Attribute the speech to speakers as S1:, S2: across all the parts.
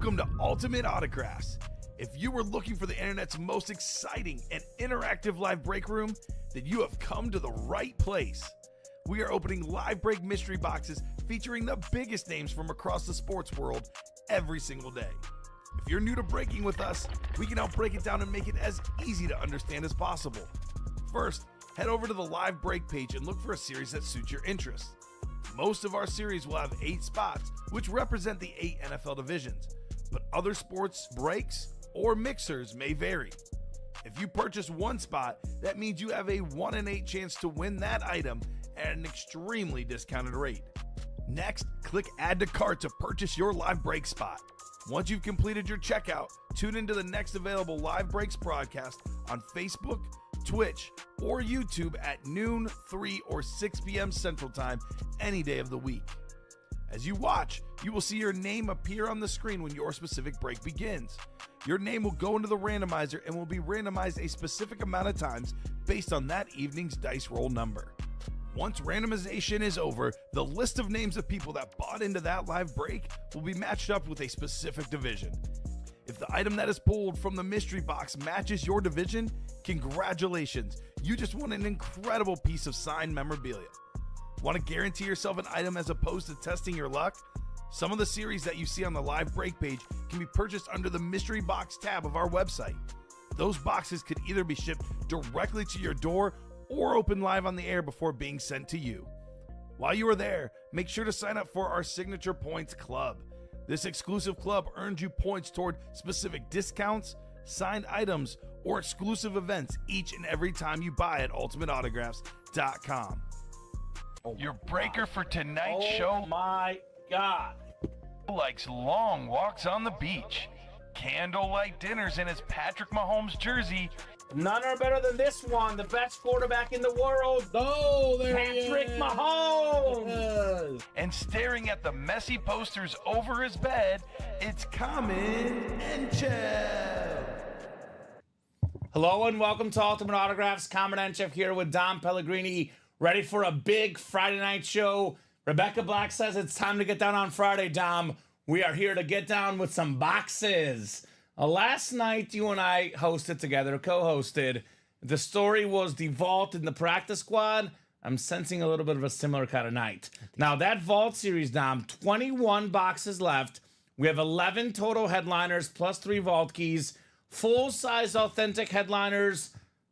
S1: Welcome to Ultimate Autographs. If you were looking for the internet's most exciting and interactive live break room, then you have come to the right place. We are opening live break mystery boxes featuring the biggest names from across the sports world every single day. If you're new to breaking with us, we can help break it down and make it as easy to understand as possible. First, head over to the live break page and look for a series that suits your interests. Most of our series will have 8 spots, which represent the 8 NFL divisions, but other sports breaks or mixers may vary. If you purchase one spot, that means you have a 1 in 8 chance to win that item at an extremely discounted rate. Next, click Add to Cart to purchase your live break spot. Once you've completed your checkout, tune into the next available live breaks broadcast on Facebook, Twitch, or YouTube at noon, 3, or 6 p.m. Central Time any day of the week. As you watch, you will see your name appear on the screen when your specific break begins. Your name will go into the randomizer and will be randomized a specific amount of times based on that evening's dice roll number. Once randomization is over, the list of names of people that bought into that live break will be matched up with a specific division. If the item that is pulled from the mystery box matches your division, congratulations, you just won an incredible piece of signed memorabilia. Want to guarantee yourself an item as opposed to testing your luck? Some of the series that you see on the live break page can be purchased under the mystery box tab of our website. Those boxes could either be shipped directly to your door or open live on the air before being sent to you. While you are there, make sure to sign up for our Signature Points Club. This exclusive club earns you points toward specific discounts, signed items, or exclusive events each and every time you buy at ultimateautographs.com. Your breaker for tonight's show.
S2: Oh my God.
S1: Likes long walks on the beach, candlelight dinners in his Patrick Mahomes jersey,
S2: None are better than this one, the best quarterback in the world.
S3: Oh, there
S2: Patrick
S3: he is.
S2: Mahomes.
S1: and staring at the messy posters over his bed, it's Kamen Entchev.
S2: Hello and welcome to Ultimate Autographs. Kamen Entchev here with Dom Pellegrini, ready for a big Friday night show. Rebecca Black says it's time to get down on Friday, Dom. We are here to get down with some boxes. Last night, you and I hosted together, co-hosted. The story was the vault and the practice squad. I'm sensing a little bit of a similar kind of night. Now, that vault series, Dom, 21 boxes left. We have 11 total headliners plus 3 vault keys. Full-size authentic headliners.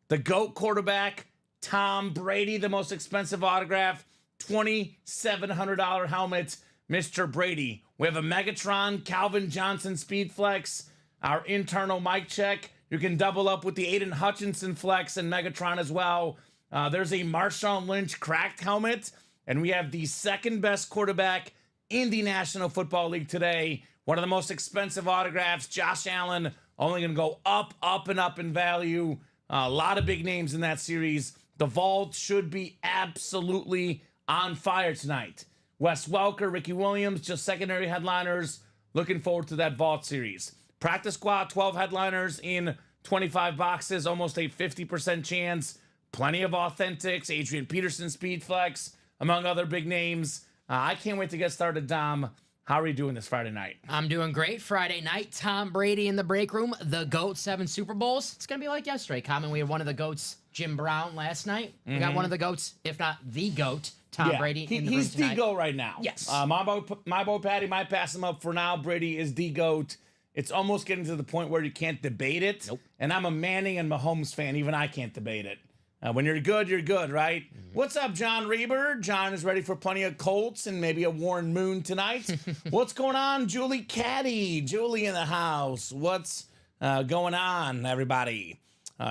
S2: The GOAT quarterback, Tom Brady, the most expensive autograph. $2,700 helmet, Mr. Brady. We have a Megatron, Calvin Johnson Speed Flex. Our internal mic check. You can double up with the Aiden Hutchinson Flex and Megatron as well. There's a Marshawn Lynch cracked helmet. And we have the second best quarterback in the National Football League today. One of the most expensive autographs. Josh Allen, only going to go up, up, and up in value. A lot of big names in that series. The vault should be absolutely on fire tonight. Wes Welker, Ricky Williams, just secondary headliners. Looking forward to that vault series. Practice squad, 12 headliners in 25 boxes, almost a 50% chance. Plenty of authentics, Adrian Peterson, Speed Flex, among other big names. I can't wait to get started, Dom. How are you doing this Friday night?
S3: I'm doing great. Friday night, Tom Brady in the break room. The GOAT, 7 Super Bowls. It's going to be like yesterday, Common. We had one of the GOATs, Jim Brown, last night. We got one of the GOATs, if not the GOAT, Tom Brady in the room
S2: He's
S3: tonight.
S2: the GOAT right now.
S3: Yes.
S2: My boy Patty might pass him up for now. Brady is the GOAT. It's almost getting to the point where you can't debate it.
S3: Nope.
S2: And I'm a Manning and Mahomes fan. Even I can't debate it. When you're good, right? What's up, John Reber? John is ready for plenty of Colts and maybe a Warren Moon tonight. What's going on, Julie Caddy? Julie in the house. What's going on, everybody?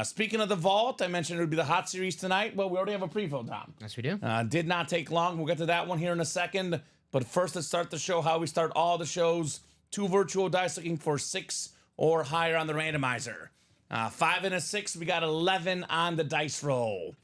S2: Speaking of the vault, I mentioned it would be the hot series tonight. Well, we already have a preview, Tom.
S3: Yes, we do.
S2: Did not take long. We'll get to that one here in a second. But first, let's start the show how we start all the shows. 2 virtual dice looking for 6 or higher on the randomizer. 5 and a 6, we got 11 on the dice roll.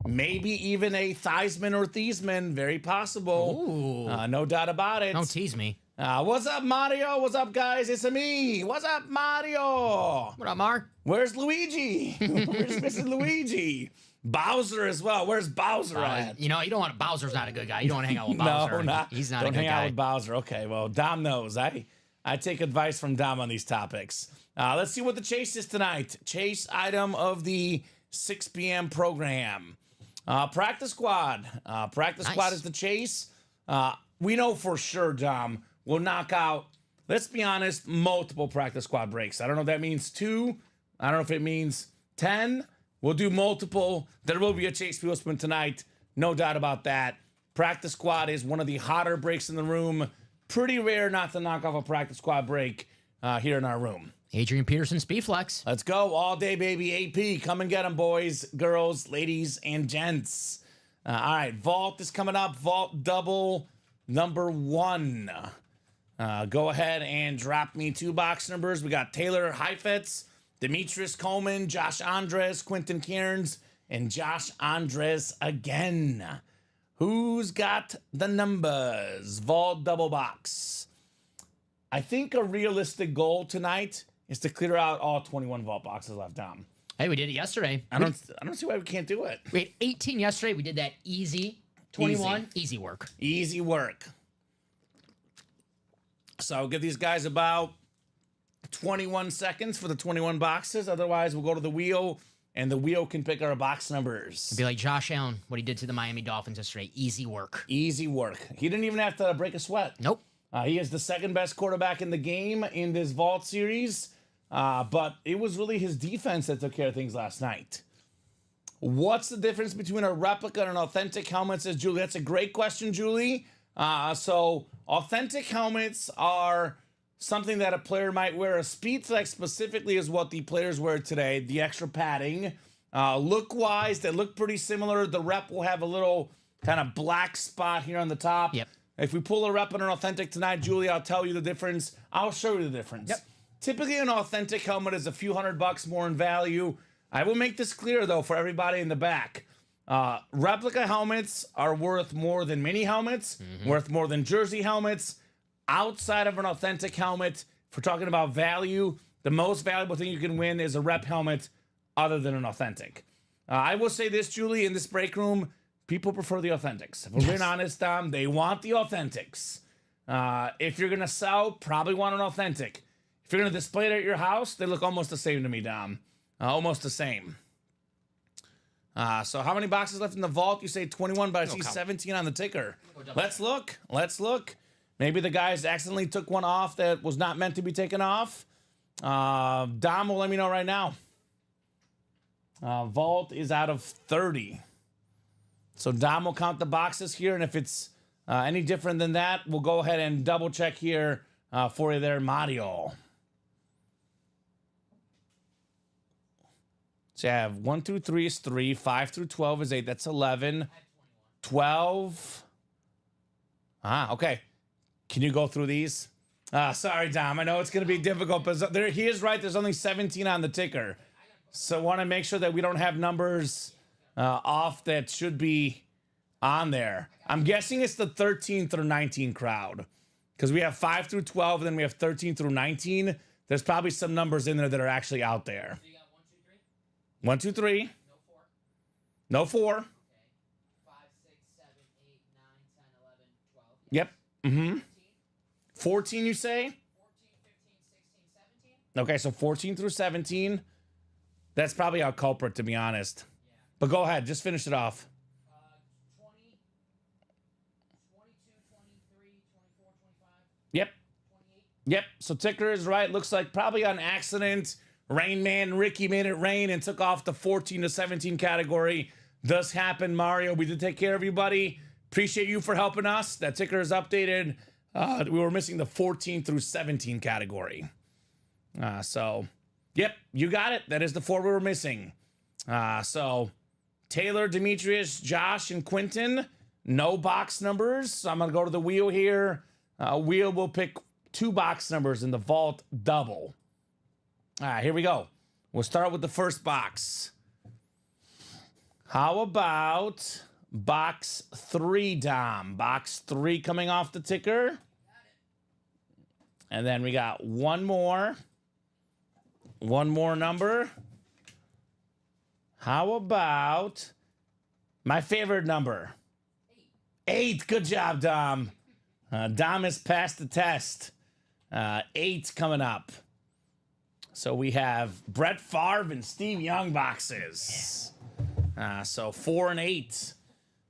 S2: Maybe even a Theismann or Thiesman, very possible.
S3: Ooh.
S2: No doubt about it.
S3: Don't tease me.
S2: What's up, Mario? What's up, guys? It's me. What's up, Mario?
S3: What up, Mar?
S2: Where's Luigi? Where's Mr. Luigi? Bowser as well. Where's Bowser at?
S3: You know, you don't want Bowser's not a good guy. You don't want to hang out with Bowser.
S2: No, not.
S3: He's not
S2: Don't
S3: a good
S2: hang
S3: guy.
S2: out with Bowser. Okay, well, Dom knows. I I take advice from Dom on these topics. Let's see what the chase is tonight. Chase item of the 6 p.m. program. Practice squad. Practice squad is the chase. We know for sure, Dom, we'll knock out, let's be honest, multiple practice squad breaks. I don't know if that means 2. I don't know if it means 10. We'll do multiple. There will be a chase wheel spin tonight. No doubt about that. Practice squad is one of the hotter breaks in the room. Pretty rare not to knock off a practice squad break here in our room.
S3: Adrian Peterson, Speedflex.
S2: Let's go. All day, baby. AP. Come and get them, boys, girls, ladies, and gents. All right. Vault is coming up. Vault double number 1. Go ahead and drop me 2 box numbers. We got Taylor Heifetz, Demetrius Coleman, Josh Andres, Quentin Cairns, and Josh Andres again. Who's got the numbers? Vault double box. I think a realistic goal tonight is to clear out all 21 vault boxes left, Dom.
S3: Hey, we did it yesterday.
S2: I don't see why we can't do it.
S3: We had 18 yesterday. We did that easy. 21, easy work.
S2: Easy work. So I'll give these guys about 21 seconds for the 21 boxes. Otherwise, we'll go to the wheel, and the wheel can pick our box numbers.
S3: It'd be like Josh Allen, what he did to the Miami Dolphins yesterday. Easy work.
S2: Easy work. He didn't even have to break a sweat.
S3: Nope.
S2: He is the second best quarterback in the game in this Vault series, but it was really his defense that took care of things last night. What's the difference between a replica and an authentic helmet, says Julie? That's a great question, Julie. So authentic helmets are something that a player might wear. A Speedflex specifically is what the players wear today, the extra padding. Look-wise, they look pretty similar. The rep will have a little kind of black spot here on the top.
S3: Yep.
S2: If we pull a rep on an authentic tonight, Julie, I'll tell you the difference. I'll show you the difference.
S3: Yep.
S2: Typically, an authentic helmet is a few $100 more in value. I will make this clear, though, for everybody in the back. Replica helmets are worth more than mini helmets, worth more than jersey helmets. Outside of an authentic helmet, if we're talking about value, the most valuable thing you can win is a rep helmet other than an authentic. I will say this, Julie, in this break room, people prefer the authentics. If we're being honest, Dom, they want the authentics. If you're going to sell, probably want an authentic. If you're going to display it at your house, they look almost the same to me, Dom. Almost the same. So how many boxes left in the vault? You say 21, but I see 17 on the ticker. Let's look. Maybe the guys accidentally took one off that was not meant to be taken off. Dom will let me know right now. Vault is out of 30. So Dom will count the boxes here, and if it's any different than that, we'll go ahead and double check here for you there, Mario. So you have 1, 2, 3 is 3, 5 through 12 is 8. That's 11. 12. Okay. Can you go through these? Sorry, Dom. I know it's going to be difficult, but he is right. There's only 17 on the ticker. So want to make sure that we don't have numbers off that should be on there. I'm guessing it's the 13 through 19 crowd because we have 5 through 12, and then we have 13 through 19. There's probably some numbers in there that are actually out there. 1, 2, 3. No 4. Okay.
S3: 5, 6, 7, 8, 9, 10, 11, 12.
S2: Yep. 14, you say?
S3: 14, 15, 16, 17.
S2: Okay, so 14 through 17. That's probably our culprit, to be honest.
S3: Yeah.
S2: But go ahead. Just finish it off.
S3: 20, 22, 23, 24, 25.
S2: Yep.
S3: 28.
S2: Yep. So ticker is right. Looks like probably on accident. Rain Man Ricky made it rain and took off the 14 to 17 category. Does happen, Mario. We did take care of you, buddy. Appreciate you for helping us. That ticker is updated. We were missing the 14 through 17 category. So, yep, you got it. That is the 4 we were missing. So, Taylor, Demetrius, Josh, and Quentin, no box numbers. So I'm going to go to the wheel here. Wheel will pick 2 box numbers in the vault double. All right, here we go. We'll start with the first box. How about box 3, Dom? Box 3 coming off the ticker. And then we got one more. One more number. How about my favorite number? 8. Good job, Dom. Dom has passed the test. 8 coming up. So we have Brett Favre and Steve Young boxes. So 4 and 8.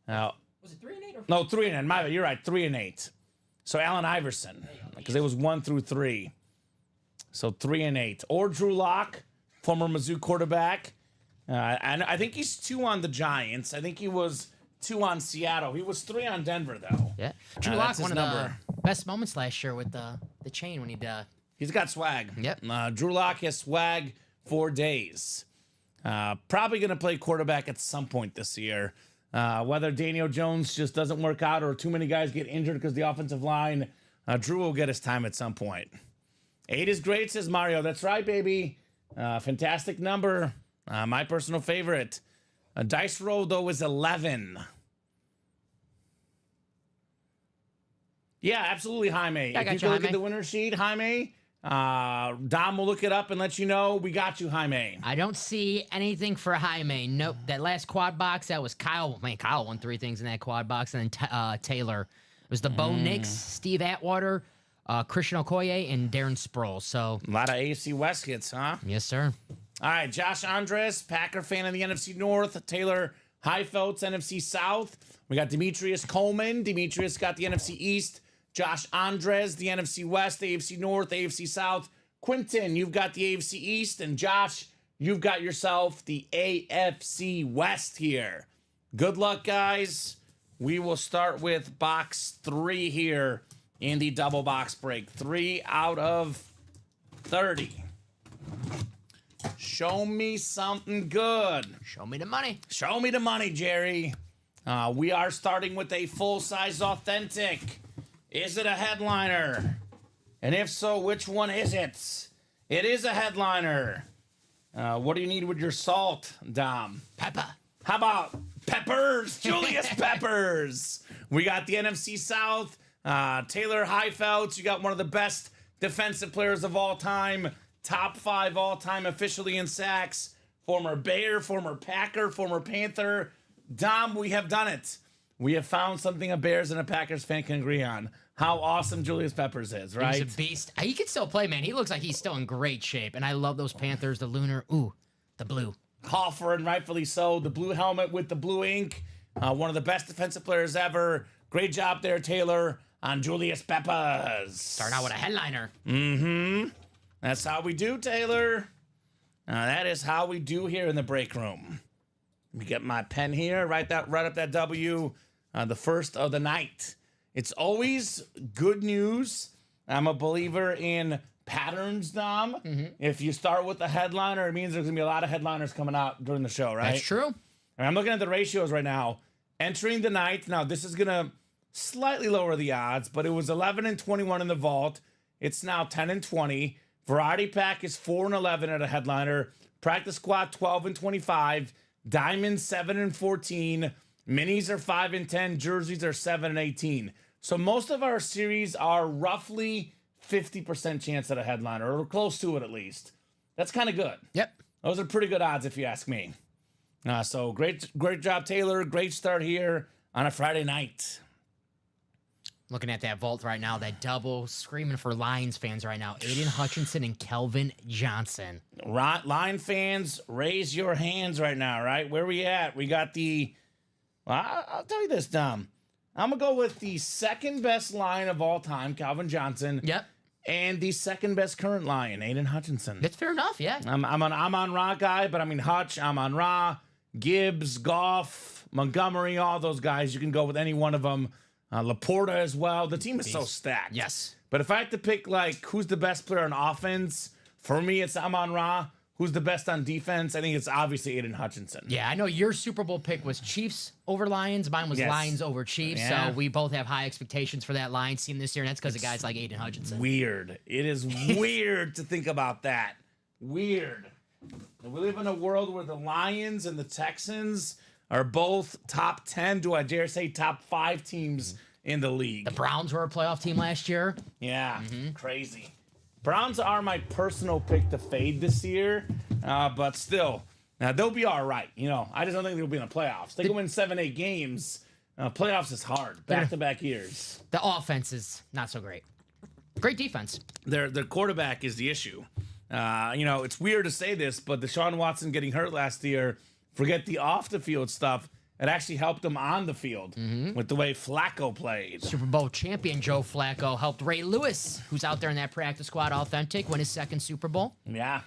S3: Was it 3 and 8 or 4?
S2: No, 3 and 8. My bad. You're right. 3 and 8. So Allen Iverson, because it was 1 through 3. So 3 and 8. Or Drew Lock, former Mizzou quarterback. And I think he's 2 on the Giants. I think he was 2 on Seattle. He was 3 on Denver, though.
S3: Yeah. Drew Lock, one of the best moments last year with the chain when
S2: he's got swag.
S3: Yep.
S2: Drew Lock has swag for days. Probably going to play quarterback at some point this year. Whether Daniel Jones just doesn't work out or too many guys get injured because the offensive line, Drew will get his time at some point. 8 is great, says Mario. That's right, baby. Fantastic number. My personal favorite. Dice roll, though, is 11. Yeah, absolutely, Jaime. If you can look at the winner sheet, Jaime, Dom will look it up and let you know. We got you, Jaime.
S3: I don't see anything for Jaime. Nope. That last quad box, that was Kyle. Man, Kyle won 3 things in that quad box. And then Taylor. It was the Bo Nix, Steve Atwater, Christian Okoye, and Darren Sproles. So
S2: a lot of AFC West hits, huh?
S3: Yes, sir.
S2: All right, Josh Andres, Packer fan in the NFC North. Taylor Heifeld's NFC South. We got Demetrius Coleman. Demetrius got the NFC East. Josh Andres, the NFC West, AFC North, AFC South. Quentin, you've got the AFC East. And Josh, you've got yourself the AFC West here. Good luck, guys. We will start with box 3 here in the double box break. 3 out of 30. Show me something good.
S3: Show me the money.
S2: Show me the money, Jerry. We are starting with a full-size authentic. Is it a headliner? And if so, which one is it? It is a headliner. What do you need with your salt, Dom?
S3: Pepper.
S2: How about Peppers? Julius Peppers. We got the NFC South. Taylor Heifeld. You got one of the best defensive players of all time. Top 5 all-time officially in sacks. Former Bear, former Packer, former Panther. Dom, we have done it. We have found something a Bears and a Packers fan can agree on. How awesome Julius Peppers is, right?
S3: He's a beast. He can still play, man. He looks like he's still in great shape. And I love those Panthers, the lunar. Ooh, the blue.
S2: Hoffer, and rightfully so. The blue helmet with the blue ink. One of the best defensive players ever. Great job there, Taylor, on Julius Peppers.
S3: Starting out with a headliner.
S2: Mm-hmm. That's how we do, Taylor. That is how we do here in the break room. Let me get my pen here. Write up that W. The first of the night. It's always good news. I'm a believer in patterns, Dom. Mm-hmm. If you start with a headliner, it means there's going to be a lot of headliners coming out during the show, right?
S3: That's true.
S2: And I'm looking at the ratios right now. Entering the night. Now, this is going to slightly lower the odds, but it was 11 and 21 in the vault. It's now 10 and 20. Variety Pack is 4 and 11 at a headliner. Practice Squad 12 and 25. Diamonds 7 and 14. Minis are 5 and 10. Jerseys are 7 and 18. So most of our series are roughly 50% chance at a headliner, or close to it at least. That's kind of good.
S3: Yep.
S2: Those are pretty good odds if you ask me. So great job, Taylor. Great start here on a Friday night.
S3: Looking at that vault right now, that double screaming for Lions fans right now. Aiden Hutchinson and Kelvin Johnson.
S2: Lion fans, raise your hands right now, right? Where we at? We got I'll tell you this, Dom. I'm going to go with the second best Lion of all time, Calvin Johnson.
S3: Yep.
S2: And the second best current Lion, Aiden Hutchinson.
S3: That's fair enough, yeah.
S2: I'm on Ra guy, but I mean Hutch, I'm on Ra, Gibbs, Goff, Montgomery, all those guys. You can go with any one of them. Laporta as well. The team is so stacked.
S3: Yes.
S2: But if I had to pick, like, who's the best player on offense, for me, it's Amon Ra. Who's the best on defense? I think it's obviously Aiden Hutchinson.
S3: Yeah, I know your Super Bowl pick was Chiefs over Lions. Mine was Lions over Chiefs.
S2: Yeah.
S3: So we both have high expectations for that Lions team this year, and that's because of guys like Aiden Hutchinson.
S2: Weird. It is weird to think about that. Weird. We live in a world where the Lions and the Texans are both top 10, do I dare say top 5 teams in the league.
S3: The Browns were a playoff team last year.
S2: Yeah, crazy. Browns are my personal pick to fade this year, but still, they'll be all right. You know, I just don't think they'll be in the playoffs. They can win 7-8 games. Playoffs is hard, back-to-back years.
S3: The offense is not so great. Great defense.
S2: Their quarterback is the issue. It's weird to say this, but Deshaun Watson getting hurt last year, forget the off the field stuff. It actually helped him on the field with the way Flacco played.
S3: Super Bowl champion Joe Flacco helped Ray Lewis, who's out there in that practice squad authentic, win his second Super Bowl.
S2: Yeah.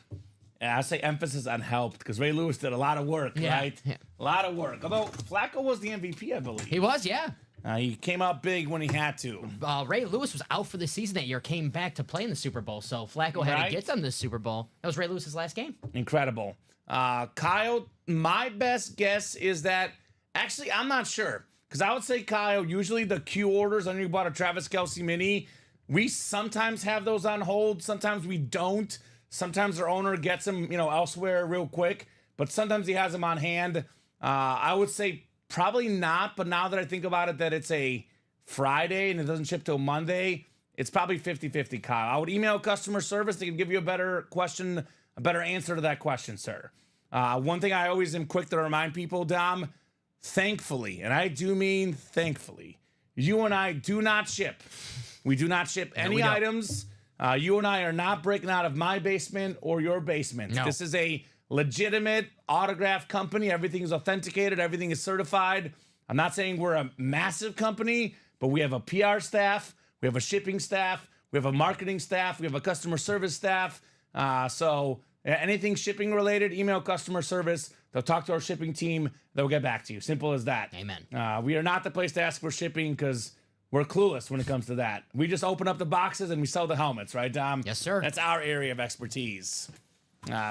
S2: I say emphasis on helped because Ray Lewis did a lot of work, right?
S3: Yeah.
S2: A lot of work. Although Flacco was the MVP, I believe.
S3: He was, yeah.
S2: He came out big when he had to.
S3: Ray Lewis was out for the season that year, came back to play in the Super Bowl, so Flacco had to get them this Super Bowl. That was Ray Lewis's last game.
S2: Incredible. Kyle, my best guess is that, actually, I'm not sure. Because I would say, Kyle, usually the queue orders on you bought a Travis Kelce Mini, we sometimes have those on hold. Sometimes we don't. Sometimes their owner gets them, elsewhere real quick. But sometimes he has them on hand. I would say probably not. But now that I think about it, that it's a Friday and it doesn't ship till Monday, it's probably 50-50, Kyle. I would email customer service. They can give you a better answer to that question, sir. One thing I always am quick to remind people, Dom, thankfully, and I do mean thankfully, you and I do not ship. We do not ship any items. You and I are not breaking out of my basement or your basement.
S3: No.
S2: This is a legitimate autograph company. Everything is authenticated. Everything is certified. I'm not saying we're a massive company, but we have a PR staff. We have a shipping staff. We have a marketing staff. We have a customer service staff. So anything shipping related, email customer service. They'll talk to our shipping team. They'll get back to you. Simple as that.
S3: Amen.
S2: We are not the place to ask for shipping because we're clueless when it comes to that. We just open up the boxes and we sell the helmets, right, Dom?
S3: Yes, sir.
S2: That's our area of expertise.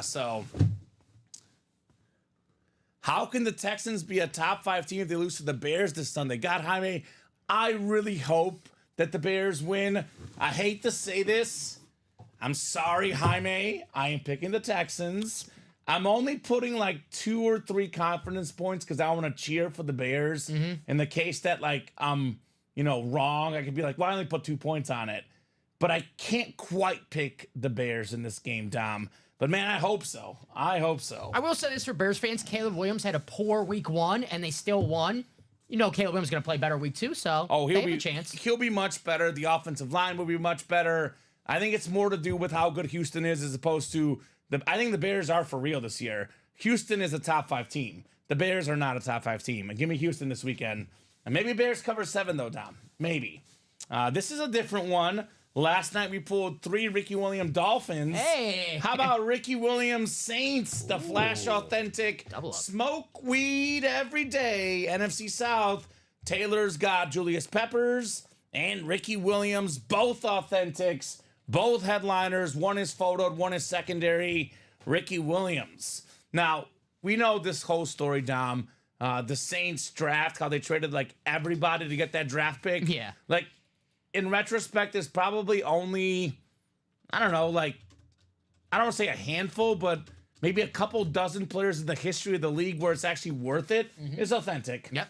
S2: So how can the Texans be a top 5 team if they lose to the Bears this Sunday? God, Jaime, I really hope that the Bears win. I hate to say this. I'm sorry, Jaime. I am picking the Texans. I'm only putting like 2 or 3 confidence points because I want to cheer for the Bears. In the case that I'm, wrong, I could be like, well, I only put 2 points on it. But I can't quite pick the Bears in this game, Dom. But man, I hope so. I hope so.
S3: I will say this for Bears fans: Caleb Williams had a poor week 1, and they still won. Caleb Williams is going to play better week 2, so they have a chance.
S2: He'll be much better. The offensive line will be much better. I think it's more to do with how good Houston is as opposed to I think the Bears are for real this year. Houston is a top 5 team. The Bears are not a top 5 team. And give me Houston this weekend. And maybe Bears cover 7 though, Dom. Maybe. This is a different one. Last night we pulled 3 Ricky Williams Dolphins.
S3: Hey!
S2: How about Ricky Williams Saints, the Flash Authentic?
S3: Double up.
S2: Smoke weed every day. NFC South. Taylor's got Julius Peppers and Ricky Williams, both authentics, both headliners. One is photoed, one is secondary. Ricky Williams. Now, we know this whole story, Dom. The Saints draft, how they traded like everybody to get that draft pick.
S3: Yeah.
S2: Like, in retrospect, there's probably only, I don't want to say a handful, but maybe a couple dozen players in the history of the league where it's actually worth it. It's authentic.
S3: Yep.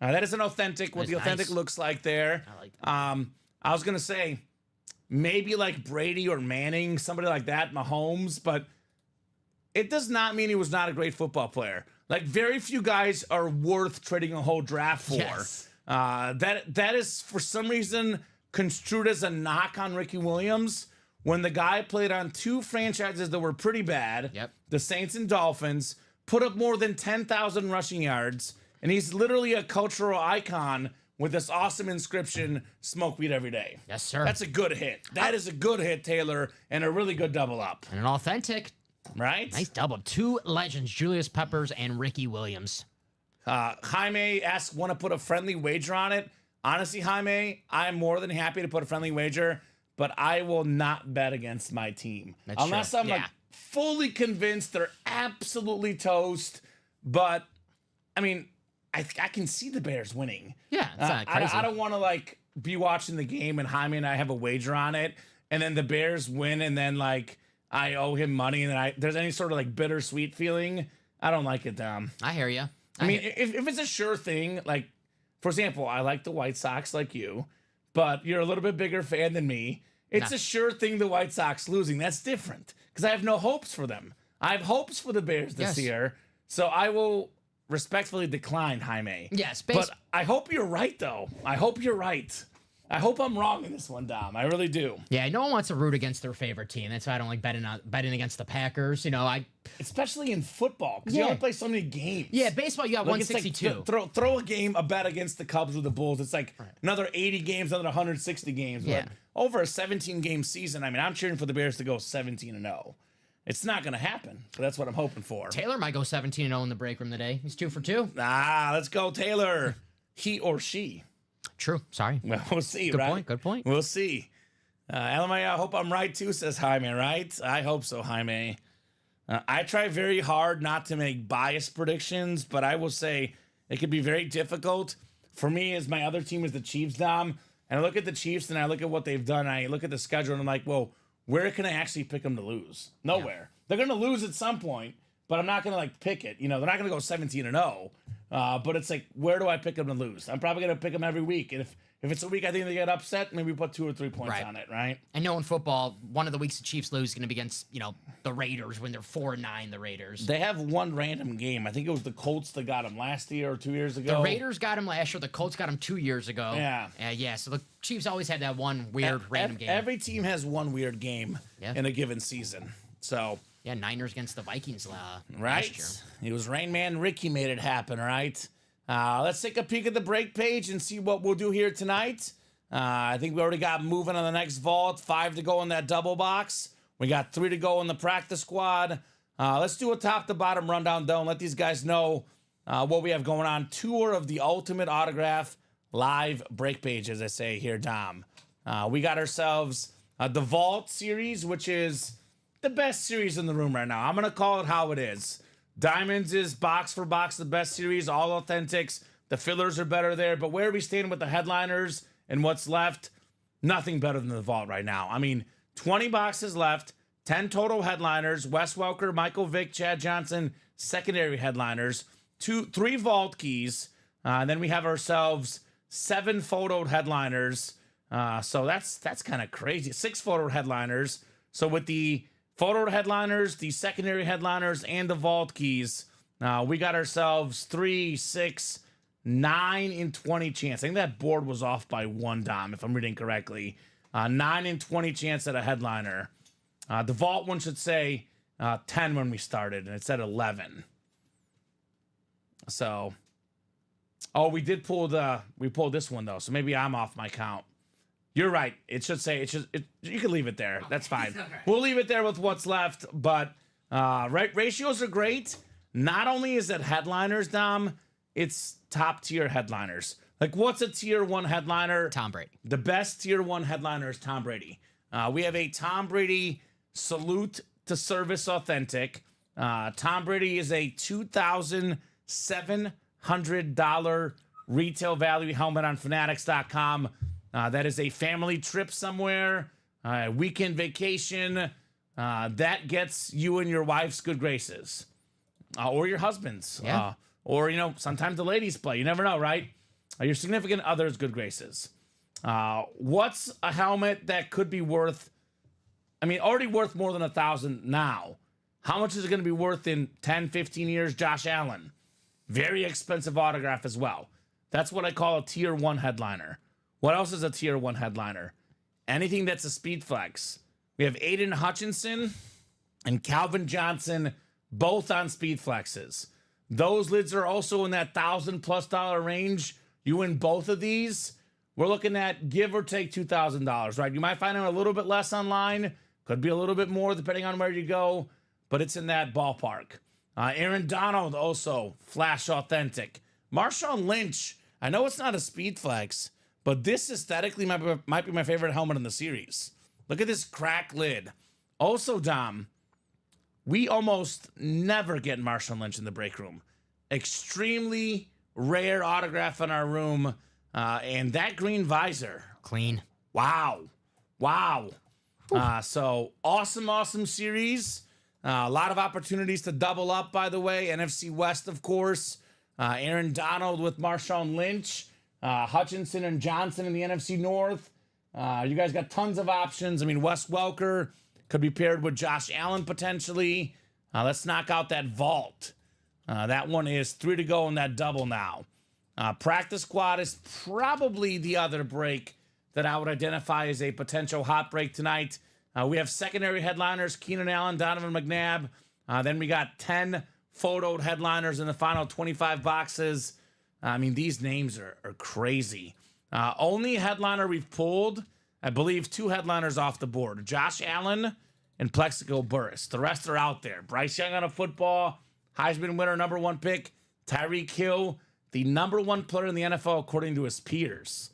S2: That is an authentic, what
S3: That's
S2: the authentic
S3: nice.
S2: looks like there.
S3: I like that.
S2: I was going to say maybe like Brady or Manning, somebody like that, Mahomes, but it does not mean he was not a great football player. Like, very few guys are worth trading a whole draft for.
S3: Yes.
S2: That is, for some reason, construed as a knock on Ricky Williams when the guy played on 2 franchises that were pretty bad.
S3: Yep.
S2: The Saints and Dolphins, put up more than 10,000 rushing yards, and he's literally a cultural icon with this awesome inscription, smoke weed every day.
S3: Yes, sir.
S2: That's a good hit. That is a good hit, Taylor, and a really good double up.
S3: And an authentic.
S2: Right?
S3: Nice double. 2 legends, Julius Peppers and Ricky Williams.
S2: Jaime asks, want to put a friendly wager on it? Honestly, Jaime, I'm more than happy to put a friendly wager, but I will not bet against my team.
S3: That's
S2: unless
S3: true.
S2: I'm like fully convinced they're absolutely toast. But I mean, I can see the Bears winning.
S3: Yeah, it's not crazy.
S2: I don't want to like be watching the game and Jaime and I have a wager on it, and then the Bears win, and then like I owe him money, and then there's any sort of like bittersweet feeling. I don't like it, Dom.
S3: I hear you.
S2: I mean, if it's a sure thing, like, for example, I like the White Sox like you, but you're a little bit bigger fan than me. It's a sure thing the White Sox losing. That's different because I have no hopes for them. I have hopes for the Bears this year, so I will respectfully decline, Jaime.
S3: Yes,
S2: but I hope you're right, though. I hope you're right. I hope I'm wrong in this one, Dom. I really do.
S3: Yeah, no one wants to root against their favorite team. That's why I don't like betting against the Packers.
S2: Especially in football, because you only play so many games.
S3: Yeah, baseball, you got 162.
S2: Like, throw a bet against the Cubs or the Bulls. It's like another 80 games, another 160 games.
S3: Yeah.
S2: But over a 17-game season, I mean, I'm cheering for the Bears to go 17-0. It's not going to happen, but that's what I'm hoping for.
S3: Taylor might go 17-0 in the break room today. He's 2 for 2.
S2: Let's go, Taylor. He or she.
S3: True. Sorry.
S2: Well, we'll see,
S3: Good
S2: right?
S3: point. Good point.
S2: We'll see. LMI, I hope I'm right too, says Jaime, right? I hope so, Jaime. I try very hard not to make biased predictions, but I will say it could be very difficult. For me, as my other team is the Chiefs, Dom, and I look at the Chiefs and I look at what they've done, and I look at the schedule and I'm like, well, where can I actually pick them to lose? Nowhere. They're going to lose at some point, but I'm not going to pick it. They're not going to go 17-0. But it's like, where do I pick them to lose? I'm probably going to pick them every week. And if it's a week I think they get upset, maybe put 2 or 3 points on it, right?
S3: I know in football, one of the weeks the Chiefs lose is going to be against, the Raiders when they're 4-9, the Raiders.
S2: They have one random game. I think it was the Colts that got them last year or 2 years ago.
S3: The Raiders got him last year. The Colts got him 2 years ago.
S2: Yeah.
S3: So the Chiefs always had that one weird random game.
S2: Every team has one weird game in a given season. So...
S3: Yeah, Niners against the Vikings
S2: right?
S3: last year.
S2: It was Rain Man Ricky made it happen, right? Let's take a peek at the break page and see what we'll do here tonight. I think we already got moving on the next vault. 5 to go in that double box. We got 3 to go in the practice squad. Let's do a top-to-bottom rundown, though, and let these guys know what we have going on. Tour of the Ultimate Autograph live break page, as I say here, Dom. We got ourselves the Vault series, which is the best series in the room right now. I'm going to call it how it is. Diamonds is box for box the best series, all authentics. The fillers are better there, but where are we standing with the headliners and what's left? Nothing better than the Vault right now. I mean, 20 boxes left, 10 total headliners. Wes Welker, Michael Vick, Chad Johnson, secondary headliners. 3 Vault keys. Then we have ourselves 7 photoed headliners. So that's kind of crazy. 6 photoed headliners. So with the photo headliners, the secondary headliners, and the vault keys, we got ourselves 3, 6, 9 in 20 chance. I think that board was off by 1, Dom, if I'm reading correctly. 9 in 20 chance at a headliner. The vault one should say 10 when we started, and it said 11. So, we pulled this one though, so maybe I'm off my count. You're right. It should say you can leave it there. That's fine. Right. We'll leave it there with what's left. But ratios are great. Not only is it headliners, Dom, it's top tier headliners. Like, what's a tier 1 headliner?
S3: Tom Brady.
S2: The best tier 1 headliner is Tom Brady. We have a Tom Brady Salute to Service Authentic. Tom Brady is a $2,700 retail value helmet on Fanatics.com. That is a family trip somewhere, weekend vacation. That gets you and your wife's good graces, or your husband's, or sometimes the ladies play. You never know, right? Your significant other's good graces. What's a helmet that could be worth? I mean, already worth more than $1,000 now. How much is it going to be worth in 10, 15 years? Josh Allen, very expensive autograph as well. That's what I call a tier 1 headliner. What else is a tier 1 headliner? Anything that's a speed flex. We have Aiden Hutchinson and Calvin Johnson, both on speed flexes. Those lids are also in that $1,000+ range. You win both of these, we're looking at give or take $2,000, right? You might find them a little bit less online. Could be a little bit more depending on where you go, but it's in that ballpark. Aaron Donald also, Flash Authentic. Marshawn Lynch, I know it's not a speed flex, but this aesthetically might be my favorite helmet in the series. Look at this crack lid. Also, Dom, we almost never get Marshawn Lynch in the break room. Extremely rare autograph in our room. And that green visor.
S3: Clean.
S2: Wow. So awesome series. A lot of opportunities to double up, by the way. NFC West, of course. Aaron Donald with Marshawn Lynch. Hutchinson and Johnson in the NFC North. You guys got tons of options. I mean, Wes Welker could be paired with Josh Allen potentially. Let's knock out that vault. That one is 3 to go in that double now. Practice squad is probably the other break that I would identify as a potential hot break tonight. We have secondary headliners, Keenan Allen, Donovan McNabb. Then we got 10 photoed headliners in the final 25 boxes. I mean, these names are crazy. Only headliner we've pulled, I believe, 2 headliners off the board. Josh Allen and Plexico Burris. The rest are out there. Bryce Young on a football, Heisman winner, number 1 pick. Tyreek Hill, the number 1 player in the NFL according to his peers.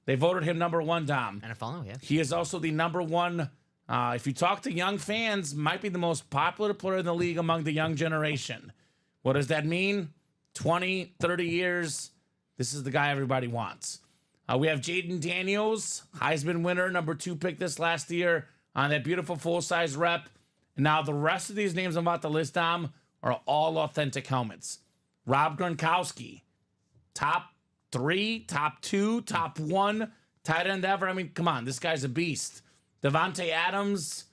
S2: They voted him number 1, Dom.
S3: NFL, yeah.
S2: He is also the number 1, if you talk to young fans, might be the most popular player in the league among the young generation. What does that mean? 20, 30 years. This is the guy everybody wants. We have Jaden Daniels, Heisman winner, number 2 pick this last year on that beautiful full-size rep. And now the rest of these names I'm about to list, Dom, are all authentic helmets. Rob Gronkowski, top 3, top 2, top 1 tight end ever. I mean, come on, this guy's a beast. Devontae Adams,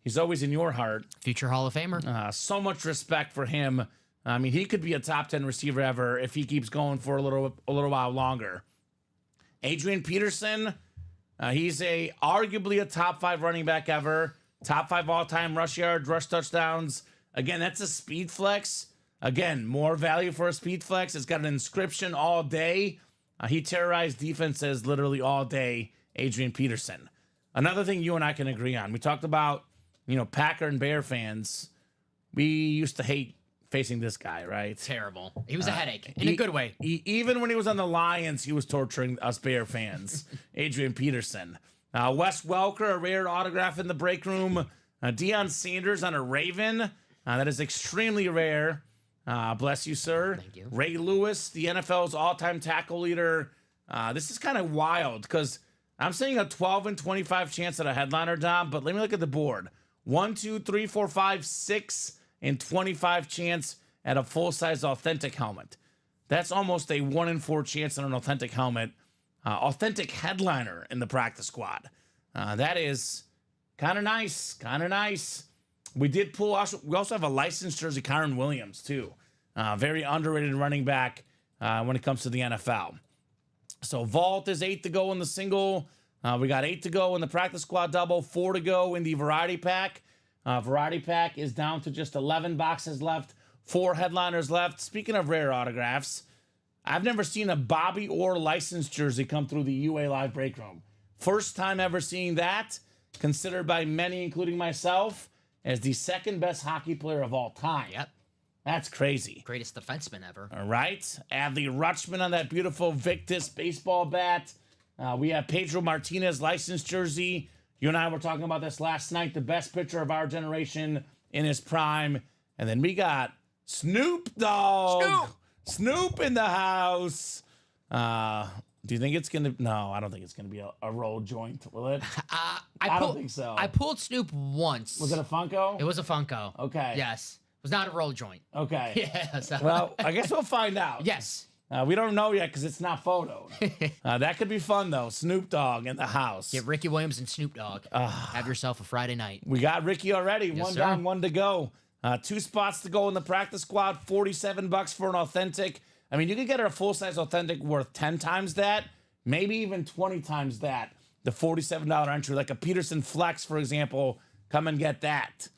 S2: he's always in your heart.
S3: Future Hall of Famer.
S2: So much respect for him. I mean, he could be a top 10 receiver ever if he keeps going for a little while longer. Adrian Peterson, he's arguably a top 5 running back ever. Top 5 all-time rush yards, rush touchdowns. Again, that's a speed flex. Again, more value for a speed flex. It's got an inscription all day. He terrorized defenses literally all day, Adrian Peterson. Another thing you and I can agree on. We talked about, Packer and Bear fans. We used to hate facing this guy, right?
S3: Terrible. He was a headache in a good way.
S2: Even when he was on the Lions, he was torturing us Bear fans. Adrian Peterson. Wes Welker, a rare autograph in the break room. Deion Sanders on a Raven. That is extremely rare. Bless you, sir.
S3: Thank you.
S2: Ray Lewis, the NFL's all-time tackle leader. This is kind of wild because I'm seeing a 12 and 25 chance at a headliner, Dom, but let me look at the board. 1, 2, 3, 4, 5, 6, and 25 chance at a full-size authentic helmet. That's almost a 1 in 4 chance on an authentic helmet. Authentic headliner in the practice squad. That is kind of nice. We did pull. We also have a licensed jersey, Kyron Williams, too. Very underrated running back when it comes to the NFL. So Vault is 8 to go in the single. We got 8 to go in the practice squad double, 4 to go in the variety pack. Variety pack is down to just 11 boxes left, 4 headliners left. Speaking of rare autographs, I've never seen a Bobby Orr licensed jersey come through the UA Live break room. First time ever seeing that, considered by many, including myself, as the 2nd best hockey player of all time.
S3: Yep.
S2: That's crazy.
S3: Greatest defenseman ever.
S2: All right. Adley Rutschman on that beautiful Victus baseball bat. We have Pedro Martinez licensed jersey. You and I were talking about this last night. The best pitcher of our generation in his prime. And then we got Snoop Dogg. Snoop in the house. Do you think it's going to... No, I don't think it's going to be a roll joint, will it? I don't think so.
S3: I pulled Snoop once.
S2: Was it a Funko?
S3: It was a Funko.
S2: Okay.
S3: Yes. It was not a roll joint.
S2: Okay.
S3: Yeah. So.
S2: Well, I guess we'll find out.
S3: Yes.
S2: We don't know yet because it's not photoed. That could be fun, though. Snoop Dogg in the house.
S3: Get Ricky Williams and Snoop Dogg. Have yourself a Friday night.
S2: We got Ricky already.
S3: Yes,
S2: one
S3: sir.
S2: down, 1 to go. 2 spots to go in the practice squad. $47 for an authentic. I mean, you could get a full-size authentic worth 10 times that, maybe even 20 times that. The $47 entry, like a Peterson Flex, for example. Come and get that.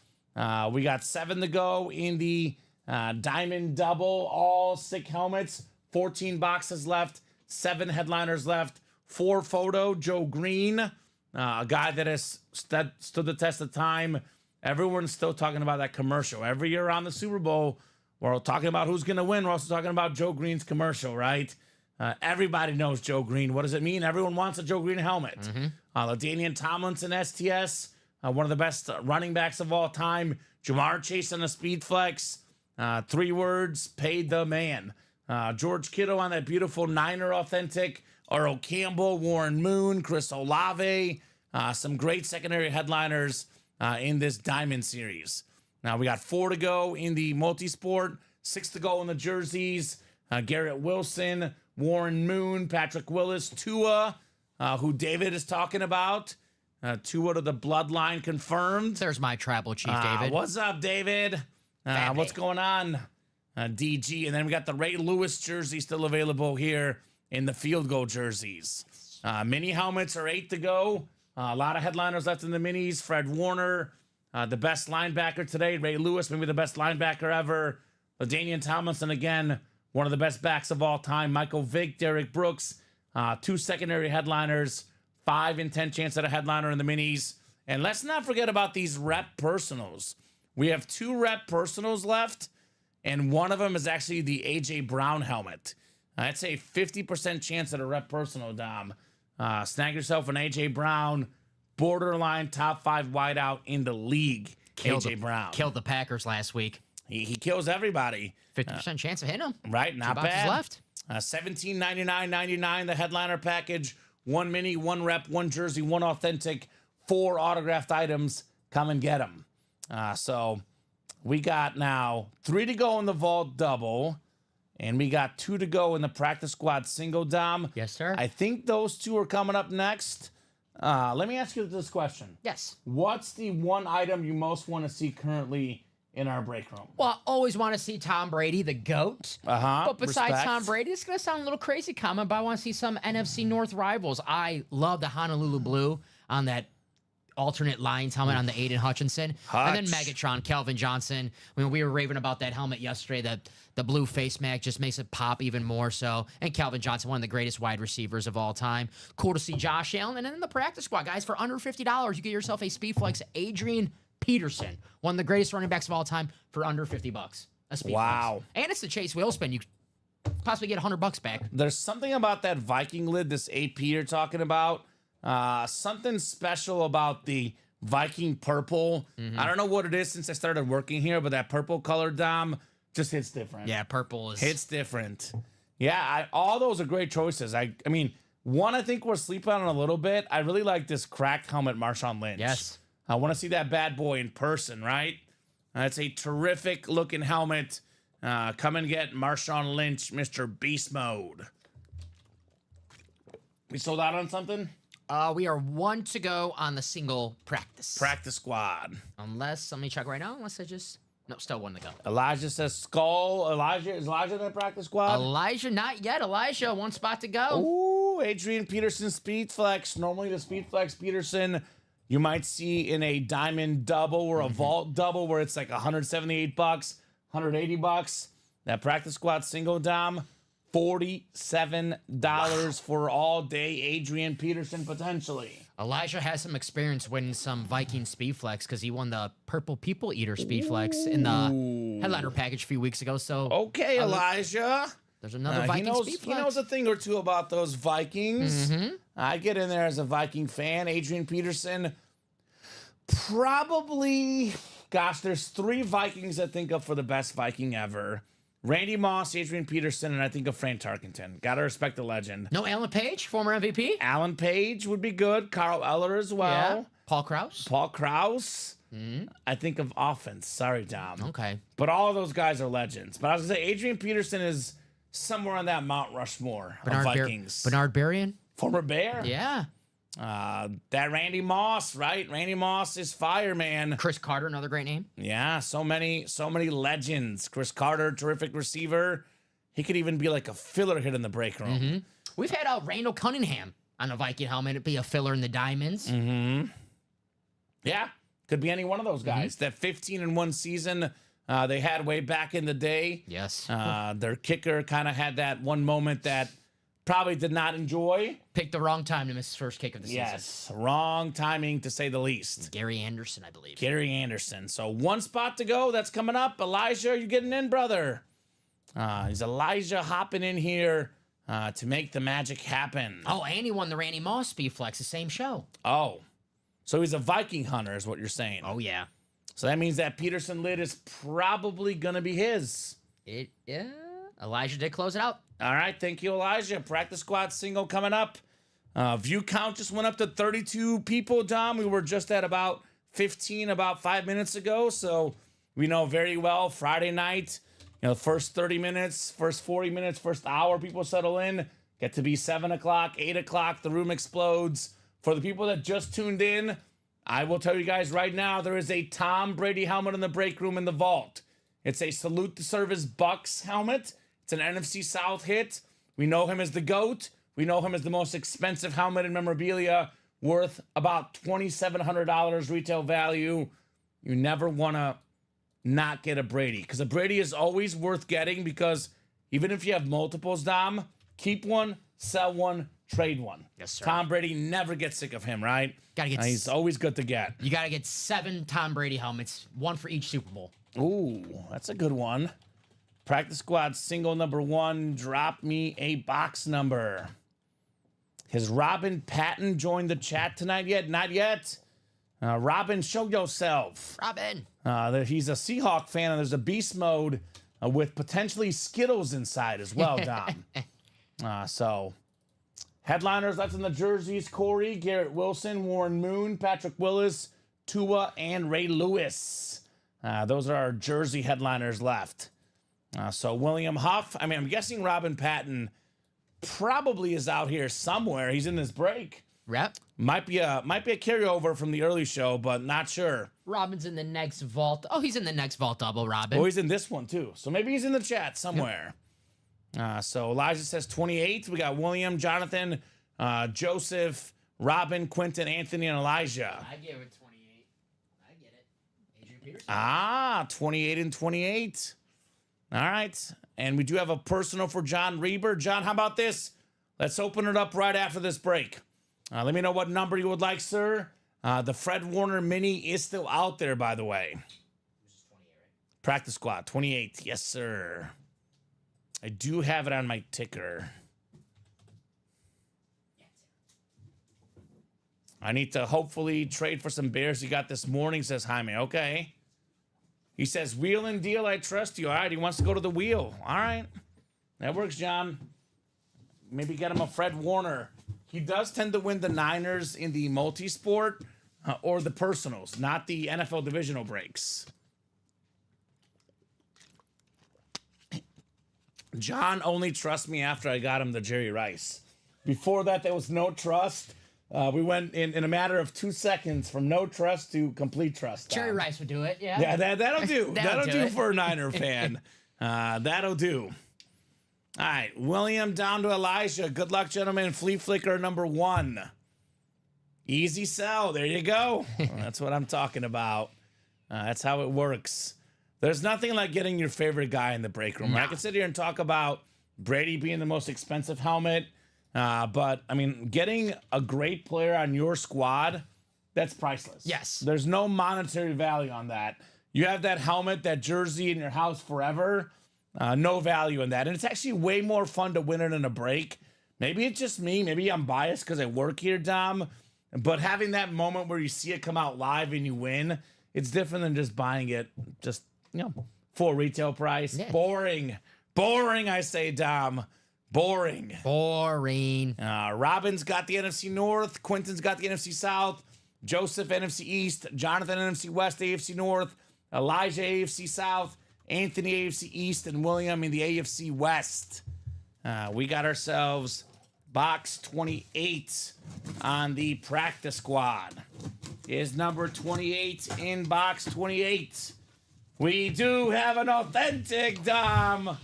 S2: We got 7 to go in the Diamond Double, all sick helmets. 14 boxes left, 7 headliners left, 4 photo. Joe Green, a guy that has stood the test of time. Everyone's still talking about that commercial. Every year around the Super Bowl, we're talking about who's going to win. We're also talking about Joe Green's commercial, right? Everybody knows Joe Green. What does it mean? Everyone wants a Joe Green helmet. LaDainian Tomlinson, STS, one of the best running backs of all time. Jamar Chase on a speed flex. 3 words, paid the man. George Kittle on that beautiful Niner authentic. Earl Campbell, Warren Moon, Chris Olave. Some great secondary headliners in this Diamond Series. Now we got 4 to go in the multisport, 6 to go in the jerseys. Garrett Wilson, Warren Moon, Patrick Willis, Tua, who David is talking about. Tua to the bloodline confirmed.
S3: There's my tribal chief, David.
S2: What's up, David? What's going on? DG. And then we got the Ray Lewis jersey still available here in the field goal jerseys. Mini helmets are 8 to go. A lot of headliners left in the minis. Fred Warner, the best linebacker today. Ray Lewis, maybe the best linebacker ever. LaDainian Tomlinson, again, one of the best backs of all time. Michael Vick, Derek Brooks, 2 secondary headliners, 5 in 10 chance at a headliner in the minis. And let's not forget about these rep personals. We have 2 rep personals left, and one of them is actually the A.J. Brown helmet. I'd say 50% chance at a rep personal, Dom. Snag yourself an A.J. Brown, borderline top 5 wideout in the league. A.J. Brown.
S3: Killed the Packers last week.
S2: He kills everybody.
S3: 50% chance of hitting him.
S2: Right, not
S3: 2
S2: bad.
S3: boxes left.
S2: $17.99.99, the headliner package. 1 mini, 1 rep, 1 jersey, 1 authentic, 4 autographed items. Come and get them. So we got now 3 to go in the vault double, and we got 2 to go in the practice squad single, Dom.
S3: Yes, sir.
S2: I think those 2 are coming up next. Let me ask you this question.
S3: Yes.
S2: What's the one item you most want to see currently in our break room?
S3: Well, I always want to see Tom Brady, the GOAT. But besides
S2: Respect.
S3: Tom Brady, it's going to sound a little crazy comment, but I want to see some NFC North rivals. I love the Honolulu Blue on that alternate lines helmet on the Aiden Hutchinson.
S2: Hutch.
S3: And then Megatron, Kelvin Johnson. I mean, we were raving about that helmet yesterday. That the blue face mask just makes it pop even more so. And Kelvin Johnson, one of the greatest wide receivers of all time. Cool to see Josh Allen. And then in the practice squad, guys, for under $50, you get yourself a Speedflex Adrian Peterson, one of the greatest running backs of all time, for under $50. A Speedflex.
S2: Wow.
S3: And it's the Chase Wheelspin. You possibly get $100 back.
S2: There's something about that Viking lid, this AP you're talking about. Something special about the Viking purple. I don't know what it is since I started working here, but that purple color, Dom, just hits different.
S3: Yeah, purple is...
S2: Hits different. Yeah, all those are great choices. I mean, one I think we're sleeping on a little bit. I really like this cracked helmet Marshawn Lynch.
S3: Yes.
S2: I want to see that bad boy in person, right? It's a terrific looking helmet. Come and get Marshawn Lynch, Mr. Beast Mode. We sold out on something?
S3: We are 1 to go on the single practice.
S2: Practice squad.
S3: Unless, let me check right now, unless I just... No, still 1 to go.
S2: Elijah says skull. Is Elijah in the practice squad?
S3: Elijah, not yet. Elijah, 1 spot to go.
S2: Ooh, Adrian Peterson Speed Flex. Normally the Speed Flex Peterson you might see in a diamond double or a vault double where it's like $178, $180. That practice squad single, Dom, $47 for all day Adrian Peterson potentially.
S3: Elijah has some experience winning some Viking Speedflex because he won the Purple People Eater Speedflex in the headliner package a few weeks ago. So
S2: okay, Elijah.
S3: There's another Viking Speedflex.
S2: He knows a thing or two about those Vikings. I get in there as a Viking fan. Adrian Peterson, probably, gosh, there's 3 Vikings I think of for the best Viking ever. Randy Moss, Adrian Peterson, and I think of Frank Tarkenton. Gotta respect the legend.
S3: No Alan Page, former MVP?
S2: Alan Page would be good. Carl Eller as well.
S3: Yeah. Paul Krause?
S2: Paul Krause. I think of offense. Sorry, Dom.
S3: Okay.
S2: But all of those guys are legends. But I was going to say, Adrian Peterson is somewhere on that Mount Rushmore of Vikings.
S3: Bernard Berrien?
S2: Former Bear.
S3: Yeah.
S2: That Randy Moss, right? Randy Moss is fire, man.
S3: Chris Carter, another great name.
S2: Yeah, so many legends. Chris Carter, terrific receiver. He could even be like a filler hit in the break room.
S3: We've had Randall Cunningham on a Viking helmet. It'd be a filler in the diamonds.
S2: Yeah, could be any one of those guys. That 15-1 season they had way back in the day.
S3: Yes.
S2: Their kicker kind of had that one moment that probably did not enjoy.
S3: Picked the wrong time to miss his first kick of the season.
S2: Yes, wrong timing to say the least.
S3: Gary Anderson, I believe.
S2: Gary Anderson. So 1 spot to go. That's coming up. Elijah, you getting in, brother? Is Elijah hopping in here to make the magic happen?
S3: Oh, and he won the Randy Moss Speedflex, the same show.
S2: Oh, so he's a Viking hunter is what you're saying.
S3: Oh, yeah.
S2: So that means that Peterson lid is probably going to be his.
S3: Yeah. Elijah did close it out.
S2: All right, thank you, Elijah. Practice squad single coming up. View count just went up to 32 people, Dom. We were just at about 15 about 5 minutes ago, so we know very well Friday night, you know, first 30 minutes, first 40 minutes, first hour, people settle in, get to be 7 o'clock, 8 o'clock, the room explodes. For the people that just tuned in, I will tell you guys right now, there is a Tom Brady helmet in the break room in the vault. It's a Salute to Service Bucks helmet. It's an NFC South hit. We know him as the GOAT. We know him as the most expensive helmet in memorabilia, worth about $2,700 retail value. You never want to not get a Brady, because a Brady is always worth getting, because even if you have multiples, Dom, keep one, sell one, trade one.
S3: Yes, sir.
S2: Tom Brady never gets sick of him, right?
S3: Gotta get
S2: He's always good to get.
S3: You got to get 7 Tom Brady helmets, 1 for each Super Bowl.
S2: Ooh, that's a good one. Practice squad single number 1. Drop me a box number. Has Robin Patton joined the chat tonight yet? Not yet. Robin, show yourself.
S3: Robin.
S2: He's a Seahawk fan, and there's a beast mode with potentially Skittles inside as well, Dom. So, headliners left in the jerseys: Corey, Garrett Wilson, Warren Moon, Patrick Willis, Tua, and Ray Lewis. Those are our jersey headliners left. So, William Huff. I mean, I'm guessing Robin Patton probably is out here somewhere. He's in this break.
S3: Rep.
S2: Might be a carryover from the early show, but not sure.
S3: Robin's in the next vault. Oh, he's in the next vault double, Robin.
S2: Oh, he's in this one too. So maybe he's in the chat somewhere. Yep. So Elijah says 28. We got William, Jonathan, Joseph, Robin, Quentin, Anthony, and Elijah.
S3: I gave it 28. I get it. Adrian Peterson.
S2: 28 and 28. All right. And we do have a personal for John Reber. John, how about this? Let's open it up right after this break. Let me know what number you would like, sir. The Fred Warner Mini is still out there, by the way.
S3: This is 28, right?
S2: Practice squad, 28. Yes, sir. I do have it on my ticker. I need to hopefully trade for some bears you got this morning, says Jaime. Okay. He says, wheel and deal, I trust you. All right, he wants to go to the wheel. All right. That works, John. Maybe get him a Fred Warner. He does tend to win the Niners in the multi-sport or the personals, not the NFL divisional breaks. John only trusts me after I got him the Jerry Rice. Before that, there was no trust. We went in a matter of 2 seconds from no trust to complete trust.
S3: Jerry Rice would do it, yeah.
S2: Yeah, that'll do. that'll do
S3: it.
S2: for a Niner fan. That'll do. All right, William down to Elijah. Good luck, gentlemen. Flea Flicker number 1. Easy sell. There you go. That's what I'm talking about. That's how it works. There's nothing like getting your favorite guy in the break room.
S3: No.
S2: I can sit here and talk about Brady being the most expensive helmet. But, I mean, getting a great player on your squad, that's priceless.
S3: Yes.
S2: There's no monetary value on that. You have that helmet, that jersey in your house forever. No value in that. And it's actually way more fun to win it in a break. Maybe it's just me. Maybe I'm biased because I work here, Dom. But having that moment where you see it come out live and you win, it's different than just buying it just, full retail price.
S3: Yeah.
S2: Boring. Boring, I say, Dom. Boring. Robin's got the NFC North. Quentin's got the NFC South. Joseph, NFC East. Jonathan, NFC West, AFC North. Elijah, AFC South. Anthony, AFC East. And William in the AFC West. We got ourselves box 28 on the practice squad. Is number 28 in box 28. We do have an authentic, Dom.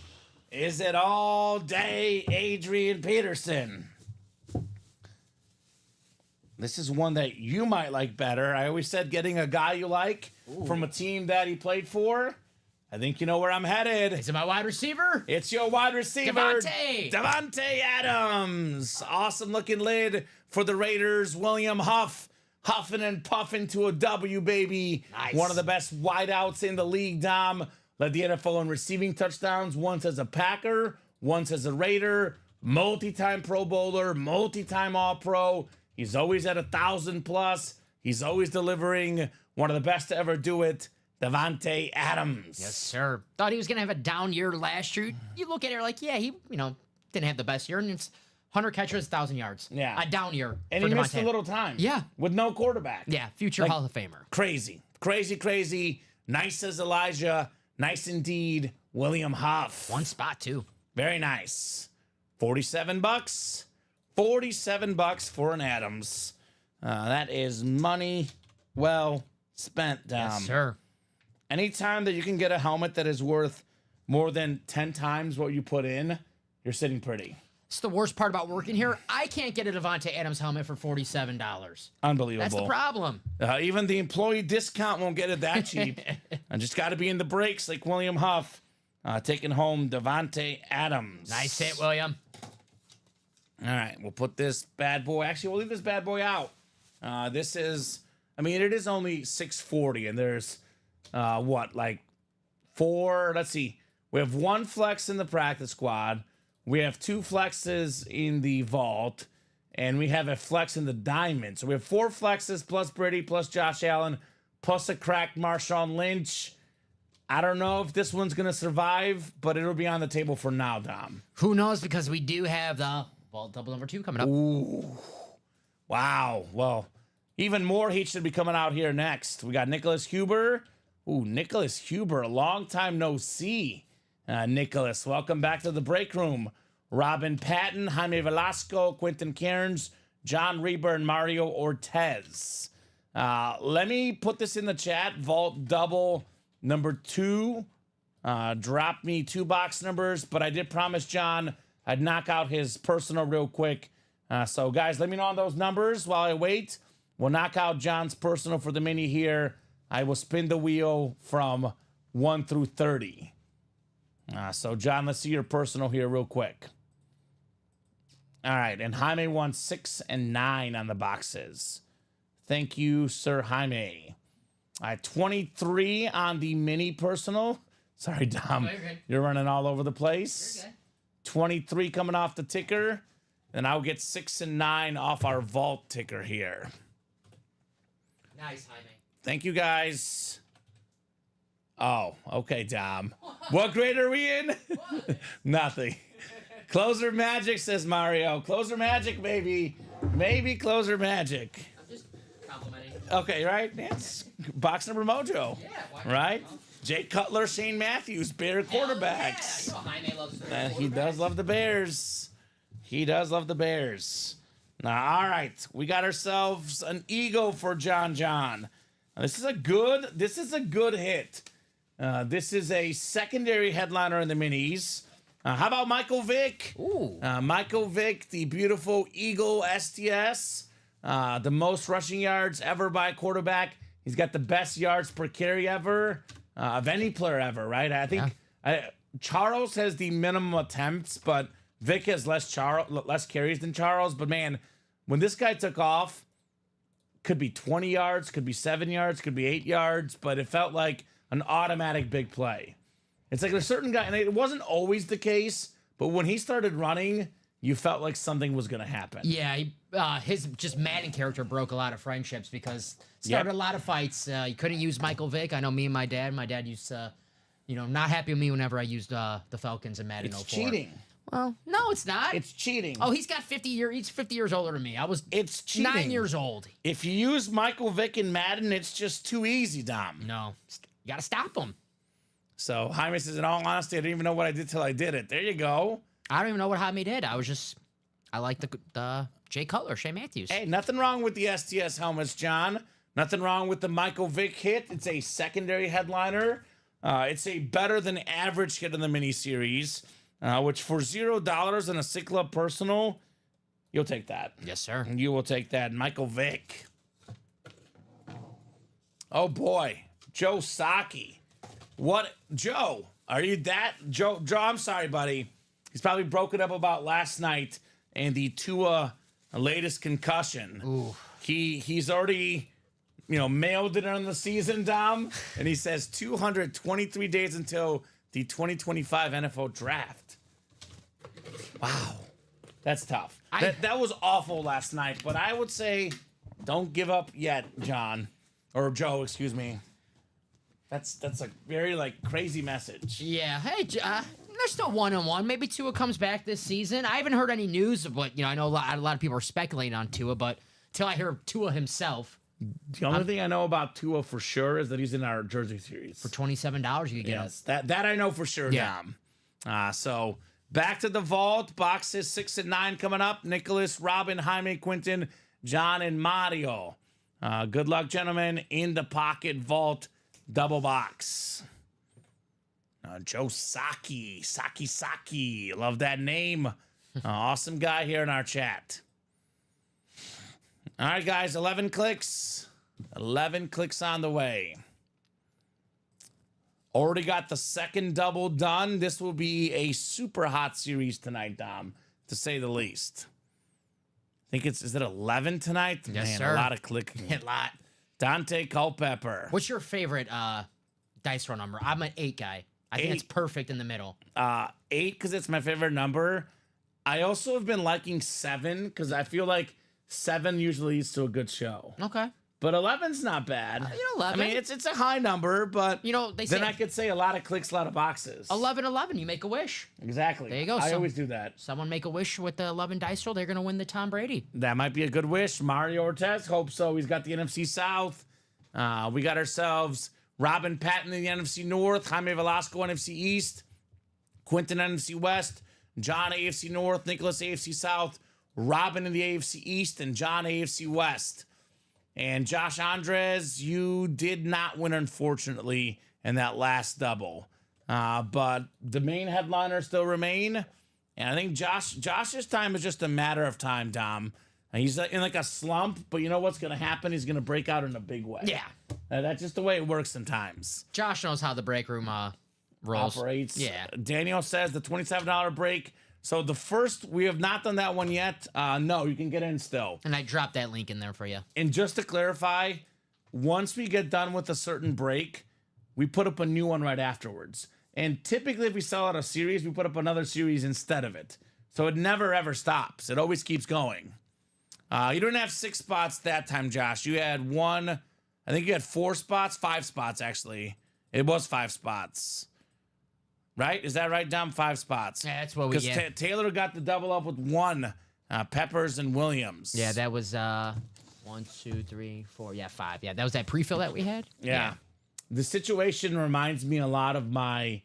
S2: Is it all day Adrian Peterson? This is one that you might like better. I always said getting a guy you like from a team that he played for. I think you know where I'm headed.
S3: Is it my wide receiver?
S2: It's your wide receiver, Davante Adams. Awesome looking lid for the Raiders. William Huff, huffing and puffing to a W, baby.
S3: Nice.
S2: One of the best wideouts in the league, Dom. Led the NFL in receiving touchdowns, once as a Packer, once as a Raider, multi-time Pro Bowler, multi-time All-Pro. He's always at 1,000 plus. He's always delivering. One of the best to ever do it, Davante Adams.
S3: Yes, sir. Thought he was going to have a down year last year. You look at it like, yeah, he, didn't have the best year, and it's 100 catches, 1,000 yards.
S2: Yeah.
S3: A down year.
S2: And
S3: for
S2: he missed
S3: Davante.
S2: a little time.
S3: Yeah.
S2: With no quarterback.
S3: Yeah, future Hall of Famer.
S2: Crazy. Crazy. Nice as Elijah. Nice indeed, William Huff.
S3: One spot, too.
S2: Very nice. $47. $47 for an Adams. That is money well spent, Dom.
S3: Yes, sir.
S2: Anytime that you can get a helmet that is worth more than 10 times what you put in, you're sitting pretty.
S3: It's the worst part about working here. I can't get a Devontae Adams helmet for $47.
S2: Unbelievable.
S3: That's the problem.
S2: Even the employee discount won't get it that cheap. I just got to be in the breaks like William Huff, taking home Devontae Adams.
S3: Nice hit, William.
S2: All right, we'll put this bad boy. Actually, we'll leave this bad boy out. This is, I mean, it is only 640, and there's like 4. Let's see. We have 1 flex in the practice squad. We have 2 flexes in the vault, and we have a flex in the diamond. So we have 4 flexes plus Brady, plus Josh Allen, plus a cracked Marshawn Lynch. I don't know if this one's going to survive, but it'll be on the table for now, Dom.
S3: Who knows? Because we do have the vault double number 2 coming up.
S2: Ooh. Wow. Well, even more heat should be coming out here next. We got Nicholas Huber. Ooh, Nicholas Huber, a long time no see. Nicholas, welcome back to the break room. Robin Patton, Jaime Velasco, Quentin Cairns, John Reber, and Mario Ortez. Let me put this in the chat. Vault double number 2. Drop me 2 box numbers, but I did promise John I'd knock out his personal real quick. So, guys, let me know on those numbers while I wait. We'll knock out John's personal for the mini here. I will spin the wheel from 1 through 30. So, John, let's see your personal here real quick. All right, and Jaime won 6 and 9 on the boxes. Thank you, Sir Jaime. 23 on the mini personal. Sorry, Dom. You're running all over the place. 23 coming off the ticker. And I'll get 6 and 9 off our vault ticker here.
S3: Nice, Jaime.
S2: Thank you, guys. Oh, okay, Dom. What grade are we in? Nothing. Closer magic, says Mario. Closer magic, maybe. Maybe closer magic.
S3: I'm just complimenting.
S2: Okay, right? That's box number mojo.
S3: Yeah,
S2: right? Jake Cutler, Shane Matthews, Bear quarterbacks.
S3: Yeah. You know Jaime loves the Bears.
S2: He does love the Bears. He does love the Bears. Now, all right, we got ourselves an ego for John. Now, this is a good hit. This is a secondary headliner in the minis. How about Michael Vick?
S3: Ooh.
S2: Michael Vick, the beautiful Eagle STS, the most rushing yards ever by a quarterback. He's got the best yards per carry ever of any player ever, right? I think Charles has the minimum attempts, but Vick has less carries than Charles. But man, when this guy took off, could be 20 yards, could be 7 yards, could be 8 yards, but it felt like an automatic big play. It's like a certain guy, and it wasn't always the case, but when he started running, you felt like something was going to happen.
S3: Yeah, his just Madden character broke a lot of friendships because started a lot of fights. You couldn't use Michael Vick. I know me and my dad. My dad used to, not happy with me whenever I used the Falcons in Madden 04.
S2: It's cheating.
S3: Well, no, it's not.
S2: It's cheating.
S3: Oh, he's got 50 years. He's 50 years older than me.
S2: It's cheating.
S3: 9 years old.
S2: If you use Michael Vick in Madden, it's just too easy, Dom.
S3: No, you got to stop him.
S2: So Jaime says, in all honesty, I didn't even know what I did till I did it. There you go.
S3: I don't even know what Jaime did. I like the Jay Cutler, Shea Matthews.
S2: Hey, nothing wrong with the STS helmets, John. Nothing wrong with the Michael Vick hit. It's a secondary headliner. It's a better than average hit in the miniseries, which for $0 and a Sick Club personal, you'll take that.
S3: Yes, sir.
S2: You will take that. Michael Vick. Oh, boy. Joe Saki. What? Joe, are you that? Joe, I'm sorry, buddy. He's probably broken up about last night and the Tua latest concussion.
S3: Ooh.
S2: He's already, mailed it on the season, Dom. And he says 223 days until the 2025 NFL draft. Wow. That's tough. That was awful last night, but I would say don't give up yet, John. Or Joe, excuse me. That's a very, crazy message.
S3: Yeah. Hey, they're still 1-1. Maybe Tua comes back this season. I haven't heard any news of what, I know a lot of people are speculating on Tua, but until I hear Tua himself.
S2: The only thing I know about Tua for sure is that he's in our Jersey series.
S3: For $27, you could get him.
S2: Yes, that I know for sure, Dom. So back to the vault. Boxes 6 and 9 coming up. Nicholas, Robin, Jaime, Quentin, John, and Mario. Good luck, gentlemen. In the pocket vault. Double box. Joe Saki. Saki. Love that name. Awesome guy here in our chat. All right, guys, 11 clicks. 11 clicks on the way. Already got the second double done. This will be a super hot series tonight, Dom, to say the least. I think is it 11 tonight?
S3: Yes,
S2: Man,
S3: sir.
S2: A lot of clicking.
S3: A lot.
S2: Dante Culpepper.
S3: What's your favorite dice roll number? I'm an 8 guy. I think it's perfect in the middle.
S2: 8 because it's my favorite number. I also have been liking 7 because I feel like 7 usually leads to a good show.
S3: Okay.
S2: But 11's not bad.
S3: 11.
S2: I mean, it's a high number, but
S3: they say
S2: then I could say a lot of clicks, a lot of boxes.
S3: 11-11. You make a wish.
S2: Exactly.
S3: There you go.
S2: I always do that.
S3: Someone make a wish with the 11 dice roll. They're going to win the Tom Brady.
S2: That might be a good wish. Mario Ortiz, hope so. He's got the NFC South. We got ourselves Robin Patton in the NFC North, Jaime Velasco NFC East, Quentin NFC West, John AFC North, Nicholas AFC South, Robin in the AFC East, and John AFC West. And Josh Andres, you did not win, unfortunately, in that last double. But the main headliners still remain. And I think Josh's time is just a matter of time, Dom. He's in like a slump, but you know what's going to happen? He's going to break out in a big way.
S3: Yeah.
S2: That's just the way it works sometimes.
S3: Josh knows how the break room rolls.
S2: Operates.
S3: Yeah.
S2: Daniel says the $27 break. So the first, we have not done that one yet. No, you can get in still.
S3: And I dropped that link in there for you.
S2: And just to clarify, once we get done with a certain break, we put up a new one right afterwards. And typically, if we sell out a series, we put up another series instead of it. So it never, ever stops. It always keeps going. You didn't have 6 spots that time, Josh. You had I think you had 4 spots, 5 spots, actually. It was 5 spots. Right? Is that right, Dom? 5 spots.
S3: Yeah, that's what we get.
S2: Because Taylor got the double up with 1, Peppers and Williams.
S3: Yeah, that was 1, 2, 3, 4. Yeah, 5. Yeah, that was that pre-fill that we had.
S2: Yeah. The situation reminds me a lot of my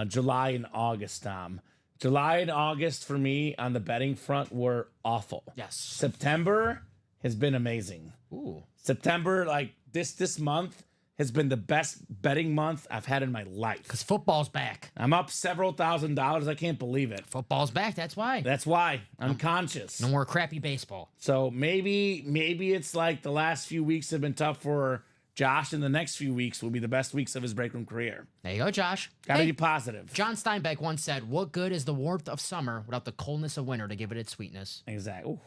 S2: July and August, Dom. July and August for me on the betting front were awful.
S3: Yes.
S2: September has been amazing.
S3: Ooh.
S2: September, like this month, has been the best betting month I've had in my life.
S3: Because football's back.
S2: I'm up several $1,000s. I can't believe it.
S3: Football's back. That's why.
S2: That's why I'm conscious.
S3: No more crappy baseball.
S2: So maybe it's like the last few weeks have been tough for Josh, and the next few weeks will be the best weeks of his break room career.
S3: There you go, Josh.
S2: Gotta be positive.
S3: John Steinbeck once said, "What good is the warmth of summer without the coldness of winter to give it its sweetness?"
S2: Exactly. Ooh.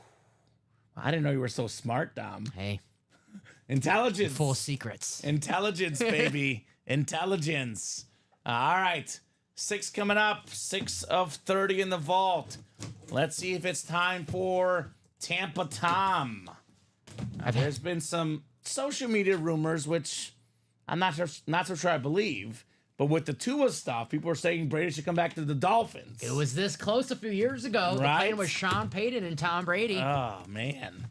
S2: I didn't know you were so smart, Dom.
S3: Hey,
S2: Intelligence.
S3: full of secrets.
S2: Intelligence, baby. Intelligence. All right. 6 coming up. 6 of 30 in the vault. Let's see if it's time for Tampa Tom. There's been some social media rumors, which I'm not so sure I believe. But with the Tua stuff, people are saying Brady should come back to the Dolphins.
S3: It was this close a few years ago.
S2: Right?
S3: Playing with Sean Payton and Tom Brady.
S2: Oh, man.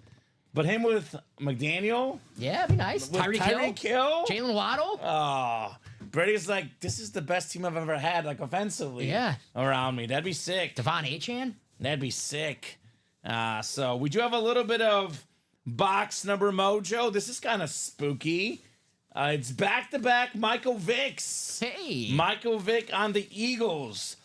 S2: But him with McDaniel?
S3: Yeah, it'd be nice.
S2: With Tyreek Hill?
S3: Jalen Waddle.
S2: Oh, Brady's like, this is the best team I've ever had, like offensively.
S3: Yeah.
S2: Around me. That'd be sick.
S3: Devon Achane.
S2: That'd be sick. So we do have a little bit of box number mojo. This is kind of spooky. It's back-to-back Michael Vicks.
S3: Hey.
S2: Michael Vick on the Eagles.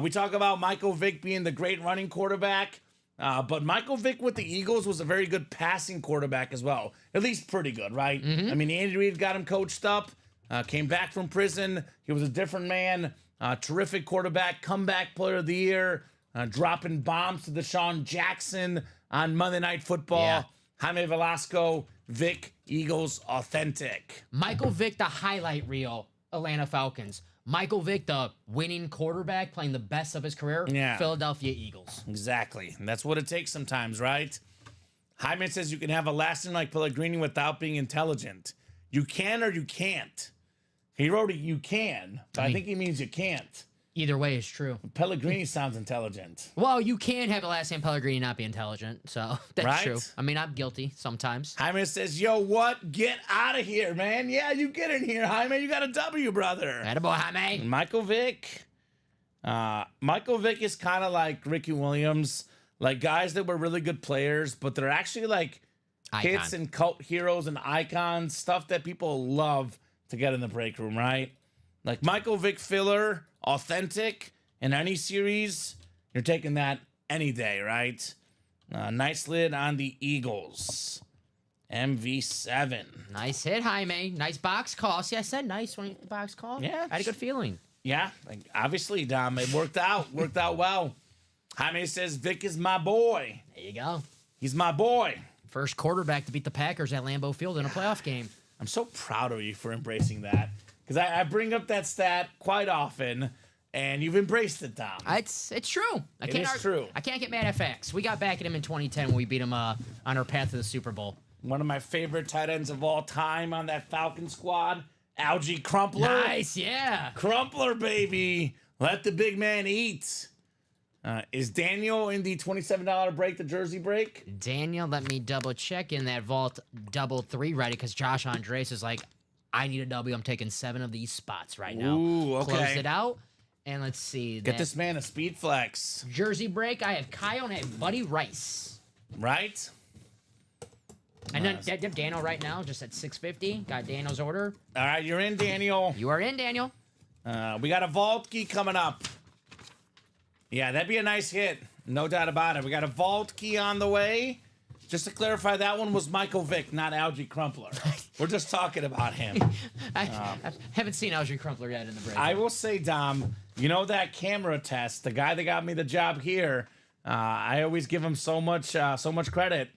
S2: We talk about Michael Vick being the great running quarterback. But Michael Vick with the Eagles was a very good passing quarterback as well. At least pretty good, right? I mean, Andy Reid got him coached up, came back from prison. He was a different man, terrific quarterback, comeback player of the year, dropping bombs to Deshaun Jackson on Monday Night Football.
S3: Yeah.
S2: Jaime Velasco, Vick, Eagles, authentic.
S3: Michael Vick, the highlight reel, Atlanta Falcons. Michael Vick, the winning quarterback, playing the best of his career,
S2: Yeah.
S3: Philadelphia Eagles.
S2: Exactly. And that's what it takes sometimes, right? Hyman says you can have a lasting like Pellegrini without being intelligent. You can or you can't. He wrote it, you can, but I think he means you can't.
S3: Either way is true.
S2: Pellegrini sounds intelligent.
S3: Well, you can have a last name Pellegrini not be intelligent, so that's
S2: Right?
S3: true. I mean, I'm guilty sometimes.
S2: Hyman says, yo, what? Get out of here, man. Yeah, you get in here, Hyman. You got a W, brother.
S3: Attaboy, Jaime.
S2: Michael Vick. Michael Vick is kind of like Ricky Williams, like guys that were really good players, but they're actually like hits and cult heroes and icons, stuff that people love to get in the break room, right? Like Michael Vick filler, authentic in any series, you're taking that any day, right? Nice lid on the Eagles. MV7.
S3: Nice hit, Jaime. Nice box call. See, I said nice when the box call.
S2: Yeah.
S3: I had a good feeling.
S2: Yeah, like, obviously, Dom, it worked out. Worked out well. Jaime says, Vic is my boy.
S3: There you go.
S2: He's my boy.
S3: First quarterback to beat the Packers at Lambeau Field in a playoff game.
S2: I'm so proud of you for embracing that. Because I bring up that stat quite often, and you've embraced it, Dom.
S3: It's true.
S2: It is true.
S3: I can't get mad at facts. We got back at him in 2010 when we beat him on our path to the Super Bowl.
S2: One of my favorite tight ends of all time on that Falcon squad, Algie Crumpler.
S3: Nice, yeah.
S2: Crumpler, baby. Let the big man eat. Is Daniel in the $27 break, the jersey break?
S3: Daniel, let me double check in that vault double 3 ready because Josh Andres is like, I need a W. I'm taking 7 of these spots right now.
S2: Ooh, okay.
S3: Close it out. And let's see.
S2: Get this man a speed flex.
S3: Jersey break. I have Kyle and I have Buddy Rice.
S2: Right?
S3: And then Daniel right now, just at 650. Got Daniel's order.
S2: All right, you're in, Daniel.
S3: You are in, Daniel.
S2: We got a vault key coming up. Yeah, that'd be a nice hit. No doubt about it. We got a vault key on the way. Just to clarify, that one was Michael Vick, not Algie Crumpler. We're just talking about him.
S3: I haven't seen Algie Crumpler yet in the break.
S2: I will say, Dom, you know that camera test, the guy that got me the job here, I always give him so much credit.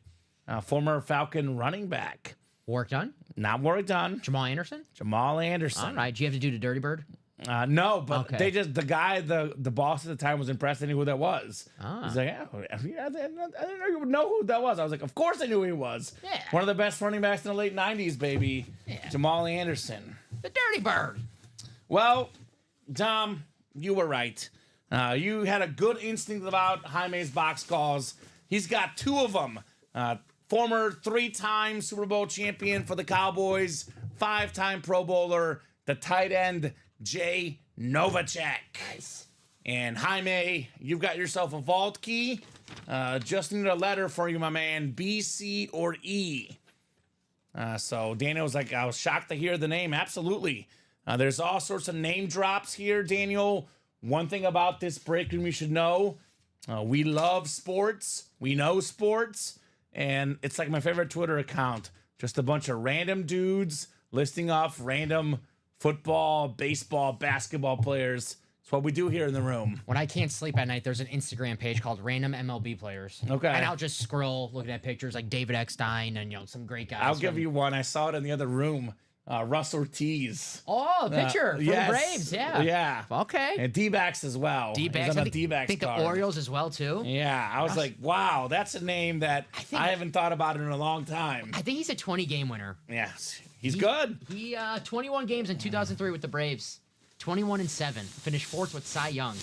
S2: Former Falcon running back.
S3: Work done?
S2: Not work done.
S3: Jamal Anderson?
S2: Jamal Anderson.
S3: All right. Do you have to do the Dirty Bird?
S2: No, but
S3: Okay.
S2: the guy, the boss at the time was impressed. They knew who that was.
S3: Ah.
S2: He's like, oh, I didn't know you would know who that was. I was like, of course I knew who he was.
S3: Yeah.
S2: One of the best running backs in the late 90s, baby.
S3: Yeah.
S2: Jamal Anderson.
S3: The Dirty Bird.
S2: Well, Dom, you were right. You had a good instinct about Jaime's box calls. He's got 2 of them. Former 3-time Super Bowl champion for the Cowboys, 5-time Pro Bowler, the tight end, Jay Novacek.
S3: Nice.
S2: And Jaime, you've got yourself a vault key. Just need a letter for you, my man, B, C, or E. So Daniel was like, I was shocked to hear the name. Absolutely. There's all sorts of name drops here, Daniel. One thing about this break room you should know, we love sports. We know sports. And it's like my favorite Twitter account. Just a bunch of random dudes listing off random football, baseball, basketball players. It's what we do here in the room.
S3: When I can't sleep at night, there's an Instagram page called Random MLB Players.
S2: Okay.
S3: And I'll just scroll looking at pictures like David Eckstein and, some great guys.
S2: I'll give you one. I saw it in the other room. Russ Ortiz.
S3: Oh, a pitcher for
S2: yes.
S3: the Braves, yeah.
S2: Yeah.
S3: Okay.
S2: And D-backs as well.
S3: D-backs.
S2: He's on
S3: I
S2: a D-backs
S3: think the
S2: card.
S3: Orioles as well, too.
S2: Yeah. I was like, wow, that's a name that I haven't thought about in a long time.
S3: I think he's a 20-game winner.
S2: Yes. He's good.
S3: He 21 games in 2003 with the Braves. 21-7. Finished 4th with Cy Young.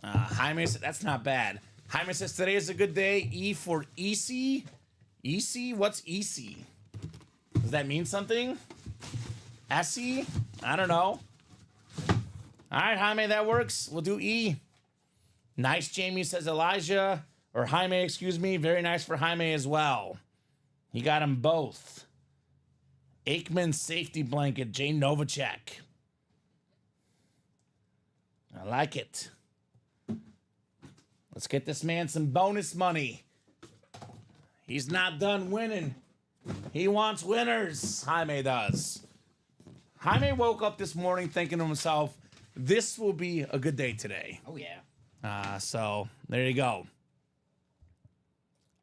S2: Jaime said, that's not bad. Jaime says, today is a good day. E for EC. EC? What's EC? Does that mean something? SE? I don't know. All right, Jaime, that works. We'll do E. Nice, Jamie, says Elijah. Or Jaime, excuse me. Very nice for Jaime as well. He got them both. Aikman safety blanket, Jay Novacek. I like it. Let's get this man some bonus money. He's not done winning. He wants winners. Jaime does. Jaime woke up this morning thinking to himself, this will be a good day today.
S3: Oh, yeah.
S2: So there you go.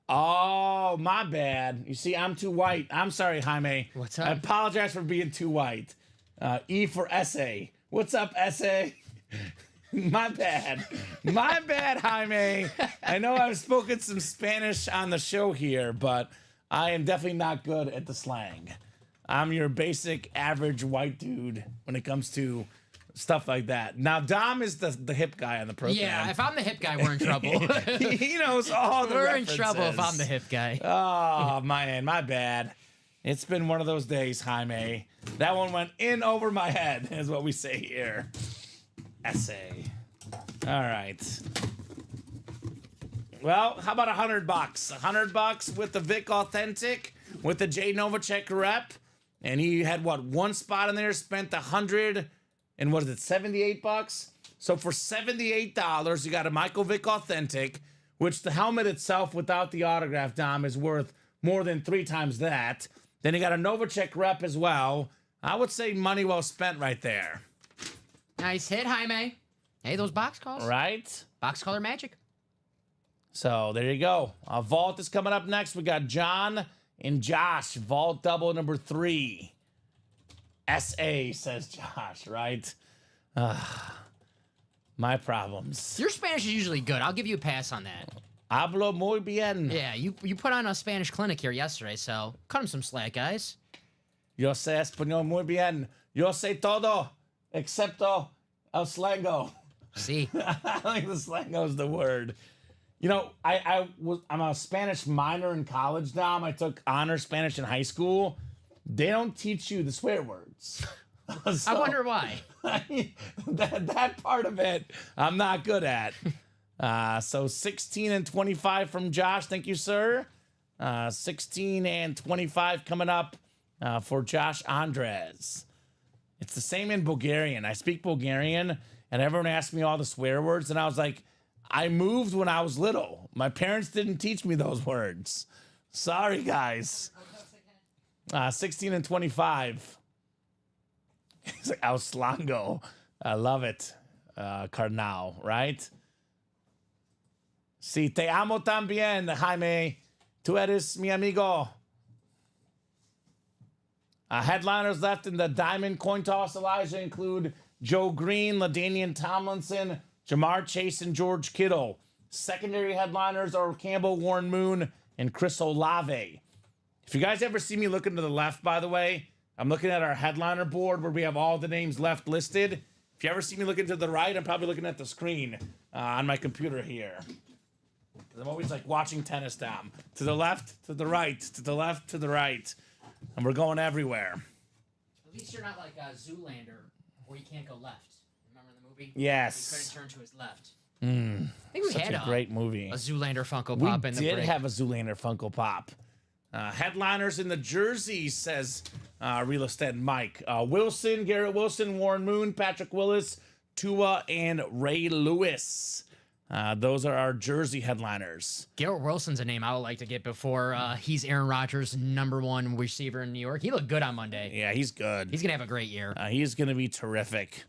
S2: Oh, my bad. You see, I'm too white. I'm sorry, Jaime.
S3: What's up?
S2: I apologize for being too white. E for essay. What's up, essay? My bad. My bad, Jaime. I know I've spoken some Spanish on the show here, but I am definitely not good at the slang. I'm your basic average white dude when it comes to stuff like that. Now, Dom is the hip guy on the program.
S3: Yeah, if I'm the hip guy, we're in trouble.
S2: He knows all the
S3: We're
S2: references.
S3: in trouble if I'm the hip guy.
S2: Oh, man, my bad. It's been one of those days, Jaime. That one went in over my head, is what we say here. Essay. All right. Well, how about $100? $100 with the Vic Authentic, with the Jay Novacek rep. And he had, one spot in there, spent $100 and what is it, $78? So for $78, you got a Michael Vick Authentic which the helmet itself without the autograph, Dom, is worth more than 3 times that. Then you got a Novacek rep as well. I would say money well spent right there.
S3: Nice hit, Jaime. Hey, those box calls.
S2: Right?
S3: Box color magic.
S2: So there you go. Vault is coming up next. We got John and Josh. Vault double number 3. SA, says Josh, right? My problems.
S3: Your Spanish is usually good. I'll give you a pass on that.
S2: Hablo muy bien.
S3: Yeah, you put on a Spanish clinic here yesterday, so cut him some slack, guys.
S2: Yo sé español muy bien. Yo sé todo excepto el slango.
S3: See?
S2: I think the slango is the word. You know, I'm a Spanish minor in college, Dom. I took honor Spanish in high school. They don't teach you the swear words.
S3: I wonder why.
S2: that part of it, I'm not good at. So 16 and 25 from Josh. Thank you, sir. 16 and 25 coming up for Josh Andres. It's the same in Bulgarian. I speak Bulgarian, and everyone asked me all the swear words, and I was like, I moved when I was little. My parents didn't teach me those words. Sorry, guys. 16 and 25. He's like, El Slango. I love it. Carnal, right? Si te amo también, Jaime. Tú eres mi amigo. Headliners left in the Diamond coin toss, Elijah, include Joe Green, LaDainian Tomlinson, Jamar Chase, and George Kittle. Secondary headliners are Campbell, Warren Moon, and Chris Olave. If you guys ever see me looking to the left, by the way, I'm looking at our headliner board where we have all the names left listed. If you ever see me looking to the right, I'm probably looking at the screen on my computer here. Because I'm always like watching tennis, Dom. To the left, to the right, to the left, to the right. And we're going everywhere.
S3: At least you're not like Zoolander, where you can't go left. Remember the movie?
S2: Yes.
S3: He couldn't turn to his left.
S2: I
S3: think we
S2: Such
S3: had
S2: a great movie.
S3: A Zoolander Funko Pop in the break.
S2: We did have a Zoolander Funko Pop. Headliners in the jerseys, says Real Estate Mike. Wilson, Garrett Wilson, Warren Moon, Patrick Willis, Tua, and Ray Lewis. Those are our jersey headliners.
S3: Garrett Wilson's a name I would like to get before he's Aaron Rodgers' #1 receiver in New York. He looked good on Monday.
S2: Yeah, he's good.
S3: He's going to have a great year.
S2: He's going to be terrific.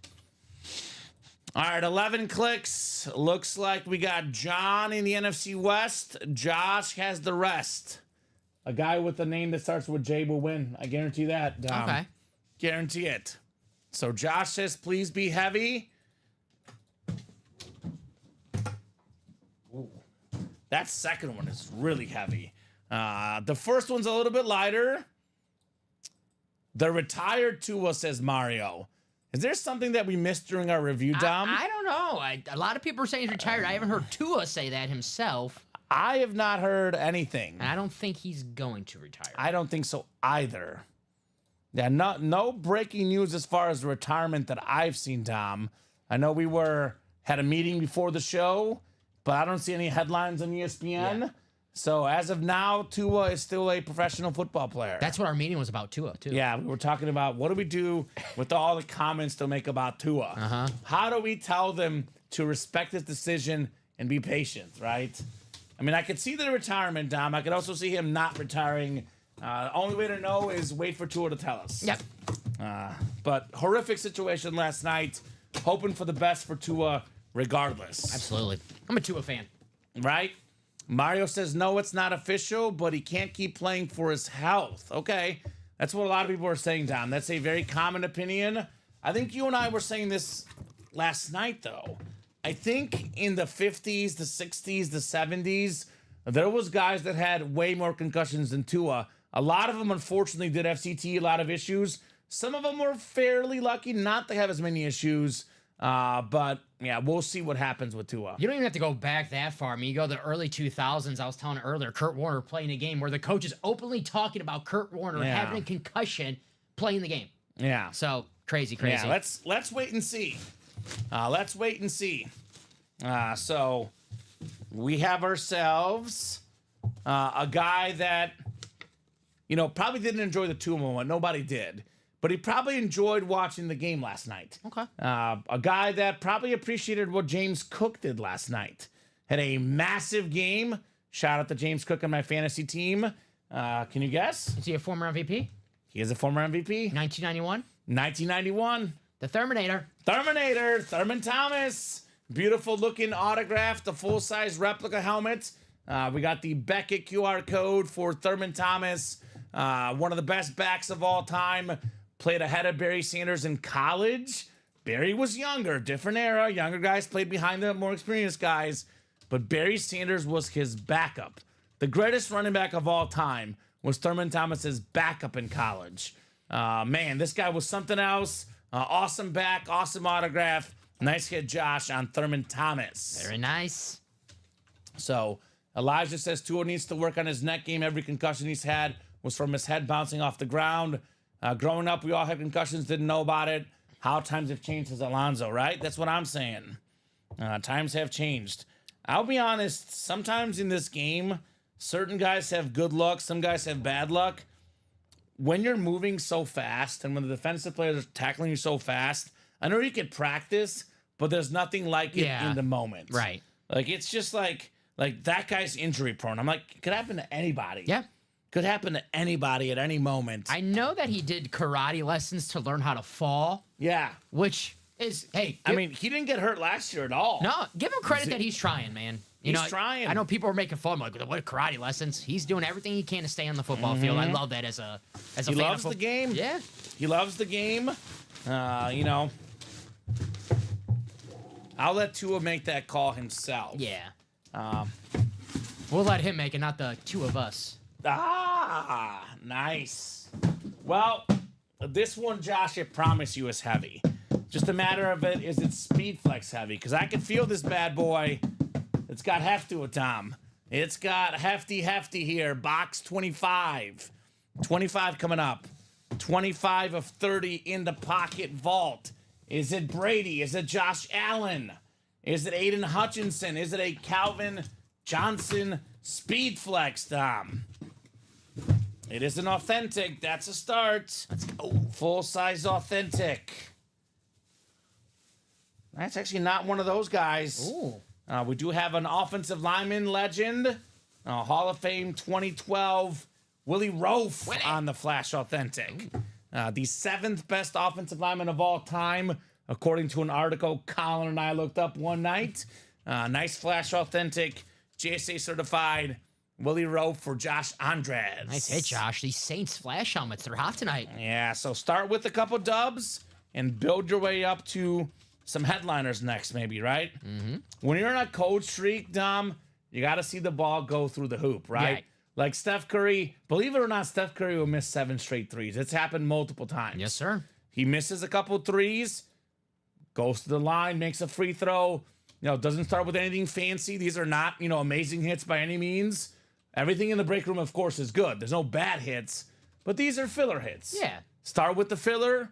S2: All right, 11 clicks. Looks like we got John in the NFC West. Josh has the rest. A guy with a name that starts with J will win. I guarantee that, Dom.
S3: Okay.
S2: Guarantee it. So Josh says, please be heavy. Ooh. That second one is really heavy. The first one's a little bit lighter. The retired Tua, says Mario. Is there something that we missed during our review, Dom?
S3: I don't know. A lot of people are saying he's retired. I haven't heard Tua say that himself.
S2: I have not heard anything.
S3: And I don't think he's going to retire.
S2: I don't think so either. Yeah, no breaking news as far as retirement that I've seen, Dom. I know we had a meeting before the show, but I don't see any headlines on ESPN. Yeah. So as of now, Tua is still a professional football player.
S3: That's what our meeting was about, Tua, too.
S2: Yeah, we were talking about what do we do with all the comments to make about Tua.
S3: Uh-huh.
S2: How do we tell them to respect his decision and be patient, right? I mean, I could see the retirement, Dom. I could also see him not retiring. Only way to know is wait for Tua to tell us.
S3: Yep.
S2: But horrific situation last night. Hoping for the best for Tua regardless.
S3: Absolutely. I'm a Tua fan.
S2: Right? Mario says, no, it's not official, but he can't keep playing for his health. Okay. That's what a lot of people are saying, Dom. That's a very common opinion. I think you and I were saying this last night, though. I think in the 50s, the 60s, the 70s, there was guys that had way more concussions than Tua. A lot of them, unfortunately, did FCT, a lot of issues. Some of them were fairly lucky not to have as many issues. But, yeah, we'll see what happens with Tua.
S3: You don't even have to go back that far. I mean, you go to the early 2000s. I was telling earlier, Kurt Warner playing a game where the coach is openly talking about Kurt Warner having a concussion playing the game.
S2: Yeah.
S3: So, crazy.
S2: Yeah, let's wait and see. Let's wait and see. So we have ourselves a guy that, probably didn't enjoy the Tua moment. Nobody did. But he probably enjoyed watching the game last night.
S3: Okay.
S2: A guy that probably appreciated what James Cook did last night. had a massive game. Shout out to James Cook and my fantasy team. Can you guess?
S3: Is he a former MVP?
S2: He is a former MVP.
S3: 1991?
S2: 1991.
S3: The Terminator.
S2: Thurman Thomas. Beautiful looking autograph, the full-size replica helmet. We got the Beckett QR code for Thurman Thomas. One of the best backs of all time. Played ahead of Barry Sanders in college. Barry was younger, different era. Younger guys played behind the more experienced guys. But Barry Sanders was his backup. The greatest running back of all time was Thurman Thomas's backup in college. Man, this guy was something else. Awesome back, awesome autograph. Nice hit, Josh, on Thurman Thomas.
S3: Very nice.
S2: So Elijah says Tua needs to work on his neck game. Every concussion he's had was from his head bouncing off the ground. Growing up, we all had concussions, didn't know about it. How times have changed, says Alonzo, right? That's what I'm saying. Times have changed. I'll be honest, sometimes in this game, certain guys have good luck, some guys have bad luck. When you're moving so fast and when the defensive players are tackling you so fast, I know you could practice, but there's nothing like it in the moment.
S3: Right.
S2: Like, it's just like that guy's injury prone. I'm like, it could happen to anybody.
S3: Yeah.
S2: Could happen to anybody at any moment.
S3: I know that he did karate lessons to learn how to fall.
S2: Yeah.
S3: Which is, hey.
S2: I mean, he didn't get hurt last year at all.
S3: No, give him credit that he's trying, man.
S2: He's trying.
S3: I know people are making fun. Like, what karate lessons? He's doing everything he can to stay on the football field. I love that as a
S2: He
S3: fan
S2: loves
S3: of
S2: the game.
S3: Yeah.
S2: He loves the game. You know, I'll let Tua make that call himself.
S3: Yeah. We'll let him make it, not the two of us.
S2: Nice. Well, this one, Josh, I promise you, is heavy. Just a matter of it, is it speed flex heavy? Because I can feel this bad boy. It's got heft to it, Tom. It's got hefty here. Box 25. 25 coming up. 25 of 30 in the pocket vault. Is it Brady? Is it Josh Allen? Is it Aiden Hutchinson? Is it a Calvin Johnson speed flex, Tom? It is an authentic. That's a start.
S3: Let's go.
S2: Full-size authentic. That's actually not one of those guys.
S3: Ooh.
S2: We do have an offensive lineman legend, Hall of Fame 2012, Willie Rofe on the Flash Authentic. The 7th best offensive lineman of all time, according to an article Colin and I looked up one night. Nice Flash Authentic, JSA certified, Willie Rofe for Josh Andres.
S3: Nice hit, Josh. These Saints Flash helmets, they're hot tonight.
S2: Yeah, so start with a couple dubs and build your way up to some headliners next, maybe, right? Mm-hmm. When you're on a cold streak, Dom, you got to see the ball go through the hoop, right? Yeah. Like Steph Curry, believe it or not, Steph Curry will miss 7 straight threes. It's happened multiple times.
S3: Yes, sir.
S2: He misses a couple threes, goes to the line, makes a free throw. You know, doesn't start with anything fancy. These are not, amazing hits by any means. Everything in the break room, of course, is good. There's no bad hits, but these are filler hits.
S3: Yeah.
S2: Start with the filler,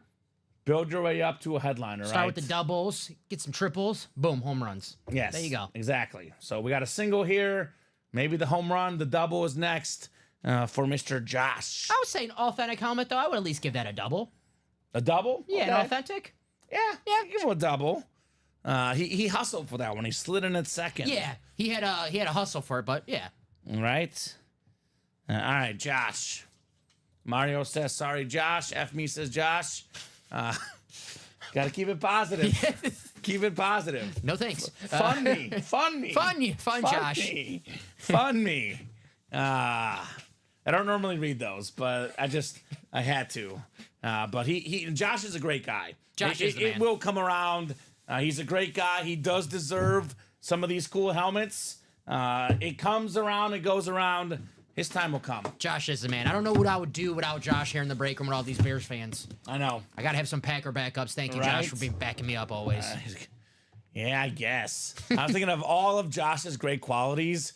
S2: build your way up to a headliner,
S3: Start with the doubles, get some triples, boom, home runs.
S2: Yes.
S3: There you go.
S2: Exactly. So we got a single here. Maybe the home run, the double is next for Mr. Josh.
S3: I was saying authentic helmet, though. I would at least give that a double.
S2: A double?
S3: Yeah,
S2: okay.
S3: An authentic.
S2: Yeah, give him a double. He hustled for that one. He slid in at second.
S3: Yeah, he had a hustle for it, but yeah.
S2: Right. All right, Josh. Mario says, sorry, Josh. F me says, Josh. Got to keep it positive. Keep it positive.
S3: No thanks.
S2: Fun me. Fun
S3: Josh.
S2: Fun me. I don't normally read those, but I had to. But Josh is a great guy.
S3: Josh is the man.
S2: It will come around. He's a great guy. He does deserve some of these cool helmets. It comes around, it goes around. His time will come.
S3: Josh is the man. I don't know what I would do without Josh here in the break room with all these Bears fans.
S2: I know.
S3: I got to have some Packer backups. Thank you, Josh, for backing me up always.
S2: Yeah, I guess. I was thinking of all of Josh's great qualities,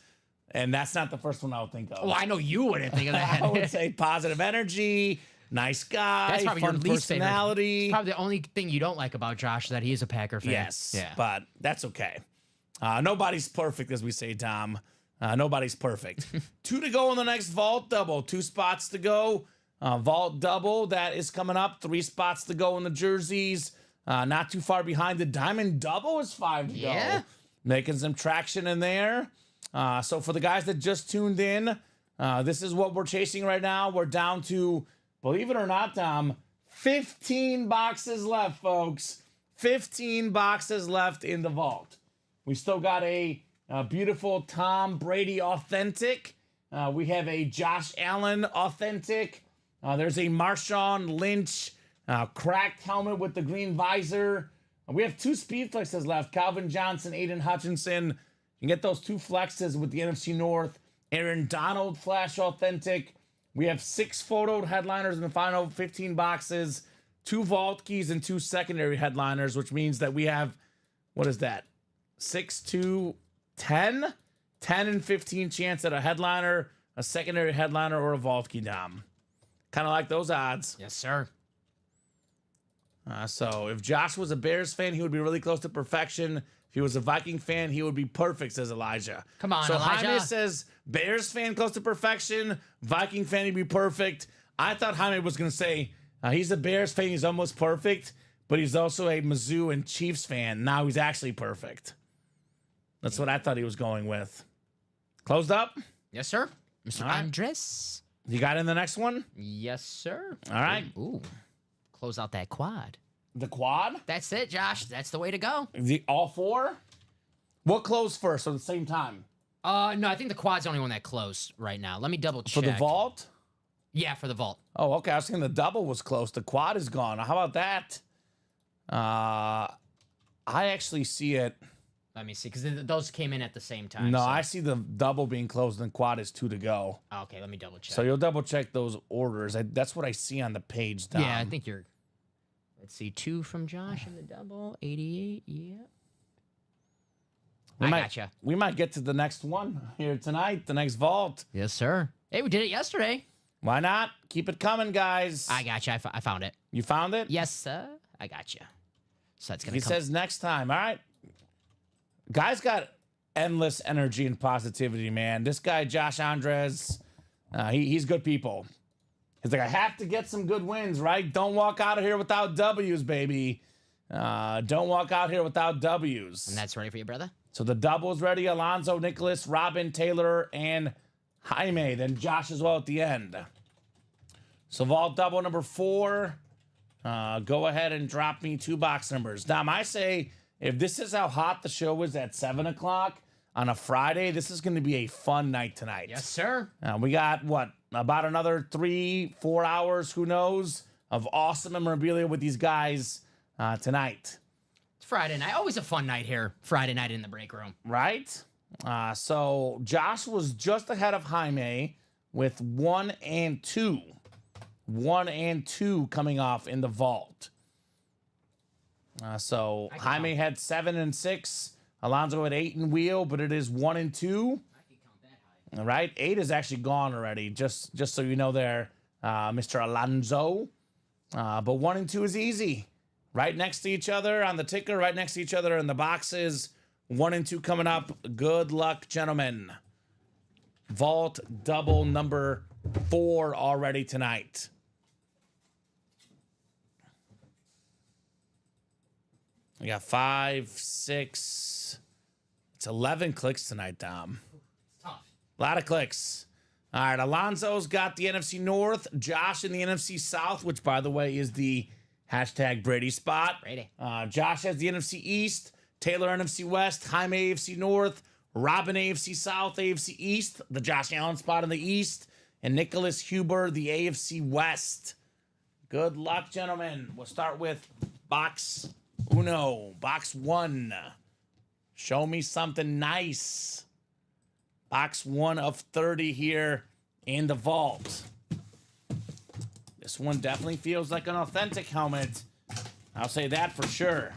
S2: and that's not the first one I would think of.
S3: Well, I know you wouldn't think of that.
S2: I would say positive energy, nice guy,
S3: that's probably
S2: fun
S3: your least
S2: personality.
S3: Favorite. Probably the only thing you don't like about Josh is that he is a Packer fan.
S2: Yes,
S3: yeah.
S2: But that's okay. Nobody's perfect, as we say, Tom. Nobody's perfect. 2 to go on the next vault double. 2 spots to go. Vault double, that is coming up. 3 spots to go in the jerseys. Not too far behind. The diamond double is 5 to go. making some traction in there. So for the guys that just tuned in, this is what we're chasing right now. We're down to, believe it or not, Dom, 15 boxes left, folks. 15 boxes left in the vault. We still got a beautiful Tom Brady authentic. We have a Josh Allen authentic. There's a Marshawn Lynch cracked helmet with the green visor. We have 2 speed flexes left. Calvin Johnson, Aiden Hutchinson. You can get those 2 flexes with the NFC North. Aaron Donald Flash authentic. We have 6 photoed headliners in the final 15 boxes. 2 vault keys and 2 secondary headliners, which means that we have, what is that? 6 to 10? 10 and 15 chance at a headliner, a secondary headliner, or a vault key, Dom. Kind of like those odds.
S3: Yes, sir.
S2: So if Josh was a Bears fan, he would be really close to perfection. If he was a Viking fan, he would be perfect, says Elijah.
S3: Come on,
S2: so
S3: Elijah.
S2: Jaime says Bears fan close to perfection, Viking fan, he'd be perfect. I thought Jaime was going to say he's a Bears fan, he's almost perfect, but he's also a Mizzou and Chiefs fan. Now he's actually perfect. That's what I thought he was going with. Closed up?
S3: Yes, sir. Mr.
S2: All right.
S3: Andres.
S2: You got in the next one?
S3: Yes, sir.
S2: All right.
S3: Ooh. Close out that quad.
S2: The quad?
S3: That's it, Josh. That's the way to go.
S2: All 4? What closed first at the same time?
S3: No, I think the quad's the only one that closed right now. Let me double check.
S2: For the vault?
S3: Yeah, for the vault.
S2: Oh, okay. I was thinking the double was close. The quad is gone. How about that? I actually see it.
S3: Let me see, because those came in at the same time.
S2: No,
S3: so.
S2: I see the double being closed and quad is 2 to go.
S3: Okay, let me double check.
S2: So you'll double check those orders. That's what I see on the page, Dom.
S3: Yeah, I think you're. Let's see, 2 from Josh in the double, 88. Yeah. I gotcha.
S2: We might get to the next one here tonight, the next vault.
S3: Yes, sir. Hey, we did it yesterday.
S2: Why not? Keep it coming, guys.
S3: I gotcha. I found it.
S2: You found it?
S3: Yes, sir. I gotcha. So that's gonna.
S2: He says next time. All right. Guy's got endless energy and positivity, man. This guy, Josh Andres, he's good people. He's like, I have to get some good wins, right? Don't walk out of here without W's, baby. Don't walk out here without W's.
S3: And that's ready for you, brother?
S2: So the double's ready. Alonzo, Nicholas, Robin, Taylor, and Jaime. Then Josh as well at the end. So vault double number 4. Go ahead and drop me 2 box numbers. Dom, I say if this is how hot the show is at 7 o'clock on a Friday, this is going to be a fun night tonight.
S3: Yes, sir.
S2: We got, what, about another 3-4 hours, who knows, of awesome memorabilia with these guys tonight.
S3: It's Friday night. Always a fun night here. Friday night in the break room.
S2: Right? So Josh was just ahead of Jaime with 1 and 2. 1 and 2 coming off in the vault. So Jaime had 7 and 6. Alonzo had 8 and wheel, but it is 1 and 2.
S3: I can count that high.
S2: All right, 8 is actually gone already. Just so you know, there, Mr. Alonzo. But 1 and 2 is easy. Right next to each other on the ticker, right next to each other in the boxes. 1 and 2 coming up. Good luck, gentlemen. Vault double number 4 already tonight. We got 5, 6. It's 11 clicks tonight, Dom.
S3: It's tough.
S2: A lot of clicks. All right, Alonzo's got the NFC North. Josh in the NFC South, which, by the way, is the hashtag Brady spot.
S3: Brady.
S2: Josh has the NFC East. Taylor NFC West. Jaime AFC North. Robin AFC South. AFC East. The Josh Allen spot in the East. And Nicholas Huber, the AFC West. Good luck, gentlemen. We'll start with box uno. Box 1. Show me something nice. Box 1 of 30 here in the vault. This one definitely feels like an authentic helmet. I'll say that for sure.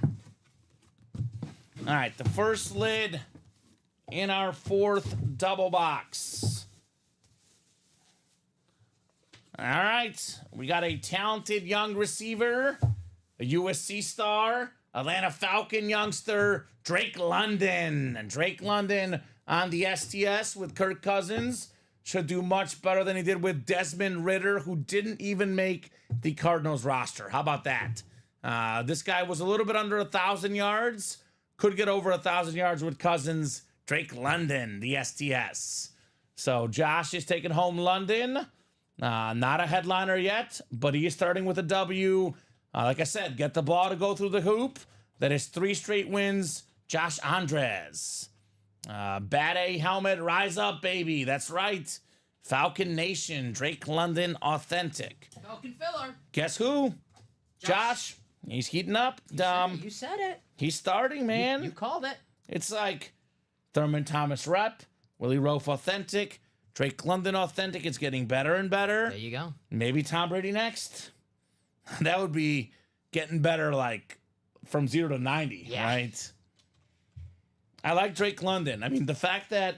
S2: All right, the first lid in our 4th double box. All right, we got a talented young receiver, a USC star, Atlanta Falcon youngster, Drake London. And Drake London on the STS with Kirk Cousins should do much better than he did with Desmond Ridder, who didn't even make the Cardinals roster. How about that? This guy was a little bit under 1,000 yards, could get over 1,000 yards with Cousins. Drake London, the STS. So Josh is taking home London. Not a headliner yet, but he is starting with a W. Like I said, get the ball to go through the hoop. That is 3 straight wins. Josh Andres. Bad A helmet, rise up, baby. That's right. Falcon Nation, Drake London, authentic.
S3: Falcon filler.
S2: Guess who? Josh. He's heating up.
S3: You said it.
S2: He's starting, man.
S3: You called it.
S2: It's like Thurman Thomas rep, Willie Rofe authentic, Drake London authentic. It's getting better and better.
S3: There you go.
S2: Maybe Tom Brady next. That would be getting better, like from 0 to 90, right? I like Drake London. I mean, the fact that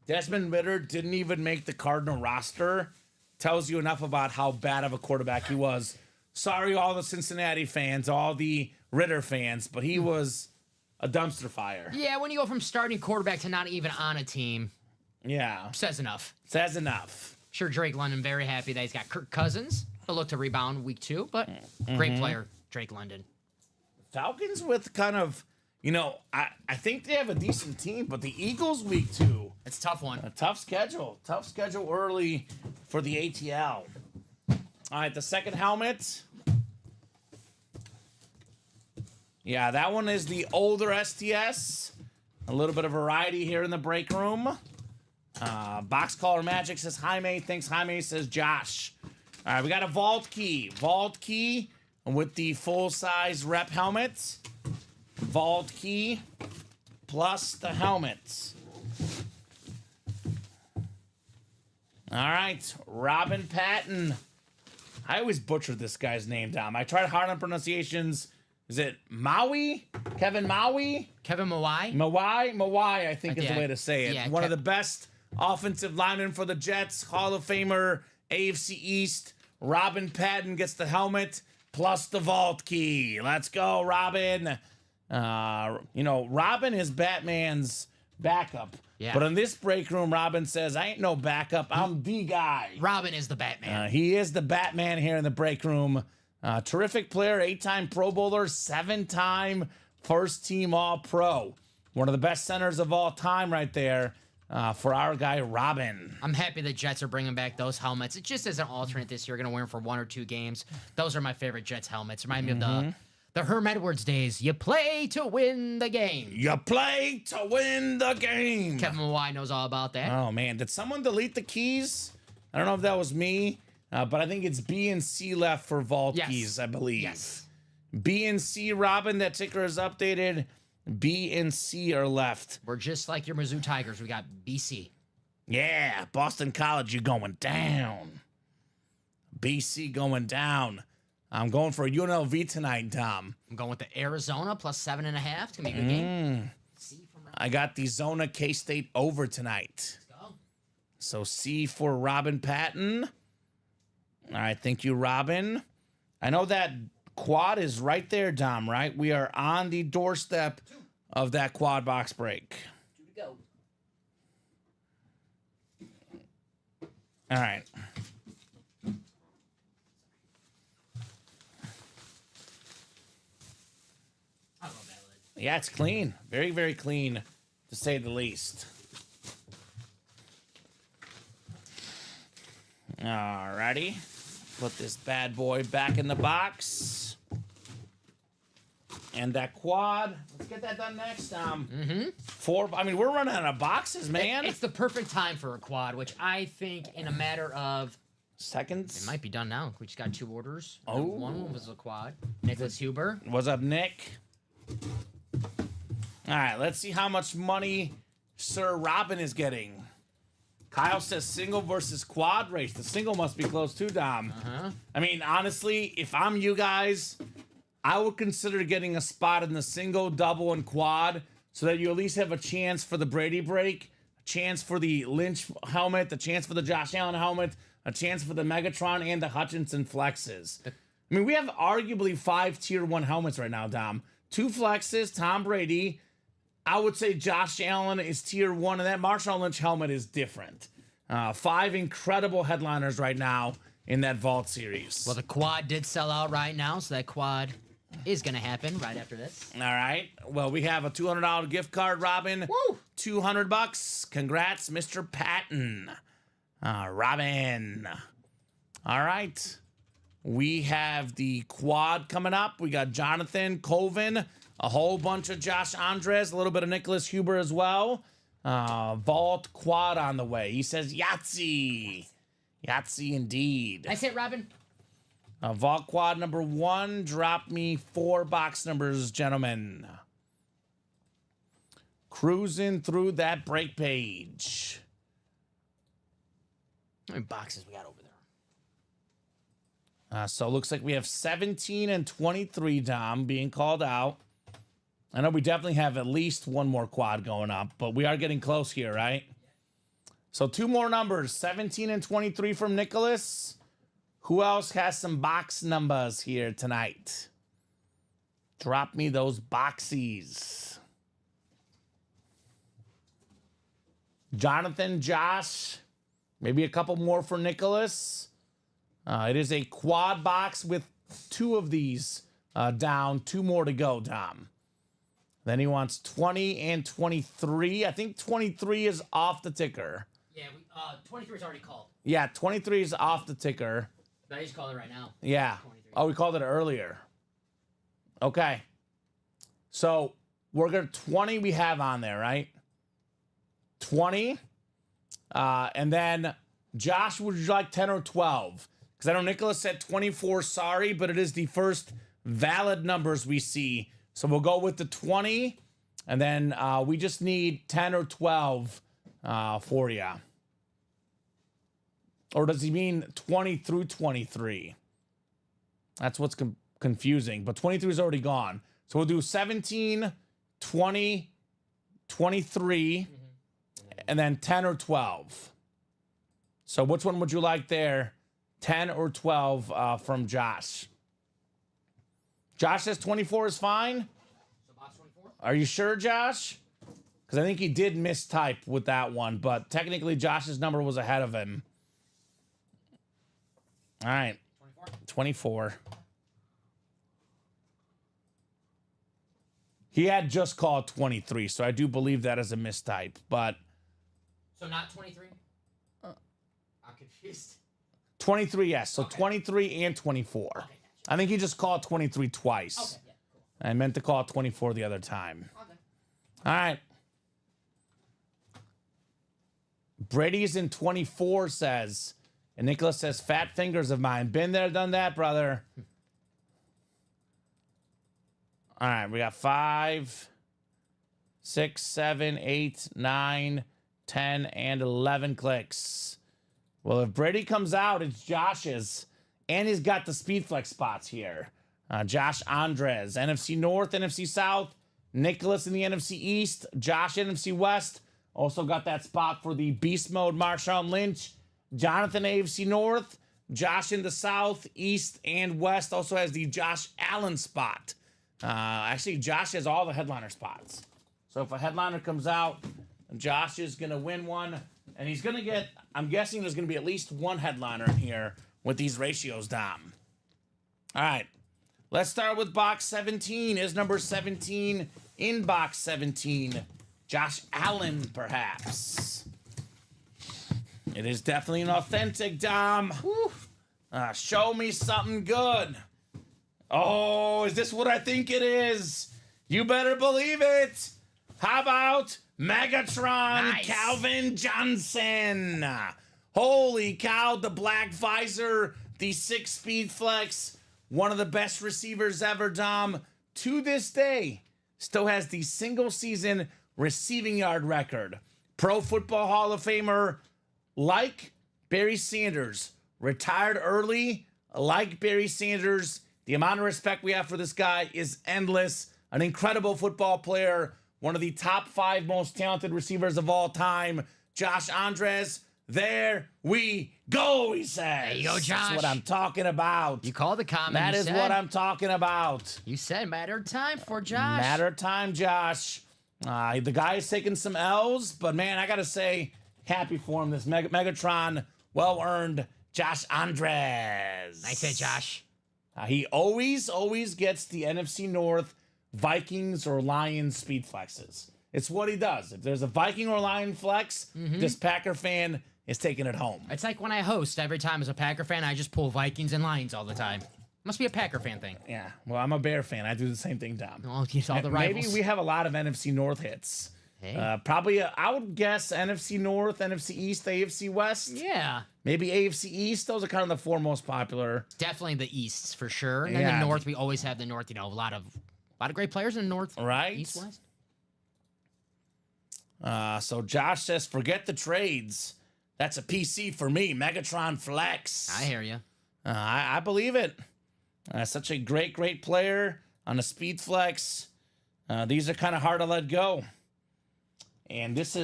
S2: Desmond Ritter didn't even make the Cardinal roster tells you enough about how bad of a quarterback he was. Sorry, all the Cincinnati fans, all the Ritter fans, but he was a dumpster fire.
S3: Yeah, when you go from starting quarterback to not even on a team, says enough.
S2: Says enough.
S3: Sure, Drake London very happy that he's got Kirk Cousins. He'll look to rebound week 2, but great player, Drake London.
S2: Falcons with kind of, I think they have a decent team, but the Eagles week 2.
S3: It's a tough one.
S2: A tough schedule. Tough schedule early for the ATL. All right, the second helmet. Yeah, that one is the older STS. A little bit of variety here in the break room. Box Caller Magic says Jaime. Thanks, Jaime, says Josh. All right, we got a Vault Key. Vault Key with the full-size rep helmet. Vault Key plus the helmet. All right, Robin Patton. I always butcher this guy's name, Dom. I tried hard on pronunciations. Is it Maui? Kevin Maui?
S3: Kevin Mawai?
S2: Mawai, I think is the way to say it.
S3: Yeah,
S2: One of the best offensive linemen for the Jets, Hall of Famer, AFC East. Robin Patton gets the helmet plus the vault key. Let's go, Robin. Robin is Batman's backup.
S3: Yeah.
S2: But in this break room, Robin says, I ain't no backup. I'm the guy.
S3: Robin is the Batman.
S2: He is the Batman here in the break room. Terrific player, 8-time Pro Bowler, 7-time first-team All-Pro. One of the best centers of all time right there for our guy, Robin.
S3: I'm happy the Jets are bringing back those helmets. It just as an alternate this year, going to wear them for 1 or 2 games. Those are my favorite Jets helmets. Remind me of the Herm Edwards days. You play to win the game.
S2: You play to win the game.
S3: Kevin Mawai knows all about that.
S2: Oh, man. Did someone delete the keys? I don't know if that was me, but I think it's B and C left for vault keys, I believe.
S3: Yes.
S2: B and C, Robin, that ticker is updated. B and C are left.
S3: We're just like your Mizzou Tigers. We got BC.
S2: Yeah, Boston College, you're going down. BC going down. I'm going for UNLV tonight, Tom.
S3: I'm going with the Arizona plus 7.5. It's going to be a good game.
S2: I got the Zona K-State over tonight.
S3: Let's go.
S2: So C for Robin Patton. All right, thank you, Robin. I know that quad is right there, Dom, right? We are on the doorstep of that quad box break.
S3: 2 to go.
S2: All right.
S3: I love that lid.
S2: Yeah, it's clean. Very, very clean, to say the least. All righty. Put this bad boy back in the box. And that quad. Let's get that done next. We're running out of boxes, man.
S3: It's the perfect time for a quad, which I think in a matter of
S2: seconds.
S3: It might be done now. We just got 2 orders.
S2: Oh.
S3: One was a quad. Nicholas Huber.
S2: What's up, Nick? All right, let's see how much money Sir Robin is getting. Kyle says single versus quad race. The single must be close too, Dom. I mean, honestly, if I'm you guys, I would consider getting a spot in the single, double, and quad so that you at least have a chance for the Brady break, a chance for the Lynch helmet, a chance for the Josh Allen helmet, a chance for the Megatron and the Hutchinson flexes. I mean, we have arguably 5 tier 1 helmets right now, Dom. 2 flexes, Tom Brady. I would say Josh Allen is tier 1, and that Marshawn Lynch helmet is different. 5 incredible headliners right now in that Vault series.
S3: Well, the quad did sell out right now, so that quad is going to happen right after this.
S2: All right. Well, we have a $200 gift card, Robin.
S3: Woo!
S2: $200. Congrats, Mr. Patton. Robin. All right. We have the quad coming up. We got Jonathan Colvin, a whole bunch of Josh Andres, a little bit of Nicholas Huber as well. Vault quad on the way. He says Yahtzee. Yahtzee indeed.
S3: That's it, Robin.
S2: Vault quad number 1. Drop me 4 box numbers, gentlemen. Cruising through that break page.
S3: How many boxes we got over there?
S2: So it looks like we have 17 and 23, Dom, being called out. I know we definitely have at least one more quad going up, but we are getting close here, right? So 2 more numbers, 17 and 23 from Nicholas. Who else has some box numbers here tonight? Drop me those boxies. Jonathan, Josh, maybe a couple more for Nicholas. It is a quad box with 2 of these down, 2 more to go, Dom. Then he wants 20 and 23. I think 23 is off the ticker.
S3: Yeah, 23 is already called.
S2: Yeah, 23 is off the ticker.
S3: But I just called it right now.
S2: Yeah.
S3: 23.
S2: Oh, we called it earlier. Okay. So we're going to 20 we have on there, right? 20. And then Josh, would you like 10 or 12? Because I know Nicholas said 24, sorry, but it is the first valid numbers we see. So we'll go with the 20, and then we just need 10 or 12 for you. Or does he mean 20 through 23? That's what's confusing, but 23 is already gone. So we'll do 17, 20, 23, and then 10 or 12. So which one would you like there? 10 or 12 from Josh. Josh says 24 is fine.
S3: So box 24?
S2: Are you sure, Josh? Because I think he did mistype with that one, but technically Josh's number was ahead of him. All right. 24. He had just called 23, so I do believe that is a mistype, but...
S3: So not 23? I'm confused.
S2: 23, yes. So
S3: Okay.
S2: 23 and 24.
S3: Okay, gotcha.
S2: I think he just called 23 twice.
S3: Okay, yeah, cool.
S2: I meant to call 24 the other time.
S3: Okay.
S2: All right. Brady's in 24 says, and Nicholas says, fat fingers of mine. Been there, done that, brother. All right, we got 5, 6, 7, 8, 9, 10, and 11 clicks. Well, if Brady comes out, it's Josh's. And he's got the speed flex spots here. Josh Andres, NFC North, NFC South. Nicholas in the NFC East. Josh, NFC West. Also got that spot for the Beast Mode Marshawn Lynch. Jonathan, AFC North. Josh in the South, East, and West. Also has the Josh Allen spot. Actually, Josh has all the headliner spots. So if a headliner comes out, Josh is going to win one. And he's going to get, I'm guessing there's going to be at least one headliner in here with these ratios, Dom. All right. Let's start with box 17. Is number 17 in box 17? Josh Allen, perhaps. It is definitely an authentic, Dom. Show me something good. Oh, is this what I think it is? You better believe it. How about Megatron
S3: Nice.
S2: Calvin Johnson? Holy cow, the black visor, the 6-speed flex, one of the best receivers ever, Dom. To this day, still has the single season receiving yard record. Pro Football Hall of Famer, like Barry Sanders, retired early, like Barry Sanders. The amount of respect we have for this guy is endless. An incredible football player, one of the top 5 most talented receivers of all time. Josh Andres, there we go, he says.
S3: There you go, Josh.
S2: That's what I'm talking about.
S3: You called the comment.
S2: That
S3: you
S2: is
S3: said,
S2: what I'm talking about.
S3: You said matter of time for Josh.
S2: Matter of time, Josh. The guy is taking some L's, but man, I got to say, happy for him. This Megatron, well-earned Josh Andres.
S3: Nice hit, Josh.
S2: He always gets the NFC North Vikings or Lions speed flexes. It's what he does. If there's a Viking or Lion flex, this Packer fan is taking it home.
S3: It's like when I host, every time as a Packer fan, I just pull Vikings and Lions all the time. Must be a Packer fan thing.
S2: Yeah, well, I'm a Bear fan. I do the same thing, Dom.
S3: Well, it's all the rivals.
S2: Maybe we have a lot of NFC North hits.
S3: Hey.
S2: Probably, I would guess NFC North, NFC East, AFC West.
S3: Yeah.
S2: Maybe AFC East. Those are kind of the four most popular.
S3: Definitely the Easts for sure. And then the North, we always have the North. You know, a lot of great players in the North.
S2: Right.
S3: East, West.
S2: So Josh says, forget the trades. That's a PC for me. Megatron Flex.
S3: I hear you.
S2: I believe it. Such a great player on a speed flex. These are kind of hard to let go. And this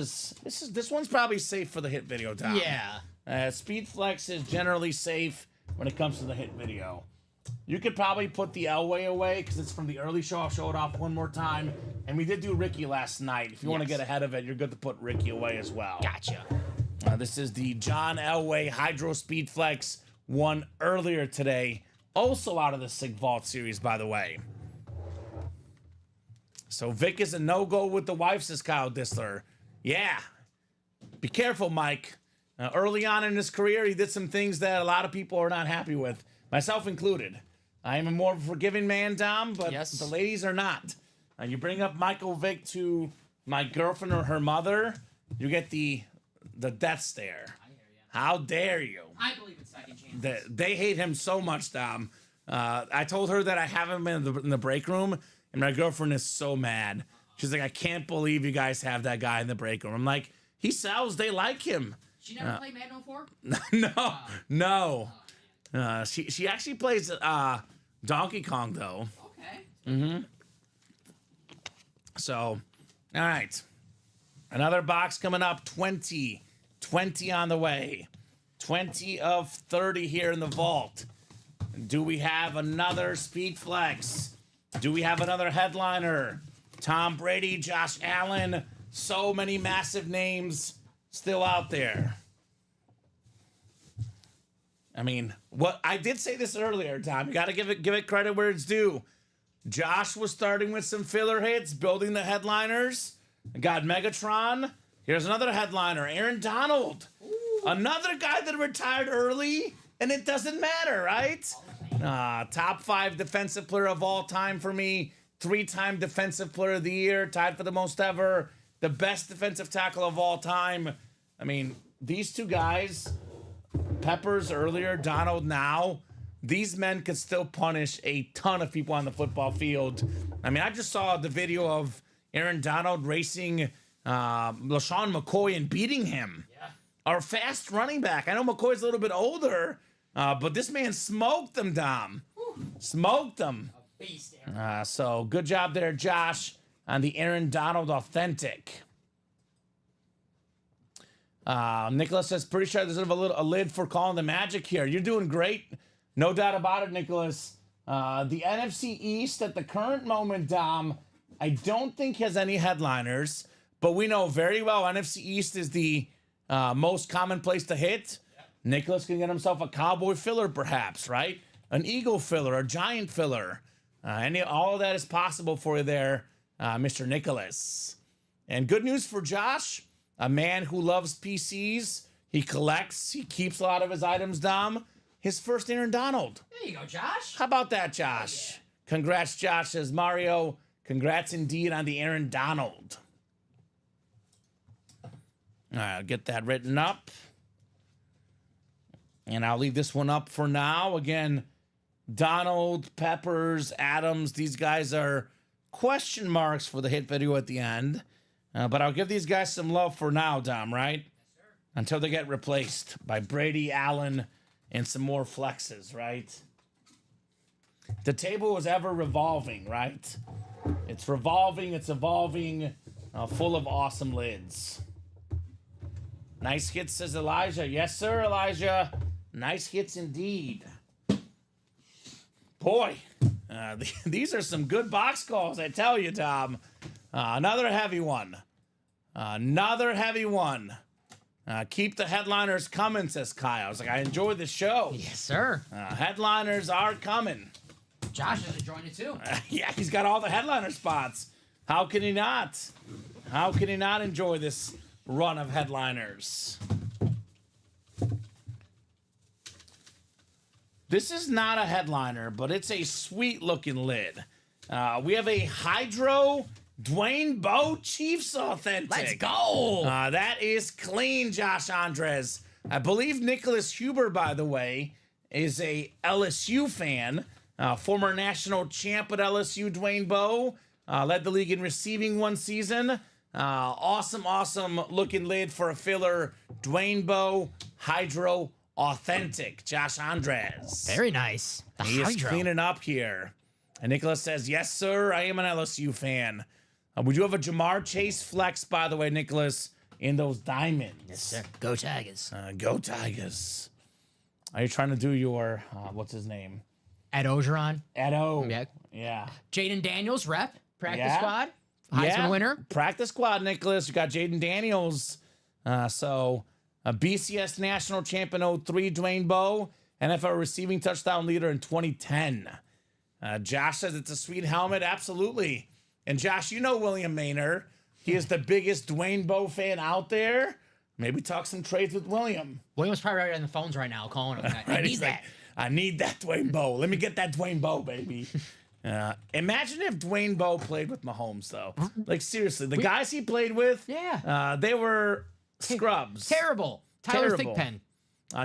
S2: one's probably safe for the hit video, Tom.
S3: Yeah.
S2: Speed flex is generally safe when it comes to the hit video. You could probably put the Elway away because it's from the early show. I'll show it off one more time. And we did do Ricky last night. If you want to get ahead of it, you're good to put Ricky away as well.
S3: Gotcha.
S2: This is the John Elway Hydro Speed Flex one earlier today. Also out of the Sig Vault series, by the way. So Vic is a no-go with the wife, says Kyle Disler. Yeah. Be careful, Mike. Early on in his career, he did some things that a lot of people are not happy with, myself included. I am a more forgiving man, Dom, but the ladies are not. You bring up Michael Vick to my girlfriend or her mother, you get the death stare.
S3: I hear you.
S2: How dare you?
S3: I believe in second chances.
S2: They hate him so much, Dom. I told her that I have him in the break room, and my girlfriend is so mad. She's like, I can't believe you guys have that guy in the break room. I'm like, he sells. They like him.
S3: She never played Madden 04?
S2: No. She actually plays Donkey Kong, though.
S3: Okay.
S2: So, all right. Another box coming up. 20 on the way. 20 of 30 here in the vault. Do we have another Speed Flex? Do we have another headliner? Tom Brady, Josh Allen, so many massive names still out there. I mean, what I did say this earlier, Tom. You got to give it credit where it's due. Josh was starting with some filler hits, building the headliners. Got Megatron. Here's another headliner, Aaron Donald. Ooh. Another guy that retired early, and it doesn't matter, right? Top 5 defensive player of all time for me. 3-time defensive player of the year, tied for the most ever. The best defensive tackle of all time. I mean, these two guys, Peppers earlier, Donald now, these men could still punish a ton of people on the football field. I mean, I just saw the video of Aaron Donald racing LaShawn McCoy and beating him.
S3: Yeah.
S2: Our fast running back. I know McCoy's a little bit older, but this man smoked them, Dom. Whew. Smoked them.
S3: A beast, Aaron.
S2: So good job there, Josh, on the Aaron Donald Authentic. Nicholas says, pretty sure there's a lid for calling the Magic here. You're doing great. No doubt about it, Nicholas. The NFC East at the current moment, Dom, I don't think has any headliners, but we know very well NFC East is the most common place to hit. Yep. Nicholas can get himself a Cowboy filler, perhaps, right? An Eagle filler, a Giant filler. All of that is possible for you there, Mr. Nicholas. And good news for Josh, a man who loves PCs. He collects. He keeps a lot of his items, Dom. His first Aaron Donald.
S3: There you go, Josh.
S2: How about that, Josh? Yeah. Congrats, Josh, says Mario. Congrats indeed on the Aaron Donald. All right, I'll get that written up. And I'll leave this one up for now. Again, Donald, Peppers, Adams, these guys are question marks for the hit video at the end. But I'll give these guys some love for now, Dom, right?
S3: Yes, sir.
S2: Until they get replaced by Brady, Allen, and some more flexes, right? The table is ever revolving, right? It's revolving, it's evolving, full of awesome lids. Nice hits, says Elijah. Yes, sir, Elijah. Nice hits indeed. Boy, these are some good box calls, I tell you, Tom. Another heavy one. Another heavy one. Keep the headliners coming, says Kyle. I was like, I enjoy the show.
S3: Yes, sir.
S2: Headliners are coming.
S3: Josh has joined it too.
S2: Yeah, he's got all the headliner spots. How can he not? How can he not enjoy this run of headliners? This is not a headliner, but it's a sweet-looking lid. We have a Hydro Dwayne Bowe Chiefs Authentic.
S3: Let's go.
S2: That is clean, Josh Andres. I believe Nicholas Huber, by the way, is a LSU fan. Former national champ at LSU, Dwayne Bowe. Led the league in receiving one season. Awesome looking lid for a filler. Dwayne Bowe Hydro Authentic. Josh Andres.
S3: Very nice.
S2: He is cleaning up here. And Nicholas says, yes, sir, I am an LSU fan. We do have a Jamar Chase flex, by the way, Nicholas, in those diamonds.
S3: Yes, sir. Go Tigers.
S2: Go Tigers. Are you trying to do your, what's his name?
S3: Ed Ogeron.
S2: Edo.
S3: Yeah. Jaden Daniels, rep. Practice
S2: Yeah.
S3: squad. Heisman winner.
S2: Practice squad, Nicholas. You got Jaden Daniels. So a BCS national champion 03, Dwayne Bowe. NFL receiving touchdown leader in 2010. Josh says it's a sweet helmet. Absolutely. And Josh, you know William Maynard. He is the biggest Dwayne Bowe fan out there. Maybe talk some trades with William.
S3: William's probably right on the phones right now calling him. I need that.
S2: I need that Dwayne Bowe. Let me get that Dwayne Bowe, baby. Imagine if Dwayne Bowe played with Mahomes, though. Like, seriously, the guys he played with, they were scrubs.
S3: Terrible. Tyler Thigpen.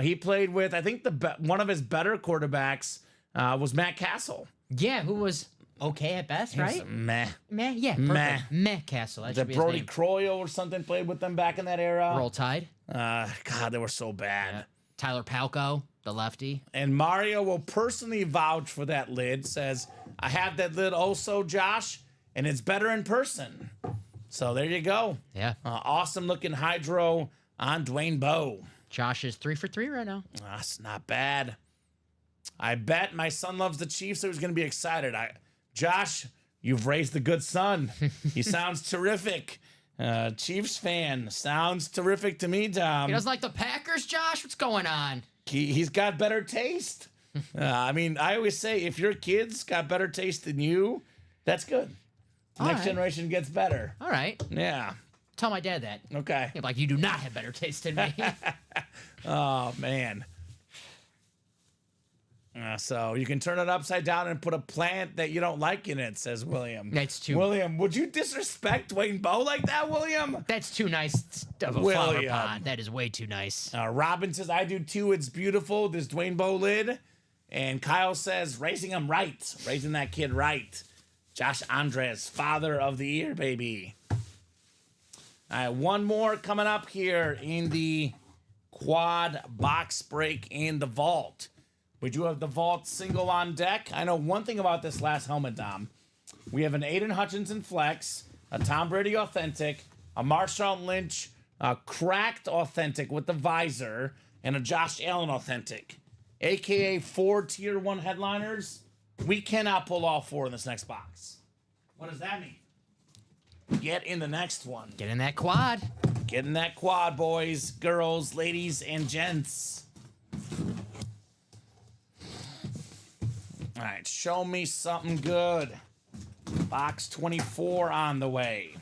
S2: He played with, I think, one of his better quarterbacks was Matt Castle.
S3: Yeah, who was okay at best, right?
S2: Meh.
S3: Yeah, perfect. Meh Castle. That should be his
S2: Brody
S3: name.
S2: Croyle or something played with them back in that era.
S3: Roll Tide.
S2: God, they were so bad.
S3: Yeah. Tyler Palco, the lefty.
S2: And Mario will personally vouch for that lid. Says, I have that lid also, Josh, and it's better in person. So there you go.
S3: Yeah.
S2: Awesome looking Hydro on Dwayne Bowe.
S3: Josh is 3 for 3 right now.
S2: That's not bad. I bet my son loves the Chiefs, so he's going to be excited. Josh, you've raised a good son. He sounds terrific. Chiefs fan. Sounds terrific to me, Tom.
S3: He doesn't like the Packers, Josh? What's going on?
S2: He's got better taste. I mean, I always say if your kids got better taste than you, that's good. Next generation gets better.
S3: All right.
S2: Yeah.
S3: Tell my dad that.
S2: Okay.
S3: Like, you do not have better taste than me.
S2: Oh, man. So you can turn it upside down and put a plant that you don't like in it, says William.
S3: That's too...
S2: William, would you disrespect Dwayne Bowe like that, William?
S3: That's too nice of a flower pot. That is way too nice.
S2: Robin says, I do too. It's beautiful. This Dwayne Bowe lid. And Kyle says, raising him right. Raising that kid right. Josh Andres, father of the year, baby. All right, one more coming up here in the quad box break in the vault. We do have the vault single on deck. I know one thing about this last helmet, Dom. We have an Aiden Hutchinson flex, a Tom Brady authentic, a Marshawn Lynch cracked authentic with the visor, and a Josh Allen authentic. AKA 4 tier 1 headliners. We cannot pull all 4 in this next box. What does that mean? Get in the next one.
S3: Get in that quad.
S2: Get in that quad, boys, girls, ladies, and gents. All right, show me something good. Box 24 on the way.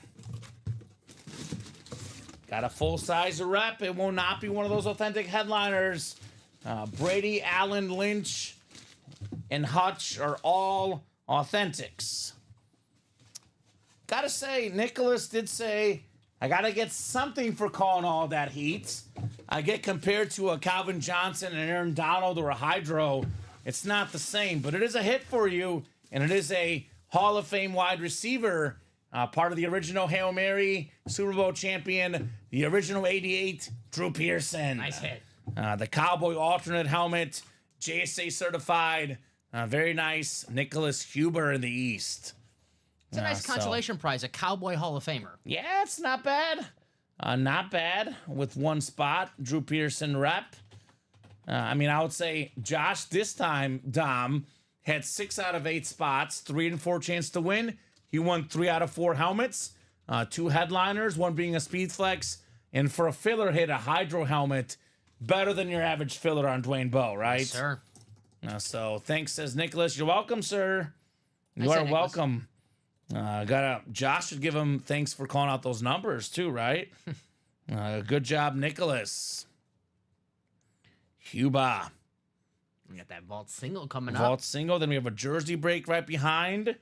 S2: Got a full-size rep. It will not be one of those authentic headliners. Brady, Allen, Lynch, and Hutch are all authentics. Gotta say, Nicholas did say, I gotta get something for calling all that heat. I get compared to a Calvin Johnson and Aaron Donald or a Hydro. It's not the same, but it is a hit for you, and it is a Hall of Fame wide receiver, part of the original Hail Mary, Super Bowl champion, the original 88, Drew Pearson.
S3: Nice hit.
S2: The Cowboy alternate helmet, JSA certified, very nice. Nicholas Huber in the East.
S3: It's a nice consolation prize, a Cowboy Hall of Famer.
S2: Yeah, it's not bad. Not bad with one spot. Drew Pearson rep. I mean, I would say Josh this time, Dom, had 6 out of 8 spots, 3 and 4 chance to win. He won 3 out of 4 helmets, 2 headliners, one being a speed flex, And for a filler hit, a hydro helmet, better than your average filler on Dwayne Bowe, right?
S3: Yes, sir.
S2: So thanks, says Nicholas. You're welcome, sir. You
S3: I
S2: are
S3: say, Nicholas.
S2: welcome. Josh should give him thanks for calling out those numbers too, right? Good job, Nicholas. Cuba.
S3: We got that vault single coming up.
S2: Vault single. Then we have a jersey break right behind.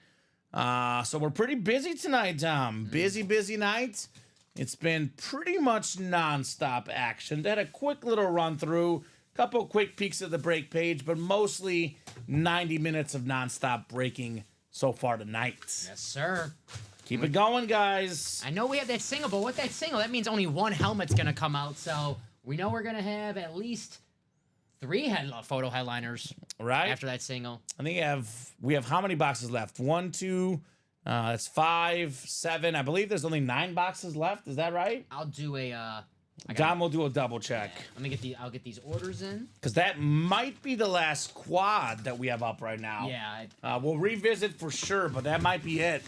S2: So we're pretty busy tonight, Dom. Busy night. It's been pretty much nonstop action. Had a quick little run through, couple quick peeks at the break page, but mostly 90 minutes of nonstop breaking so far tonight.
S3: Yes, sir.
S2: Keep it going, guys.
S3: I know we have that single, but with that single, that means only one helmet's going to come out. So we know we're going to have at least 3 photo headliners
S2: Right?
S3: after that single.
S2: I think we have how many boxes left? 1, 2, that's 5, 7. I believe there's only 9 boxes left. Is that right?
S3: I'll do a...
S2: Dom will do a double check.
S3: Let me get I'll get these orders in.
S2: Because that might be the last quad that we have up right now.
S3: Yeah.
S2: We'll revisit for sure, but that might be it.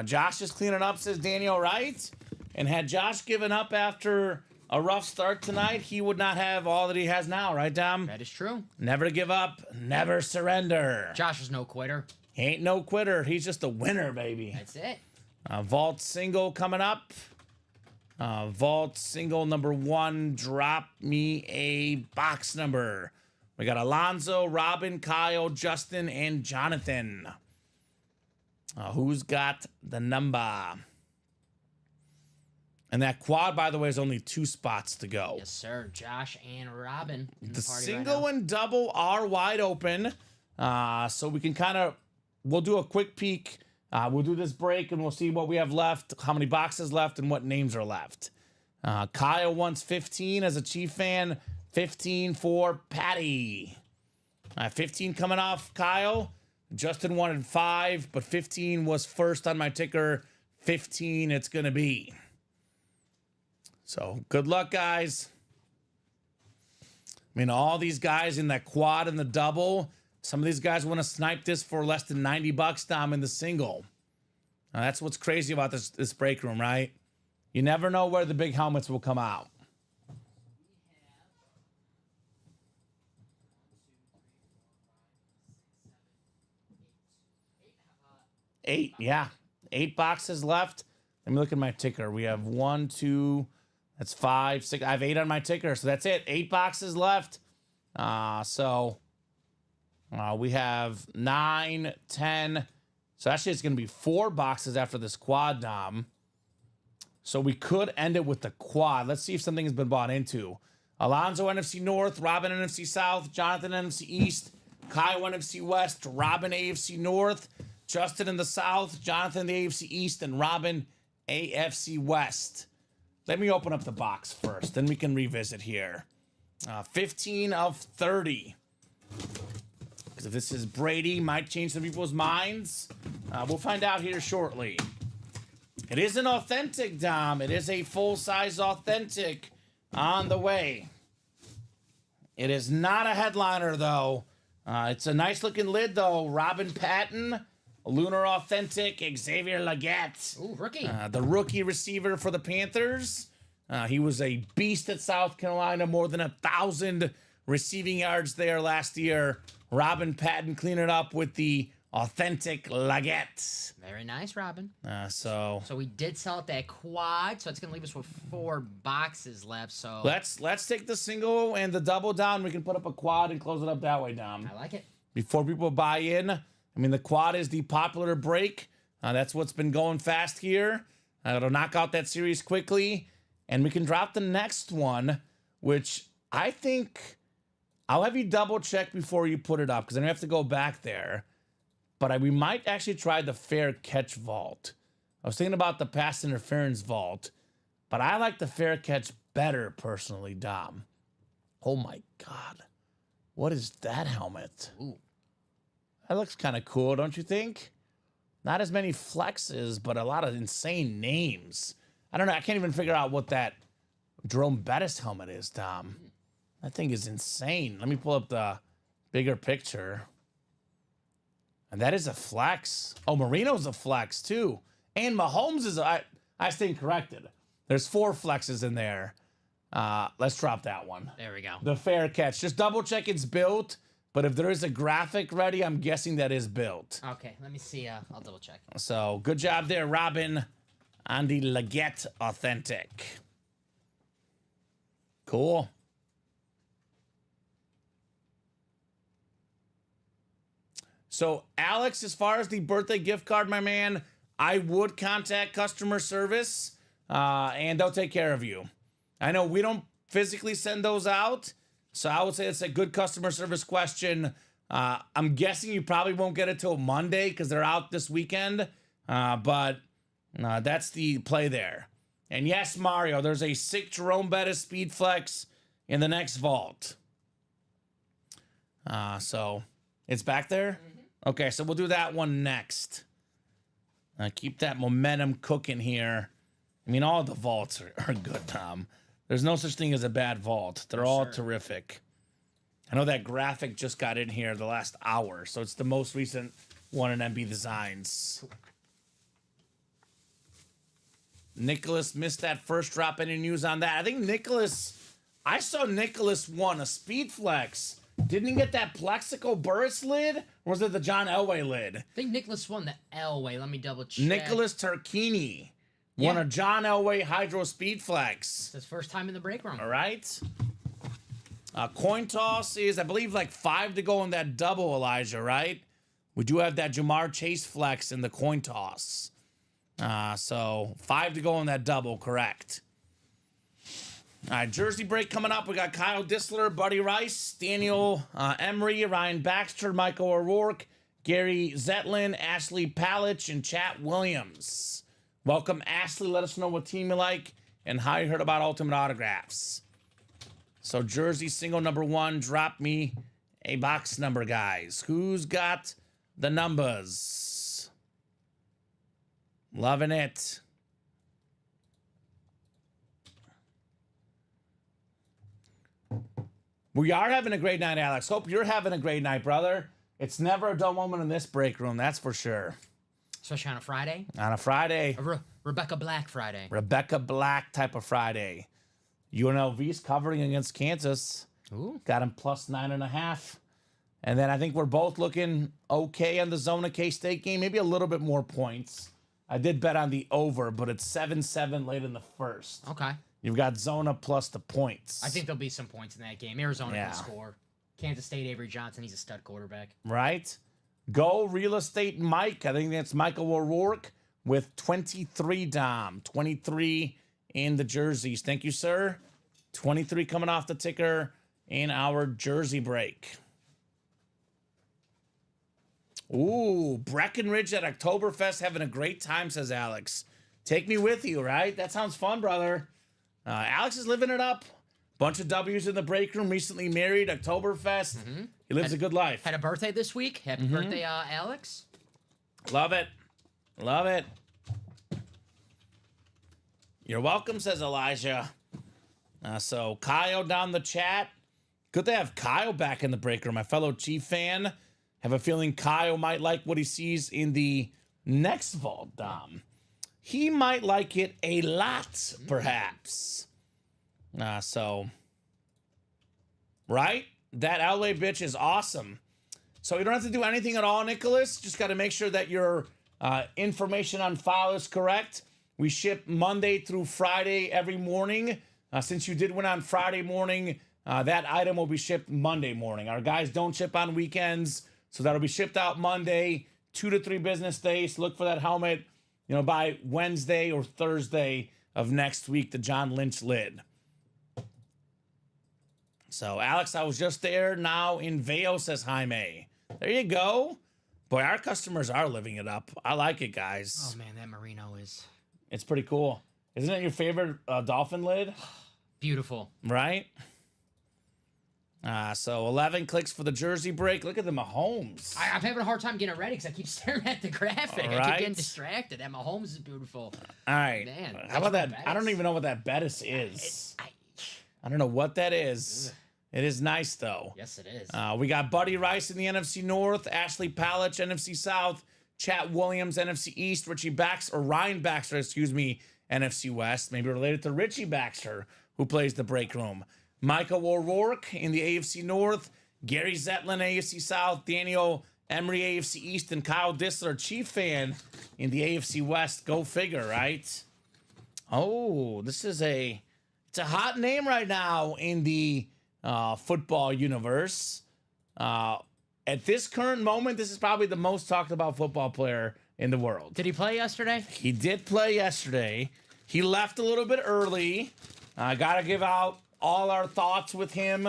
S2: Josh is cleaning up, says Daniel, right? And had Josh given up after a rough start tonight, he would not have all that he has now, right, Dom?
S3: That is true.
S2: Never give up, never surrender.
S3: Josh is no quitter.
S2: He ain't no quitter. He's just a winner, baby.
S3: That's it.
S2: Vault single coming up. Vault single number 1. Drop me a box number. We got Alonzo, Robin, Kyle, Justin, and Jonathan. Who's got the number? And that quad, by the way, is only 2 spots to go.
S3: Yes, sir. Josh and Robin. In
S2: The
S3: party
S2: single
S3: right
S2: and double are wide open. So we can we'll do a quick peek. We'll do this break and we'll see what we have left, how many boxes left, and what names are left. Kyle wants 15 as a Chief fan. 15 for Patty. 15 coming off Kyle. Justin wanted 5, but 15 was first on my ticker. 15 it's going to be. So good luck, guys. I mean, all these guys in that quad and the double, some of these guys want to snipe this for less than $90, Dom, in the single. Now, that's what's crazy about this break room, right? You never know where the big helmets will come out. Eight, yeah. 8 boxes left. Let me look at my ticker. We have 1, 2, that's 5, 6. I have 8 on my ticker, so that's it. 8 boxes left. We have 9, 10. So actually, it's going to be 4 boxes after this quad, Dom. So we could end it with the quad. Let's see if something has been bought into. Alonzo, NFC North. Robin, NFC South. Jonathan, NFC East. Kyle, NFC West. Robin, AFC North. Justin in the South. Jonathan, the AFC East. And Robin, AFC West. Let me open up the box first. Then we can revisit here. 15 of 30. Because if this is Brady, might change some people's minds. We'll find out here shortly. It is an authentic, Dom. It is a full-size authentic on the way. It is not a headliner, though. It's a nice-looking lid, though. Robin Patton, Lunar Authentic, Xavier Legette.
S3: Ooh, rookie.
S2: The rookie receiver for the Panthers. He was a beast at South Carolina, more than 1,000 receiving yards there last year. Robin Patton cleaning it up with the authentic Legette.
S3: Very nice, Robin.
S2: So
S3: we did sell out that quad, so it's going to leave us with 4 boxes left. So
S2: let's take the single and the double down. We can put up a quad and close it up that way, Dom.
S3: I like it.
S2: Before people buy in, I mean, the quad is the popular break. That's what's been going fast here. It'll knock out that series quickly, and we can drop the next one, which I think I'll have you double check before you put it up because I don't have to go back there. But we might actually try the fair catch vault. I was thinking about the pass interference vault, but I like the fair catch better personally, Dom. Oh my God. What is that helmet?
S3: Ooh.
S2: That looks kind of cool, don't you think? Not as many flexes, but a lot of insane names. I don't know. I can't even figure out what that Jerome Bettis helmet is, Dom. That thing is insane. Let me pull up the bigger picture. And that is a flex. Oh, Marino's a flex, too. And Mahomes is I stand corrected. There's 4 flexes in there. Let's drop that one.
S3: There we go.
S2: The fair catch. Just double check it's built. But if there is a graphic ready, I'm guessing that is built.
S3: Okay, let me see. I'll double check.
S2: So good job there, Robin, on the Leggett Authentic. Cool. So Alex, as far as the birthday gift card, my man, I would contact customer service, and they'll take care of you. I know we don't physically send those out, so I would say it's a good customer service question. I'm guessing you probably won't get it till Monday because they're out this weekend, but that's the play there. And yes, Mario, there's a 6 Jerome Bettis Speed Flex in the next vault. So it's back there? Mm-hmm. Okay, so we'll do that one next. Keep that momentum cooking here. I mean, all the vaults are good, Tom. There's no such thing as a bad vault. They're all terrific. I know that graphic just got in here the last hour, so it's the most recent one in MB Designs. Nicholas missed that first drop. Any news on that? I think I saw Nicholas won a Speed Flex. Didn't he get that Plexico Burris lid? Or was it the John Elway lid?
S3: I think Nicholas won the Elway. Let me double check.
S2: Nicholas Turchini won a John Elway Hydro Speed Flex.
S3: It's his first time in the break room.
S2: All right. Coin toss is, I believe, like 5 to go in that double, Elijah, right? We do have that Jamar Chase Flex in the coin toss. So 5 to go in that double, correct. All right, jersey break coming up. We got Kyle Dissler, Buddy Rice, Daniel Emery, Ryan Baxter, Michael O'Rourke, Gary Zetlin, Ashley Palich, and Chat Williams. Welcome, Ashley. Let us know what team you like and how you heard about Ultimate Autographs. So jersey single number 1, drop me a box number, guys. Who's got the numbers? Loving it. We are having a great night, Alex. Hope you're having a great night, brother. It's never a dull moment in this break room, that's for sure.
S3: Especially on a Friday.
S2: On a Friday.
S3: Rebecca Black Friday.
S2: Rebecca Black type of Friday. UNLV's covering against Kansas.
S3: Ooh.
S2: Got him plus 9.5. And then I think we're both looking okay on the Zona K-State game. Maybe a little bit more points. I did bet on the over, but it's 7-7 late in the first.
S3: Okay.
S2: You've got Zona plus the points.
S3: I think there'll be some points in that game. Arizona can score. Kansas State, Avery Johnson, he's a stud quarterback.
S2: Right. Go Real Estate Mike. I think that's Michael O'Rourke with 23, Dom. 23 in the jerseys. Thank you, sir. 23 coming off the ticker in our jersey break. Ooh, Breckenridge at Oktoberfest having a great time, says Alex. Take me with you, right? That sounds fun, brother. Alex is living it up. Bunch of W's in the break room. Recently married, Oktoberfest. Mm-hmm. He lives a good life.
S3: Had a birthday this week. Happy birthday, Alex.
S2: Love it. Love it. You're welcome, says Elijah. So Kyle down the chat. Good to have Kyle back in the break room. My fellow Chief fan. Have a feeling Kyle might like what he sees in the next vault, Dom. He might like it a lot, perhaps. So, right? That LA bitch is awesome. So you don't have to do anything at all, Nicholas. Just got to make sure that your information on file is correct. We ship Monday through Friday every morning. Since you did win on Friday morning, that item will be shipped Monday morning. Our guys don't ship on weekends, so that'll be shipped out Monday, 2 to 3 business days. Look for that helmet, by Wednesday or Thursday of next week, the John Lynch lid. So, Alex, I was just there now in Vail, says Jaime. There you go. Boy, our customers are living it up. I like it, guys.
S3: Oh, man, that Merino is...
S2: It's pretty cool. Isn't it your favorite dolphin lid?
S3: Beautiful.
S2: Right? So 11 clicks for the jersey break. Look at the Mahomes.
S3: I'm having a hard time getting it ready because I keep staring at the graphic.
S2: All
S3: I
S2: right.
S3: keep getting distracted. And Mahomes is beautiful.
S2: All right.
S3: Man,
S2: how about that? I don't even know what that Bettis is. I don't know what that is. It is nice, though.
S3: Yes, it is.
S2: We got Buddy Rice in the NFC North, Ashley Palich, NFC South, Chat Williams, NFC East, Ryan Baxter, NFC West, maybe related to Richie Baxter, who plays the break room. Michael O'Rourke in the AFC North, Gary Zetlin, AFC South, Daniel Emery, AFC East, and Kyle Dissler, Chief fan in the AFC West. Go figure, right? Oh, it's a hot name right now in the football universe. At this current moment, this is probably the most talked about football player in the world.
S3: Did he play yesterday?
S2: He did play yesterday. He left a little bit early. I got to give out all our thoughts with him,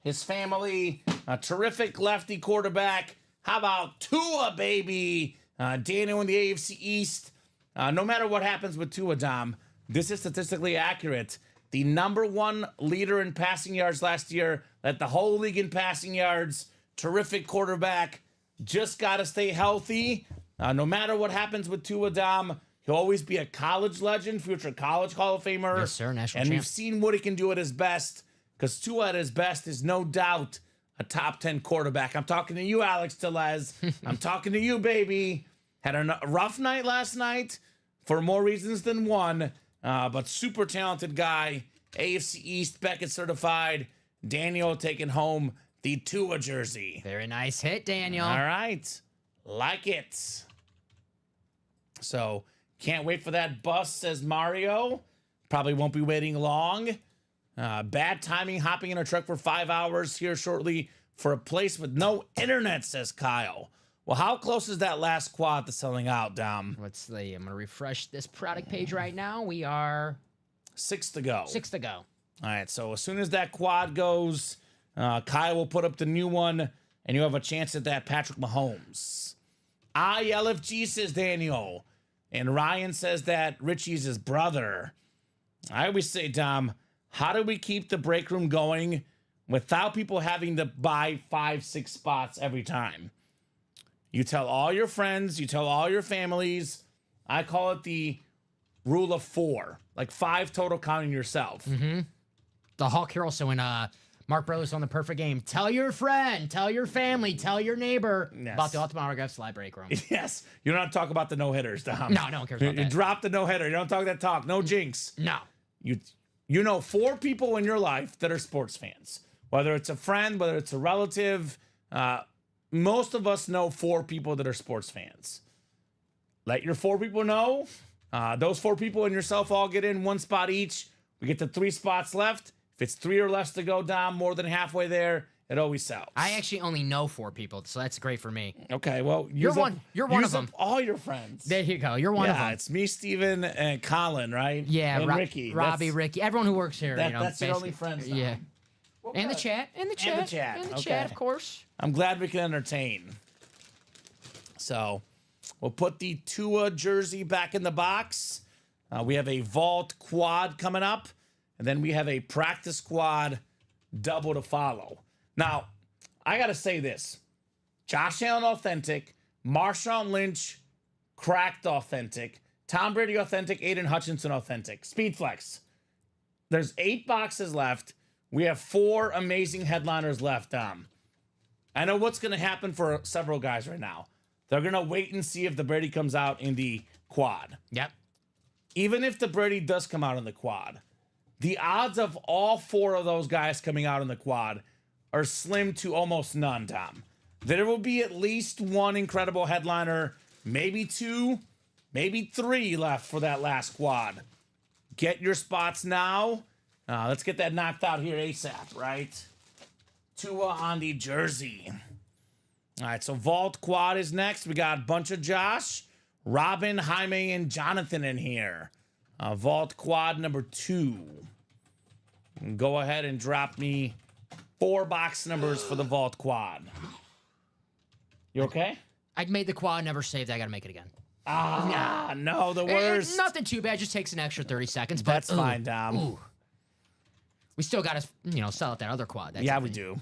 S2: his family, a terrific lefty quarterback. How about Tua, baby? Daniel in the AFC East. No matter what happens with Tua, Dom, this is statistically accurate. The #1 leader in passing yards last year, led the whole league in passing yards. Terrific quarterback. Just got to stay healthy. No matter what happens with Tua, Dom, he'll always be a college legend, future college Hall of Famer.
S3: Yes, sir. National
S2: And
S3: champ.
S2: we've seen what he can do at his best, because Tua at his best is no doubt a top 10 quarterback. I'm talking to you, Alex Tellez. I'm talking to you, baby. Had a rough night last night for more reasons than one, but super talented guy. AFC East Beckett certified. Daniel taking home the Tua jersey.
S3: Very nice hit, Daniel.
S2: All right. Like it. So, can't wait for that bus, says Mario. Probably won't be waiting long. Bad timing, hopping in a truck for 5 hours here shortly for a place with no internet, says Kyle. Well, how close is that last quad to selling out, Dom?
S3: Let's see. I'm going to refresh this product page right now. We are
S2: 6 to go.
S3: 6 to go.
S2: All right, so as soon as that quad goes, Kyle will put up the new one, and you have a chance at that Patrick Mahomes. ILFG, says Daniel. And Ryan says that Richie's his brother. I always say, Dom, how do we keep the break room going without people having to buy 5-6 spots every time? You tell all your friends, you tell all your families. I call it the rule of 4, like 5 total counting yourself.
S3: Mm-hmm. The Hawk Harrelson when Mark Brothers on The Perfect Game. Tell your friend, tell your family, tell your neighbor about the Ultimate Autographs Live Break Room.
S2: Yes. You don't have to talk about the no-hitters, Dom.
S3: No one cares about
S2: You
S3: that.
S2: drop the no-hitter. You don't talk that talk. No jinx.
S3: No.
S2: You know 4 people in your life that are sports fans. Whether it's a friend, whether it's a relative. Most of us know 4 people that are sports fans. Let your 4 people know. Those 4 people and yourself all get in 1 spot each. We get to 3 spots left. If it's 3 or less to go, Dom, more than halfway there, it always sells.
S3: I actually only know 4 people, so that's great for me.
S2: Okay, well,
S3: You're one of them.
S2: All your friends.
S3: There you go. You're one of them.
S2: Yeah, it's me, Steven, and Colin, right?
S3: Yeah,
S2: and Ricky.
S3: Robbie, Ricky, everyone who works here.
S2: That's your only friends, Dom.
S3: Yeah. And the chat. And the chat, of course.
S2: I'm glad we can entertain. So, we'll put the Tua jersey back in the box. We have a vault quad coming up. And then we have a practice squad double to follow. Now, I got to say this. Josh Allen authentic, Marshawn Lynch cracked authentic, Tom Brady authentic, Aiden Hutchinson authentic. Speed flex. There's 8 boxes left. We have 4 amazing headliners left. I know what's going to happen for several guys right now. They're going to wait and see if the Brady comes out in the quad.
S3: Yep.
S2: Even if the Brady does come out in the quad, the odds of all 4 of those guys coming out in the quad are slim to almost none, Tom. There will be at least 1 incredible headliner, maybe 2, maybe 3 left for that last quad. Get your spots now. Let's get that knocked out here ASAP, right? Tua on the jersey. All right, so Vault Quad is next. We got a bunch of Josh, Robin, Jaime, and Jonathan in here. Vault Quad number 2. And go ahead and drop me 4 box numbers for the Vault Quad. You okay?
S3: I made the quad, never saved. I got to make it again.
S2: No, the worst.
S3: Nothing too bad. Just takes an extra 30 seconds. But,
S2: That's fine, Dom.
S3: Ooh. We still got to, sell out that other quad. That's
S2: Yeah, we do.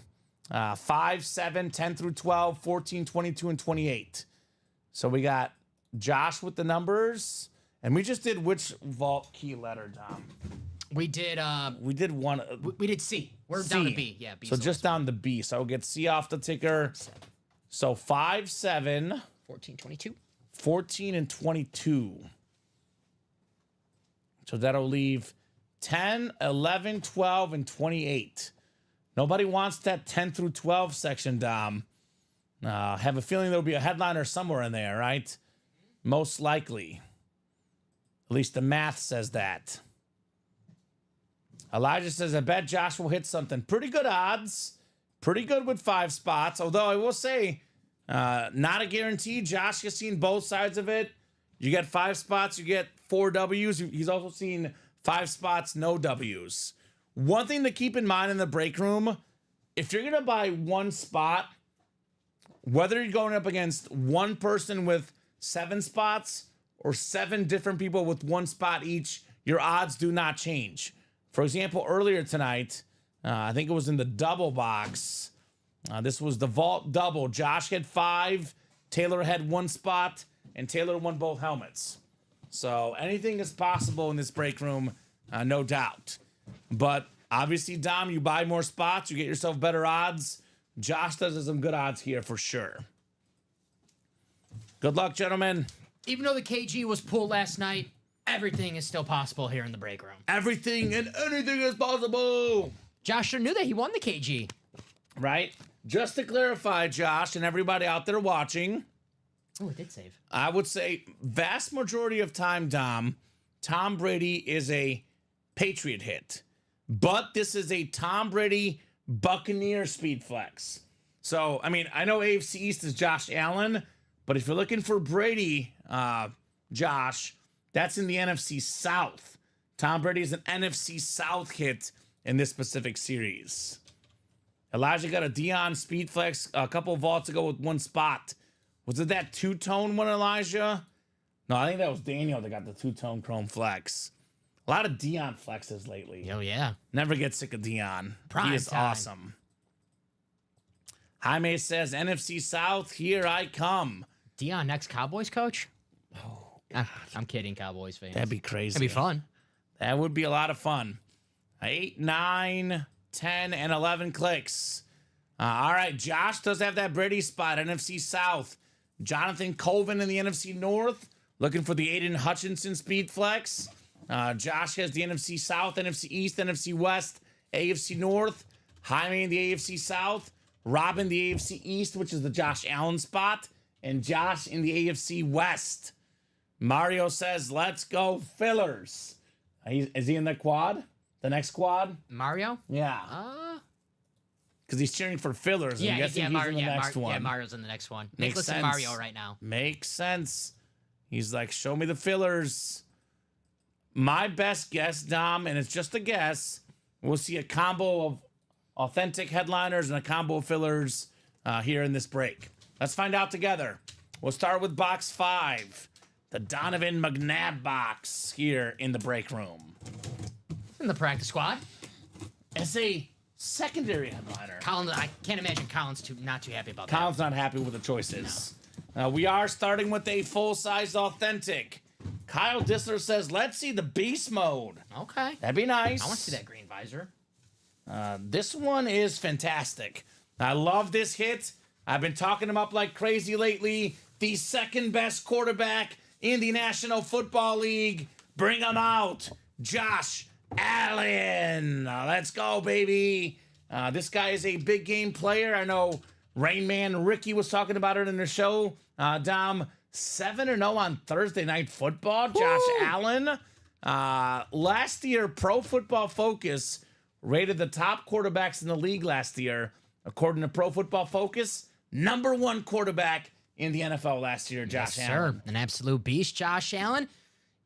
S2: 5, 7, 10 through 12, 14, 22, and 28. So we got Josh with the numbers. And we just did which vault key letter, Dom?
S3: We did
S2: one.
S3: we did C. We're
S2: C.
S3: down to B. Yeah, B.
S2: So just down to B. So we'll get C off the ticker.
S3: 7.
S2: So 5, 7,
S3: 14, 22.
S2: 14, and 22. So that'll leave 10, 11, 12, and 28. Nobody wants that 10 through 12 section, Dom. Have a feeling there'll be a headliner somewhere in there, right? Most likely. At least the math says that. Elijah says, I bet Josh will hit something. Pretty good odds. Pretty good with 5 spots. Although I will say, not a guarantee. Josh has seen both sides of it. You get 5 spots, you get 4 W's. He's also seen 5 spots, no W's. One thing to keep in mind in the break room, if you're going to buy 1 spot, whether you're going up against one person with 7 spots or 7 different people with 1 spot each, your odds do not change. For example, earlier tonight, I think it was in the double box. This was the vault double. Josh had 5, Taylor had 1 spot, and Taylor won both helmets. So anything is possible in this break room, no doubt. But obviously, Dom, you buy more spots, you get yourself better odds. Josh does some good odds here for sure. Good luck, gentlemen.
S3: Even though the KG was pulled last night, everything is still possible here in the break room.
S2: Everything and anything is possible.
S3: Josh sure knew that he won the KG.
S2: Right? Just to clarify, Josh, and everybody out there watching.
S3: Oh, it did save.
S2: I would say vast majority of time, Dom, Tom Brady is a Patriot hit. But this is a Tom Brady Buccaneer speed flex. So, I mean, I know AFC East is Josh Allen, but if you're looking for Brady, Josh, that's in the NFC South. Tom Brady is an NFC South hit in this specific series. Elijah got a Dion speed flex a couple vaults ago with 1 spot. Was it that 2-tone one, Elijah? No, I think that was Daniel that got the 2-tone chrome flex. A lot of Dion flexes lately.
S3: Oh, yeah.
S2: Never get sick of Dion.
S3: Prime
S2: He is
S3: time.
S2: awesome. Jaime says, NFC South, here I come.
S3: Dion, next Cowboys coach? Oh, I'm kidding, Cowboys fans.
S2: That'd be crazy.
S3: That'd be fun.
S2: That would be a lot of fun. 8, 9, 10, and 11 clicks. All right, Josh does have that Brady spot, NFC South. Jonathan Colvin in the NFC North, looking for the Aiden Hutchinson speed flex. Josh has the NFC South, NFC East, NFC West, AFC North. Jaime in the AFC South. Robin the AFC East, which is the Josh Allen spot. And Josh in the AFC West. Mario says, let's go Fillers. Is he in the quad? The next quad?
S3: Mario?
S2: Yeah. Because he's cheering for Fillers.
S3: Yeah,
S2: I'm guessing he's in the next one.
S3: Yeah, Mario's in the next one.
S2: Makes
S3: Nicholas
S2: sense.
S3: and Mario right now.
S2: Makes sense. He's like, show me the Fillers. My best guess, Dom, and it's just a guess, we'll see a combo of authentic headliners and a combo of fillers here in this break. Let's find out together. We'll start with box 5. The Donovan McNabb box here in the break room.
S3: In the practice squad.
S2: As a secondary headliner.
S3: Collins, I can't imagine Collins not too happy about that.
S2: Collins not happy with the choices. We are starting with a full-size authentic. Kyle Dissler says, let's see the beast mode.
S3: Okay.
S2: That'd be nice.
S3: I want to see that green visor.
S2: This one is fantastic. I love this hit. I've been talking him up like crazy lately. The second best quarterback in the National Football League. Bring him out. Josh Allen. Let's go, baby. This guy is a big game player. I know Rain Man Ricky was talking about it in the show. Dom, 7-0 on Thursday Night Football. Josh Allen. Last year, Pro Football Focus rated the top quarterbacks in the league last year. According to Pro Football Focus, #1 quarterback in the NFL last year, Josh Allen.
S3: Sir, an absolute beast, Josh Allen.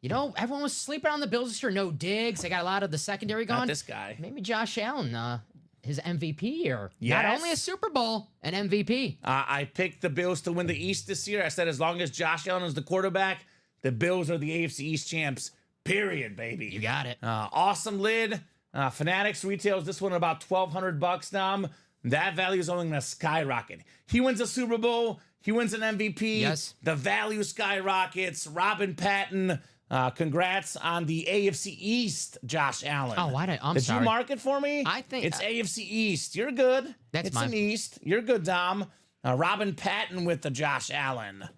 S3: You know, everyone was sleeping on the Bills this year. No Diggs. They got a lot of the secondary gone.
S2: Not this guy.
S3: Maybe Josh Allen, his MVP year.
S2: Yes.
S3: Not only a Super Bowl, an MVP.
S2: I picked the Bills to win the East this year. I said as long as Josh Allen is the quarterback, the Bills are the AFC East champs. Period, baby.
S3: You got it.
S2: Awesome lid. Fanatics retails this one about $1,200, Dom. That value is only going to skyrocket. He wins a Super Bowl. He wins an MVP.
S3: Yes.
S2: The value skyrockets. Robin Patton. Congrats on the AFC East, Josh Allen.
S3: Oh, I'm
S2: Did
S3: sorry.
S2: you mark it for me?
S3: I think
S2: it's AFC East. You're good.
S3: That's
S2: it's
S3: mine.
S2: an East. You're good, Dom. Robin Patton with the Josh Allen.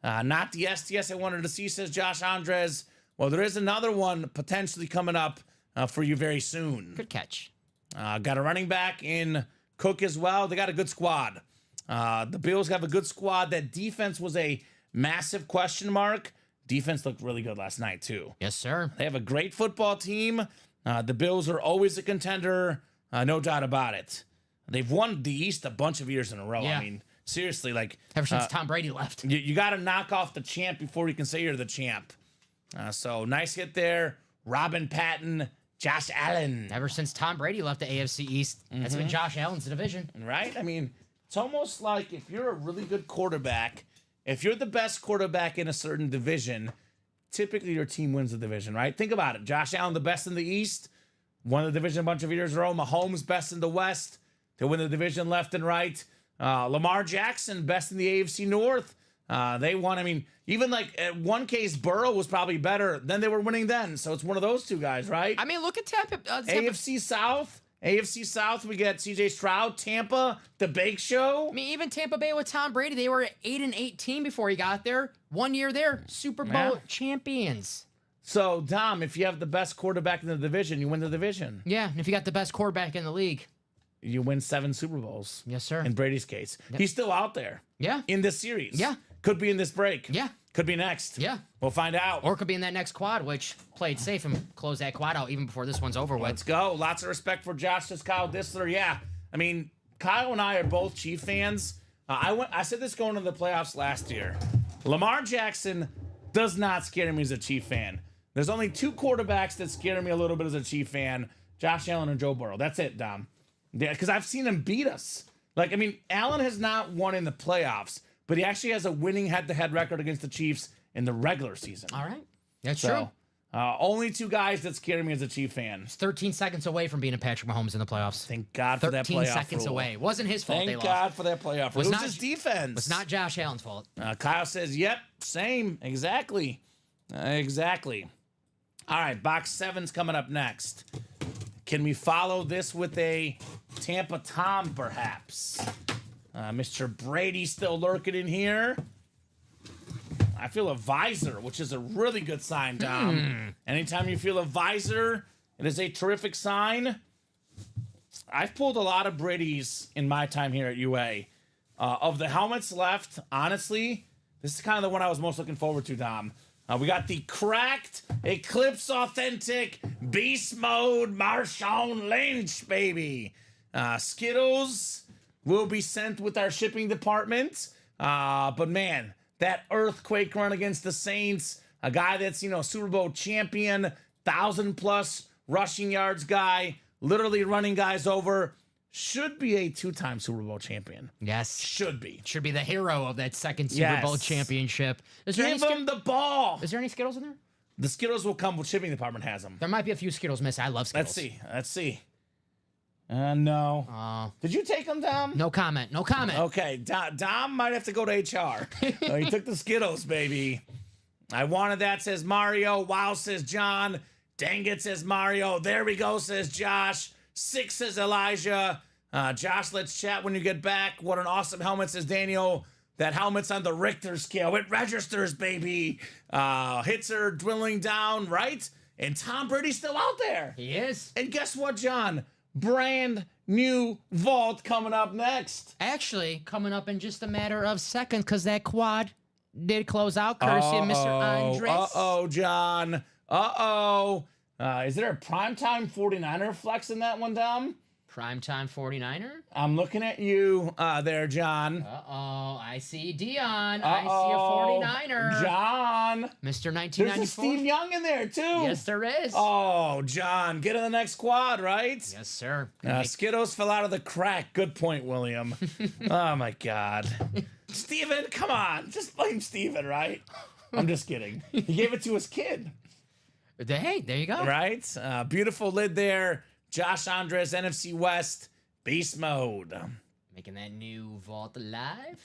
S2: Not the STS I wanted to see, says Josh Andres. Well, there is another one potentially coming up for you very soon.
S3: Good catch.
S2: Got a running back in Cook as well. They got a good squad. The Bills have a good squad. That defense was a massive question mark. Defense looked really good last night, too.
S3: Yes, sir.
S2: They have a great football team. The Bills are always a contender, no doubt about it. They've won the East a bunch of years in a row.
S3: Yeah.
S2: I mean, seriously, like
S3: Ever since Tom Brady left.
S2: you got to knock off the champ before you can say you're the champ. So nice hit there. Robin Patton, Josh Allen.
S3: Ever since Tom Brady left the AFC East, that's been Josh Allen's division.
S2: Right? I mean, it's almost like if you're a really good quarterback, if you're the best quarterback in a certain division, typically your team wins the division, right? Think about it. Josh Allen, the best in the East, won the division a bunch of years in a row. Mahomes, best in the West, to win the division left and right. Lamar Jackson, best in the AFC North. They won. I mean, even like at one case, Burrow was probably better than they were winning then. So it's one of those two guys, right?
S3: I mean, look at Tampa.
S2: AFC South. AFC South, we get CJ Stroud, Tampa, the Bake Show.
S3: I mean, even Tampa Bay with Tom Brady, they were 8-18 before he got there. 1 year there, Super Bowl champions.
S2: So, Dom, if you have the best quarterback in the division, you win the division.
S3: Yeah, and if you got the best quarterback in the league.
S2: You win 7 Super Bowls.
S3: Yes, sir.
S2: In Brady's case. He's still out there.
S3: Yeah.
S2: In this series.
S3: Yeah.
S2: Could be in this break.
S3: Yeah.
S2: Could be next.
S3: Yeah.
S2: We'll find out.
S3: Or could be in that next quad, which played safe and closed that quad out even before this one's over with.
S2: Let's go. Lots of respect for Josh, Kyle Dissler. Yeah. I mean, Kyle and I are both Chief fans. I said this going into the playoffs last year. Lamar Jackson does not scare me as a Chief fan. There's only 2 quarterbacks that scare me a little bit as a Chief fan. Josh Allen and Joe Burrow. That's it, Dom. Yeah, because I've seen him beat us. Like, I mean, Allen has not won in the playoffs, but he actually has a winning head-to-head record against the Chiefs in the regular season.
S3: All right. That's true.
S2: Only 2 guys that scare me as a Chief fan.
S3: It's 13 seconds away from being a Patrick Mahomes in the playoffs.
S2: Thank God for that playoff
S3: 13 seconds
S2: rule.
S3: away. Wasn't his fault they
S2: Thank
S3: lost.
S2: God for that playoff rule. It was
S3: not
S2: his defense.
S3: It's not Josh Allen's fault.
S2: Kyle says, yep, same. Exactly. Exactly. All right, box 7's coming up next. Can we follow this with a Tampa Tom, perhaps? Mr. Brady still lurking in here. I feel a visor, which is a really good sign, Dom. Anytime you feel a visor, it is a terrific sign. I've pulled a lot of Brady's in my time here at UA. Of the helmets left, honestly, this is kind of the one I was most looking forward to, Dom. We got the cracked, Eclipse Authentic, Beast Mode, Marshawn Lynch, baby. Skittles will be sent with our shipping department. But man, that earthquake run against the Saints, a guy that's, Super Bowl champion, 1,000+ rushing yards guy, literally running guys over, should be a 2-time Super Bowl champion.
S3: Yes.
S2: Should be.
S3: Should be the hero of that second Super Bowl championship.
S2: Give him the ball.
S3: Is there any Skittles in there?
S2: The Skittles will come. Shipping department has them.
S3: There might be a few Skittles missing. I love Skittles.
S2: Let's see. No. Did you take them, Dom?
S3: No comment.
S2: Okay, Dom might have to go to HR. He took the Skittles, baby. I wanted that, says Mario. Wow, says John. Dang it, says Mario. There we go, says Josh. 6, says Elijah. Josh, let's chat when you get back. What an awesome helmet, says Daniel. That helmet's on the Richter scale. It registers, baby. Hits are dwindling down, right? And Tom Brady's still out there.
S3: He is.
S2: And guess what, John? Brand new vault coming up next.
S3: Actually, coming up in just a matter of seconds, because that quad did close out, courtesy of Mr. Andres.
S2: John. Is there a primetime 49er flex in that one, Dom?
S3: Primetime 49er?
S2: I'm looking at you there, John.
S3: I see Dion. I see a 49er.
S2: John.
S3: Mr. 1994.
S2: There's a Steve Young in there, too.
S3: Yes, there is.
S2: Oh, John. Get in the next quad, right?
S3: Yes, sir.
S2: Skittles fell out of the crack. Good point, William. Oh, my God. Steven, come on. Just blame Steven, right? I'm just kidding. He gave it to his kid.
S3: Hey, there you go.
S2: Right? Beautiful lid there. Josh Andres, NFC West, beast mode.
S3: Making that new vault alive.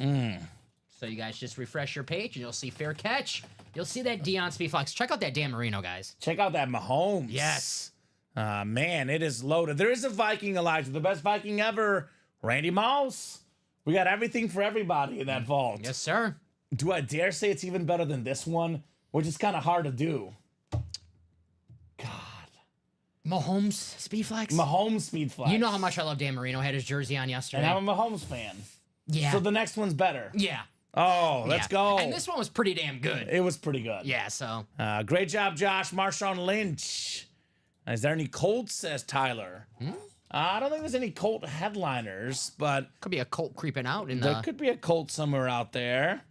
S3: So you guys just refresh your page and you'll see fair catch. You'll see that Deion Speed Flex. Check out that Dan Marino, guys.
S2: Check out that Mahomes.
S3: Yes.
S2: Man, it is loaded. There is a Viking, Elijah, the best Viking ever, Randy Moss. We got everything for everybody in that vault.
S3: Yes, sir.
S2: Do I dare say it's even better than this one? Which is kind of hard to do.
S3: Mahomes speed flex.
S2: Mahomes speed flex.
S3: You know how much I love Dan Marino. Had his jersey on yesterday.
S2: And I'm a Mahomes fan.
S3: Yeah.
S2: So the next one's better.
S3: Yeah.
S2: Oh, let's go.
S3: And this one was pretty damn good.
S2: It was pretty good.
S3: Yeah, so.
S2: Great job, Josh. Marshawn Lynch. Is there any Colts, says Tyler? I don't think there's any Colt headliners, but
S3: Could be a Colt creeping out in
S2: there
S3: the.
S2: could be a Colt somewhere out there.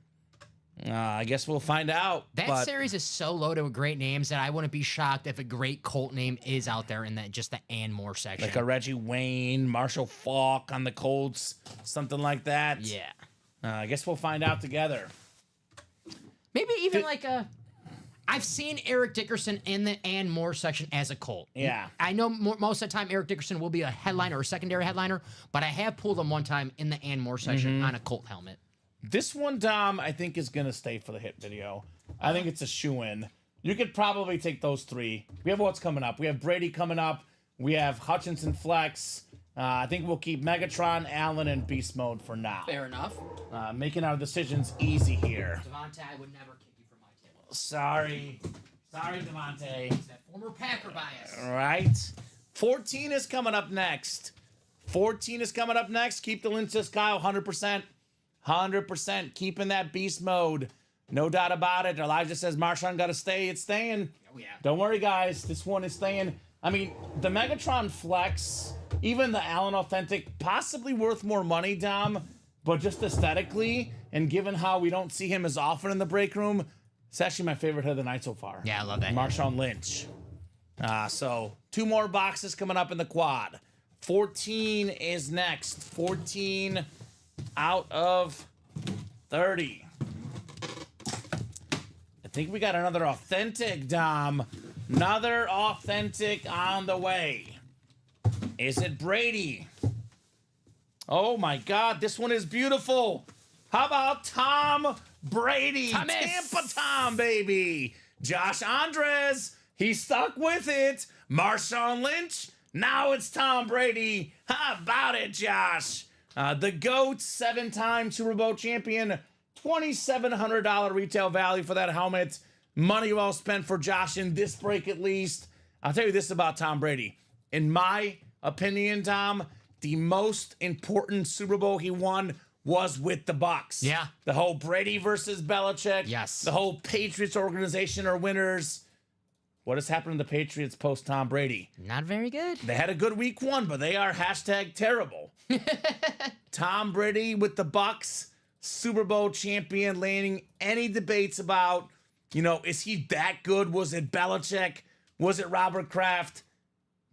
S2: I guess we'll find out.
S3: That series is so loaded with great names that I wouldn't be shocked if a great Colt name is out there in that just the and more section.
S2: Like a Reggie Wayne, Marshall Faulk on the Colts, something like that.
S3: Yeah.
S2: I guess we'll find out together.
S3: Maybe even like a. I've seen Eric Dickerson in the and more section as a Colt.
S2: Yeah.
S3: I know most of the time Eric Dickerson will be a headliner or a secondary headliner, but I have pulled him one time in the and more section on a Colt helmet.
S2: This one, Dom, I think is going to stay for the hit video. I think it's a shoo-in. You could probably take those three. We have what's coming up. We have Brady coming up. We have Hutchinson Flex. I think we'll keep Megatron, Allen, and Beast Mode for now.
S3: Fair enough.
S2: Making our decisions easy here.
S3: Devontae, I would never kick you from my table.
S2: Sorry, Devontae.
S3: It's that former Packer bias.
S2: All right. 14 is coming up next. 14 is coming up next. Keep the Lynch says Kyle 100%. 100%. Keeping that beast mode. No doubt about it. Elijah says Marshawn got to stay. It's staying.
S3: Oh, yeah.
S2: Don't worry, guys. This one is staying. I mean, the Megatron Flex, even the Allen Authentic, possibly worth more money, Dom, but just aesthetically, and given how we don't see him as often in the break room, it's actually my favorite hit of the night so far.
S3: Yeah, I love that.
S2: Marshawn Lynch. So 2 more boxes coming up in the quad. 14 is next. 14 out of 30. I think we got another authentic, Dom. Another authentic on the way. Is it Brady? Oh my God, this one is beautiful. How about Tom Brady?
S3: Thomas.
S2: Tampa Tom, baby. Josh Andres, he stuck with it. Marshawn Lynch, now it's Tom Brady. How about it, Josh? The GOAT, 7-time Super Bowl champion, $2,700 retail value for that helmet. Money well spent for Josh in this break at least. I'll tell you this about Tom Brady. In my opinion, Tom, the most important Super Bowl he won was with the Bucs.
S3: Yeah.
S2: The whole Brady versus Belichick.
S3: Yes.
S2: The whole Patriots organization are winners. What has happened to the Patriots post Tom Brady?
S3: Not very good.
S2: They had a good week 1, but they are #terrible. Tom Brady with the Bucs, Super Bowl champion, landing any debates about, is he that good? Was it Belichick? Was it Robert Kraft?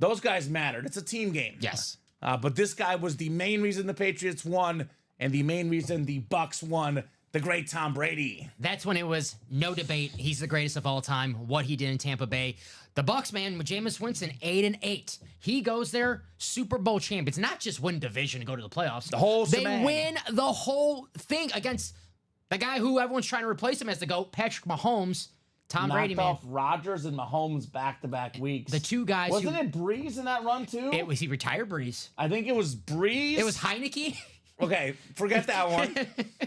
S2: Those guys mattered. It's a team game.
S3: Yes.
S2: But this guy was the main reason the Patriots won and the main reason the Bucs won. The great Tom Brady.
S3: That's when it was no debate. He's the greatest of all time. What he did in Tampa Bay. The Bucs, man, with Jameis Winston, 8-8. He goes there, Super Bowl champions. Not just win division and go to the playoffs.
S2: The whole
S3: They
S2: shebang.
S3: win the whole thing against the guy who everyone's trying to replace him as the GOAT, Patrick Mahomes. Tom Brady, man.
S2: Knocked off Rodgers and Mahomes back-to-back weeks.
S3: The two guys
S2: Wasn't it Breeze in that run, too?
S3: He retired Breeze.
S2: I think it was Breeze.
S3: It was Heineke.
S2: Okay, forget that one.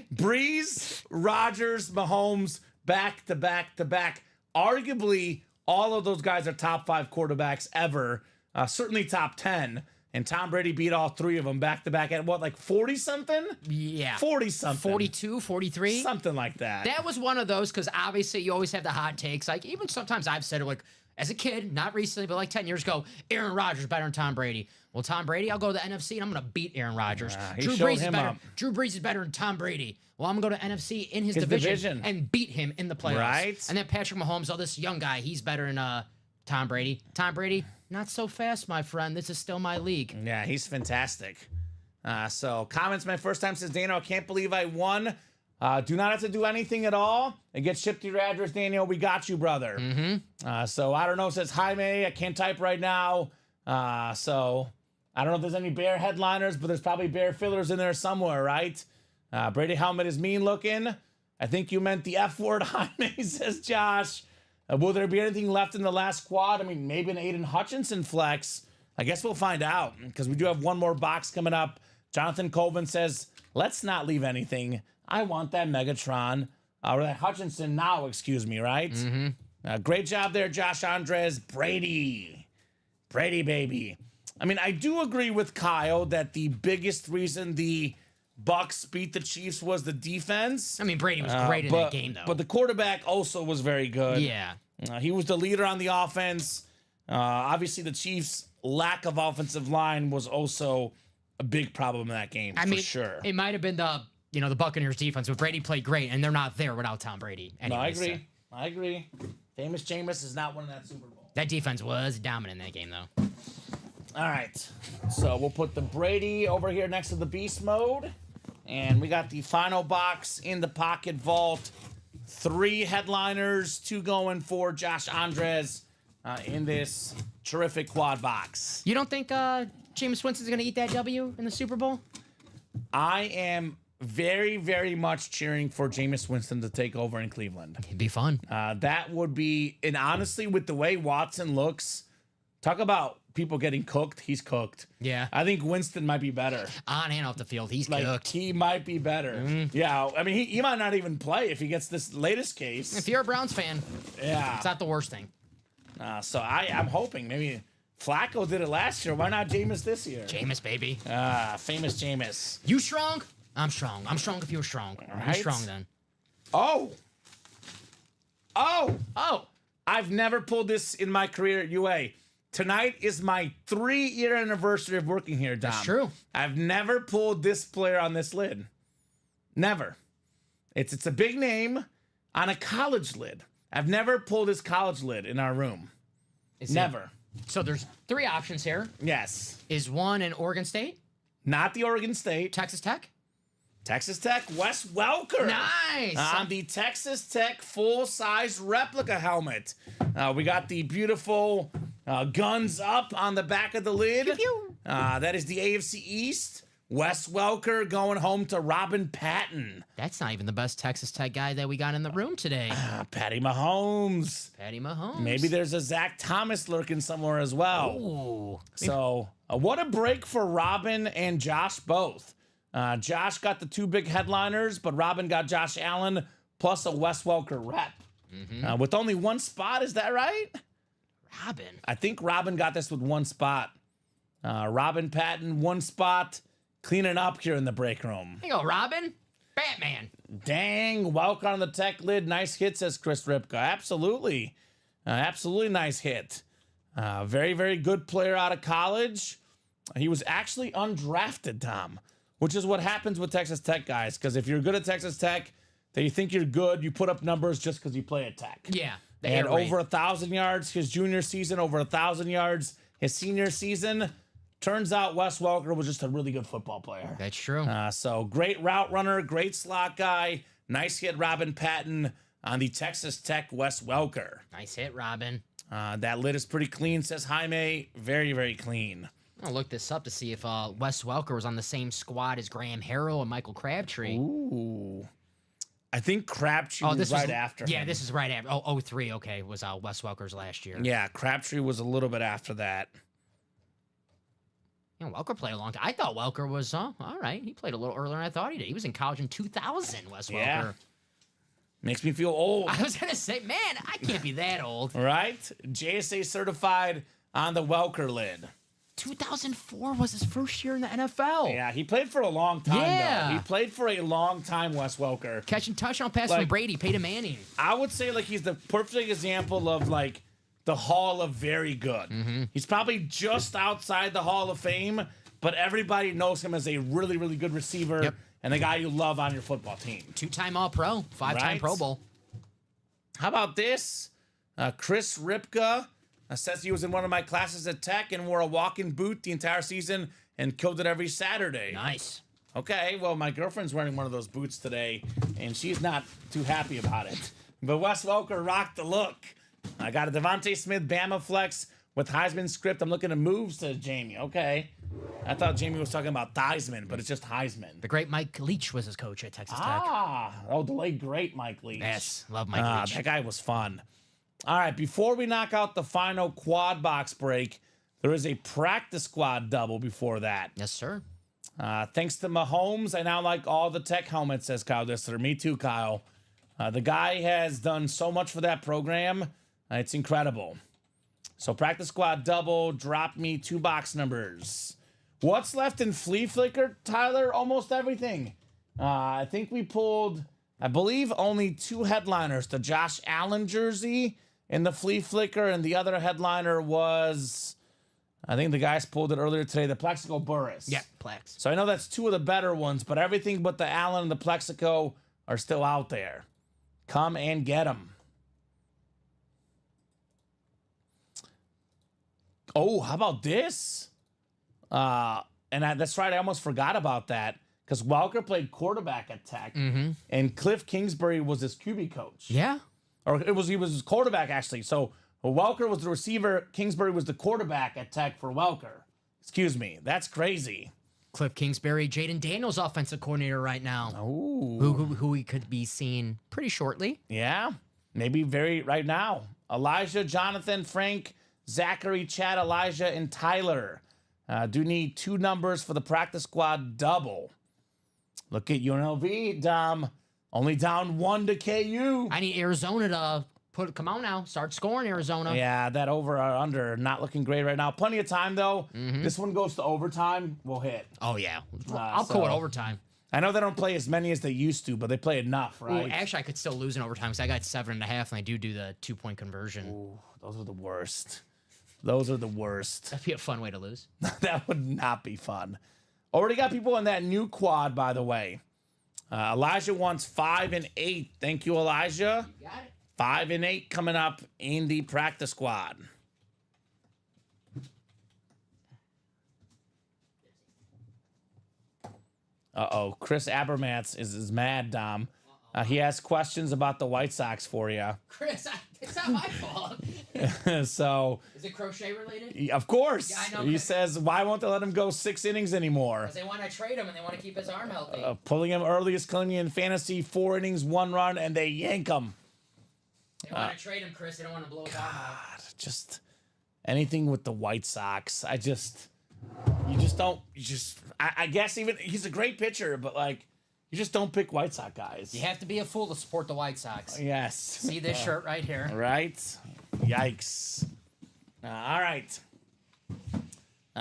S2: Breeze, Rodgers, Mahomes, back-to-back-to-back. Arguably, all of those guys are top 5 quarterbacks ever. Certainly top 10. And Tom Brady beat all 3 of them back-to-back at what, like 40-something?
S3: Yeah.
S2: 40-something.
S3: 42, 43.
S2: Something like that.
S3: That was one of those because obviously you always have the hot takes. Like even sometimes I've said it like as a kid, not recently, but like 10 years ago, Aaron Rodgers better than Tom Brady. Well, Tom Brady, I'll go to the NFC and I'm going to beat Aaron Rodgers.
S2: He
S3: Drew
S2: showed
S3: Brees is
S2: him
S3: better.
S2: up.
S3: Drew Brees is better than Tom Brady. Well, I'm going to go to NFC in his division and beat him in the playoffs.
S2: Right.
S3: And then Patrick Mahomes, this young guy, he's better than Tom Brady. Tom Brady, not so fast, my friend. This is still my league.
S2: Yeah, he's fantastic. So comments my first time, says Daniel, I can't believe I won. Do not have to do anything at all. It gets shipped to your address, Daniel. We got you, brother. So I don't know. Says Jaime. I can't type right now. So I don't know if there's any Bear headliners, but there's probably Bear fillers in there somewhere, right? Brady helmet is mean looking. I think you meant the F word, Jaime, says Josh. Will there be anything left in the last quad? I mean, maybe an Aiden Hutchinson flex. I guess we'll find out because we do have one more box coming up. Jonathan Colvin says, let's not leave anything. I want that Megatron, or that Hutchinson now, excuse me, right? Great job there, Josh Andres. Brady. Brady, baby. I mean, I do agree with Kyle that the biggest reason the Bucks beat the Chiefs was the defense.
S3: I mean, Brady was great in that game, though.
S2: But the quarterback also was very good.
S3: Yeah.
S2: He was the leader on the offense. Obviously, the Chiefs' lack of offensive line was also a big problem in that game, for sure.
S3: It might have been the Buccaneers defense, but Brady played great, and they're not there without Tom Brady. Anyways,
S2: no, I agree. Famous Jameis is not winning that Super Bowl.
S3: That defense was dominant in that game, though.
S2: All right. So we'll put the Brady over here next to the Beast Mode. And we got the final box in the pocket vault. 3 headliners, 2 going for Josh Andres in this terrific quad box.
S3: You don't think Jameis Winston's going to eat that W in the Super Bowl?
S2: I am very, very much cheering for Jameis Winston to take over in Cleveland.
S3: It'd be fun.
S2: That would be, and honestly, with the way Watson looks, talk about people getting cooked. He's cooked.
S3: Yeah.
S2: I think Winston might be better.
S3: On and off the field, he's
S2: Like,
S3: cooked.
S2: he might be better. Yeah, I mean, he might not even play if he gets this latest case.
S3: If you're a Browns fan,
S2: Yeah.
S3: it's not the worst thing.
S2: So I'm hoping maybe Flacco did it last year. Why not Jameis this year?
S3: Jameis, baby.
S2: Famous Jameis.
S3: You strong? I'm strong. I'm strong if you're strong.
S2: right.
S3: You're strong then.
S2: Oh.
S3: Oh.
S2: I've never pulled this in my career at UA. Tonight is my 3-year anniversary of working here, Dom.
S3: That's true.
S2: I've never pulled this player on this lid. Never. It's a big name on a college lid. I've never pulled his college lid in our room. Never.
S3: So there's 3 options here.
S2: Yes.
S3: Is one in Oregon State,
S2: Not the Oregon State.
S3: Texas Tech?
S2: Texas Tech, Wes Welker.
S3: Nice.
S2: On the Texas Tech full-size replica helmet. We got the beautiful guns up on the back of the lid.
S3: Pew, pew.
S2: That is the AFC East. Wes Welker going home to Robin Patton.
S3: That's not even the best Texas Tech guy that we got in the room today.
S2: Patty Mahomes.
S3: Patty Mahomes.
S2: Maybe there's a Zach Thomas lurking somewhere as well.
S3: Ooh.
S2: So, what a break for Robin and Josh both. Josh got the 2 big headliners, but Robin got Josh Allen plus a Wes Welker rep. With only 1 spot, is that right?
S3: Robin.
S2: I think Robin got this with 1 spot. Robin Patton, 1 spot, cleaning up here in the break room.
S3: There you go, Robin. Batman.
S2: Dang, Welker on the Tech lid. Nice hit, says Chris Ripka. Absolutely. Absolutely nice hit. Very, very good player out of college. He was actually undrafted, Tom, which is what happens with Texas Tech guys. Because if you're good at Texas Tech, then you think you're good, you put up numbers just because you play at Tech.
S3: Yeah.
S2: They had over 1,000 yards his junior season, over 1,000 yards his senior season. Turns out Wes Welker was just a really good football player.
S3: That's true.
S2: So great route runner, great slot guy. Nice hit, Robin Patton on the Texas Tech Wes Welker.
S3: Nice hit, Robin.
S2: That lid is pretty clean, says Jaime. Very, very clean.
S3: I'll look this up to see if Wes Welker was on the same squad as Graham Harrell and Michael Crabtree.
S2: Ooh. I think Crabtree was right after him.
S3: Yeah, this is right after. Oh, 03, okay, was Wes Welker's last year.
S2: Yeah, Crabtree was a little bit after that.
S3: Yeah, Welker played a long time. I thought Welker was, all right. He played a little earlier than I thought he did. He was in college in 2000, Wes Welker.
S2: Yeah. Makes me feel old.
S3: I was going to say, man, I can't be that old.
S2: Right? JSA certified on the Welker lid.
S3: 2004 was his first year in the NFL.
S2: Yeah, he played for a long time,
S3: Yeah.
S2: though. He played for a long time, Wes Welker.
S3: Catching touchdown pass from Brady, Peyton Manning.
S2: I would say, like, he's the perfect example of, like, the Hall of Very Good. He's probably just outside the Hall of Fame, but everybody knows him as a really, really good receiver and a guy you love on your football team.
S3: 2-time All-Pro, 5-time
S2: Right?
S3: Pro Bowl.
S2: How about this? Chris Ripka says he was in one of my classes at Tech and wore a walk-in boot the entire season and killed it every Saturday.
S3: Nice.
S2: Okay, well, my girlfriend's wearing one of those boots today, and she's not too happy about it. But Wes Welker rocked the look. I got a Devontae Smith Bama flex with Heisman script. I'm looking to move, says Jamie. Okay. I thought Jamie was talking about Theismann, but it's just Heisman.
S3: The great Mike Leach was his coach at Texas Tech.
S2: The late great Mike Leach.
S3: Yes, love Mike Leach.
S2: That guy was fun. All right, before we knock out the final quad box break, there is a practice squad double before that.
S3: Yes, sir.
S2: Thanks to Mahomes, I now like all the Tech helmets, says Kyle Dissler. Me too, Kyle. The guy has done so much for that program. It's incredible. So practice squad double, drop me 2 box numbers. What's left in Flea Flicker, Tyler? Almost everything. I think we pulled, I believe, only 2 headliners. The Josh Allen jersey in the Flea Flicker, and the other headliner was, I think the guys pulled it earlier today, the Plexico Burris.
S3: Yeah, Plex.
S2: So I know that's 2 of the better ones, but everything but the Allen and the Plexico are still out there. Come and get them. Oh, how about this? That's right. I almost forgot about that because Welker played quarterback at Tech, and Cliff Kingsbury was his QB coach.
S3: Yeah.
S2: Or he was his quarterback, actually. So Welker was the receiver. Kingsbury was the quarterback at Tech for Welker. Excuse me. That's crazy.
S3: Cliff Kingsbury, Jaden Daniels, offensive coordinator right now.
S2: Oh.
S3: Who we could be seeing pretty shortly.
S2: Yeah. Maybe right now. Elijah, Jonathan, Frank, Zachary, Chad, Elijah, and Tyler. Do need 2 numbers for the practice squad double. Look at UNLV, Dom. Only down 1 to KU.
S3: I need Arizona to come on now. Start scoring, Arizona.
S2: Yeah, that over or under not looking great right now. Plenty of time, though. This one goes to overtime. We'll hit.
S3: Oh, yeah. I'll call it overtime.
S2: I know they don't play as many as they used to, but they play enough, right?
S3: Ooh, actually, I could still lose in overtime because I got 7.5, and I do the 2-point conversion.
S2: Ooh, those are the worst. Those are the worst.
S3: That'd be a fun way to lose.
S2: That would not be fun. Already got people in that new quad, by the way. Elijah wants 5 and 8. Thank you, Elijah.
S3: You got it.
S2: 5 and 8 coming up in the practice squad. Uh-oh. Chris Abermats is mad, Dom. He has questions about the White Sox for you.
S3: Chris, it's not my fault.
S2: So,
S3: Is it crochet related?
S2: of course,
S3: Yeah, I know,
S2: he
S3: Chris.
S2: says, why won't they let him go 6 innings anymore?
S3: Because they want to trade him and they want to keep his arm healthy.
S2: Pulling him early is killing you in fantasy. 4 innings, 1 run, and they yank him.
S3: They want to trade him, Chris. They don't want to blow his arm out.
S2: God, just anything with the White Sox. I guess even he's a great pitcher, but like, you just don't pick White Sox guys.
S3: You have to be a fool to support the White Sox.
S2: Yes.
S3: See this shirt right here?
S2: Right? Yikes. All right.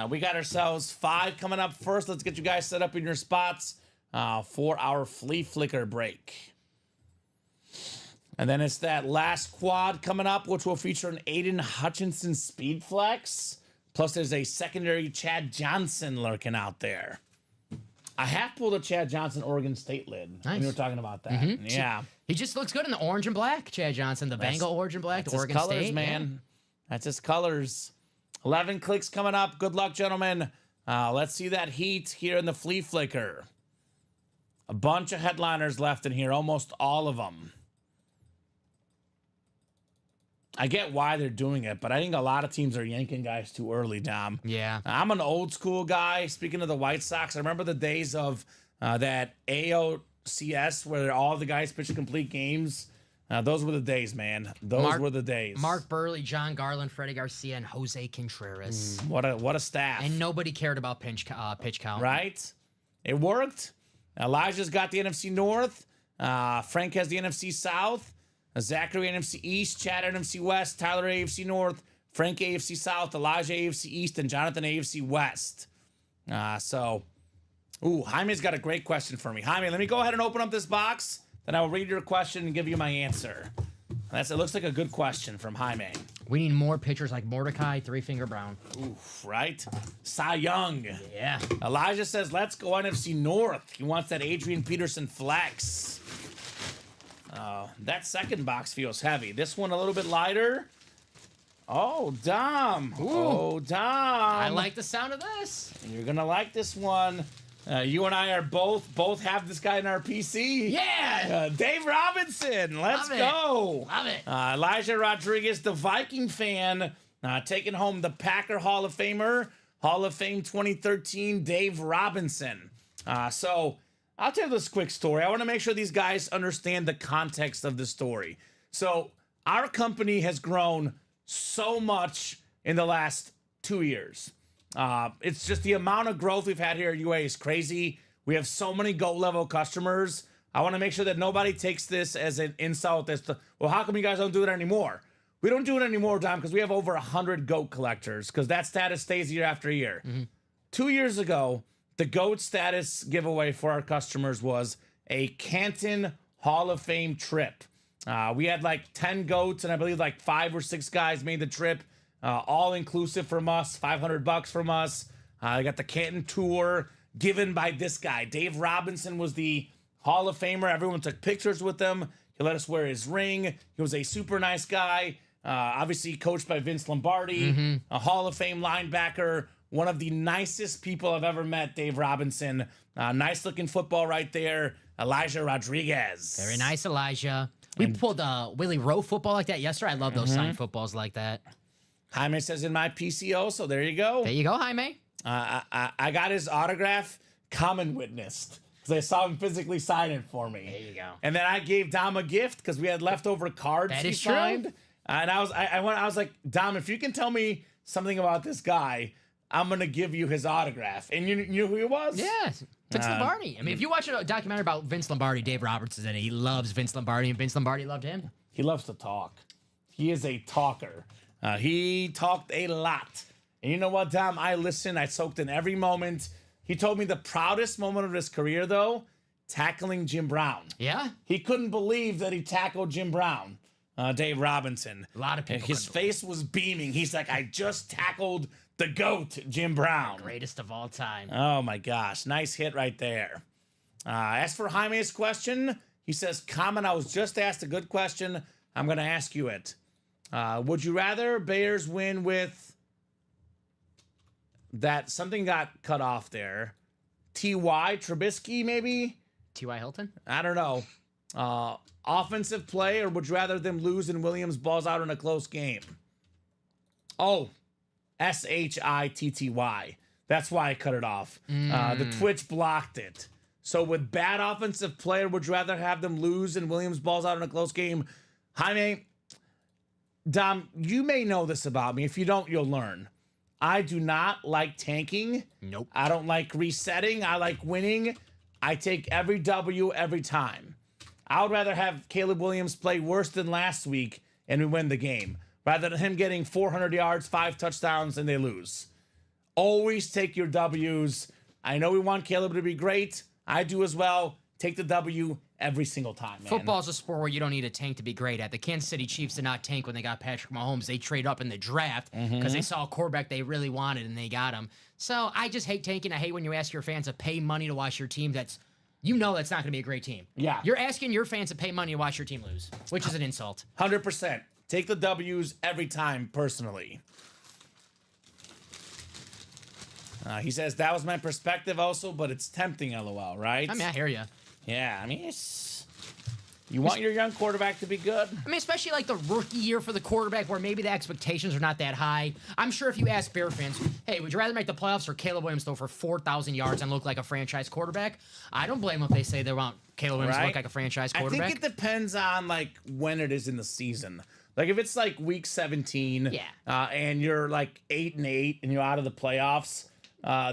S2: We got ourselves 5 coming up first. Let's get you guys set up in your spots for our Flea Flicker break. And then it's that last quad coming up, which will feature an Aiden Hutchinson Speed Flex. Plus, there's a secondary Chad Johnson lurking out there. I have pulled a Chad Johnson Oregon State lid when you were talking about that. Yeah.
S3: He just looks good in the orange and black, Chad Johnson. The Bengal orange and black, the Oregon
S2: his colors,
S3: State.
S2: man.
S3: Yeah.
S2: That's his colors. 11 clicks coming up. Good luck, gentlemen. Let's see that heat here in the Flea Flicker. A bunch of headliners left in here, almost all of them. I get why they're doing it, but I think a lot of teams are yanking guys too early, Dom.
S3: Yeah.
S2: I'm an old school guy. Speaking of the White Sox, I remember the days of that AOCS where all the guys pitched complete games. Those were the days, man. Those were the days.
S3: Mark Burley, John Garland, Freddie Garcia, and Jose Contreras.
S2: What a staff.
S3: And nobody cared about pitch count.
S2: Right? It worked. Elijah's got the NFC North. Frank has the NFC South. Zachary NFC East, Chad NFC West, Tyler AFC North, Frank AFC South, Elijah AFC East, and Jonathan AFC West. Jaime's got a great question for me. Jaime, let me go ahead and open up this box, then I'll read your question and give you my answer. It looks like a good question from Jaime.
S3: We need more pitchers like Mordecai, Three Finger Brown.
S2: Oof, right? Cy Young.
S3: Yeah.
S2: Elijah says, let's go NFC North. He wants that Adrian Peterson flex. That second box feels heavy. This one a little bit lighter. Oh, Dom.
S3: Ooh.
S2: Oh, Dom.
S3: I like the sound of this.
S2: You're going to like this one. You and I are both have this guy in our PC.
S3: Yeah.
S2: Dave Robinson. Let's go.
S3: Love it.
S2: Elijah Rodriguez, the Viking fan, taking home the Packer Hall of Famer, Hall of Fame 2013, Dave Robinson. So I'll tell you this quick story. I want to make sure these guys understand the context of the story. So our company has grown so much in the last 2 years. It's just the amount of growth we've had here at UA is crazy. We have so many GOAT level customers. I want to make sure that nobody takes this as an insult as to, well, how come you guys don't do it anymore? We don't do it anymore, Dom, because we have over 100 GOAT collectors, because that status stays year after year. 2 years ago, the GOAT status giveaway for our customers was a Canton Hall of Fame trip. We had like 10 GOATs, and I believe like 5 or 6 guys made the trip, all inclusive from us, $500 from us. I got the Canton tour given by this guy. Dave Robinson was the Hall of Famer. Everyone took pictures with him. He let us wear his ring. He was a super nice guy. Obviously coached by Vince Lombardi, a Hall of Fame linebacker, one of the nicest people I've ever met, Dave Robinson. Nice looking football right there. Elijah Rodriguez.
S3: Very nice, Elijah. We pulled Willie Rowe football like that yesterday. I love those signed footballs like that.
S2: Jaime says in my PCO, so there you go.
S3: There you go, Jaime.
S2: I got his autograph, Kamen witnessed, because I saw him physically sign it for me.
S3: There you go.
S2: And then I gave Dom a gift because we had leftover cards
S3: That
S2: he
S3: is true.
S2: signed. And I was like, Dom, if you can tell me something about this guy, I'm gonna give you his autograph. And you knew who he was?
S3: Yeah, Vince Lombardi. I mean, if you watch a documentary about Vince Lombardi, Dave Roberts is in it. He loves Vince Lombardi, and Vince Lombardi loved him.
S2: He loves to talk. He is a talker. He talked a lot. And you know what, Dom? I listened. I soaked in every moment. He told me the proudest moment of his career, though, tackling Jim Brown.
S3: Yeah?
S2: He couldn't believe that he tackled Jim Brown, Dave Robinson.
S3: A lot of people
S2: His
S3: couldn't
S2: face was beaming. He's like, I just tackled the GOAT, Jim Brown.
S3: Greatest of all time.
S2: Oh, my gosh. Nice hit right there. As for Jaime's question, he says, Kamen, I was just asked a good question. I'm going to ask you it. Would you rather Bears win with that something got cut off there? T.Y. Trubisky, maybe?
S3: T.Y. Hilton?
S2: I don't know. Offensive play, or would you rather them lose and Williams balls out in a close game? Oh, Shitty. That's why I cut it off. The Twitch blocked it. So with bad offensive play, or would you rather have them lose and Williams balls out in a close game? Jaime, Dom, you may know this about me. If you don't, you'll learn. I do not like tanking.
S3: Nope.
S2: I don't like resetting. I like winning. I take every W every time. I would rather have Caleb Williams play worse than last week and we win the game, rather than him getting 400 yards, 5 touchdowns, and they lose. Always take your W's. I know we want Caleb to be great. I do as well. Take the W every single time, man.
S3: Football's a sport where you don't need a tank to be great at. The Kansas City Chiefs did not tank when they got Patrick Mahomes. They trade up in the draft because they saw a quarterback they really wanted and they got him. So I just hate tanking. I hate when you ask your fans to pay money to watch your team that's not going to be a great team.
S2: Yeah.
S3: You're asking your fans to pay money to watch your team lose, which is an insult.
S2: 100%. Take the W's every time, personally. He says, that was my perspective also, but it's tempting, LOL, right?
S3: I mean, I hear you.
S2: Yeah, I mean, you want your young quarterback to be good.
S3: I mean, especially like the rookie year for the quarterback where maybe the expectations are not that high. I'm sure if you ask Bear fans, hey, would you rather make the playoffs or Caleb Williams throw for 4,000 yards and look like a franchise quarterback? I don't blame them if they say they want Caleb Williams to look like a franchise quarterback.
S2: I think it depends on, like, when it is in the season. Like, if it's, like, week 17 and you're, like, 8-8 and you're out of the playoffs,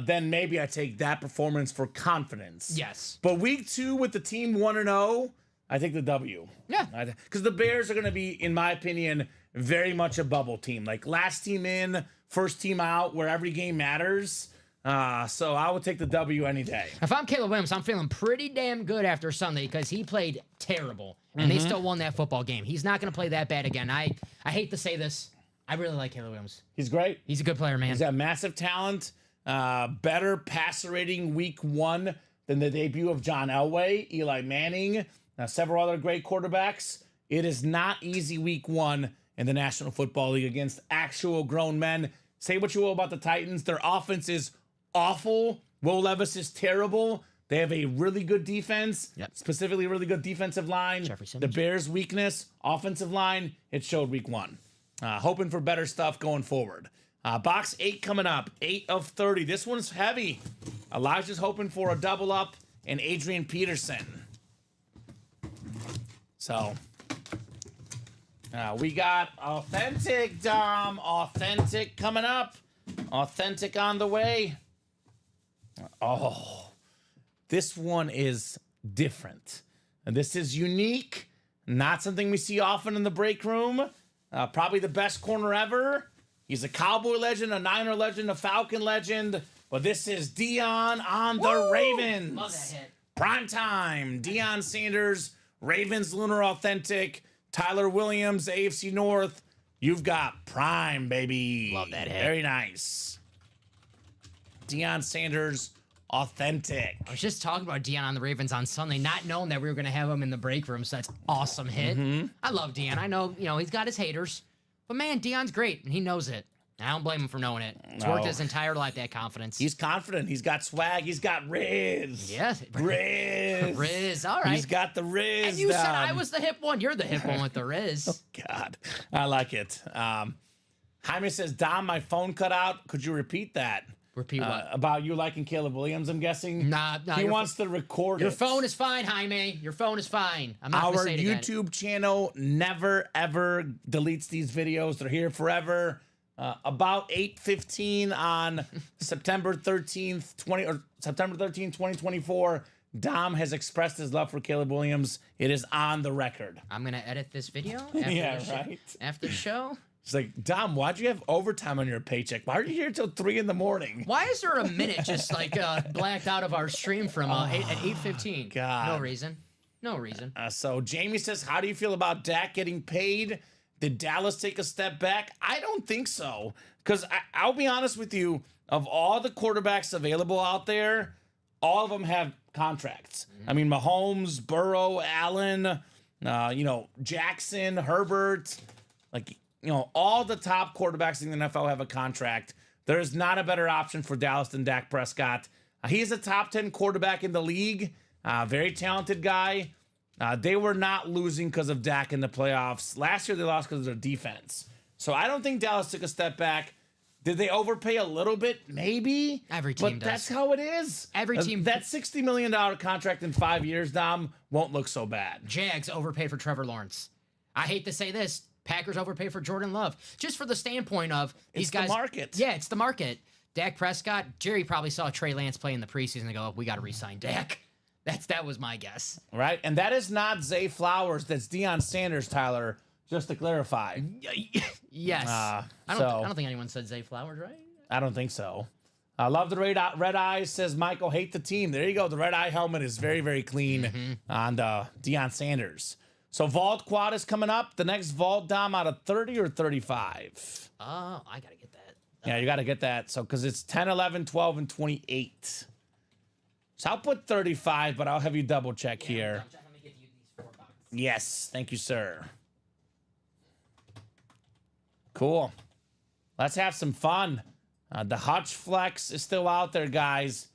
S2: then maybe I take that performance for confidence.
S3: Yes.
S2: But week 2 with the team 1-0, I take the W.
S3: Yeah.
S2: Because the Bears are going to be, in my opinion, very much a bubble team. Like, last team in, first team out, where every game matters. So I would take the W any day.
S3: If I'm Caleb Williams, I'm feeling pretty damn good after Sunday because he played terrible, and they still won that football game. He's not going to play that bad again. I hate to say this. I really like Caleb Williams.
S2: He's great.
S3: He's a good player, man.
S2: He's got massive talent. Better passer rating week 1 than the debut of John Elway, Eli Manning, several other great quarterbacks. It is not easy week 1 in the National Football League against actual grown men. Say what you will about the Titans. Their offense is awful. Will Levis is terrible. They have a really good defense, specifically a really good defensive line. The Bears' weakness, offensive line, it showed week 1. Hoping for better stuff going forward. Box 8 coming up, 8 of 30. This one's heavy. Elijah's hoping for a double up and Adrian Peterson. So, we got authentic, Dom. Authentic coming up. Authentic on the way. Oh, this one is different. And this is unique. Not something we see often in the break room. Probably the best corner ever. He's a Cowboy legend, a Niner legend, a Falcon legend. But this is Dion on the Ravens.
S3: Love that hit.
S2: Prime time. Deion Sanders, Ravens Lunar Authentic, Tyler Williams, AFC North. You've got prime, baby.
S3: Love that hit.
S2: Very nice. Deion Sanders, Authentic.
S3: I was just talking about Dion on the Ravens on Sunday, not knowing that we were going to have him in the break room. So that's awesome hit. I love Dion. I know, he's got his haters, but man, Dion's great and he knows it. I don't blame him for knowing it. He's worked his entire life, that confidence.
S2: He's confident. He's got swag. He's got Riz.
S3: Yes.
S2: Riz.
S3: Riz. All right.
S2: He's got the Riz.
S3: And you said I was the hip one. You're the hip one with the Riz.
S2: Oh, God. I like it. Jaime says, Dom, my phone cut out. Could you repeat that?
S3: Repeat what?
S2: About you liking Caleb Williams, I'm guessing?
S3: Nah.
S2: He wants to record
S3: Your
S2: it.
S3: phone is fine, Jaime. Your phone is fine. I'm not going to
S2: Our
S3: say it again.
S2: YouTube channel never, ever deletes these videos. They're here forever. About 8:15 on September 13th, 2024, Dom has expressed his love for Caleb Williams. It is on the record.
S3: I'm going to edit this video after the show.
S2: It's like, Dom, why'd you have overtime on your paycheck? Why are you here till 3 in the morning?
S3: Why is there a minute just like blacked out of our stream from at 8:15?
S2: God.
S3: No reason. No reason.
S2: So Jamie says, how do you feel about Dak getting paid? Did Dallas take a step back? I don't think so. Because I'll be honest with you, of all the quarterbacks available out there, all of them have contracts. I mean, Mahomes, Burrow, Allen, Jackson, Herbert, all the top quarterbacks in the NFL have a contract. There's not a better option for Dallas than Dak Prescott. He's a top 10 quarterback in the league. Very talented guy. They were not losing because of Dak in the playoffs. Last year, they lost because of their defense. So I don't think Dallas took a step back. Did they overpay a little bit? Maybe.
S3: Every team
S2: does.
S3: does.
S2: That's how it is.
S3: Every team.
S2: That $60 million contract in 5 years, Dom, won't look so bad.
S3: Jags overpay for Trevor Lawrence. I hate to say this. Packers overpay for Jordan Love. Just for the standpoint of these guys.
S2: It's the market.
S3: Yeah, it's the market. Dak Prescott, Jerry probably saw Trey Lance play in the preseason and go, we got to re-sign Dak. That was my guess.
S2: Right? And that is not Zay Flowers. That's Deion Sanders, Tyler, just to clarify.
S3: Yes. I don't think anyone said Zay Flowers, right?
S2: I don't think so. I love the red eyes, says Michael. Hate the team. There you go. The red eye helmet is very, very clean on Deion Sanders. So Vault Quad is coming up. The next Vault, Dom, out of 30 or 35?
S3: I got to get that.
S2: Yeah, you got to get that. So, because it's 10, 11, 12, and 28. So I'll put 35, but I'll have you double check here.
S3: Let me give you these 4 boxes.
S2: Yes. Thank you, sir. Cool. Let's have some fun. The Hutch Flex is still out there, guys,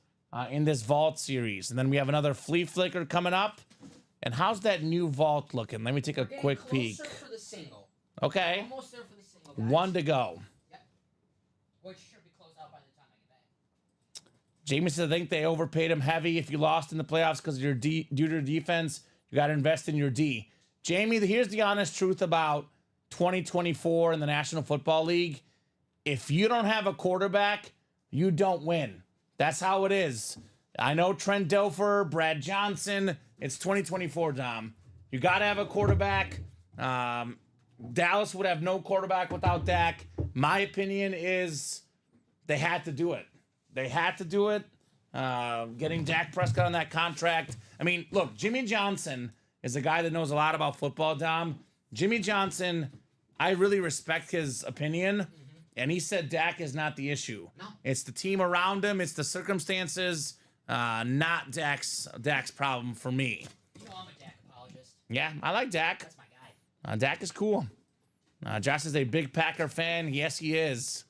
S2: in this Vault series. And then we have another Flea Flicker coming up. And how's that new Vault looking? Let me take a quick peek.
S3: For the single.
S2: Okay.
S3: Almost there for the single, guys.
S2: 1 to go.
S3: Yep. Which should be closed out by the time I get back.
S2: Jamie said, I think they overpaid him heavy. If you lost in the playoffs because of your due to your defense, you got to invest in your D. Jamie, here's the honest truth about 2024 in the National Football League. If you don't have a quarterback, you don't win. That's how it is. I know Trent Dilfer, Brad Johnson. It's 2024, Dom. You got to have a quarterback. Dallas would have no quarterback without Dak. My opinion is they had to do it. They had to do it. Getting Dak Prescott on that contract. I mean, look, Jimmy Johnson is a guy that knows a lot about football, Dom. Jimmy Johnson, I really respect his opinion. And he said Dak is not the issue.
S3: No.
S2: It's the team around him. It's the circumstances. Not Dak's problem for me.
S3: You know I'm a Dak apologist.
S2: Yeah, I like Dak.
S3: That's my guy.
S2: Dak is cool. Josh is a big Packer fan. Yes, he is.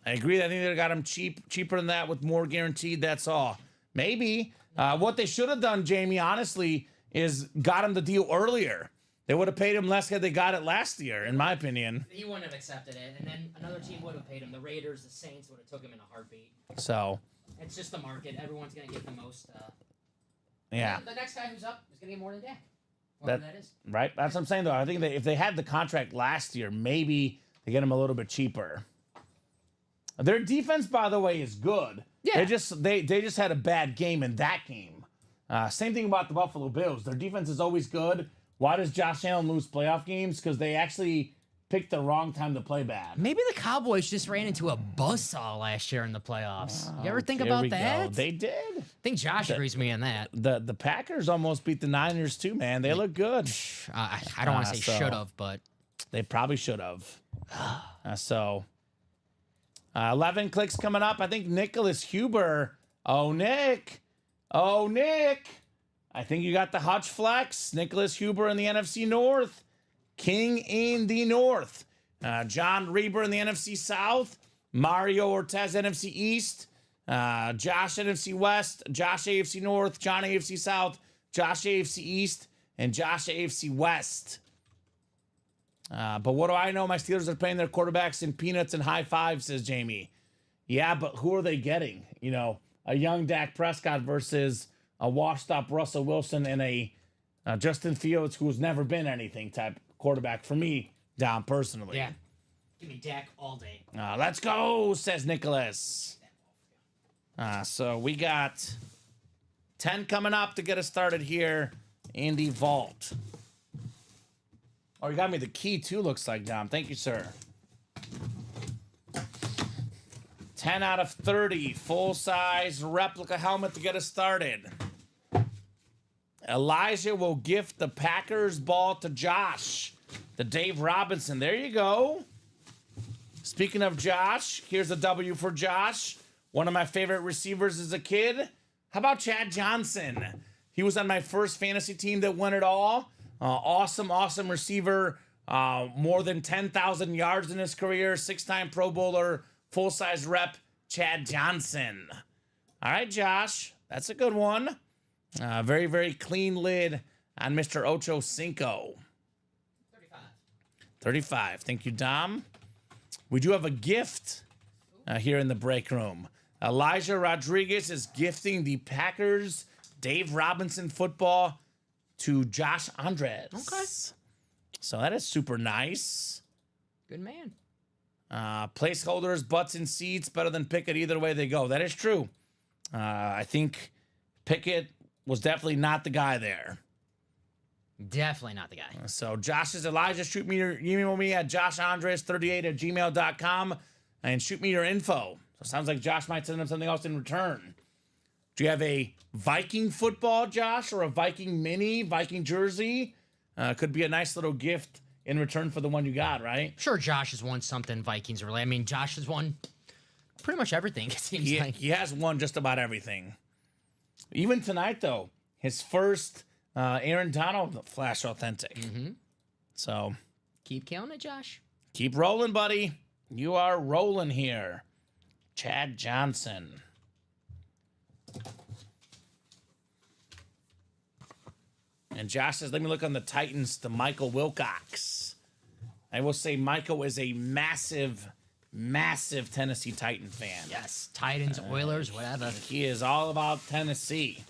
S2: I agree. I think they got him cheaper than that with more guaranteed. That's all. Maybe. What they should have done, Jamie, honestly, is got him the deal earlier. They would have paid him less had they got it last year, in my opinion.
S3: He wouldn't have accepted it, and then another team would have paid him. The Raiders, the Saints would have took him in a heartbeat.
S2: So.
S3: It's just the market. Everyone's going to get the most.
S2: Yeah.
S3: The next guy who's up is going to get more than Dak. Whatever that is.
S2: Right? That's what I'm saying, though. I think if they had the contract last year, maybe they get him a little bit cheaper. Their defense, by the way, is good.
S3: Yeah.
S2: They just had a bad game in that game. Same thing about the Buffalo Bills. Their defense is always good. Why does Josh Allen lose playoff games? Because they actually picked the wrong time to play bad.
S3: Maybe the Cowboys just ran into a buzzsaw last year in the playoffs. You ever think
S2: Here
S3: about
S2: we
S3: that?
S2: go. They did.
S3: I think Josh agrees with me on that.
S2: The Packers almost beat the Niners too, man. They look good.
S3: I don't want to say should have, but
S2: They probably should have. 11 clicks coming up. I think Nicholas Huber. Oh, Nick. I think you got the Hutch flex. Nicholas Huber in the NFC North. King in the North. John Reber in the NFC South. Mario Ortez, NFC East. Josh, NFC West. Josh, AFC North. John, AFC South. Josh, AFC East. And Josh, AFC West. But what do I know? My Steelers are paying their quarterbacks in peanuts and high fives, says Jamie. Yeah, but who are they getting? You know, a young Dak Prescott versus a washed-up Russell Wilson and a Justin Fields who's never been anything type quarterback for me, Dom, personally.
S3: yeah. Give me Dak all day.
S2: Let's go, says Nicholas. So we got 10 coming up to get us started here in the vault. Oh, you got me the key too, looks like, Dom. Thank you, sir. 10 out of 30. Full-size replica helmet to get us started. Elijah will gift the Packers ball to Josh. The Dave Robinson. There you go. Speaking of Josh, here's a W for Josh. One of my favorite receivers as a kid. How about Chad Johnson? He was on my first fantasy team that won it all. Awesome receiver. More than 10,000 yards in his career. 6-time Pro Bowler. Full-size rep, Chad Johnson. All right, Josh. That's a good one. Very clean lid on Mr. Ocho Cinco. 35. Thank you, Dom. We do have a gift here in the break room. Elijah Rodriguez is gifting the Packers Dave Robinson football to Josh Andres.
S3: Okay.
S2: So that is super nice.
S3: Good man.
S2: Placeholders, butts, and seats, better than Pickett either way they go. That is true. I think Pickett was definitely not the guy there.
S3: Definitely not the guy.
S2: So Josh is Elijah. Shoot me your email me at joshandres38@gmail.com and shoot me your info. So it sounds like Josh might send him something else in return. Do you have a Viking football, Josh, or a Viking mini, Viking jersey? Could be a nice little gift in return for the one you got, right?
S3: Sure, Josh has won something Vikings related. I mean, Josh has won pretty much everything, it seems like.
S2: He has won just about everything. Even tonight, though, his first Aaron Donald Flash Authentic.
S3: Mm-hmm.
S2: So
S3: keep killing it, Josh.
S2: Keep rolling, buddy. You are rolling here. Chad Johnson. And Josh says, let me look on the Titans to Michael Wilcox. I will say Michael is a massive Tennessee Titan fan.
S3: Yes, Titans, Oilers, whatever.
S2: He is all about Tennessee.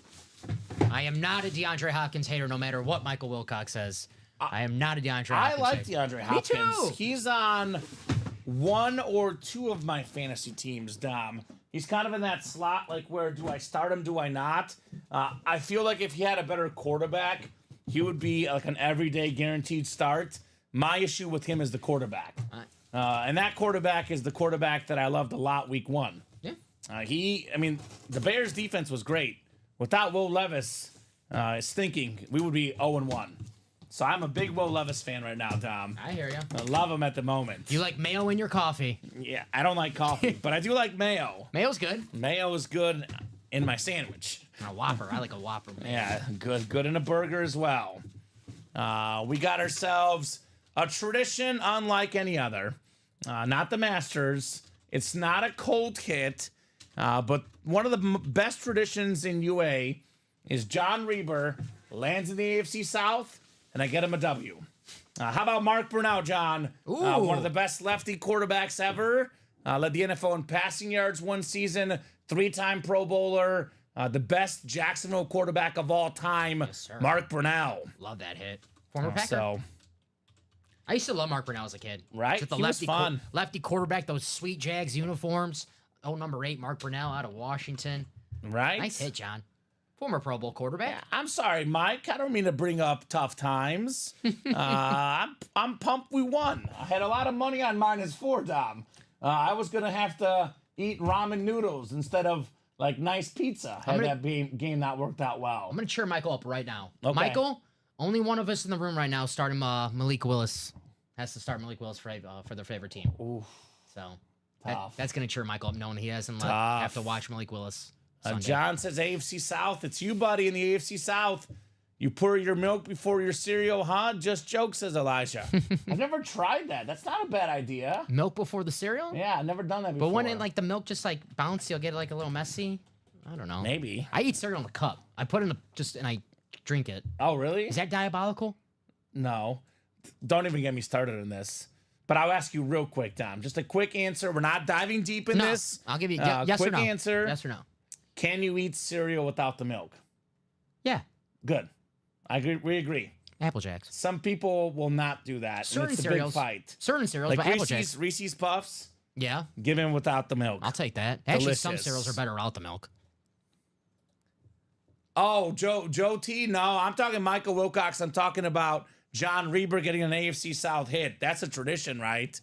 S3: I am not a DeAndre Hopkins hater, no matter what Michael Wilcox says. I am not a DeAndre
S2: I
S3: Hopkins
S2: like
S3: hater.
S2: DeAndre Hopkins.
S3: Me too.
S2: He's on one or two of my fantasy teams, Dom. He's kind of in that slot, like where do I start him, do I not? I feel like if he had a better quarterback, he would be like an everyday guaranteed start. My issue with him is the quarterback. And that quarterback is the quarterback that I loved a lot week one.
S3: Yeah.
S2: The Bears defense was great. Without Will Levis stinking, we would be 0-1. So I'm a big Will Levis fan right now, Dom.
S3: I hear you.
S2: I love him at the moment.
S3: You like mayo in your coffee?
S2: Yeah, I don't like coffee, but I do like mayo.
S3: Mayo's good.
S2: Mayo is good in my sandwich.
S3: And a Whopper. I like a Whopper. Mayo.
S2: Yeah, good in a burger as well. We got ourselves a tradition unlike any other. Not the Masters. It's not a cold hit, but one of the best traditions in UA is John Reber lands in the AFC South, and I get him a W. How about Mark Brunell, John? One of the best lefty quarterbacks ever. Led the NFL in passing yards one season, 3-time Pro Bowler, the best Jacksonville quarterback of all time,
S3: Yes,
S2: Mark Brunell.
S3: Love that hit. Former Packer.
S2: So,
S3: I used to love Mark Brunell as a kid.
S2: Right?
S3: Just the
S2: He was fun.
S3: lefty quarterback, those sweet Jags uniforms. Oh, number 8, Mark Brunell out of Washington.
S2: right?
S3: Nice hit, John. Former Pro Bowl quarterback.
S2: I'm sorry, Mike. I don't mean to bring up tough times. I'm pumped we won. I had a lot of money on -4, Dom. I was going to have to eat ramen noodles instead of like nice pizza. Had that game not worked out well.
S3: I'm going to cheer Michael up right now.
S2: Okay.
S3: Michael, only one of us in the room right now starting Malik Willis. Has to start Malik Willis for their favorite team.
S2: Oof.
S3: So
S2: Tough.
S3: that's going to cheer Michael up knowing he doesn't have to watch Malik Willis.
S2: John says AFC South. It's you, buddy, in the AFC South. You pour your milk before your cereal, huh? Just joke, says Elijah. I've never tried that. That's not a bad idea.
S3: Milk before the cereal?
S2: Yeah, I've never done that before.
S3: But wouldn't like the milk just like bounce? You'll get like a little messy. I don't know.
S2: Maybe.
S3: I eat cereal in a cup. I put it in and I drink it.
S2: Oh, really?
S3: Is that diabolical?
S2: No. Don't even get me started on this. But I'll ask you real quick, Dom. Just a quick answer. We're not diving deep in this.
S3: I'll give you yes
S2: quick
S3: or no.
S2: answer.
S3: Yes or no?
S2: Can you eat cereal without the milk?
S3: Yeah.
S2: Good. We agree.
S3: Apple Jacks.
S2: Some people will not do that.
S3: Certain
S2: it's a
S3: cereals.
S2: big fight.
S3: Certain cereals,
S2: Like
S3: but Apple Jacks.
S2: Reese's Puffs.
S3: Yeah.
S2: Give in without the milk.
S3: I'll take that. Actually, some
S2: Delicious.
S3: cereals are better without the milk.
S2: Oh, Joe T. No, I'm talking Michael Wilcox. I'm talking about John Reber getting an AFC South hit. That's a tradition, right?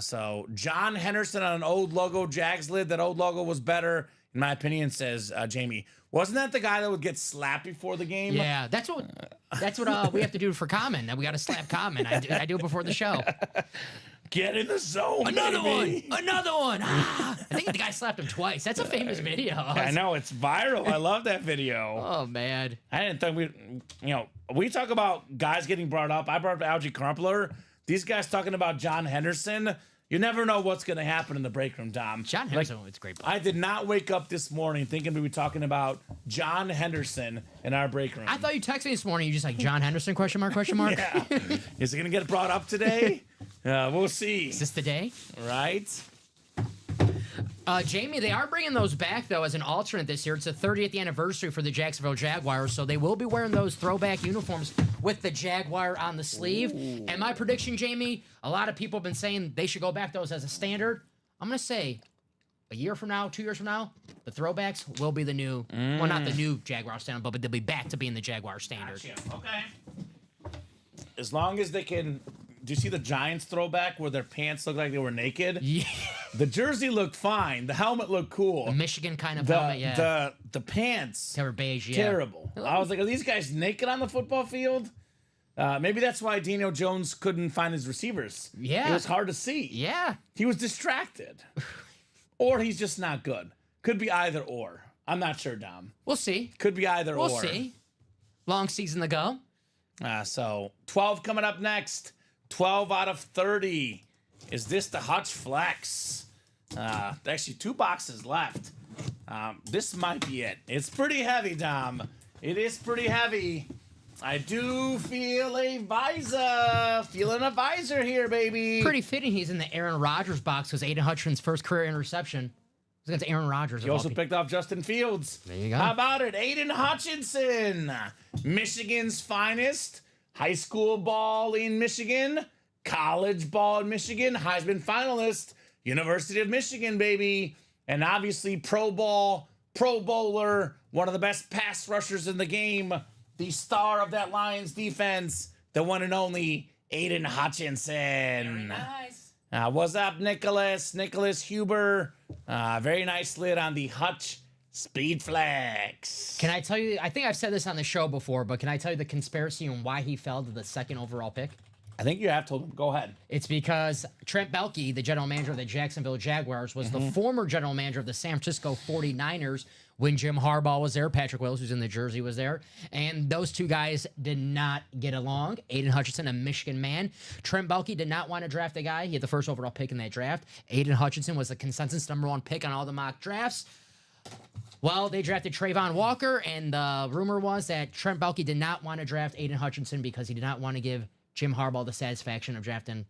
S2: So John Henderson on an old logo Jags lid. That old logo was better, in my opinion, says Jamie. Wasn't that the guy that would get slapped before the game?
S3: Yeah, that's what we have to do for Kamen. We got to slap Kamen. I do it before the show.
S2: Get in the zone,
S3: Another
S2: baby.
S3: one. I think the guy slapped him twice. That's a famous video.
S2: I know, it's viral. I love that video.
S3: Oh man.
S2: I didn't think we talk about guys getting brought up. I brought up Algie Crumpler. These guys talking about John Henderson. You never know what's going to happen in the break room, Dom.
S3: John Henderson, it's great.
S2: I did not wake up this morning thinking we were talking about John Henderson in our break room.
S3: I thought you texted me this morning. You just like John Henderson ?
S2: Yeah. Is it going to get brought up today? We'll see.
S3: Is this the day?
S2: Right?
S3: Jamie, they are bringing those back, though, as an alternate this year. It's the 30th anniversary for the Jacksonville Jaguars, so they will be wearing those throwback uniforms with the Jaguar on the sleeve. Ooh. And my prediction, Jamie, a lot of people have been saying they should go back those as a standard. I'm going to say a year from now, 2 years from now, the throwbacks will be the new, well, not the new Jaguar standard, but they'll be back to being the Jaguar standard.
S2: Gotcha. Okay. As long as they can... Do you see the Giants throwback where their pants looked like they were naked?
S3: Yeah.
S2: The jersey looked fine. The helmet looked cool.
S3: The Michigan kind of helmet, yeah.
S2: The pants.
S3: They were beige, yeah.
S2: Terrible. I was like, are these guys naked on the football field? Maybe that's why Daniel Jones couldn't find his receivers.
S3: Yeah.
S2: It was hard to see.
S3: Yeah.
S2: He was distracted. Or he's just not good. Could be either or. I'm not sure, Dom.
S3: We'll see.
S2: Could be either or.
S3: We'll see. Long season to go.
S2: So 12 coming up next. 12 out of 30. Is this the Hutch Flex? Actually, 2 boxes left. This might be it. It's pretty heavy, Dom. It is pretty heavy. I do feel a visor. Feeling a visor here, baby.
S3: Pretty fitting he's in the Aaron Rodgers box because Aiden Hutchinson's first career interception was against Aaron Rodgers.
S2: He also picked off Justin Fields.
S3: There you go.
S2: How about it? Aiden Hutchinson. Michigan's finest. High school ball in Michigan, college ball in Michigan, Heisman finalist, University of Michigan, baby. And obviously Pro Bowler, one of the best pass rushers in the game, the star of that Lions defense, the one and only Aiden Hutchinson.
S3: Very nice.
S2: What's up, Nicholas? Nicholas Huber. Very nice lid on the Hutch Speed Flex.
S3: Can I tell you, I think I've said this on the show before, but can I tell you the conspiracy on why he fell to the 2nd overall pick?
S2: I think you have to. Go ahead.
S3: It's because Trent Baalke, the general manager of the Jacksonville Jaguars, was the former general manager of the San Francisco 49ers when Jim Harbaugh was there. Patrick Willis, who's in the jersey, was there. And those two guys did not get along. Aiden Hutchinson, a Michigan man. Trent Baalke did not want to draft a guy. He had the first overall pick in that draft. Aiden Hutchinson was the consensus #1 pick on all the mock drafts. Well, they drafted Trayvon Walker, and the rumor was that Trent Baalke did not want to draft Aiden Hutchinson because he did not want to give Jim Harbaugh the satisfaction of drafting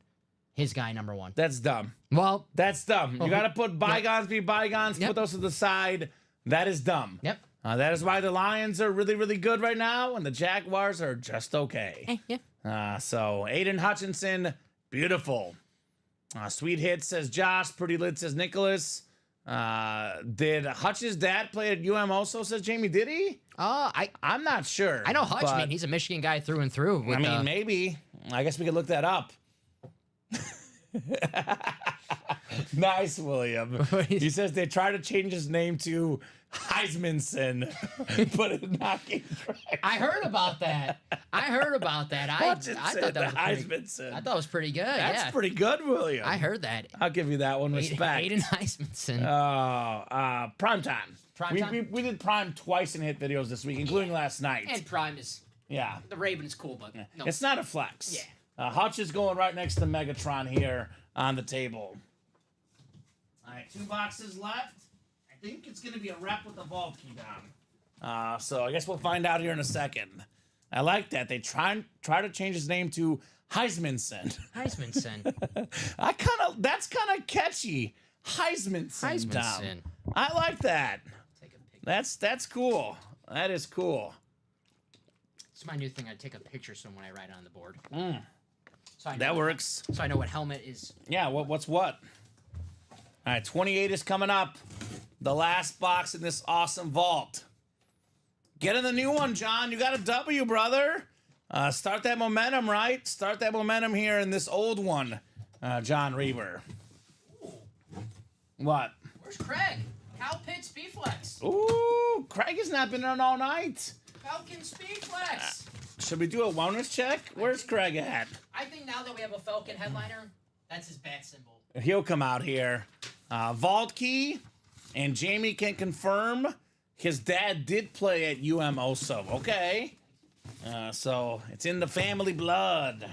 S3: his guy #1.
S2: That's dumb.
S3: Well,
S2: that's dumb. You got to put bygones be bygones. Put those to the side. That is dumb.
S3: Yep.
S2: That is why the Lions are really, really good right now, and the Jaguars are just okay. So Aiden Hutchinson, beautiful. Sweet hit says Josh. Pretty lit says Nicholas. Did Hutch's dad play at UM also, says Jamie? Did he? I'm not sure.
S3: I know Hutch,
S2: but,
S3: man. He's a Michigan guy through and through.
S2: I mean, maybe. I guess we could look that up. Nice, William. He says they tried to change his name to Heismanson, but it not came right.
S3: I heard about that. I thought that was pretty good.
S2: That's pretty good, William.
S3: I heard that.
S2: I'll give you that one. Respect.
S3: Aiden Heismanson.
S2: Prime time. We did Prime twice in hit videos this week, including last night.
S3: And Prime is...
S2: Yeah.
S3: The Raven is cool, but... No.
S2: It's not a flex.
S3: Yeah.
S2: Hutch is going right next to Megatron here on the table. All right, 2 boxes left. I think it's going to be a rep with the vault key down. So I guess we'll find out here in a second. I like that. They try to change his name to Heismanson. That's kind of catchy. Heismanson. Dom. I like that.
S3: Take a picture.
S2: That's cool. That is cool.
S3: It's my new thing. I take a picture so when I write it on the board.
S2: So that works.
S3: So I know what helmet is.
S2: Yeah, what's what? All right, 28 is coming up. The last box in this awesome vault. Get in the new one, John. You got a W, brother. Start that momentum, right? Start that momentum here in this old one, John Reber.
S3: Ooh.
S2: What?
S3: Where's Craig? Cal Pitt Speedflex.
S2: Ooh, Craig has not been on all night.
S3: Falcon Speedflex.
S2: Should we do a wellness check? Where's Craig at?
S3: I think now that we have a Falcon headliner, that's his bat symbol.
S2: He'll come out here. Vault key, and Jamie can confirm his dad did play at UM also. Okay. So it's in the family blood.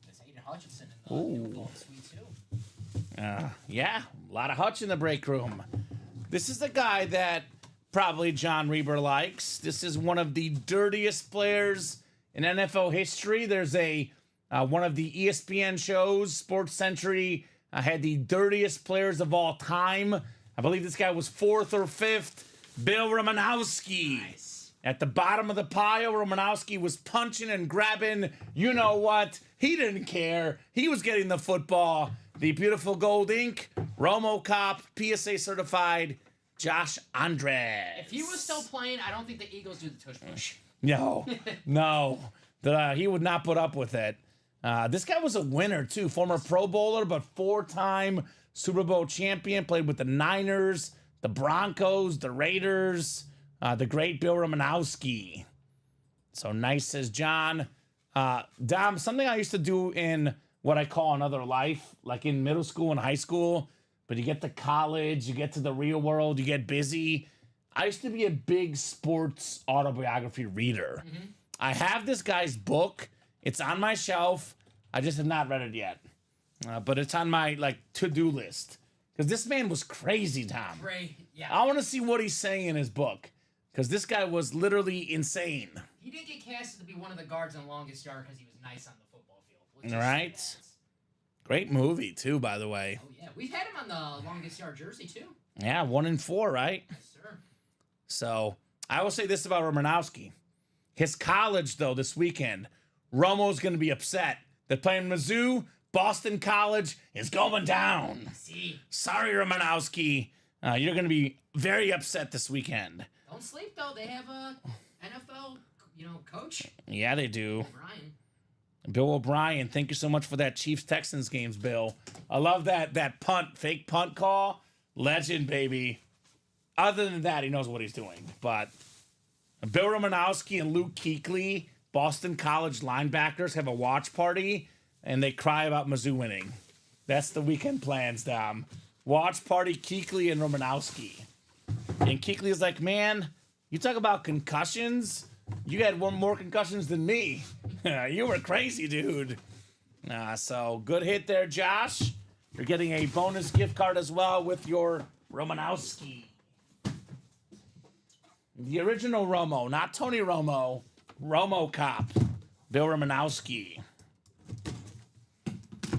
S3: That's Aiden Hutchinson in the Vault Suite too.
S2: Yeah, a lot of Hutch in the break room. This is the guy that probably John Reber likes. This is one of the dirtiest players in NFL history. There's one of the ESPN shows, Sports Century, had the dirtiest players of all time. I believe this guy was 4th or 5th. Bill Romanowski.
S3: Nice.
S2: At the bottom of the pile, Romanowski was punching and grabbing. You know what? He didn't care. He was getting the football. The beautiful gold ink, Romo Cop, PSA certified, Josh Andres.
S3: If he was still playing, I don't think the Eagles do the tush push.
S2: No. He would not put up with it. This guy was a winner, too. Former Pro Bowler, but 4-time Super Bowl champion. Played with the Niners, the Broncos, the Raiders, the great Bill Romanowski. So nice, says John. Dom, something I used to do in what I call another life, like in middle school and high school, but you get to college, you get to the real world, you get busy. I used to be a big sports autobiography reader. Mm-hmm. I have this guy's book. It's on my shelf. I just have not read it yet. But it's on my to-do list. Because this man was crazy, Tom.
S3: Yeah.
S2: I want to see what he's saying in his book. Because this guy was literally insane.
S3: He did get casted to be one of the guards on Longest Yard because he was nice on the football field.
S2: Right. Great movie, too, by the way.
S3: Oh, yeah. We've had him on the Longest Yard jersey, too.
S2: Yeah, 1 in 4, right?
S3: Yes, sir.
S2: So, I will say this about Romanowski. His college, though, this weekend, Romo's going to be upset. They're playing Mizzou. Boston College is going down.
S3: See.
S2: Sorry, Romanowski. You're going to be very upset this weekend.
S3: Don't sleep, though. They have a NFL, coach.
S2: Yeah, they do.
S3: Brian.
S2: Bill O'Brien, thank you so much for that Chiefs-Texans games, Bill. I love that fake punt call. Legend, baby. Other than that, he knows what he's doing. But Bill Romanowski and Luke Kuechly, Boston College linebackers, have a watch party, and they cry about Mizzou winning. That's the weekend plans, Dom. Watch party, Kuechly and Romanowski. And Kuechly is like, man, you talk about concussions? You had one more concussions than me. You were crazy, dude. So good hit there, Josh. You're getting a bonus gift card as well with your Romanowski. The original Romo, not Tony Romo. Romo Cop. Bill Romanowski.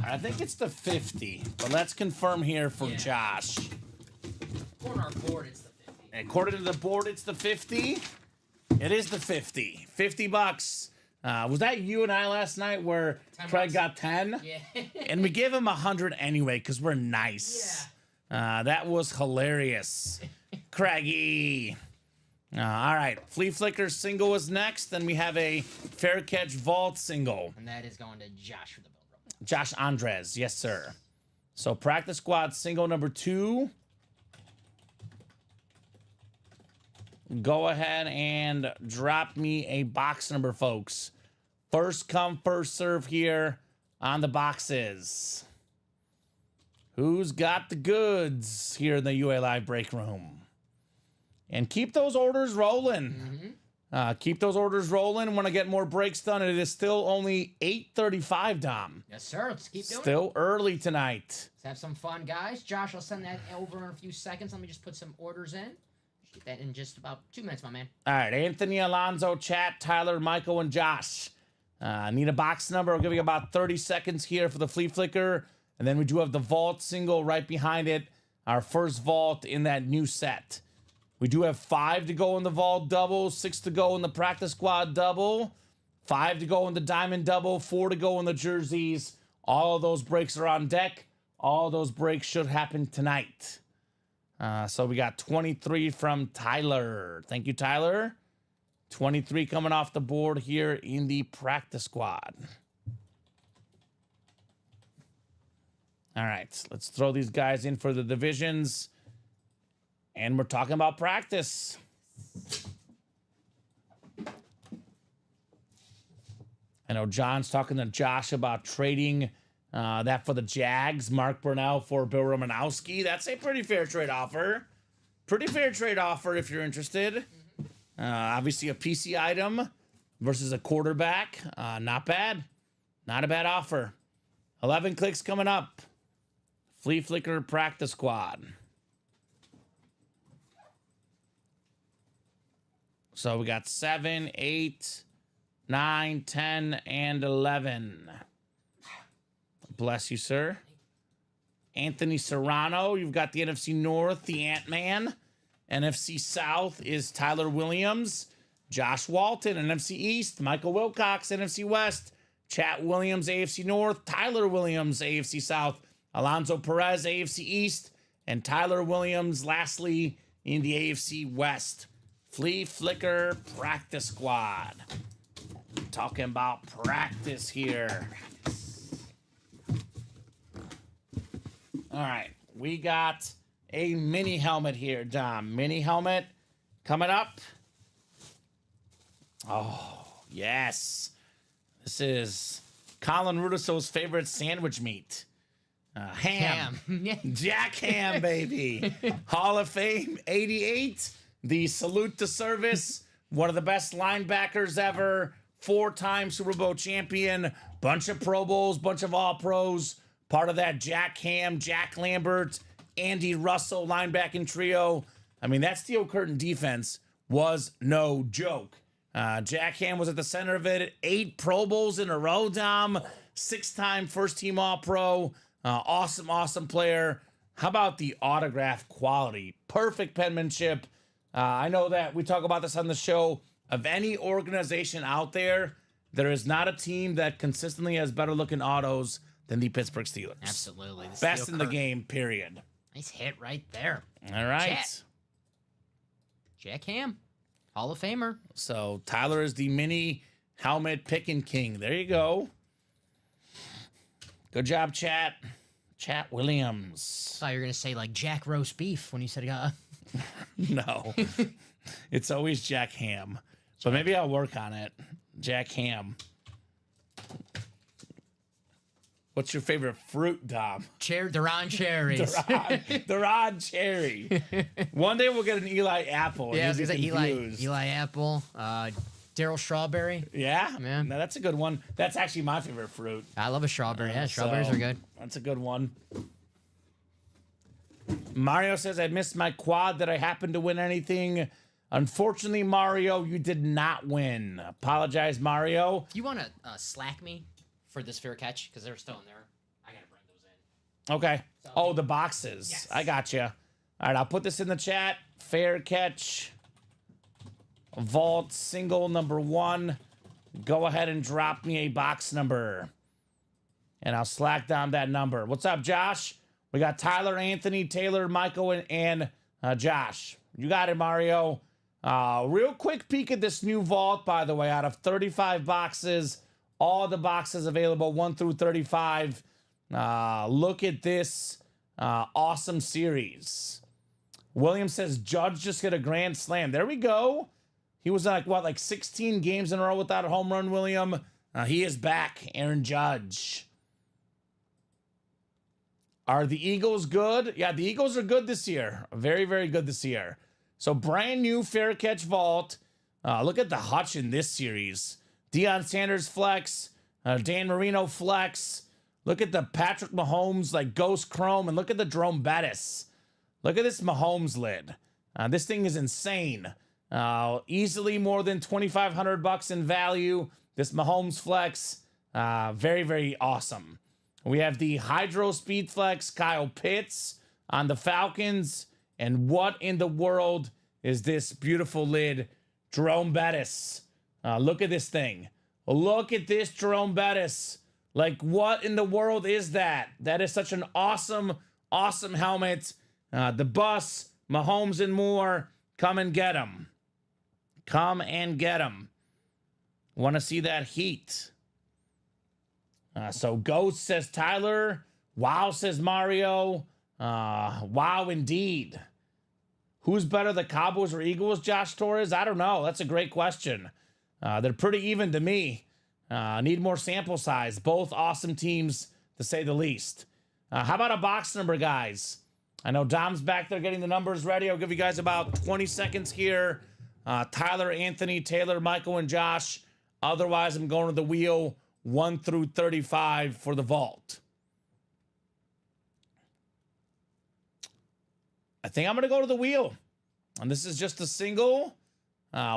S2: I think it's the 50, but let's confirm here for Josh.
S3: According to our board, it's the 50.
S2: According to the board, it's the 50. It is the 50. $50. Was that you and I last night where
S3: 10
S2: Craig
S3: bucks?
S2: got 10?
S3: Yeah.
S2: And we gave him 100 anyway because we're nice. That was hilarious. Craigie. All right. Flea Flicker single is next. Then we have a Fair Catch Vault single.
S3: And that is going to Josh for the build roll.
S2: Josh Andres. Yes, sir. So Practice Squad single number 2. Go ahead and drop me a box number, folks. First come, first serve here on the boxes. Who's got the goods here in the UA Live break room? And keep those orders rolling. Keep those orders rolling. Want to get more breaks done. It is still only 8:35, Dom.
S3: Yes, sir. Let's keep doing it.
S2: Still early tonight.
S3: Let's have some fun, guys. Josh, I'll send that over in a few seconds. Let me just put some orders in. Get that in just about 2 minutes, my man.
S2: All right, Anthony, Alonzo, Chat, Tyler, Michael, and Josh. Need a box number. I'll give you about 30 seconds here for the Flea Flicker. And then we do have the Vault single right behind it. Our first Vault in that new set. We do have 5 to go in the Vault double, 6 to go in the Practice Squad double, 5 to go in the Diamond double, 4 to go in the jerseys. All of those breaks are on deck. All of those breaks should happen tonight. So we got 23 from Tyler. Thank you, Tyler. 23 coming off the board here in the Practice Squad. All right, let's throw these guys in for the divisions. And we're talking about practice. I know John's talking to Josh about trading that for the Jags. Mark Burnell for Bill Romanowski. That's a pretty fair trade offer. Pretty fair trade offer if you're interested. Obviously a PC item versus a quarterback. Not bad. Not a bad offer. 11 clicks coming up. Flea Flicker Practice Squad. So we got 7, 8, 9, 10, and 11. Bless you, sir. Anthony Serrano, you've got the NFC North, the Ant-Man. NFC South is Tyler Williams. Josh Walton, NFC East. Michael Wilcox, NFC West. Chat Williams, AFC North. Tyler Williams, AFC South. Alonzo Perez, AFC East. And Tyler Williams, lastly, in the AFC West. Flea Flicker Practice Squad. Talking about practice here. All right, we got a mini helmet here, Dom. Mini helmet coming up. Oh, yes. This is Colin Rudiso's favorite sandwich meat. Ham. Jack Ham, baby. Hall of Fame, 88. The salute to service. One of the best linebackers ever. 4-time Super Bowl champion. Bunch of Pro Bowls, bunch of All-Pros. Part of that Jack Ham, Jack Lambert, Andy Russell linebacking trio. I mean, that Steel Curtain defense was no joke. Jack Ham was at the center of it. 8 Pro Bowls in a row, Dom. 6-time first-team All-Pro. Awesome player. How about the autograph quality? Perfect penmanship. I know that we talk about this on the show. Of any organization out there, there is not a team that consistently has better looking autos than the Pittsburgh Steelers.
S3: Absolutely.
S2: Best in the game, period.
S3: Nice hit right there.
S2: All right.
S3: Jack Ham, Hall of Famer.
S2: So Tyler is the mini helmet picking king. There you go. Good job, Chat. Chat Williams.
S3: I thought you were going to say like Jack Roast Beef when you said
S2: No. It's always Jack Ham. But maybe I'll work on it. Jack Ham.What's your favorite fruit, Dom?
S3: Duran cherries.
S2: Duran cherry. One day we'll get an Eli apple.
S3: Yeah, it's Eli apple. Daryl strawberry.
S2: Yeah,
S3: man.
S2: No, that's a good one. That's actually my favorite fruit.
S3: I love a strawberry. Yeah, strawberries are good.
S2: That's a good one. Mario says, I missed my quad. Did I happen to win anything? Unfortunately, Mario, you did not win. Apologize, Mario.
S3: If you want to slack me for this fair catch, because they're still in there, I got to bring those in.
S2: Okay. Oh, the boxes. Yes. I got you. All right, I'll put this in the chat. Fair catch. Vault single number 1. go ahead and drop me a box number. And I'll slack down that number. What's up, Josh? We got Tyler, Anthony, Taylor, Michael, and Josh. You got it, Mario. Real quick peek at this new vault, by the way. Out of 35 boxes, all the boxes available, 1 through 35. Look at this awesome series. William says, Judge just hit a grand slam. There we go. He was like 16 games in a row without a home run, William. He is back, Aaron Judge. Are the Eagles good? Yeah, the Eagles are good this year. Very, very good this year. So brand new fair catch vault. Look at the Hutch in this series. Deion Sanders flex. Dan Marino flex. Look at the Patrick Mahomes like ghost chrome. And look at the Jerome Bettis. Look at this Mahomes lid. This thing is insane. Easily more than $2,500 in value. This Mahomes flex. Very, very awesome. We have the Hydro Speed Flex, Kyle Pitts on the Falcons. And what in the world is this beautiful lid? Jerome Bettis. Look at this thing. Look at this Jerome Bettis. Like, what in the world is that? That is such an awesome, awesome helmet. The bus, Mahomes and more. Come and get them. Come and get them. Want to see that heat. So Ghost says Tyler. Wow says Mario. Wow indeed. Who's better, the Cowboys or Eagles, Josh Torres? I don't know. That's a great question. They're pretty even to me. Need more sample size. Both awesome teams, to say the least. How about a box number, guys? I know Dom's back there getting the numbers ready. I'll give you guys about 20 seconds here. Tyler, Anthony, Taylor, Michael, and Josh. Otherwise, I'm going to the wheel. 1 through 35 for the vault. I think I'm going to go to the wheel. And this is just a single.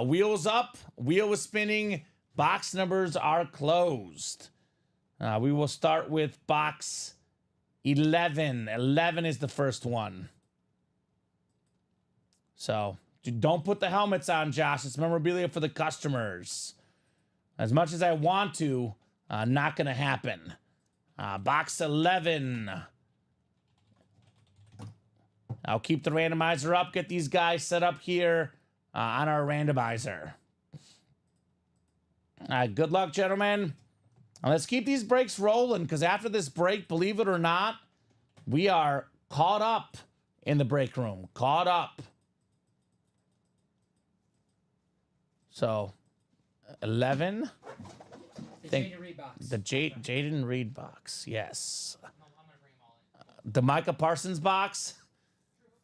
S2: Wheels up. Wheel is spinning. Box numbers are closed. We will start with box 11. 11 is the first one. So don't put the helmets on, Josh. It's memorabilia for the customers. As much as I want to, not going to happen. Box 11. I'll keep the randomizer up. Get these guys set up here on our randomizer. Good luck, gentlemen. Let's keep these breaks rolling, because after this break, believe it or not, we are caught up in the break room. Caught up. So, 11.
S3: Jaden Reed box.
S2: The Jaden Reed box, yes. The Micah Parsons box,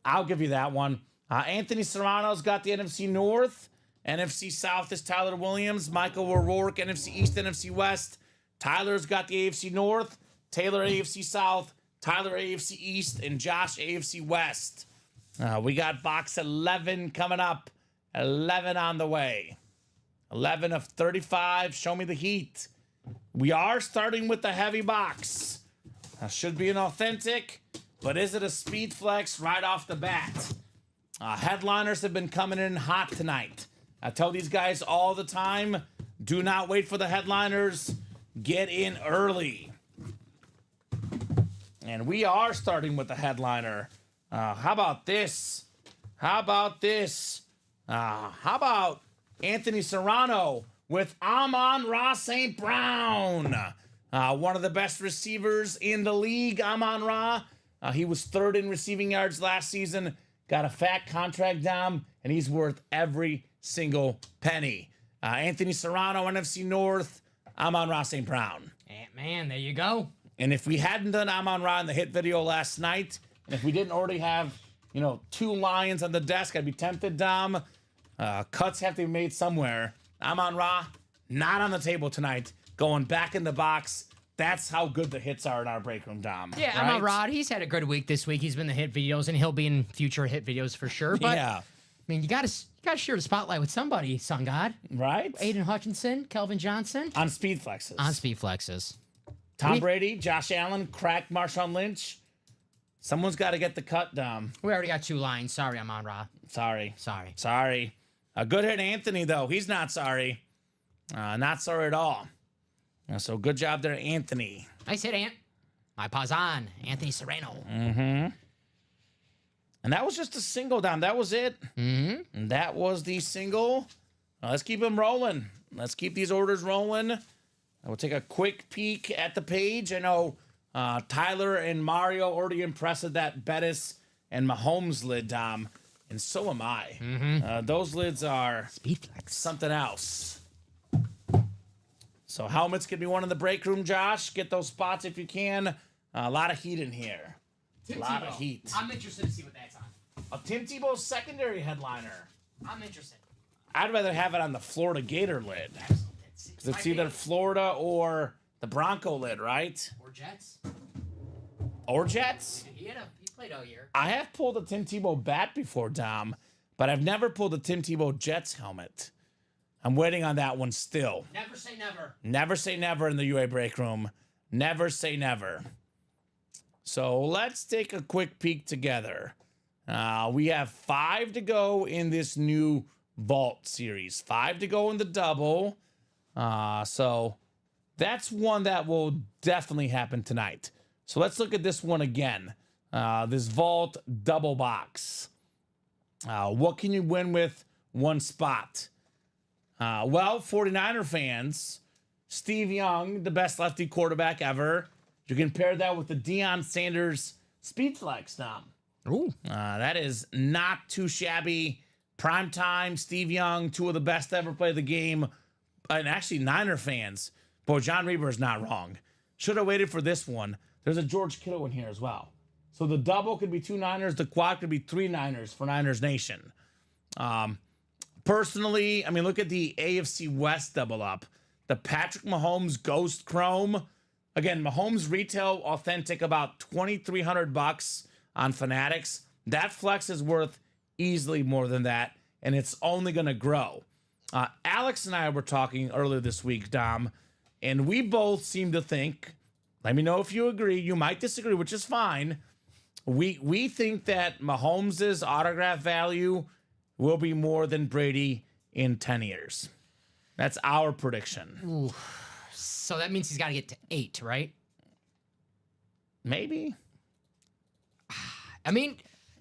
S2: I'll give you that one. Anthony Serrano's got the NFC North. NFC South is Tyler Williams. Michael O'Rourke, NFC East, NFC West. Tyler's got the AFC North. Taylor, AFC South. Tyler, AFC East. And Josh, AFC West. We got box 11 coming up. 11 on the way. 11 of 35. Show me the heat. We are starting with the heavy box. Should be an authentic, but is it a speed flex right off the bat? Headliners have been coming in hot tonight. I tell these guys all the time, do not wait for the headliners. Get in early. And we are starting with the headliner. How about this? How about this? How about Anthony Serrano with Amon-Ra St. Brown? One of the best receivers in the league, Amon-Ra. He was third in receiving yards last season. Got a fat contract down, and he's worth every single penny. Anthony Serrano, NFC North. Amon-Ra St. Brown.
S3: Man, there you go.
S2: And if we hadn't done Amon-Ra in the hit video last night, and if we didn't already have, 2 Lions on the desk, I'd be tempted, Dom. Cuts have to be made somewhere. Amon-Ra, not on the table tonight. Going back in the box. That's how good the hits are in our break room, Dom.
S3: Yeah,
S2: right?
S3: Amon-Ra, he's had a good week this week. He's been in the hit videos, and he'll be in future hit videos for sure. But,
S2: yeah.
S3: You got to share the spotlight with somebody, Sun God.
S2: Right?
S3: Aiden Hutchinson, Kelvin Johnson.
S2: On speed flexes. Tom Brady, Josh Allen, crack Marshawn Lynch. Someone's got to get the cut, Dom.
S3: We already got 2 lines. Sorry, Amon-Ra.
S2: Sorry.
S3: Sorry.
S2: A good hit, Anthony, though. He's not sorry. Not sorry at all. So good job there, Anthony.
S3: Nice hit, Ant. My paws on. Anthony Serrano.
S2: And that was just a single, Dom. That was it. And that was the single. Let's keep them rolling. Let's keep these orders rolling. We'll take a quick peek at the page. I know Tyler and Mario already impressed with that Bettis and Mahomes lid, Dom. And so am I. Those lids are something else. So helmets could be one in the break room, Josh. Get those spots if you can. A lot of heat in here. A lot of heat.
S3: I'm interested to see what that's on.
S2: A Tim Tebow secondary headliner.
S3: I'm interested.
S2: I'd rather have it on the Florida Gator lid. Because it's either Florida or the Bronco lid, right?
S3: Or Jets.
S2: Or Jets?
S3: He played all year.
S2: I have pulled a Tim Tebow bat before, Dom, but I've never pulled a Tim Tebow Jets helmet. I'm waiting on that one still.
S3: Never say never.
S2: Never say never in the UA break room. Never say never. So let's take a quick peek together. We have 5 to go in this new Vault series. 5 to go in the double. So that's one that will definitely happen tonight. So let's look at this one again. This Vault double box. What can you win with one spot? Well, 49er fans, Steve Young, the best lefty quarterback ever. You can pair that with the Deion Sanders Speed Flex, Dom.
S3: Ooh.
S2: That is not too shabby. Primetime, Steve Young, 2 of the best to ever play the game. And actually, Niner fans, boy, John Reber is not wrong. Should have waited for this one. There's a George Kittle in here as well. So the double could be 2 Niners. The quad could be 3 Niners for Niners Nation. Personally, I mean, look at the AFC West double up. The Patrick Mahomes Ghost Chrome. Again, Mahomes retail authentic about $2,300 on Fanatics. That flex is worth easily more than that, and it's only going to grow. Alex and I were talking earlier this week, Dom, and we both seem to think, let me know if you agree, you might disagree, which is fine. We think that Mahomes' autograph value will be more than Brady in 10 years. That's our prediction.
S3: Ooh. So that means he's got to get to 8, right?
S2: Maybe.
S3: I mean,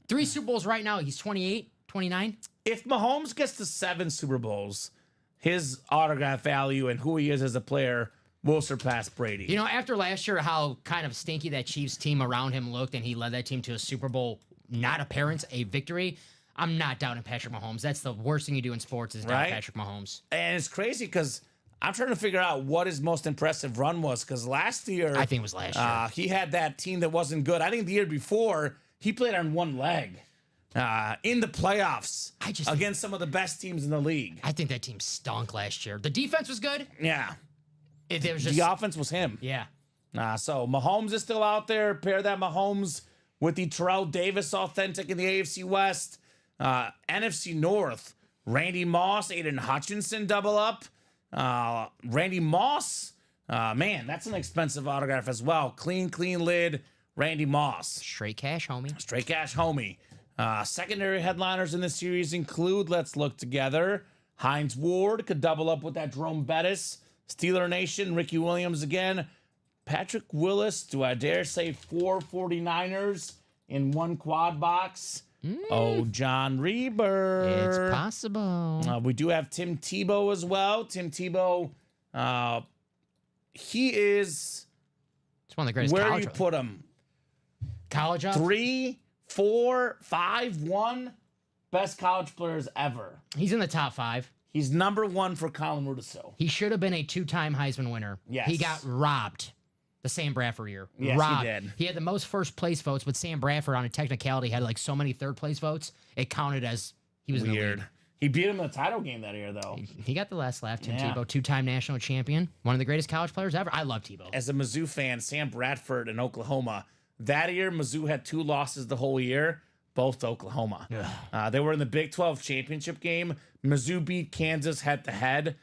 S3: 3 Super Bowls right now. He's 28, 29.
S2: If Mahomes gets to 7 Super Bowls, his autograph value and who he is as a player will surpass Brady.
S3: You know, after last year, how kind of stinky that Chiefs team around him looked, and he led that team to a Super Bowl not appearance, a victory. I'm not doubting Patrick Mahomes. That's the worst thing you do in sports is doubt Patrick Mahomes.
S2: And it's crazy because I'm trying to figure out what his most impressive run was, because last year...
S3: I think it was last year.
S2: He had that team that wasn't good. I think the year before, he played on one leg in the playoffs against some of the best teams in the league.
S3: I think that team stunk last year. The defense was good.
S2: Yeah.
S3: There was just,
S2: the offense was him.
S3: Yeah.
S2: So Mahomes is still out there. Pair that Mahomes with the Terrell Davis authentic in the AFC West. NFC North, Randy Moss, Aiden Hutchinson double up. Randy Moss, man, that's an expensive autograph as well. Clean lid, Randy Moss.
S3: Straight cash, homie.
S2: Straight cash, homie. Secondary headliners in this series include, let's look together, Hines Ward could double up with that Jerome Bettis. Steeler Nation, Ricky Williams again. Patrick Willis, do I dare say 4 49ers in one quad box? Oh, John Reber.
S3: It's possible.
S2: We do have Tim Tebow as well. Tim Tebow, he is...
S3: It's one of the greatest
S2: where
S3: college...
S2: you put him?
S3: College up?
S2: 3, 4, 5, 1 best college players ever.
S3: He's in the top 5.
S2: He's number 1 for Colin Rudisil.
S3: He should have been a 2-time Heisman winner.
S2: Yes.
S3: He got robbed the Sam Bradford year.
S2: Yes,
S3: robbed.
S2: he did.
S3: He had the most first place votes, but Sam Bradford on a technicality had like so many third place votes. It counted as he was in the lead.
S2: He beat him in the title game that year, though.
S3: He got the last laugh. Tim Tebow, 2-time national champion. One of the greatest college players ever. I love Tebow.
S2: As a Mizzou fan, Sam Bradford in Oklahoma. That year, Mizzou had 2 losses the whole year, both to Oklahoma. They were in the Big 12 championship game. Mizzou beat Kansas head-to-head,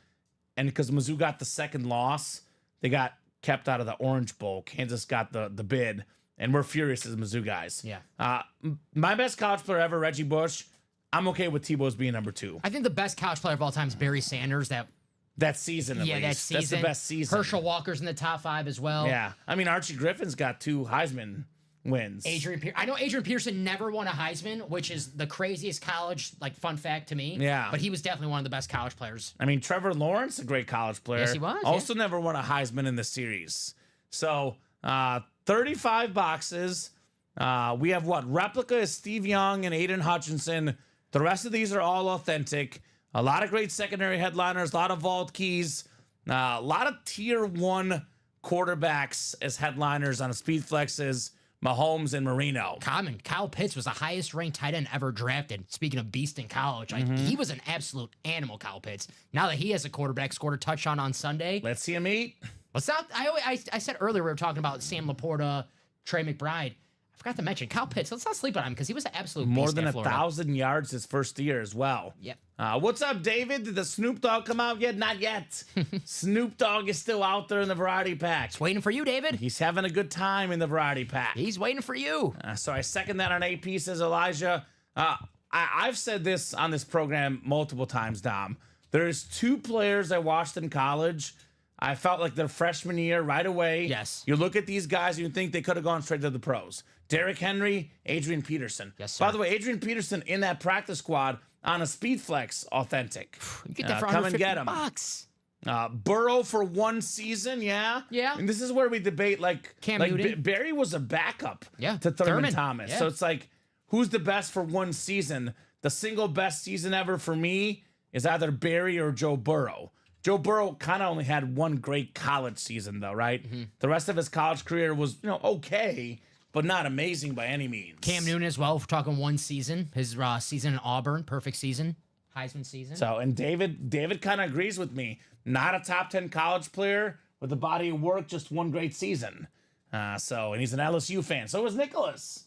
S2: and because Mizzou got the second loss, they got kept out of the Orange Bowl. Kansas got the bid, and we're furious as Mizzou guys.
S3: Yeah.
S2: My best college player ever, Reggie Bush. I'm okay with Tebow's being number 2.
S3: I think the best college player of all time is Barry Sanders. That
S2: That season, at
S3: Yeah,
S2: least.
S3: that season.
S2: That's the best season.
S3: Herschel Walker's in the top 5 as well.
S2: Yeah. I mean, Archie Griffin's got 2 Heisman wins.
S3: I know Adrian Peterson never won a Heisman, which is the craziest college, fun fact to me.
S2: Yeah.
S3: But he was definitely one of the best college players.
S2: I mean, Trevor Lawrence, a great college player.
S3: Yes, he was,
S2: Also never won a Heisman in the series. So, 35 boxes. We have what? Replica is Steve Young and Aiden Hutchinson. The rest of these are all authentic. A lot of great secondary headliners, a lot of vault keys, a lot of tier 1 quarterbacks as headliners on speed flexes, Mahomes and Marino.
S3: Kyle Pitts was the highest ranked tight end ever drafted. Speaking of beast in college, he was an absolute animal, Kyle Pitts. Now that he has a quarterback, scored a touchdown on Sunday.
S2: Let's see him eat.
S3: Let's not. I said earlier we were talking about Sam Laporta, Trey McBride. I forgot to mention Kyle Pitts. Let's not sleep on him because he was an absolute
S2: More
S3: beast
S2: than
S3: at Florida.
S2: 1,000 yards his first year as well.
S3: Yep.
S2: What's up, David? Did the Snoop Dogg come out yet? Not yet. Snoop Dogg is still out there in the variety pack.
S3: It's waiting for you, David.
S2: He's having a good time in the variety pack.
S3: He's waiting for you.
S2: So I second that on AP, says Elijah. I've said this on this program multiple times, Dom. There's 2 players I watched in college. I felt like their freshman year right away.
S3: Yes.
S2: You look at these guys, you think they could have gone straight to the pros. Derrick Henry, Adrian Peterson.
S3: Yes, sir.
S2: By the way, Adrian Peterson in that practice squad on a speed flex, authentic.
S3: You get that for
S2: come and get him.
S3: $150.
S2: Burrow for 1 season, yeah.
S3: Yeah.
S2: And this is where we debate
S3: Cam Newton.
S2: Barry was a backup
S3: Yeah.
S2: to Thurman
S3: Thurman.
S2: Thomas.
S3: Yeah.
S2: So it's like, who's the best for 1 season? The single best season ever for me is either Barry or Joe Burrow. Joe Burrow kind of only had 1 great college season, though, right? The rest of his college career was, okay, but not amazing by any means.
S3: Cam Newton as well. If we're talking 1 season, his season in Auburn, perfect season, Heisman season.
S2: So, and David kind of agrees with me. Not a top 10 college player with a body of work, just 1 great season. And he's an LSU fan. So is Nicholas.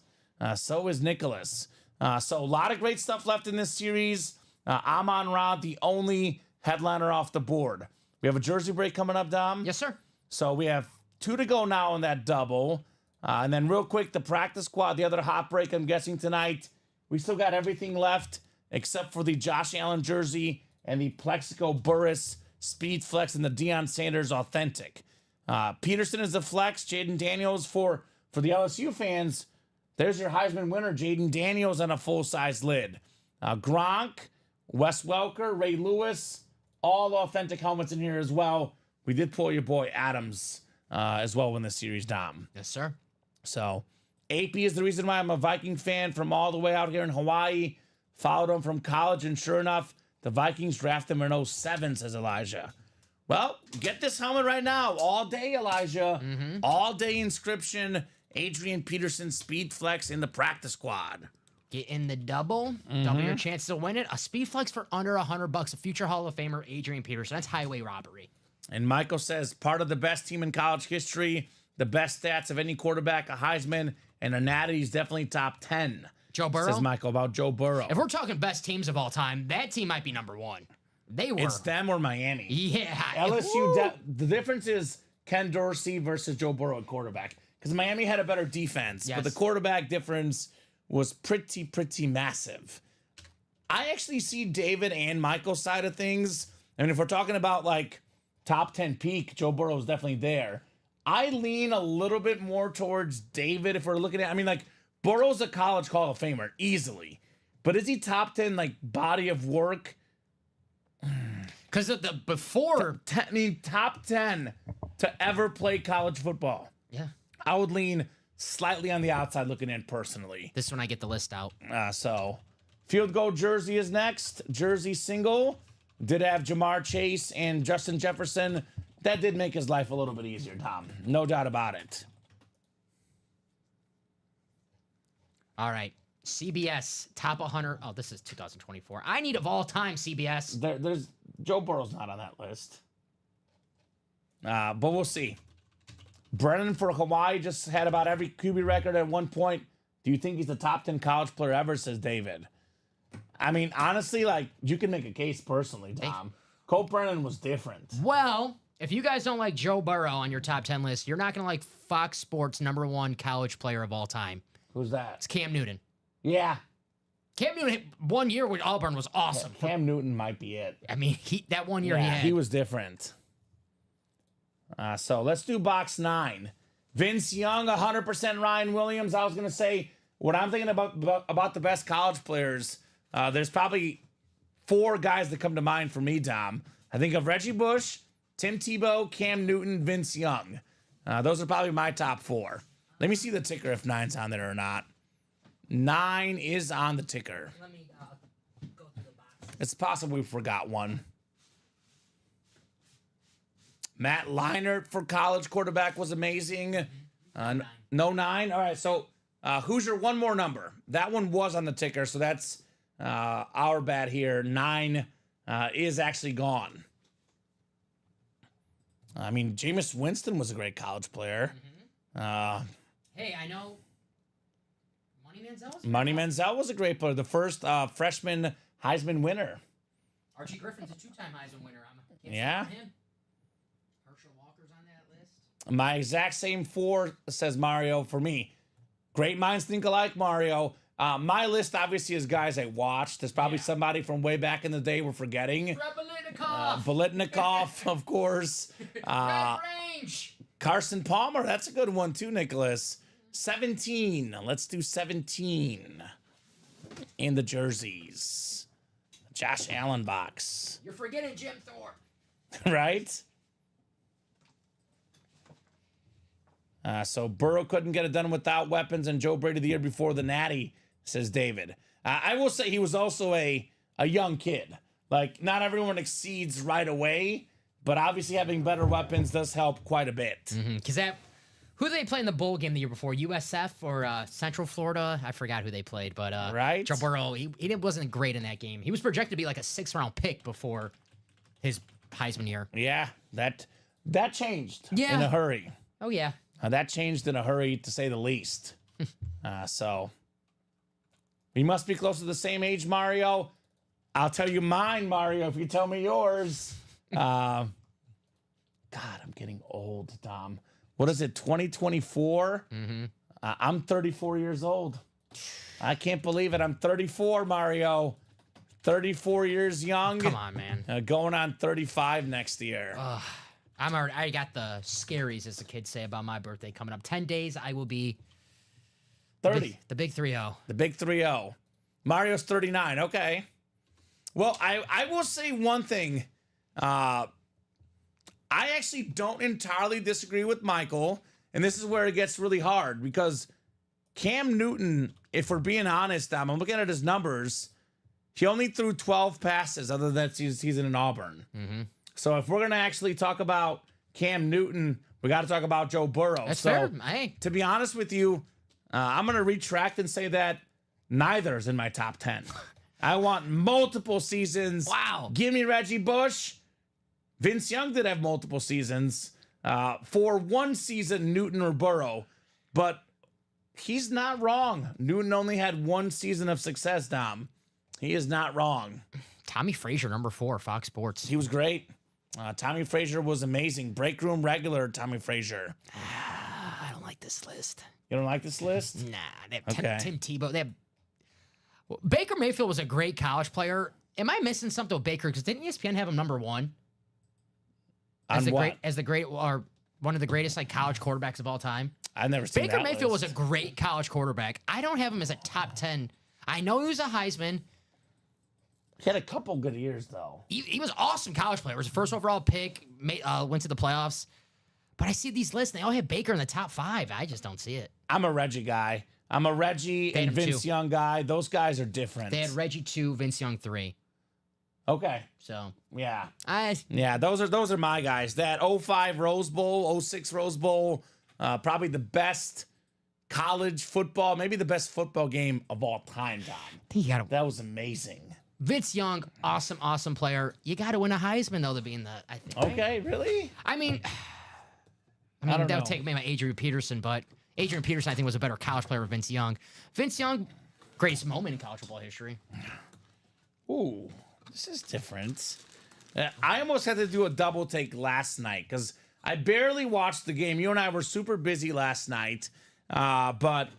S2: So a lot of great stuff left in this series. Amon Ra, the only headliner off the board. We have a jersey break coming up, Dom.
S3: Yes, sir.
S2: So we have 2 to go now in that double. And then real quick, the practice squad, the other hot break, I'm guessing tonight. We still got everything left except for the Josh Allen jersey and the Plexico Burris Speed Flex and the Deion Sanders Authentic. Peterson is the flex. Jaden Daniels for the LSU fans. There's your Heisman winner, Jaden Daniels on a full-size lid. Gronk, Wes Welker, Ray Lewis, all authentic helmets in here as well. We did pull your boy Adams as well in the series, Dom.
S3: Yes, sir.
S2: So AP is the reason why I'm a Viking fan from all the way out here in Hawaii. Followed him from college, and sure enough, the Vikings drafted him in 07, says Elijah. Well, get this helmet right now. All day, Elijah. All day inscription. Adrian Peterson Speed Flex in the practice squad.
S3: Get in the double. Double your chances to win it. A Speed Flex for under $100. A future Hall of Famer, Adrian Peterson. That's highway robbery.
S2: And Michael says, part of the best team in college history, the best stats of any quarterback, a Heisman, and a Natty is definitely top 10.
S3: Joe Burrow?
S2: Says Michael about Joe Burrow.
S3: If we're talking best teams of all time, that team might be number 1. They were.
S2: It's them or Miami.
S3: Yeah.
S2: LSU, the difference is Ken Dorsey versus Joe Burrow at quarterback. Because Miami had a better defense, but the quarterback difference was pretty massive. I actually see David and Michael's side of things. I mean, if we're talking about top 10 peak, Joe Burrow is definitely there. I lean a little bit more towards David if we're looking at, Burrow's a college Hall of Famer, easily. But is he top 10, body of work?
S3: Because of the before.
S2: Top 10 to ever play college football.
S3: Yeah.
S2: I would lean slightly on the outside looking in personally.
S3: This one I get the list out.
S2: So field goal jersey is next. Jersey single. Did have Jamar Chase and Justin Jefferson. That did make his life a little bit easier, Tom. No doubt about it.
S3: All right. CBS top 100. Oh, this is 2024. I need of all time CBS.
S2: There's Joe Burrow's not on that list. But we'll see. Brennan for Hawaii just had about every QB record at one point. Do you think he's the top 10 college player ever, says David? I mean, honestly, you can make a case personally, Tom. Cole Brennan was different.
S3: Well, if you guys don't like Joe Burrow on your top 10 list, you're not going to like Fox Sports #1 college player of all time.
S2: Who's that?
S3: It's Cam Newton.
S2: Yeah.
S3: Cam Newton 1 year with Auburn was awesome.
S2: Cam Newton might be it.
S3: I mean, that 1 year
S2: Yeah,
S3: he had.
S2: was different. So let's do box 9. Vince Young, 100% Ryan Williams. I was going to say, what I'm thinking about the best college players, there's probably 4 guys that come to mind for me, Dom. I think of Reggie Bush, Tim Tebow, Cam Newton, Vince Young. Those are probably my top 4. Let me see the ticker if 9's on there or not. 9 is on the ticker.
S3: Let me go through the box.
S2: It's possible we forgot one. Matt Leinart for college quarterback was amazing. No 9. All right, so Hoosier, one more number. That one was on the ticker, so that's our bad here. 9 is actually gone. I mean, Jameis Winston was a great college player.
S3: Hey, I know
S2: Money Manziel was a great player. The first freshman Heisman winner.
S3: Archie Griffin's a 2-time Heisman winner.
S2: Yeah.
S3: Herschel Walker's on that list.
S2: My exact same 4, says Mario, for me. Great minds think alike, Mario. My list obviously is guys I watched. There's probably somebody from way back in the day we're forgetting. Biletnikoff, of course.
S3: Range.
S2: Carson Palmer, that's a good one too, Nicholas. 17. Let's do 17 in the jerseys. Josh Allen box.
S3: You're forgetting Jim Thorpe.
S2: Right? So Burrow couldn't get it done without weapons, and Joe Brady the year before the Natty, says David. I will say he was also a young kid. Like, not everyone exceeds right away, but obviously having better weapons does help quite a bit.
S3: Because who did they play in the bowl game the year before? USF or Central Florida? I forgot who they played, but
S2: right?
S3: Joe Burrow, he wasn't great in that game. He was projected to be like a 6th-round pick before his Heisman year.
S2: Yeah, that changed in a hurry.
S3: Oh, yeah.
S2: That changed in a hurry, to say the least. So we must be close to the same age, Mario. I'll tell you mine, Mario, if you tell me yours. God, I'm getting old, Dom. What is it, 2024? I'm 34 years old. I can't believe it. I'm 34, Mario. 34 years young.
S3: Come on, man.
S2: Going on 35 next year.
S3: I got the scaries, as the kids say, about my birthday coming up. 10 days, I will be
S2: 30.
S3: The big 3-0.
S2: The big 3-0. Mario's 39. Okay. Well, I will say one thing. I actually don't entirely disagree with Michael, and this is where it gets really hard, because Cam Newton, if we're being honest, I'm looking at his numbers, he only threw 12 passes other than that season in Auburn. So if we're going to actually talk about Cam Newton, we got to talk about Joe Burrow.
S3: That's
S2: so,
S3: fair. Hey.
S2: To be honest with you, I'm going to retract and say that neither is in my top 10. I want multiple seasons.
S3: Wow.
S2: Give me Reggie Bush. Vince Young did have multiple seasons. For one season, Newton or Burrow. But he's not wrong. Newton only had one season of success, Dom. He is not wrong.
S3: Tommy Frazier, number 4, Fox Sports.
S2: He was great. Tommy Frazier was amazing. Break room regular Tommy Frazier.
S3: I don't like this list.
S2: You don't like this list?
S3: Nah. Tim Tebow. Baker Mayfield was a great college player. Am I missing something with Baker? Because didn't ESPN have him number 1? As the great or one of the greatest college quarterbacks of all time.
S2: I've never seen
S3: Baker Mayfield was a great college quarterback. I don't have him as a top 10. I know he was a Heisman.
S2: He had a couple good years, though.
S3: He was an awesome college player. He was a first overall pick, went to the playoffs. But I see these lists, and they all have Baker in the top 5. I just don't see it.
S2: I'm a Reggie guy. I'm a Reggie and Vince Young guy. Those guys are different.
S3: They had Reggie 2, Vince Young 3.
S2: Okay.
S3: So
S2: yeah.
S3: Those
S2: are my guys. That 05 Rose Bowl, 06 Rose Bowl, probably the best college football, maybe the best football game of all time, Tom. That was amazing.
S3: Vince Young, awesome player. You got to win a Heisman, though, to be in the, I think.
S2: Okay,
S3: right?
S2: really?
S3: I mean, that would take maybe Adrian Peterson, but Adrian Peterson, I think, was a better college player than Vince Young. Vince Young, greatest moment in college football history.
S2: Ooh, this is different. I almost had to do a double take last night because I barely watched the game. You and I were super busy last night, but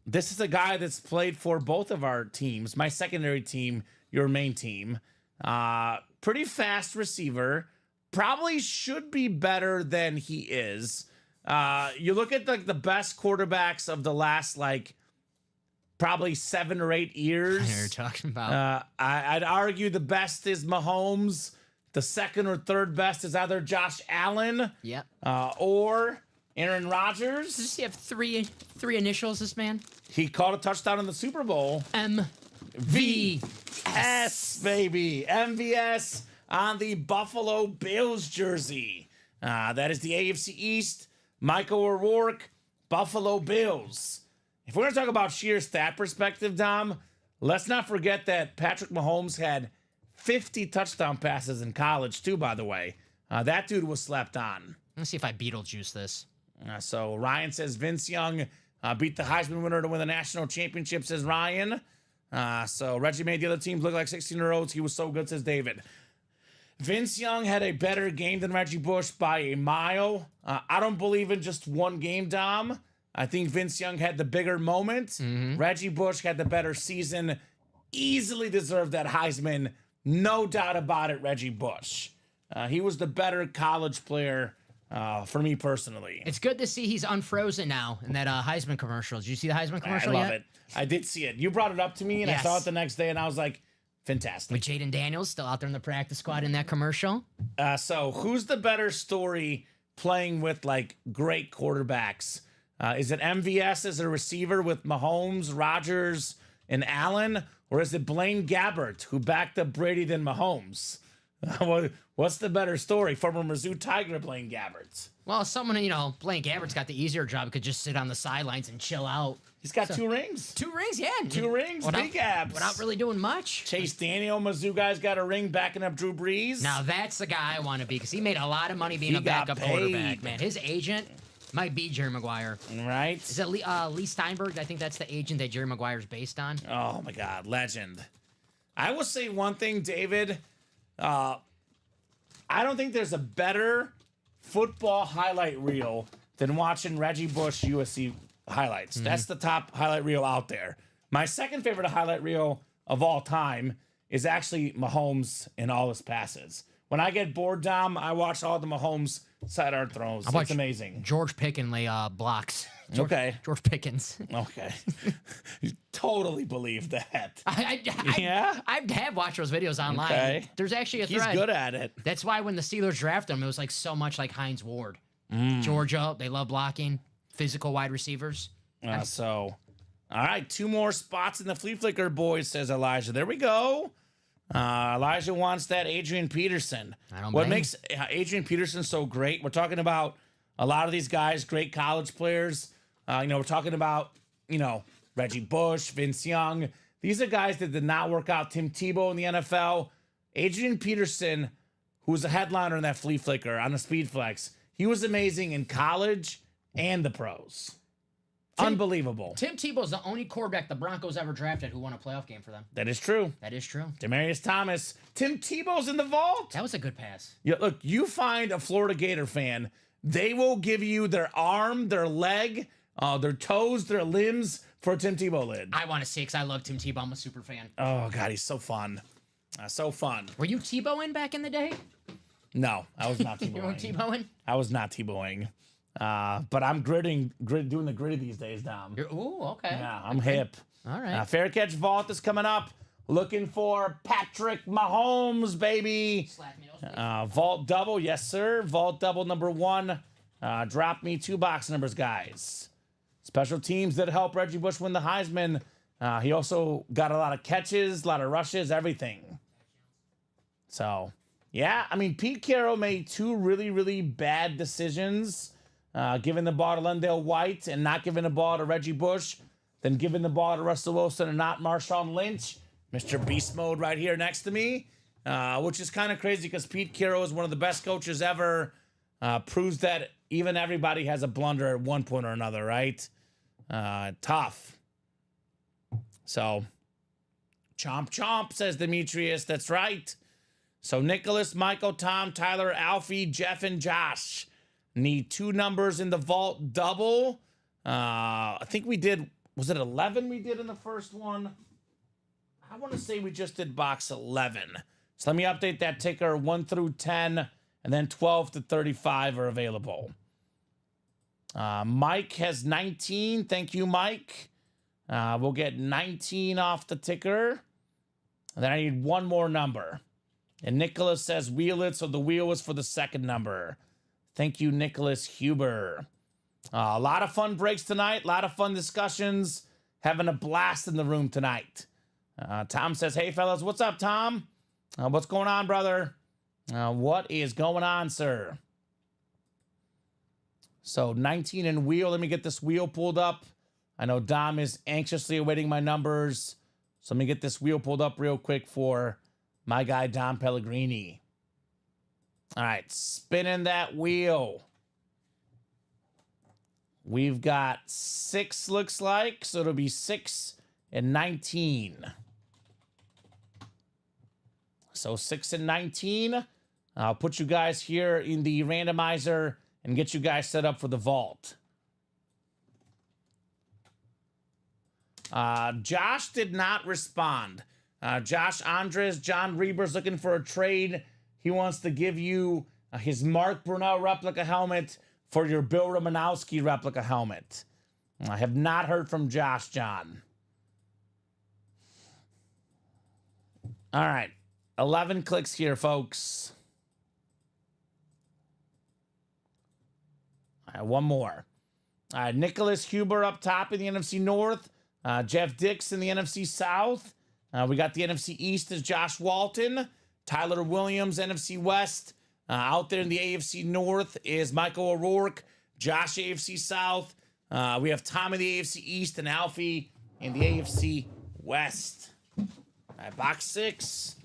S2: this is a guy that's played for both of our teams, my secondary team, your main team. Pretty fast receiver. Probably should be better than he is. You look at like the best quarterbacks of the last like probably 7 or 8 years.
S3: I know what you're talking about.
S2: I'd argue the best is Mahomes. The second or third best is either Josh Allen,
S3: Yep.
S2: or Aaron Rodgers.
S3: Does he have three initials, this man?
S2: He caught a touchdown in the Super Bowl.
S3: MVS,
S2: baby. MVS on the Buffalo Bills jersey. That is the AFC East. Michael O'Rourke, Buffalo Bills. If we're going to talk about sheer stat perspective, Dom, let's not forget that Patrick Mahomes had 50 touchdown passes in college, too, by the way. That dude was slept on.
S3: Let's see if I Beetlejuice this.
S2: So Ryan says Vince Young beat the Heisman winner to win the national championship, says Ryan. So Reggie made the other teams look like 16-year-olds. He was so good, says David. Vince Young had a better game than Reggie Bush by a mile. I don't believe in just one game, Dom. I think Vince Young had the bigger moment. Reggie Bush had the better season. Easily deserved that Heisman. No doubt about it, Reggie Bush. He was the better college player for me personally.
S3: It's good to see he's unfrozen now in that Heisman commercial. Did you see the Heisman commercial
S2: I love
S3: yet?
S2: it. I did see it. You brought it up to me, and I
S3: Yes.
S2: saw it the next day, and I was like, fantastic.
S3: With Jaden Daniels still out there in the practice squad in that commercial.
S2: So who's the better story playing with like great quarterbacks? Is it MVS as a receiver with Mahomes, Rodgers, and Allen? Or is it Blaine Gabbert who backed up Brady than Mahomes? What's the better story? Former Mizzou Tiger Blaine Gabbert.
S3: Well, someone, Blaine Gabbert's got the easier job. Could just sit on the sidelines and chill out.
S2: He's got 2 rings.
S3: 2 rings, yeah.
S2: 2 rings, big abs.
S3: Without really doing much.
S2: Chase Daniel, Mizzou guy's got a ring backing up Drew Brees.
S3: Now, that's the guy I want to be because he made a lot of money being
S2: He
S3: a
S2: got
S3: backup
S2: paid.
S3: quarterback, man. His agent might be Jerry Maguire.
S2: Right?
S3: Is it Lee Steinberg? I think that's the agent that Jerry Maguire's based on.
S2: Oh, my God. Legend. I will say one thing, David. I don't think there's a better football highlight reel than watching Reggie Bush USC highlights. That's the top highlight reel out there. My second favorite highlight reel of all time is actually Mahomes and all his passes. When I get bored, Dom, I watch all the Mahomes sidearm throws. It's amazing.
S3: George Pickens lay blocks.
S2: Okay.
S3: George Pickens.
S2: Okay. You totally believe that.
S3: Yeah? I have watched those videos online.
S2: Okay.
S3: There's actually a
S2: He's
S3: thread.
S2: good at it.
S3: That's why when the Steelers drafted him, it was like so much like Hines Ward. Georgia, they love blocking. Physical wide receivers.
S2: All right, 2 more spots in the flea flicker, boys, says Elijah. There we go. Elijah wants that Adrian Peterson. What makes Adrian Peterson so great? We're talking about a lot of these guys, great college players. We're talking about, Reggie Bush, Vince Young. These are guys that did not work out. Tim Tebow in the NFL. Adrian Peterson, who was a headliner in that flea flicker on the Speed Flex, he was amazing in college and the pros. Unbelievable.
S3: Tim Tebow's the only quarterback the Broncos ever drafted who won a playoff game for them.
S2: That is true.
S3: That is true.
S2: Demarius Thomas. Tim Tebow's in the vault.
S3: That was a good pass.
S2: Yeah, look, you find a Florida Gator fan, they will give you their arm, their leg, their toes, their limbs for a Tim Tebow lid.
S3: I want to see because I love Tim Tebow. I'm a super fan.
S2: Oh, God, he's so fun. So fun.
S3: Were you Tebowing back in the day?
S2: No, I was not Tebowing.
S3: You were Tebowing?
S2: I was not Tebowing. But I'm doing the gritty these days, Dom.
S3: Ooh, okay.
S2: Yeah, I'm hip.
S3: All right.
S2: Fair Catch Vault is coming up. Looking for Patrick Mahomes, baby.
S3: Slap me those, please.
S2: Vault double, yes, sir. Vault double number 1. Drop me 2 box numbers, guys. Special teams that help Reggie Bush win the Heisman. He also got a lot of catches, a lot of rushes, everything. So, yeah, I mean, Pete Carroll made 2 really, really bad decisions. Giving the ball to Lendale White and not giving the ball to Reggie Bush. Then giving the ball to Russell Wilson and not Marshawn Lynch. Mr. Beast Mode right here next to me. Which is kind of crazy because Pete Carroll is one of the best coaches ever. Proves that even everybody has a blunder at one point or another, right? Tough. So, chomp chomp, says Demetrius. That's right. So, Nicholas, Michael, Tom, Tyler, Alfie, Jeff, and Josh need 2 numbers in the vault double. I think we did was it 11 we did in the first one? I want to say we just did box 11. So let me update that ticker. 1 through 10, and then 12 to 35 are available. Mike has 19. Thank you, Mike. We'll get 19 off the ticker. And then I need one more number. And Nicholas says wheel it, so the wheel is for the second number. Thank you, Nicholas Huber. A lot of fun breaks tonight. A lot of fun discussions. Having a blast in the room tonight. Tom says, hey, fellas. What's up, Tom? What's going on, brother? What is going on, sir? So 19 and wheel. Let me get this wheel pulled up. I know Dom is anxiously awaiting my numbers. So let me get this wheel pulled up real quick for my guy, Dom Pellegrini. All right, spinning that wheel. We've got 6, looks like. So it'll be 6 and 19. So 6 and 19. I'll put you guys here in the randomizer and get you guys set up for the vault. Josh did not respond. Josh Andres, John Reber's looking for a trade. He wants to give you his Mark Brunell replica helmet for your Bill Romanowski replica helmet. I have not heard from Josh, John. All right. 11 clicks here, folks. All right, one more. All right, Nicholas Huber up top in the NFC North. Jeff Dix in the NFC South. We got the NFC East as Josh Walton. Tyler Williams, NFC West. Out there in the AFC North is Michael O'Rourke. Josh, AFC South. We have Tom in the AFC East and Alfie in the AFC West. All right, box 6.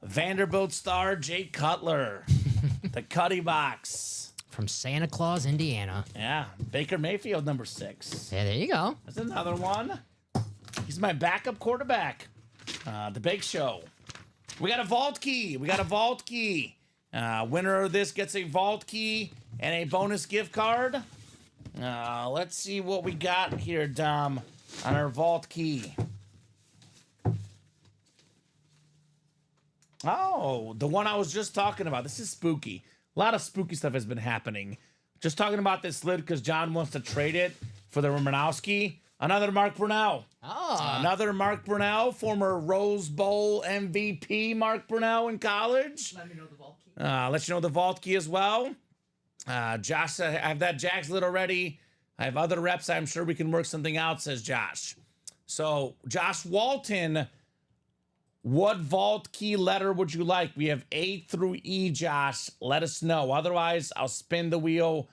S2: Vanderbilt star Jake Cutler. The Cuddy box.
S3: From Santa Claus, Indiana.
S2: Yeah, Baker Mayfield, number 6.
S3: Yeah, there you go.
S2: That's another one. He's my backup quarterback. The Big Show. We got a vault key. Winner of this gets a vault key and a bonus gift card. Let's see what we got here, Dom, on our vault key. Oh, the one I was just talking about. This is spooky. A lot of spooky stuff has been happening. Just talking about this lid because John wants to trade it for the Romanowski. Another Mark Brunell.
S3: Oh.
S2: Another Mark Brunell, former Rose Bowl MVP Mark Brunell in college.
S3: Let me know the vault key.
S2: Let you know the vault key as well. Josh, I have that Jags lid already. I have other reps. I'm sure we can work something out, says Josh. So, Josh Walton, what vault key letter would you like? We have A through E, Josh. Let us know. Otherwise, I'll spin the wheel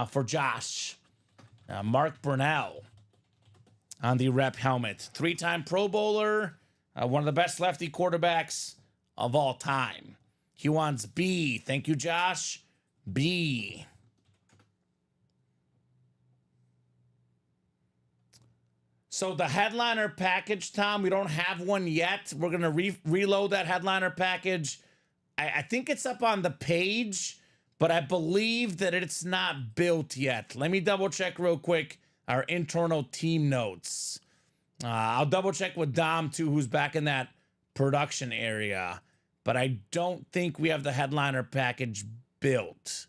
S2: for Josh. Mark Brunell on the rep helmet. 3-time Pro Bowler. One of the best lefty quarterbacks of all time. He wants B. Thank you, Josh. B. So the headliner package, Tom, we don't have one yet. We're going to reload that headliner package. I think it's up on the page, but I believe that it's not built yet. Let me double check real quick our internal team notes. I'll double check with Dom, too, who's back in that production area. But I don't think we have the headliner package built.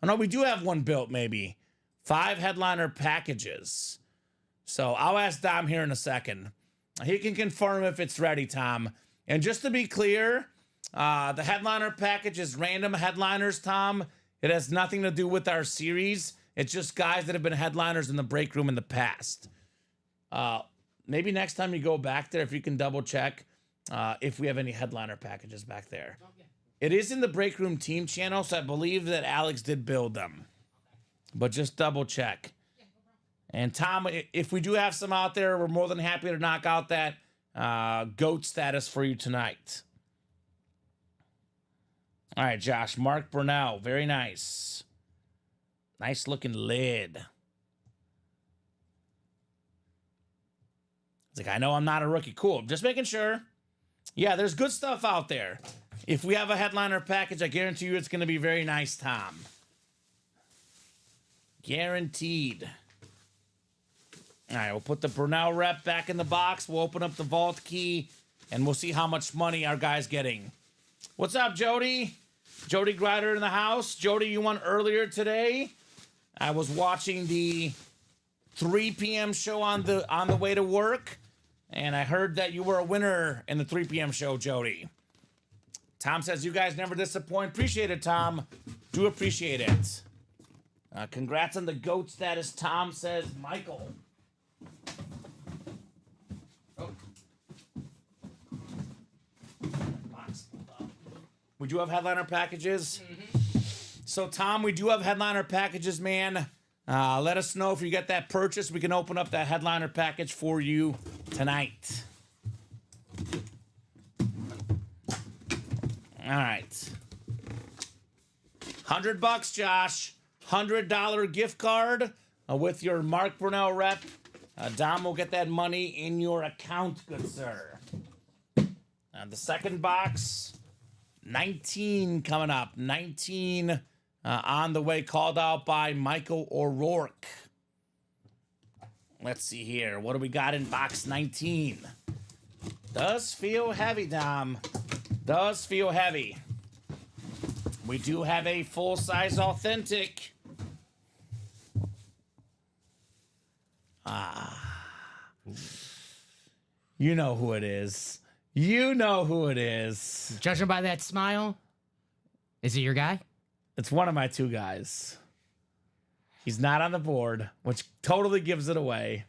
S2: Oh, no, we do have one built, maybe. 5 headliner packages. So I'll ask Dom here in a second. He can confirm if it's ready, Tom. And just to be clear, the headliner package is random headliners, Tom. It has nothing to do with our series. It's just guys that have been headliners in the break room in the past. Maybe next time you go back there, if you can double check if we have any headliner packages back there. It is in the break room team channel, so I believe that Alex did build them. But just double check. And Tom, if we do have some out there, we're more than happy to knock out that GOAT status for you tonight. All right, Josh. Mark Brunell. Very nice. Nice looking lid. It's like, I know I'm not a rookie. Cool. Just making sure. Yeah, there's good stuff out there. If we have a headliner package, I guarantee you it's going to be very nice, Tom. Guaranteed. All right, we'll put the Brunel rep back in the box. We'll open up the vault key, and we'll see how much money our guy's getting. What's up, Jody? Jody Grider in the house. Jody, you won earlier today. I was watching the 3 p.m. show on the way to work, and I heard that you were a winner in the 3 p.m. show, Jody. Tom says, you guys never disappoint. Appreciate it, Tom. Do appreciate it. Congrats on the GOAT status, Tom says, Michael. Oh. We do have headliner packages. Mm-hmm. So, Tom, we do have headliner packages, man. Let us know if you get that purchase. We can open up that headliner package for you tonight. All right. $100, Josh. $100 gift card with your Mark Brunel rep. Dom will get that money in your account, good sir. The second box, 19 coming up. 19 on the way, called out by Michael O'Rourke. Let's see here. What do we got in box 19? Does feel heavy, Dom. Does feel heavy. We do have a full-size authentic. You know who it is. You know who it is.
S3: Judging by that smile, is it your guy?
S2: It's one of my two guys. He's not on the board, which totally gives it away.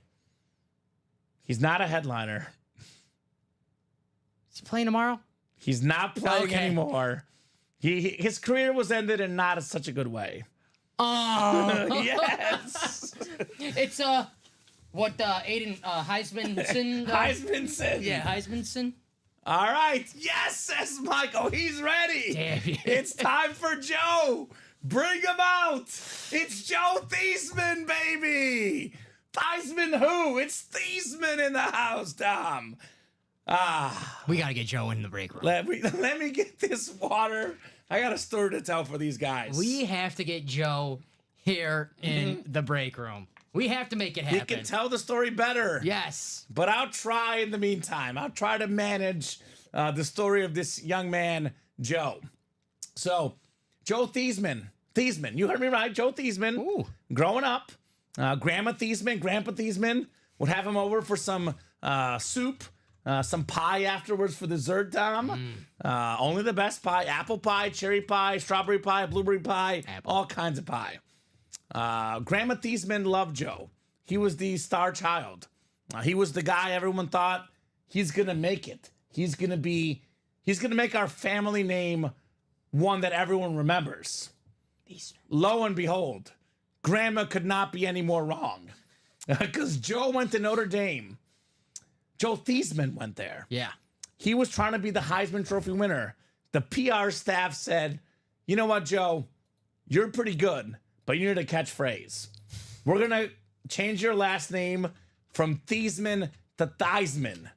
S2: He's not a headliner.
S3: Is he playing tomorrow?
S2: He's not playing anymore. His career was ended in not such a good way.
S3: Oh.
S2: Yes.
S3: It's Aiden Heismanson.
S2: Heismanson.
S3: Yeah, Heismanson.
S2: All right. Yes, says Michael. He's ready.
S3: Damn you.
S2: It's time for Joe. Bring him out. It's Joe Thiesman, baby. Thiesman who? It's Thiesman in the house, Tom.
S3: We got to get Joe in the break room.
S2: Let me get this water. I got a story to tell for these guys.
S3: We have to get Joe here in the break room. We have to make it happen.
S2: He can tell the story better.
S3: Yes.
S2: But I'll try in the meantime. I'll try to manage the story of this young man, Joe. So, Joe Thiesman. Thiesman. You heard me right. Joe Thiesman.
S3: Ooh.
S2: Growing up, Grandpa Thiesman would have him over for some soup, some pie afterwards for dessert, Tom. Only the best pie. Apple pie, cherry pie, strawberry pie, blueberry pie, all kinds of pie. Grandma Thiesman loved Joe. He was the star child. He was the guy everyone thought he's going to make it. He's going to make our family name one that everyone remembers. Lo and behold, Grandma could not be any more wrong. Because Joe went to Notre Dame. Joe Thiesman went there.
S3: Yeah.
S2: He was trying to be the Heisman Trophy winner. The PR staff said, you know what, Joe? You're pretty good, but you need a catchphrase. We're going to change your last name from Thiesman to Theisman.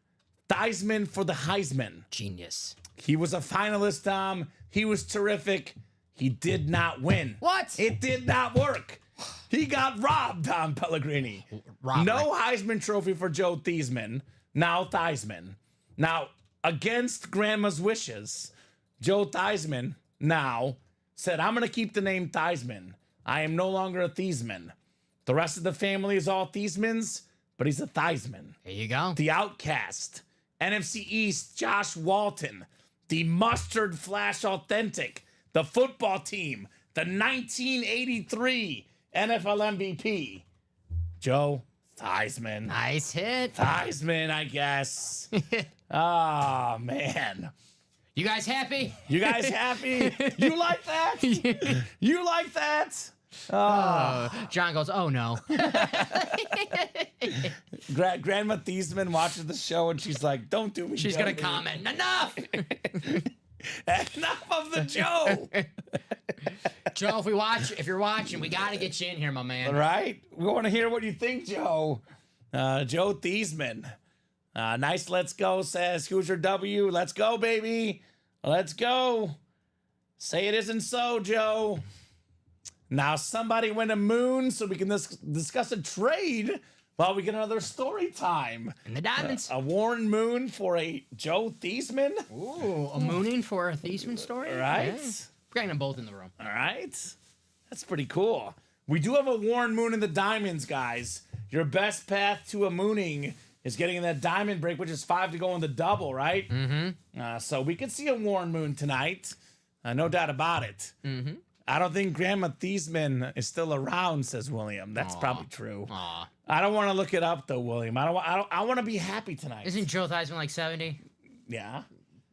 S2: Theisman for the Heisman.
S3: Genius.
S2: He was a finalist, Tom. He was terrific. He did not win.
S3: What?
S2: It did not work. He got robbed, Tom Pellegrini.
S3: Robbery.
S2: No Heisman Trophy for Joe Thiesman. Now Theisman. Now, against Grandma's wishes, Joe Theisman now said, I'm going to keep the name Theisman. I am no longer a Thiesman. The rest of the family is all Thiesmans, but he's a Theisman.
S3: There you go.
S2: The Outcast. NFC East, Josh Walton. The Mustard Flash Authentic. The football team. The 1983 NFL MVP. Joe Theisman.
S3: Nice hit.
S2: Theisman, I guess. Oh, man.
S3: You guys happy?
S2: You guys happy? You like that? You like that?
S3: John goes, oh no.
S2: Grandma Thiesman watches the show and she's like, don't do me.
S3: She's going to comment, enough.
S2: Enough of the Joe.
S3: Joe, if you're watching, we got to get you in here, my man.
S2: All right. We want to hear what you think, Joe. Joe Thiesman. Nice let's go says, Hoosier W. Let's go, baby. Let's go. Say it isn't so, Joe. Now somebody win a moon so we can discuss a trade Well, we get another story time.
S3: And the diamonds.
S2: A Warren Moon for a Joe Theismann.
S3: Ooh, a mooning for a Theismann story?
S2: Right.
S3: Yeah. We're getting them both in the room.
S2: All right. That's pretty cool. We do have a Warren Moon in the diamonds, guys. Your best path to a mooning is getting in that diamond break, which is 5 to go in the double, right? Mm-hmm. So we could see a Warren Moon tonight. No doubt about it. Mm-hmm. I don't think Grandma Theismann is still around, says William. That's probably true.
S3: Aw.
S2: I don't want to look it up, though, William. I want to be happy tonight.
S3: Isn't Joe Theismann like 70?
S2: Yeah.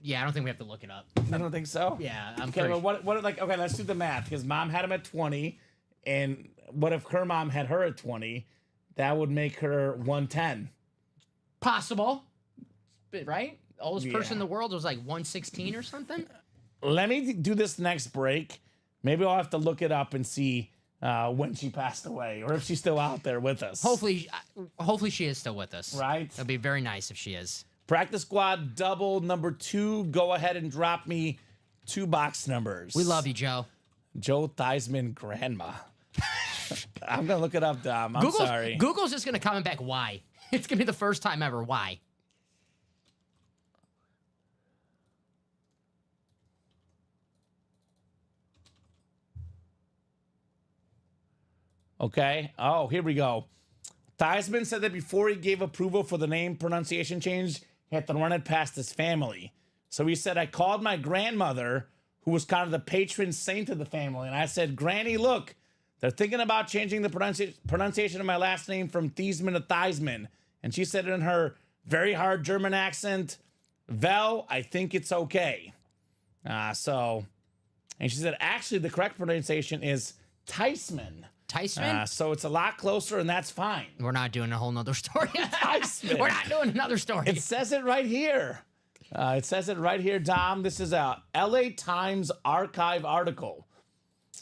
S3: Yeah, I don't think we have to look it up.
S2: I don't think so.
S3: Yeah, I'm
S2: Okay,
S3: pretty
S2: but what like okay, let's do the math. His mom had him at 20, and what if her mom had her at 20? That would make her 110.
S3: possible. Right? Oldest person
S2: Yeah.
S3: in the world was like 116 or something.
S2: Let me do this next break. Maybe I'll have to look it up and see when she passed away, or if she's still out there with us.
S3: Hopefully she is still with us.
S2: Right?
S3: That'd be very nice if she is.
S2: Practice squad double number 2. Go ahead and drop me 2 box numbers.
S3: We love you, Joe.
S2: Joe Theismann grandma. I'm gonna look it up, Dom. I'm sorry.
S3: Google's just gonna comment back why. It's gonna be the first time ever. Why?
S2: Okay. Oh, here we go. Theismann said that before he gave approval for the name pronunciation change, he had to run it past his family. So he said, I called my grandmother, who was kind of the patron saint of the family, and I said, Granny, look, they're thinking about changing the pronunciation of my last name from Theismann to Theismann. And she said in her very hard German accent, Vel, I think it's okay. And she said, actually, the correct pronunciation is Theismann.
S3: Theismann?
S2: So it's a lot closer, and that's fine.
S3: We're not doing a whole nother story.
S2: Theismann.
S3: We're not doing another story.
S2: It says it right here. It says it right here, Dom. This is a LA Times archive article.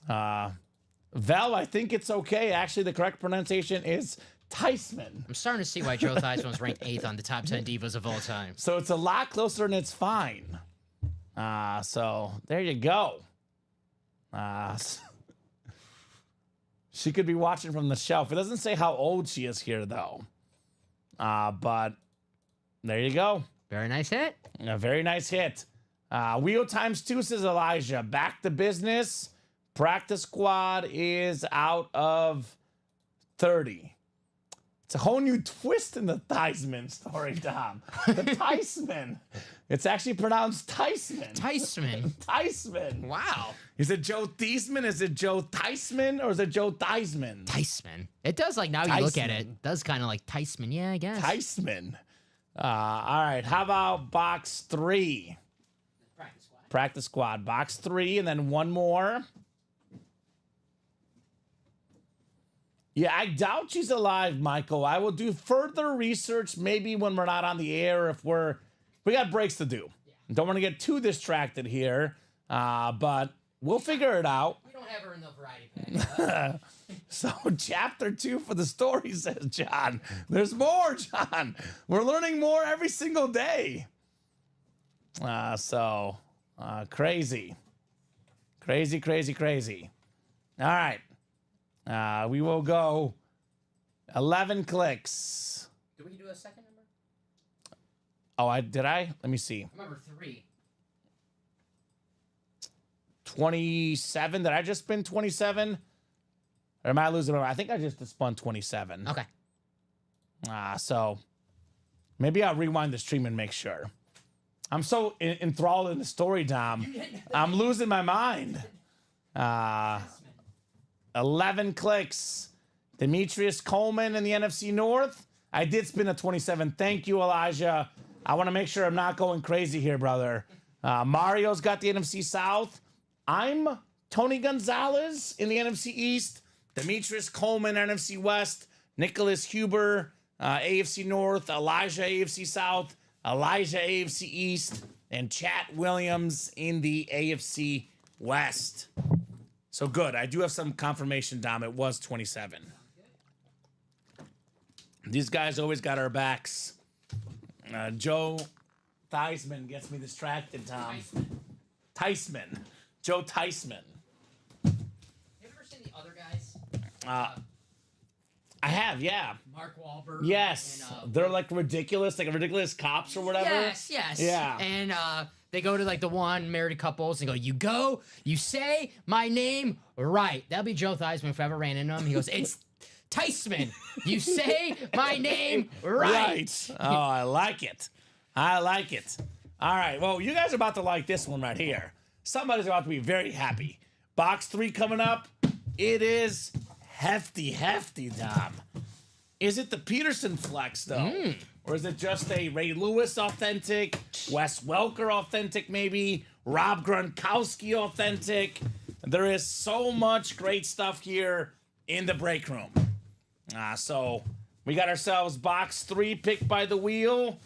S2: Val, I think it's okay. Actually, the correct pronunciation is Theismann.
S3: I'm starting to see why Joe Theismann was ranked 8th on the top 10 divas of all time.
S2: So it's a lot closer, and it's fine. So there you go. She could be watching from the shelf. It doesn't say how old she is here, though. But there you go.
S3: Very nice hit.
S2: A very nice hit. Wheel times 2, says Elijah. Back to business. Practice squad is out of 30. It's a whole new twist in the Theismann story, Dom. The Theismann. It's actually pronounced Theismann.
S3: Theismann.
S2: Theismann.
S3: Wow.
S2: Is it Joe Theismann? Is it Joe Theismann? Or is it Joe Theismann?
S3: Theismann. It does, like, now you look at it, does kind of like Theismann. Yeah, I guess.
S2: Theismann. All right. How about box 3? Practice squad. Box 3, and then one more. Yeah, I doubt she's alive, Michael. I will do further research maybe when we're not on the air, if we got breaks to do. Yeah. Don't want to get too distracted here, but we'll figure it out.
S3: We don't have her in the variety pack.
S2: So chapter 2 for the story, says John. There's more, John. We're learning more every single day. Crazy. Crazy. All right. We will go 11 clicks.
S3: Did we do a second number?
S2: Oh, did I? Let me see.
S3: Number 3.
S2: 27. Did I just spin 27? Or am I losing? I think I just spun 27.
S3: Okay.
S2: So maybe I'll rewind the stream and make sure. I'm so enthralled in the story, Dom. I'm losing my mind. 11 clicks. Demetrius Coleman in the NFC North. I did spin a 27. Thank you, Elijah. I want to make sure I'm not going crazy here, brother. Mario's got the NFC South. I'm Tony Gonzalez in the NFC East. Demetrius Coleman, NFC West. Nicholas Huber, AFC North. Elijah, AFC South. Elijah, AFC East. And Chat Williams in the AFC West. So good. I do have some confirmation, Dom. It was 27. These guys always got our backs. Joe Theismann gets me distracted, Tom. Theismann. Joe Theismann.
S3: Have you ever seen the other guys?
S2: I have, yeah.
S3: Mark Wahlberg.
S2: Yes.
S3: And,
S2: They're like ridiculous cops or whatever.
S3: Yes.
S2: Yeah.
S3: And they go to like the one married couples and go, you say my name right. That'll be Joe Theismann if I ever ran into him. He goes, it's Theismann. You say my name right.
S2: Oh, I like it. I like it. All right. Well, you guys are about to like this one right here. Somebody's about to be very happy. Box 3 coming up. It is hefty, Dom. Is it the Peterson flex, though? Or is it just a Ray Lewis authentic, Wes Welker authentic, maybe, Rob Gronkowski authentic? There is so much great stuff here in the break room. So we got ourselves box 3 picked by the wheel.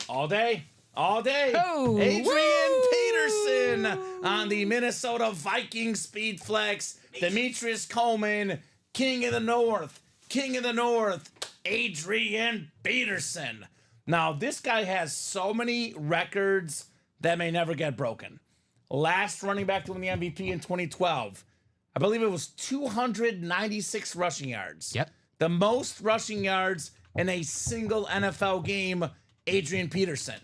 S2: All day.
S3: Oh,
S2: Adrian Peterson on the Minnesota Vikings Speed Flex. Demetrius Coleman, King of the North. Adrian Peterson. Now, this guy has so many records that may never get broken. Last running back to win the MVP in 2012. I believe it was 296 rushing yards.
S3: Yep.
S2: The most rushing yards in a single NFL game, Adrian Peterson.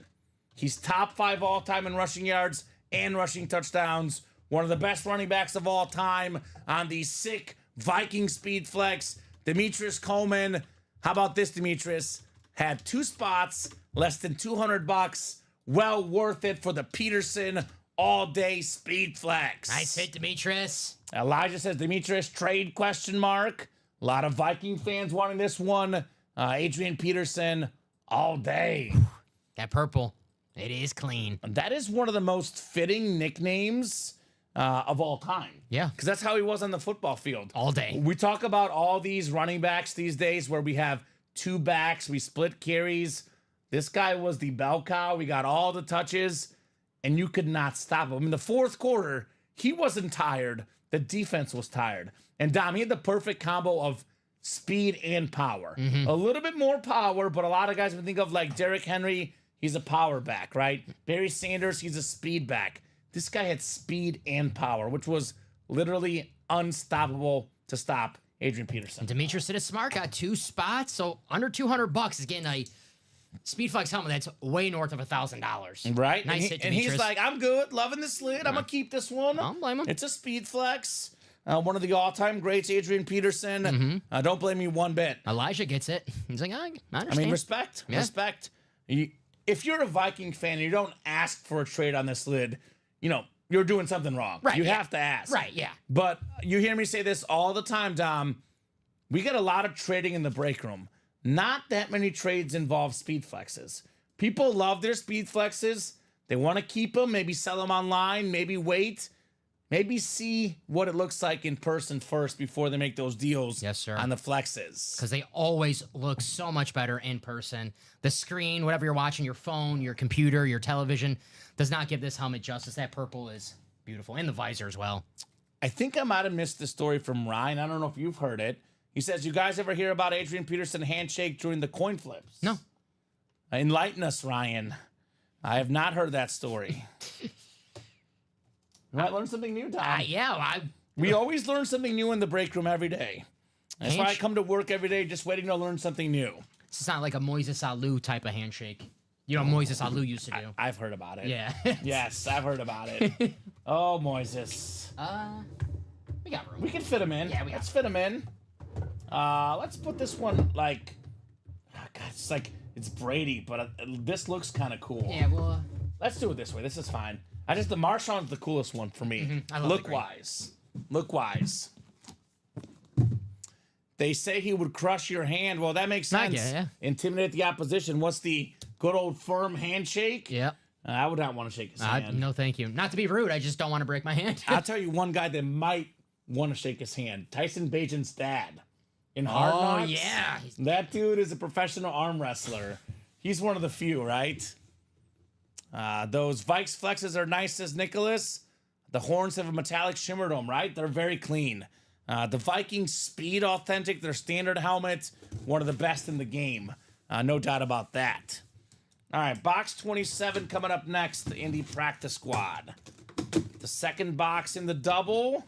S2: He's top 5 all-time in rushing yards and rushing touchdowns. One of the best running backs of all time on the sick Viking Speed Flex. Demetrius Coleman. How about this, Demetrius? Had 2 spots, less than $200. Well worth it for the Peterson all-day Speed Flex.
S3: Nice hit, Demetrius.
S2: Elijah says, Demetrius, trade question mark. A lot of Viking fans wanting this one. Adrian Peterson all day.
S3: That purple. It is clean.
S2: That is one of the most fitting nicknames of all time.
S3: Yeah.
S2: Because that's how he was on the football field.
S3: All day.
S2: We talk about all these running backs these days where we have 2 backs, we split carries. This guy was the bell cow. We got all the touches, and you could not stop him. In the fourth quarter, he wasn't tired. The defense was tired. And Dom, he had the perfect combo of speed and power. A little bit more power, but a lot of guys would think of like Derrick Henry. He's a power back, right? Barry Sanders, he's a speed back. This guy had speed and power, which was literally unstoppable to stop Adrian Peterson.
S3: Demetrius did it smart, got 2 spots, so under $200 is getting a Speed Flex helmet that's way north of $1,000.
S2: Right?
S3: Nice hit,
S2: and
S3: Demetrius.
S2: he's like, I'm good, loving the slid. I'm going to keep this one.
S3: I don't blame him.
S2: It's a Speed Flex. One of the all-time greats, Adrian Peterson. Don't blame me one bit.
S3: Elijah gets it. He's like, I understand.
S2: I mean, respect.
S3: Yeah.
S2: Respect. If you're a Viking fan and you don't ask for a trade on this lid, you're doing something wrong.
S3: Right,
S2: You
S3: yeah.
S2: have to ask.
S3: Right, yeah.
S2: But you hear me say this all the time, Dom. We get a lot of trading in the break room. Not that many trades involve speed flexes. People love their speed flexes. They want to keep them, maybe sell them online, maybe wait, maybe see what it looks like in person first before they make those deals.
S3: Yes, sir.
S2: On the flexes.
S3: Because they always look so much better in person. The screen, whatever you're watching, your phone, your computer, your television, does not give this helmet justice. That purple is beautiful. And the visor as well.
S2: I think I might have missed the story from Ryan. I don't know if you've heard it. He says, you guys ever hear about Adrian Peterson handshake during the coin flips?
S3: No.
S2: Enlighten us, Ryan. I have not heard that story. You might learn something new, Tom. We always learn something new in the break room every day. That's why I come to work every day just waiting to learn something new.
S3: It's not like a Moises Alou type of handshake. You know what Moises Alou used to do.
S2: I've heard about it.
S3: Yeah.
S2: Yes, I've heard about it. Oh, Moises.
S3: We got room.
S2: We can fit him in.
S3: Yeah,
S2: Let's fit him in. Let's put this one like... Oh, God, it's Brady, but this looks kind of cool.
S3: Yeah, well...
S2: Let's do it this way. This is fine. The Marshawn's the coolest one for me.
S3: I love the green.
S2: Look wise. They say he would crush your hand. Well, that makes sense.
S3: Yeah.
S2: Intimidate the opposition. What's the good old firm handshake?
S3: Yeah.
S2: I would not want to shake his hand.
S3: No, thank you. Not to be rude, I just don't want to break my hand.
S2: I'll tell you one guy that might want to shake his hand. Tyson Bagent's dad. In Hard Knocks.
S3: Oh, yeah.
S2: That dude is a professional arm wrestler. He's one of the few, right? Those Vikes flexes are nice, says Nicholas. The horns have a metallic shimmer to them, right? They're very clean. The Viking Speed Authentic, their standard helmet, one of the best in the game. No doubt about that. All right, box 27 coming up next, the Indy Practice Squad. The second box in the double.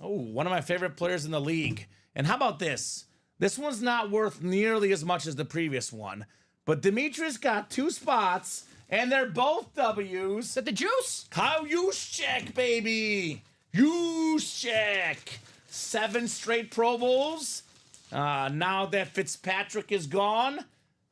S2: Oh, one of my favorite players in the league. And how about this? This one's not worth nearly as much as the previous one, but Demetrius got 2 spots, and they're both W's.
S3: Is that the juice?
S2: Kyle Juszczyk, baby. Juszczyk. 7 straight Pro Bowls. Now that Fitzpatrick is gone,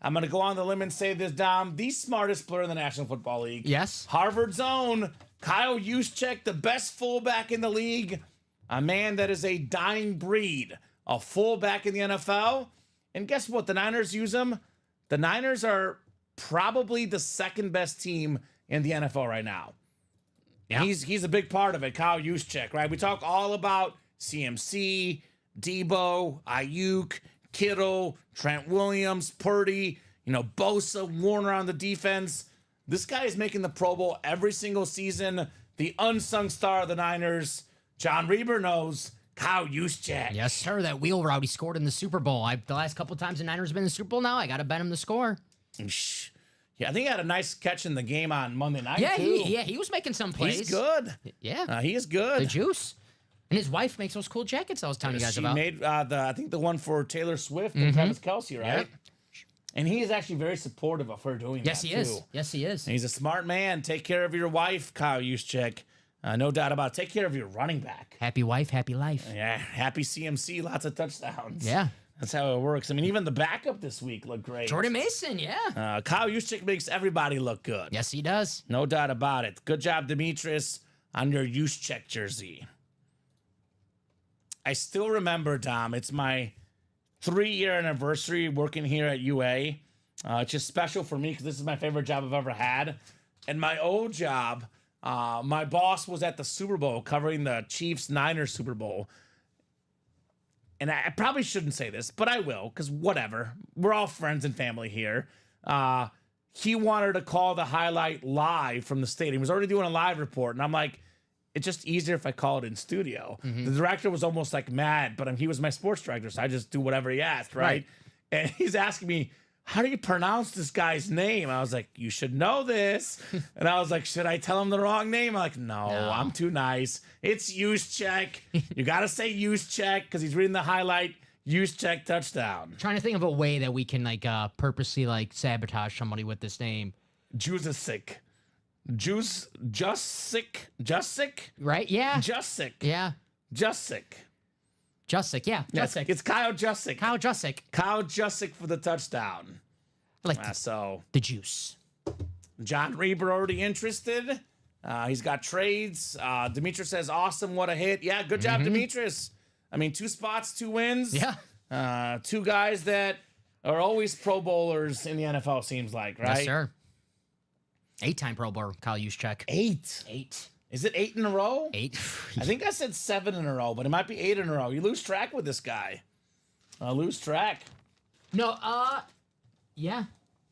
S2: I'm going to go on the limb and say this, Dom. The smartest player in the National Football League.
S3: Yes.
S2: Harvard's own Kyle Juszczyk, the best fullback in the league. A man that is a dying breed. A fullback in the NFL. And guess what? The Niners use him. The Niners are probably the second best team in the NFL right now.
S3: Yeah.
S2: He's a big part of it, Kyle Juszczyk, right? We talk all about CMC, Debo, Ayuk, Kittle, Trent Williams, Purdy, Bosa, Warner on the defense. This guy is making the Pro Bowl every single season. The unsung star of the Niners. John Reber knows Kyle Juszczyk.
S3: Yes, sir. That wheel route he scored in the Super Bowl. The last couple times the Niners have been in the Super Bowl now, I got to bet him to score.
S2: Yeah, I think he had a nice catch in the game on Monday night,
S3: Yeah,
S2: too.
S3: he was making some plays.
S2: He's good.
S3: Yeah.
S2: He is good.
S3: The juice. And his wife makes those cool jackets I was telling you guys about.
S2: She made, I think, the one for Taylor Swift and Travis Kelce, right?
S3: Yep.
S2: And he is actually very supportive of her doing
S3: Yes,
S2: that,
S3: he
S2: too.
S3: is. Yes, he is.
S2: And he's a smart man. Take care of your wife, Kyle Juszczyk. No doubt about it. Take care of your running back.
S3: Happy wife, happy life.
S2: Yeah, happy CMC, lots of touchdowns.
S3: Yeah.
S2: That's how it works. I mean, even the backup this week looked great.
S3: Jordan Mason, yeah.
S2: Kyle Juszczyk makes everybody look good.
S3: Yes, he does.
S2: No doubt about it. Good job, Demetrius, on your Juszczyk jersey. I still remember, Dom, it's my 3-year anniversary working here at UA. It's just special for me because this is my favorite job I've ever had. And my old job, my boss was at the Super Bowl covering the Chiefs-Niners Super Bowl. And I probably shouldn't say this, but I will, because whatever. We're all friends and family here. He wanted to call the highlight live from the stadium. He was already doing a live report, and I'm like, it's just easier if I call it in studio. The director was almost like mad, but he was my sports director, so I just do whatever he asked, right? And he's asking me, how do you pronounce this guy's name? I was like, you should know this. And I was like, should I tell him the wrong name? I'm like, no. I'm too nice. It's Juszczyk. You got to say Juszczyk because he's reading the highlight. Juszczyk touchdown.
S3: Trying to think of a way that we can purposely sabotage somebody with this name.
S2: Juszczyk. Juszczyk?
S3: Right? Yeah.
S2: Juszczyk.
S3: Yeah.
S2: Juszczyk.
S3: Juszczyk, yeah. Juszczyk.
S2: It's Kyle Juszczyk.
S3: Kyle Juszczyk.
S2: Kyle Juszczyk for the touchdown.
S3: I like
S2: So
S3: the juice.
S2: John Reber already interested. He's got trades. Demetrius says, awesome, what a hit. Yeah, good job, Demetrius. I mean, 2 spots, 2 wins.
S3: Yeah.
S2: 2 guys that are always Pro Bowlers in the NFL, seems like, right?
S3: Yes, sir. 8-time Pro Bowler, Kyle Juszczyk.
S2: 8. Is it 8 in a row?
S3: 8.
S2: I think I said 7 in a row, but it might be 8 in a row. You lose track with this guy. Lose track.
S3: No, yeah.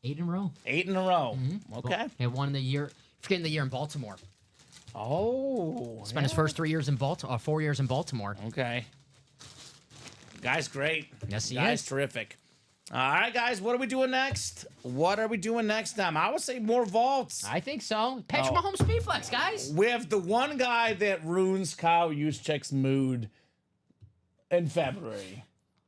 S3: 8 in a row.
S2: 8 in a row. Okay.
S3: He won the year, forgetting the year in Baltimore.
S2: Oh.
S3: Spent his first 3 years in Baltimore, 4 years in Baltimore.
S2: Okay. Guy's great.
S3: Yes, he
S2: Guy's
S3: is.
S2: terrific. All right, guys, what are we doing next? I would say more vaults.
S3: I think so. Patrick Mahomes speed flex, guys.
S2: We have the one guy that ruins Kyle Juszczyk's mood in February.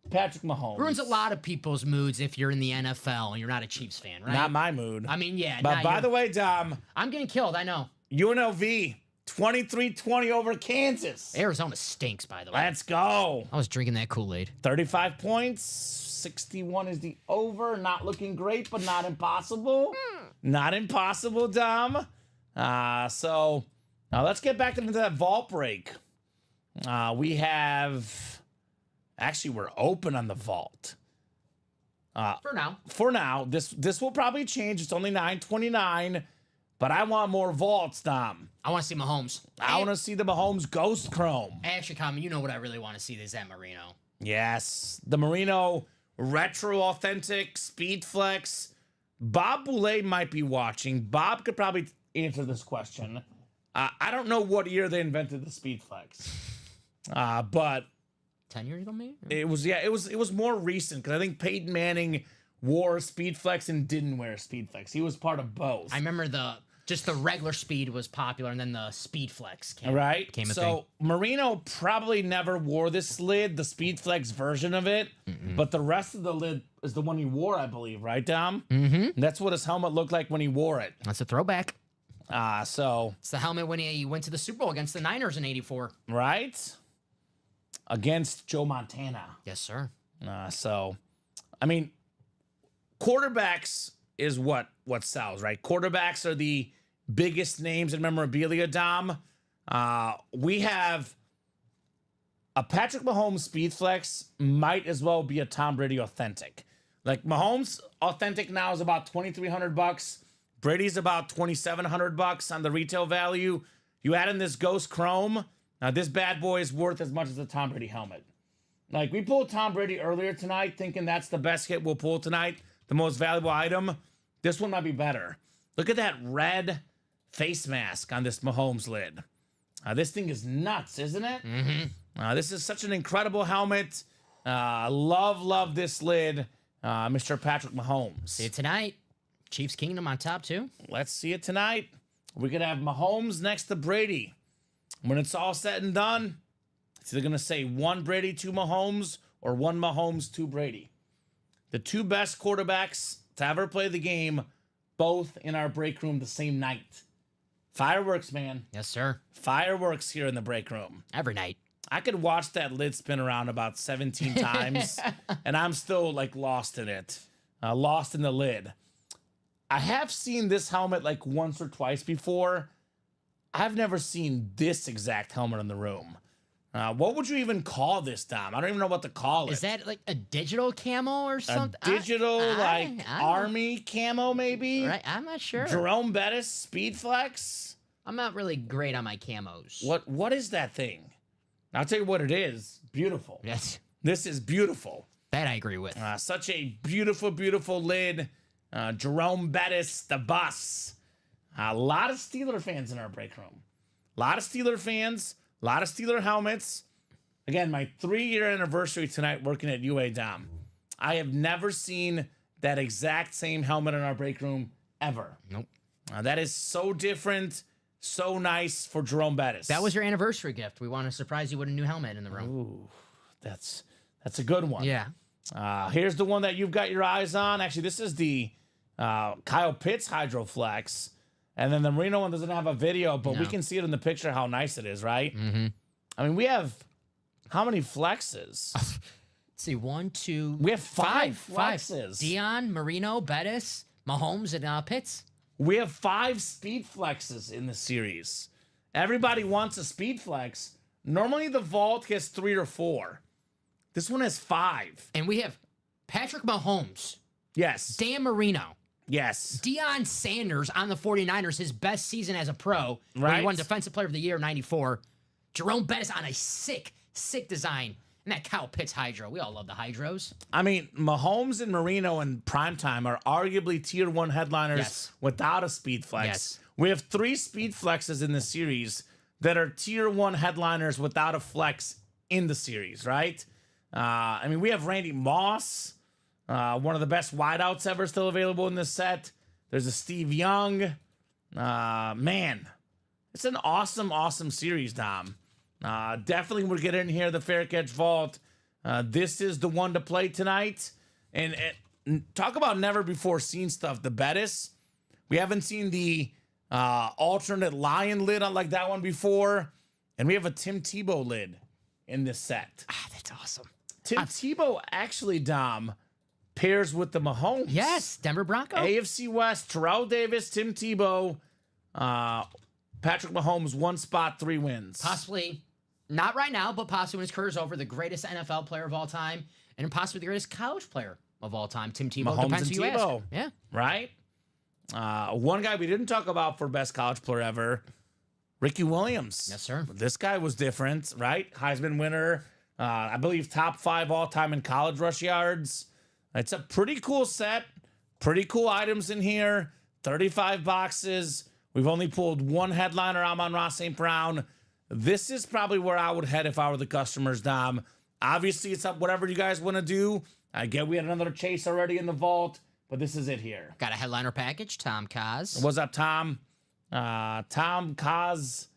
S2: Patrick Mahomes.
S3: Ruins a lot of people's moods if you're in the NFL and you're not a Chiefs fan, right?
S2: Not my mood.
S3: I mean, yeah.
S2: But by the way, Dom.
S3: I'm getting killed, I know.
S2: UNLV, 23-20 over Kansas.
S3: Arizona stinks, by the way.
S2: Let's go.
S3: I was drinking that Kool-Aid.
S2: 35 points. 61 is the over. Not looking great, but not impossible. Not impossible, Dom. So now let's get back into that vault break. We have... Actually, we're open on the vault.
S3: For now.
S2: This will probably change. It's only $9.29, but I want more vaults, Dom.
S3: I want to see Mahomes.
S2: I want to see the Mahomes Ghost Chrome.
S3: Actually, Kamen, you know what I really want to see is that Marino.
S2: Yes, the Marino Retro Authentic Speed Flex. Bob Boulay might be watching. Bob could probably answer this question. I don't know what year they invented the Speed Flex, but
S3: 10 years ago, maybe?
S2: it was more recent because I think Peyton Manning wore Speed Flex and didn't wear Speed Flex. He was part of both.
S3: I remember the Just the regular speed was popular, and then the speed flex came a
S2: so
S3: thing.
S2: Marino probably never wore this lid, the speed flex version of it, but the rest of the lid is the one he wore, I believe, right, Dom? Mm-hmm. That's what his helmet looked like when he wore it.
S3: That's a throwback.
S2: So
S3: It's the helmet when he went to the Super Bowl against the Niners in '84.
S2: right against Joe Montana.
S3: Yes, sir.
S2: So, I mean, quarterbacks is what sells, right? Quarterbacks are the biggest names in memorabilia, Dom. We have a Patrick Mahomes Speed Flex might as well be a Tom Brady Authentic. Like Mahomes Authentic now is about $2,300. Brady's about $2,700 on the retail value. You add in this Ghost Chrome. Now this bad boy is worth as much as the Tom Brady helmet. Like we pulled Tom Brady earlier tonight, thinking that's the best hit we'll pull tonight, the most valuable item. This one might be better. Look at that red face mask on this Mahomes lid. This thing is nuts, isn't it? Mm-hmm. This is such an incredible helmet. Love this lid, Mr. Patrick Mahomes.
S3: See it tonight. Chiefs Kingdom on top, too.
S2: Let's see it tonight. We could have Mahomes next to Brady. When it's all said and done, it's either going to say one Brady, two Mahomes, or one Mahomes, two Brady. The two best quarterbacks to ever play the game, both in our break room the same night. Fireworks, man.
S3: Yes, sir.
S2: Fireworks here in the break room.
S3: Every night.
S2: I could watch that lid spin around about 17 times, and I'm still, like, lost in it. Lost in the lid. I have seen this helmet, like, once or twice before. I've never seen this exact helmet in the room. What would you even call this, Dom? I don't even know what to call it.
S3: Is that like a digital camo or something?
S2: A digital, army camo, maybe?
S3: Right, I'm not sure.
S2: Jerome Bettis, Speed Flex?
S3: I'm not really great on my camos.
S2: What is that thing? I'll tell you what it is. Beautiful.
S3: Yes.
S2: This is beautiful.
S3: That I agree with.
S2: Such a beautiful, beautiful lid. Jerome Bettis, the bus. A lot of Steeler fans in our break room. A lot of Steeler fans. A lot of Steeler helmets. Again, my 3-year anniversary tonight working at UA Dom. I have never seen that exact same helmet in our break room ever.
S3: Nope.
S2: That is so different, so nice for Jerome Bettis.
S3: That was your anniversary gift. We want to surprise you with a new helmet in the room.
S2: Ooh, that's a good one.
S3: Yeah.
S2: Here's the one that you've got your eyes on. Actually, this is the Kyle Pitts Hydroflex. And then the Marino one doesn't have a video, but we can see it in the picture how nice it is, right? Mm-hmm. I mean, we have how many flexes?
S3: Let's see, 1, 2.
S2: We have five flexes.
S3: Dion, Marino, Bettis, Mahomes, and Pitts.
S2: We have 5 speed flexes in the series. Everybody wants a speed flex. Normally the vault gets 3 or 4. This one has 5.
S3: And we have Patrick Mahomes.
S2: Yes.
S3: Dan Marino.
S2: Yes.
S3: Deion Sanders on the 49ers, his best season as a pro. Where he won Defensive Player of the Year in '94. Jerome Bettis on a sick design. And that Kyle Pitts Hydro. We all love the Hydros.
S2: I mean, Mahomes and Marino in primetime are arguably tier 1 headliners without a speed flex.
S3: Yes.
S2: We have 3 speed flexes in the series that are tier 1 headliners without a flex in the series, right? I mean, we have Randy Moss, one of the best wideouts ever still available in this set. There's a Steve Young. Man, it's an awesome series, Dom. Definitely we'll get in here, the Fair Catch Vault. This is the one to play tonight. And talk about never before seen stuff. The Bettis, we haven't seen the alternate lion lid on like that one before. And we have a Tim Tebow lid in this set.
S3: That's awesome.
S2: Tim Tebow actually, Dom, pairs with the Mahomes.
S3: Yes, Denver Broncos.
S2: AFC West, Terrell Davis, Tim Tebow, Patrick Mahomes, 1 spot, 3 wins.
S3: Possibly, not right now, but possibly when his career's over, the greatest NFL player of all time, and possibly the greatest college player of all time, Tim Tebow.
S2: Mahomes
S3: Depends
S2: and
S3: who you
S2: Tebow.
S3: ask. Yeah.
S2: Right? One guy we didn't talk about for best college player ever, Ricky Williams.
S3: Yes, sir.
S2: This guy was different, right? Heisman winner. I believe top 5 all-time in college rush yards. It's a pretty cool set. Pretty cool items in here. 35 boxes. We've only pulled 1 headliner, Amon-Ra St. Brown. This is probably where I would head if I were the customers, Dom. Obviously, it's up whatever you guys want to do. I get we had another chase already in the vault, but this is it here.
S3: Got a headliner package, Tom Kaz.
S2: What's up, Tom? Tom Kaz.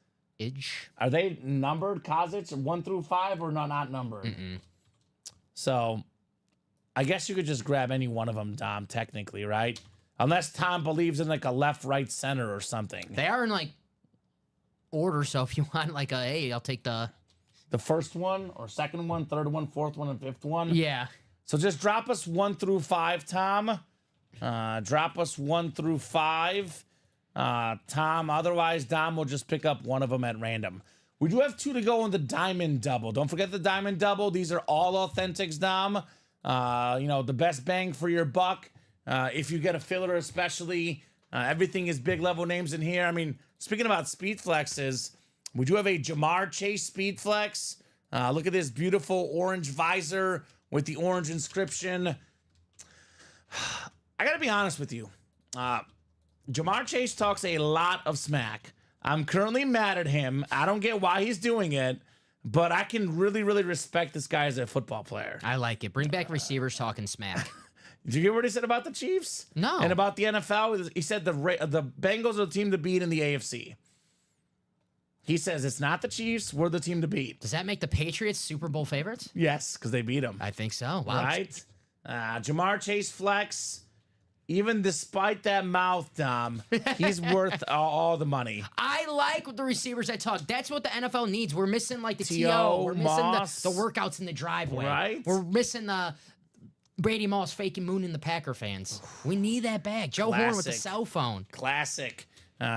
S2: Are they numbered, Kazic, 1 through 5, or not numbered? So I guess you could just grab any one of them, Dom, technically, right? Unless Tom believes in like a left, right, center or something.
S3: They are in like order, so if you want like hey, I'll take the
S2: first one or second one, third one, fourth one, and fifth one.
S3: Yeah.
S2: So just drop us 1 through 5, Tom. Drop us 1 through 5, Tom. Otherwise, Dom will just pick up one of them at random. We do have 2 to go in the diamond double. Don't forget the diamond double. These are all authentics, Dom. The best bang for your buck. If you get a filler, especially, everything is big level names in here. I mean, speaking about speed flexes, we do have a Jamar Chase speed flex. Look at this beautiful orange visor with the orange inscription. I gotta be honest with you. Jamar Chase talks a lot of smack. I'm currently mad at him. I don't get why he's doing it, but I can really, really respect this guy as a football player.
S3: I like it. Bring back receivers talking smack.
S2: Did you hear what he said about the Chiefs?
S3: No.
S2: And about the NFL? He said the Bengals are the team to beat in the AFC. He says it's not the Chiefs, we're the team to beat.
S3: Does that make the Patriots Super Bowl favorites?
S2: Yes, because they beat them.
S3: I think so. Wow.
S2: Right? Jamar Chase flex, even despite that mouth, Dom, he's worth all the money.
S3: I like the receivers that talk. That's what the NFL needs. We're missing like the
S2: T.O.,
S3: T.O. We're missing
S2: Moss.
S3: the workouts in the driveway.
S2: Right?
S3: We're missing the Brady Moss faking moon in the Packer fans. We need that back. Joe Horn with the cell phone.
S2: Classic.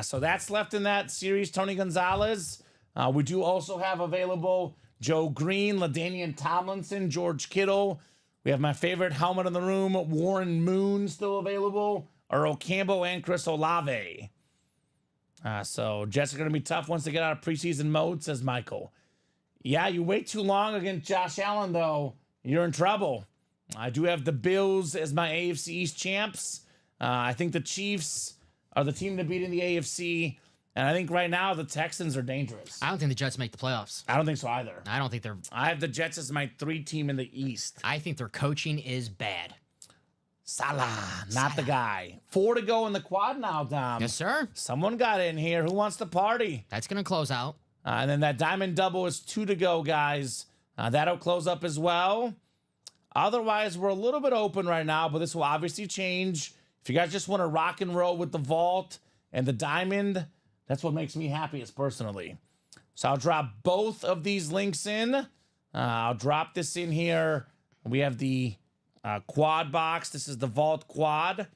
S2: So that's left in that series. Tony Gonzalez. We do also have available Joe Green, LaDainian Tomlinson, George Kittle. We have my favorite helmet in the room, Warren Moon, still available. Earl Campbell and Chris Olave. So Jets are going to be tough once they get out of preseason mode, says Michael. Yeah, you wait too long against Josh Allen, though, you're in trouble. I do have the Bills as my AFC East champs. I think the Chiefs are the team to beat in the AFC. And I think right now the Texans are dangerous.
S3: I don't think the Jets make the playoffs.
S2: I don't think so either.
S3: I don't think they're...
S2: I have the Jets as my 3 team in the East.
S3: I think their coaching is bad.
S2: Not the guy. 4 to go in the quad now, Dom.
S3: Yes, sir.
S2: Someone got in here. Who wants to party?
S3: That's going to close out.
S2: And then that diamond double is 2 to go, guys. That'll close up as well. Otherwise, we're a little bit open right now, but this will obviously change. If you guys just want to rock and roll with the vault and the diamond, that's what makes me happiest personally. So I'll drop both of these links in. I'll drop this in here. We have the quad box. This is the vault quad.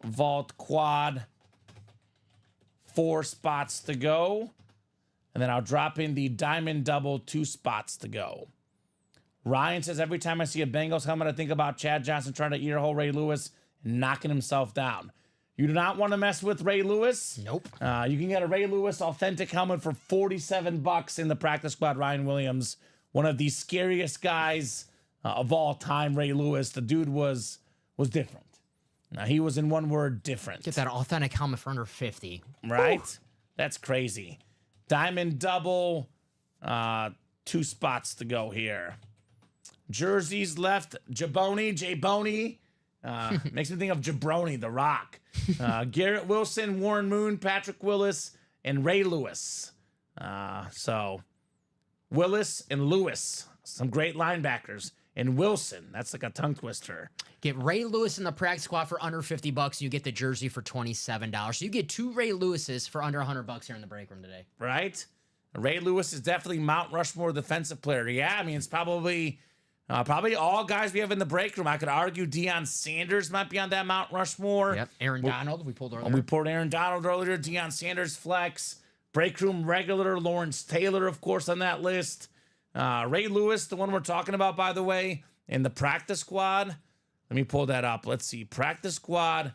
S2: Vault quad. 4 spots to go. And then I'll drop in the diamond double, 2 spots to go. Ryan says, every time I see a Bengals helmet, I think about Chad Johnson trying to earhole Ray Lewis and knocking himself down. You do not want to mess with Ray Lewis.
S3: Nope.
S2: You can get a Ray Lewis authentic helmet for $47 in the practice squad. Ryan Williams, one of the scariest guys of all time, Ray Lewis. The dude was different. He was, in one word, different.
S3: Get that authentic helmet for under 50.
S2: Right?
S3: Ooh.
S2: That's crazy. Diamond double, 2 spots to go here. Jerseys left, J-Boney. Makes me think of Jabroni, The Rock. Garrett Wilson, Warren Moon, Patrick Willis, and Ray Lewis. So Willis and Lewis, some great linebackers. And Wilson, that's like a tongue twister.
S3: Get Ray Lewis in the practice squad for under $50. You get the jersey for $27. So you get 2 Ray Lewises for under $100 here in the break room today.
S2: Right? Ray Lewis is definitely Mount Rushmore defensive player. Yeah, I mean, it's probably all guys we have in the break room. I could argue Deion Sanders might be on that Mount Rushmore.
S3: Yep. Aaron Donald, we pulled earlier.
S2: We pulled Aaron Donald earlier. Deion Sanders flex. Break room regular. Lawrence Taylor, of course, on that list. Ray Lewis, the one we're talking about, by the way, in the practice squad. Let me pull that up. Let's see. Practice squad.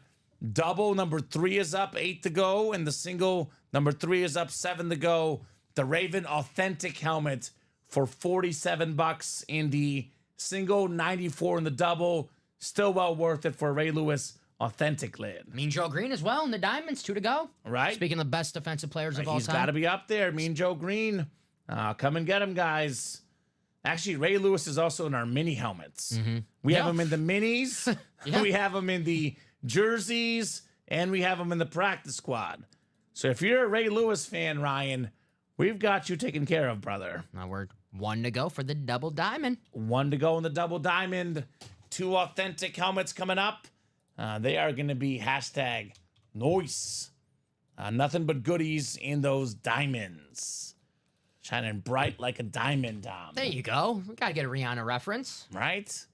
S2: Double, number 3 is up, 8 to go. And the single, number 3 is up, 7 to go. The Raven authentic helmet for $47 in the single, 94 in the double. Still well worth it for a Ray Lewis authentic lid.
S3: Mean Joe Green as well in the diamonds, 2 to go.
S2: Right.
S3: Speaking of the best defensive players of all
S2: He's
S3: time.
S2: got to be up there. Mean Joe Green. Come and get him, guys. Actually, Ray Lewis is also in our mini helmets. We have him in the minis. We have him in the jerseys. and we have him in the practice squad. So if you're a Ray Lewis fan, Ryan, we've got you taken care of, brother.
S3: Now we're 1 to go for the double diamond.
S2: 1 to go in the double diamond. 2 authentic helmets coming up. They are going to be hashtag nice. Nothing but goodies in those diamonds. Shining bright like a diamond, Dom.
S3: There you go. We got to get a Rihanna reference.
S2: Right?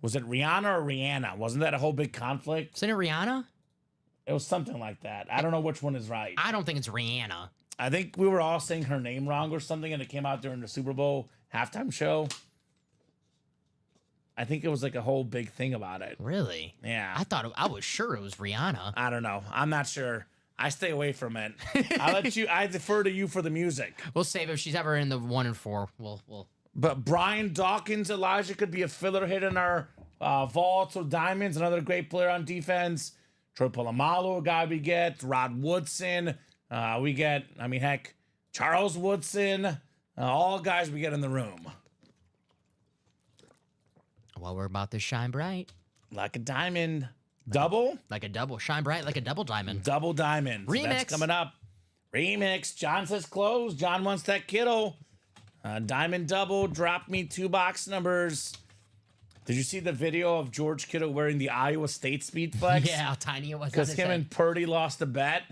S2: Was it Rihanna or Rihanna? Wasn't that a whole big conflict?
S3: Isn't it Rihanna?
S2: It was something like that. I don't know which one is right.
S3: I don't think it's Rihanna.
S2: I think we were all saying her name wrong or something, and it came out during the Super Bowl halftime show. I think it was like a whole big thing about it.
S3: Really?
S2: Yeah.
S3: I was sure it was Rihanna.
S2: I don't know. I'm not sure. I stay away from it. I defer to you for the music.
S3: We'll save if she's ever in the 1 and 4. We'll.
S2: But Brian Dawkins, Elijah could be a filler hit in our vaults or diamonds. Another great player on defense. Troy Polamalu, a guy we get. Rod Woodson. We get, heck, Charles Woodson. All guys we get in the room.
S3: Well, we're about to shine bright.
S2: Like a diamond. Double?
S3: Like a double. Shine bright like a double diamond.
S2: Double diamond.
S3: Remix.
S2: That's coming up. Remix. John says close. John wants that Kittle. Diamond double. Drop me 2 box numbers. Did you see the video of George Kittle wearing the Iowa State speed flex?
S3: Yeah, how tiny it was.
S2: Because him and Purdy lost a bet.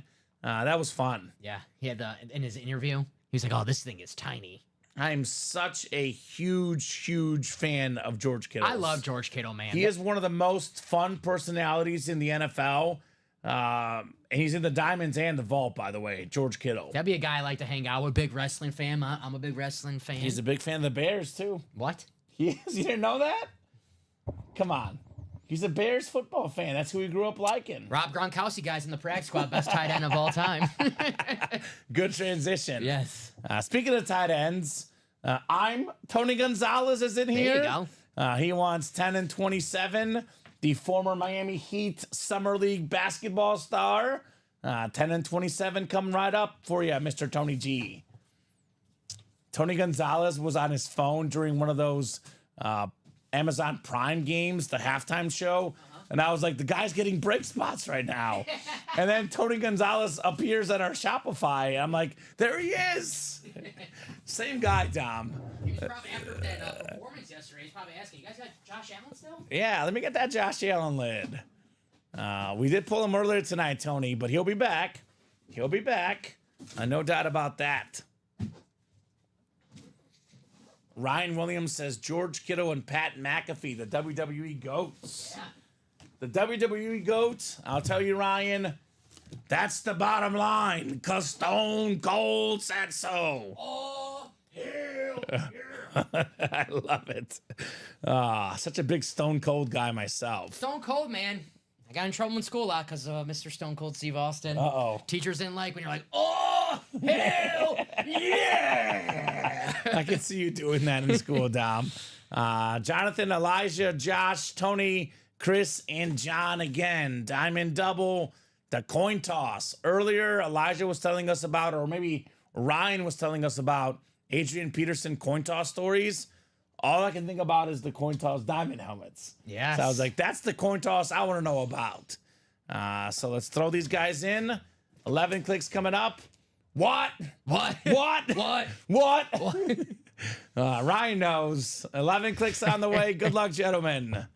S2: That was fun.
S3: Yeah, he had in his interview, he was like, "Oh, this thing is tiny."
S2: I'm such a huge fan of George Kittle.
S3: I love George Kittle, man.
S2: He is one of the most fun personalities in the NFL. And he's in the Diamonds and the Vault, by the way, George Kittle.
S3: That'd be a guy I like to hang out with. Big wrestling fan. I'm a big wrestling fan.
S2: He's a big fan of the Bears, too.
S3: What?
S2: He is? You didn't know that? Come on. He's a Bears football fan. That's who he grew up liking.
S3: Rob Gronkowski, guys in the practice squad, best tight end of all time.
S2: Good transition.
S3: Yes.
S2: Speaking of tight ends, Tony Gonzalez is in here.
S3: There you go.
S2: He wants 10 and 27. The former Miami Heat Summer League basketball star. 10 and 27 coming right up for you, Mr. Tony G. Tony Gonzalez was on his phone during one of those Amazon Prime games, the halftime show. And I was like, the guy's getting break spots right now. And then Tony Gonzalez appears on our Shopify. I'm like, there he is. Same guy, Dom.
S3: He was probably after that performance yesterday. He's probably asking, "You guys got Josh Allen still?"
S2: Yeah, let me get that Josh Allen lid. We did pull him earlier tonight, Tony, but he'll be back. He'll be back. No doubt about that. Ryan Williams says George Kittle and Pat McAfee, the WWE GOATs.
S3: Yeah.
S2: The WWE GOAT, I'll tell you, Ryan, that's the bottom line, because Stone Cold said so.
S3: Oh, hell yeah.
S2: I love it. Such a big Stone Cold guy myself.
S3: Stone Cold, man. I got in trouble in school a lot because of Mr. Stone Cold Steve Austin.
S2: Uh-oh.
S3: Teachers didn't like when you're like, "Oh, hell yeah."
S2: I can see you doing that in school, Dom. Jonathan, Elijah, Josh, Tony, Chris, and John again. Diamond double, the coin toss. Earlier, Elijah was telling us about, or maybe Ryan was telling us about Adrian Peterson coin toss stories. All I can think about is the coin toss diamond helmets.
S3: Yes.
S2: So I was like, that's the coin toss I want to know about. So let's throw these guys in. 11 clicks coming up. What?
S3: What?
S2: What?
S3: What?
S2: What? Ryan knows. 11 clicks on the way. Good luck, gentlemen.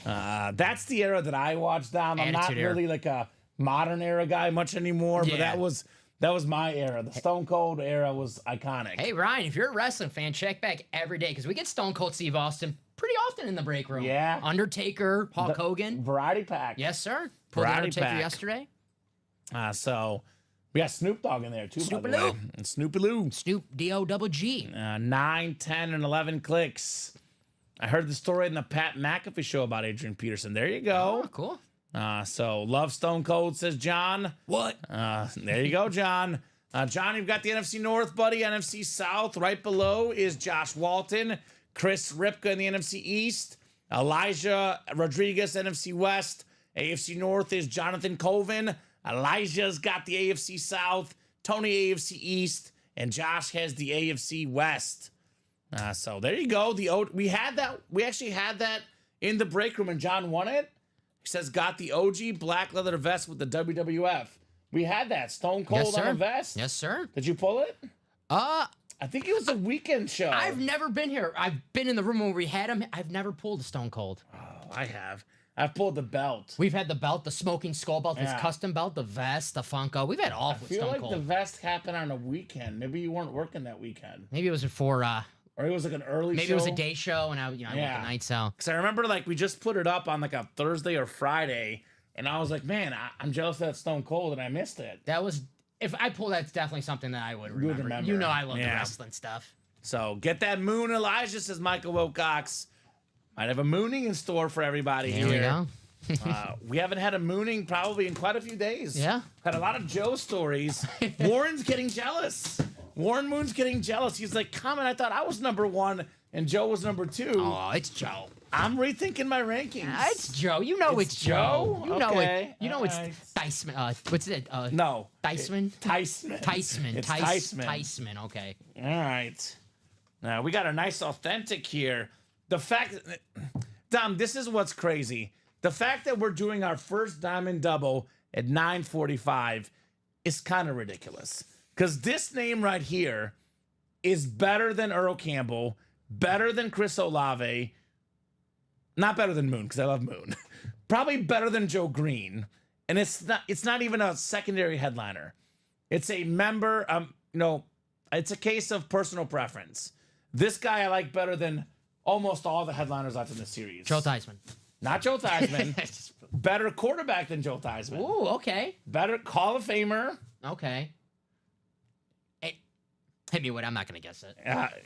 S2: That's the era that I watched, Dom. I'm not
S3: Attitude era.
S2: really like a modern era guy much anymore, but
S3: Yeah.
S2: that was my era. The Stone Cold era was iconic.
S3: Hey, Ryan, if you're a wrestling fan, check back every day because we get Stone Cold Steve Austin pretty often in the break room.
S2: Yeah.
S3: Undertaker, Hulk Hogan.
S2: Variety pack.
S3: Yes, sir. Pulled the
S2: Variety
S3: Undertaker
S2: pack.
S3: yesterday.
S2: So we got Snoop Dogg in there too, by the way.
S3: Snoop-a-loo.
S2: And Snoop-a-loo.
S3: Snoop D-O-double-G.
S2: 9, 10, and 11 clicks. I heard the story in the Pat McAfee show about Adrian Peterson. There you go.
S3: Oh, cool.
S2: So love Stone Cold, says John.
S3: What?
S2: There you go, John. John, you've got the NFC North, buddy. NFC South. Right below is Josh Walton. Chris Ripka in the NFC East. Elijah Rodriguez, NFC West. AFC North is Jonathan Colvin. Elijah's got the AFC South. Tony AFC East. And Josh has the AFC West. So there you go. We had that. We actually had that in the break room, and John won it. He says, got the OG black leather vest with the WWF. We had that Stone Cold
S3: Yes,
S2: on
S3: sir.
S2: a vest.
S3: Yes, sir.
S2: Did you pull it? I think it was a weekend show.
S3: I've never been here. I've been in the room when we had him. I've never pulled a Stone Cold.
S2: Oh, I have. I've pulled the belt.
S3: We've had the belt, the smoking skull belt, his
S2: Yeah.
S3: custom belt, the vest, the Funko. We've had all
S2: I
S3: with
S2: feel
S3: Stone
S2: like
S3: Cold.
S2: the vest happened on a weekend. Maybe you weren't working that weekend.
S3: Maybe it was for
S2: Or it was like an early
S3: maybe
S2: show.
S3: it was a day show, and I worked the night, so
S2: Because I remember like we just put it up on like a Thursday or Friday, and I was like, man, I'm jealous of that Stone Cold, and I missed it.
S3: that was. If I pull, that's definitely something that I would remember. You know, I love the
S2: Yeah.
S3: wrestling stuff.
S2: So get that moon, Elijah, says Michael Wilcox. Might have a mooning in store for everybody
S3: There
S2: here.
S3: we go.
S2: We haven't had a mooning probably in quite a few days.
S3: Yeah.
S2: Had a lot of Joe stories. Warren's getting jealous. Warren Moon's getting jealous. He's like, Kamen, I thought I was number 1 and Joe was number 2.
S3: Oh, it's Joe.
S2: I'm rethinking my rankings.
S3: It's Joe. You know it's Joe. You know
S2: Okay.
S3: it. You know
S2: All
S3: it's
S2: right.
S3: Theismann. What's it?
S2: No.
S3: Theismann?
S2: Theismann.
S3: Theismann.
S2: It's Theismann.
S3: Theismann. Okay.
S2: All right. Now we got a nice authentic here. The fact, Dom, this is what's crazy. The fact that we're doing our first diamond double at 9:45 is kind of ridiculous. Because this name right here is better than Earl Campbell, better than Chris Olave, not better than Moon because I love Moon, probably better than Joe Green, and it's not even a secondary headliner. It's a member. It's a case of personal preference. This guy I like better than almost all the headliners left in the series.
S3: Joe Theismann.
S2: Not Joe Theismann. Better quarterback than Joe Theismann.
S3: Ooh, okay.
S2: Better Hall of Famer.
S3: Okay. Hit me with. I'm not gonna guess it.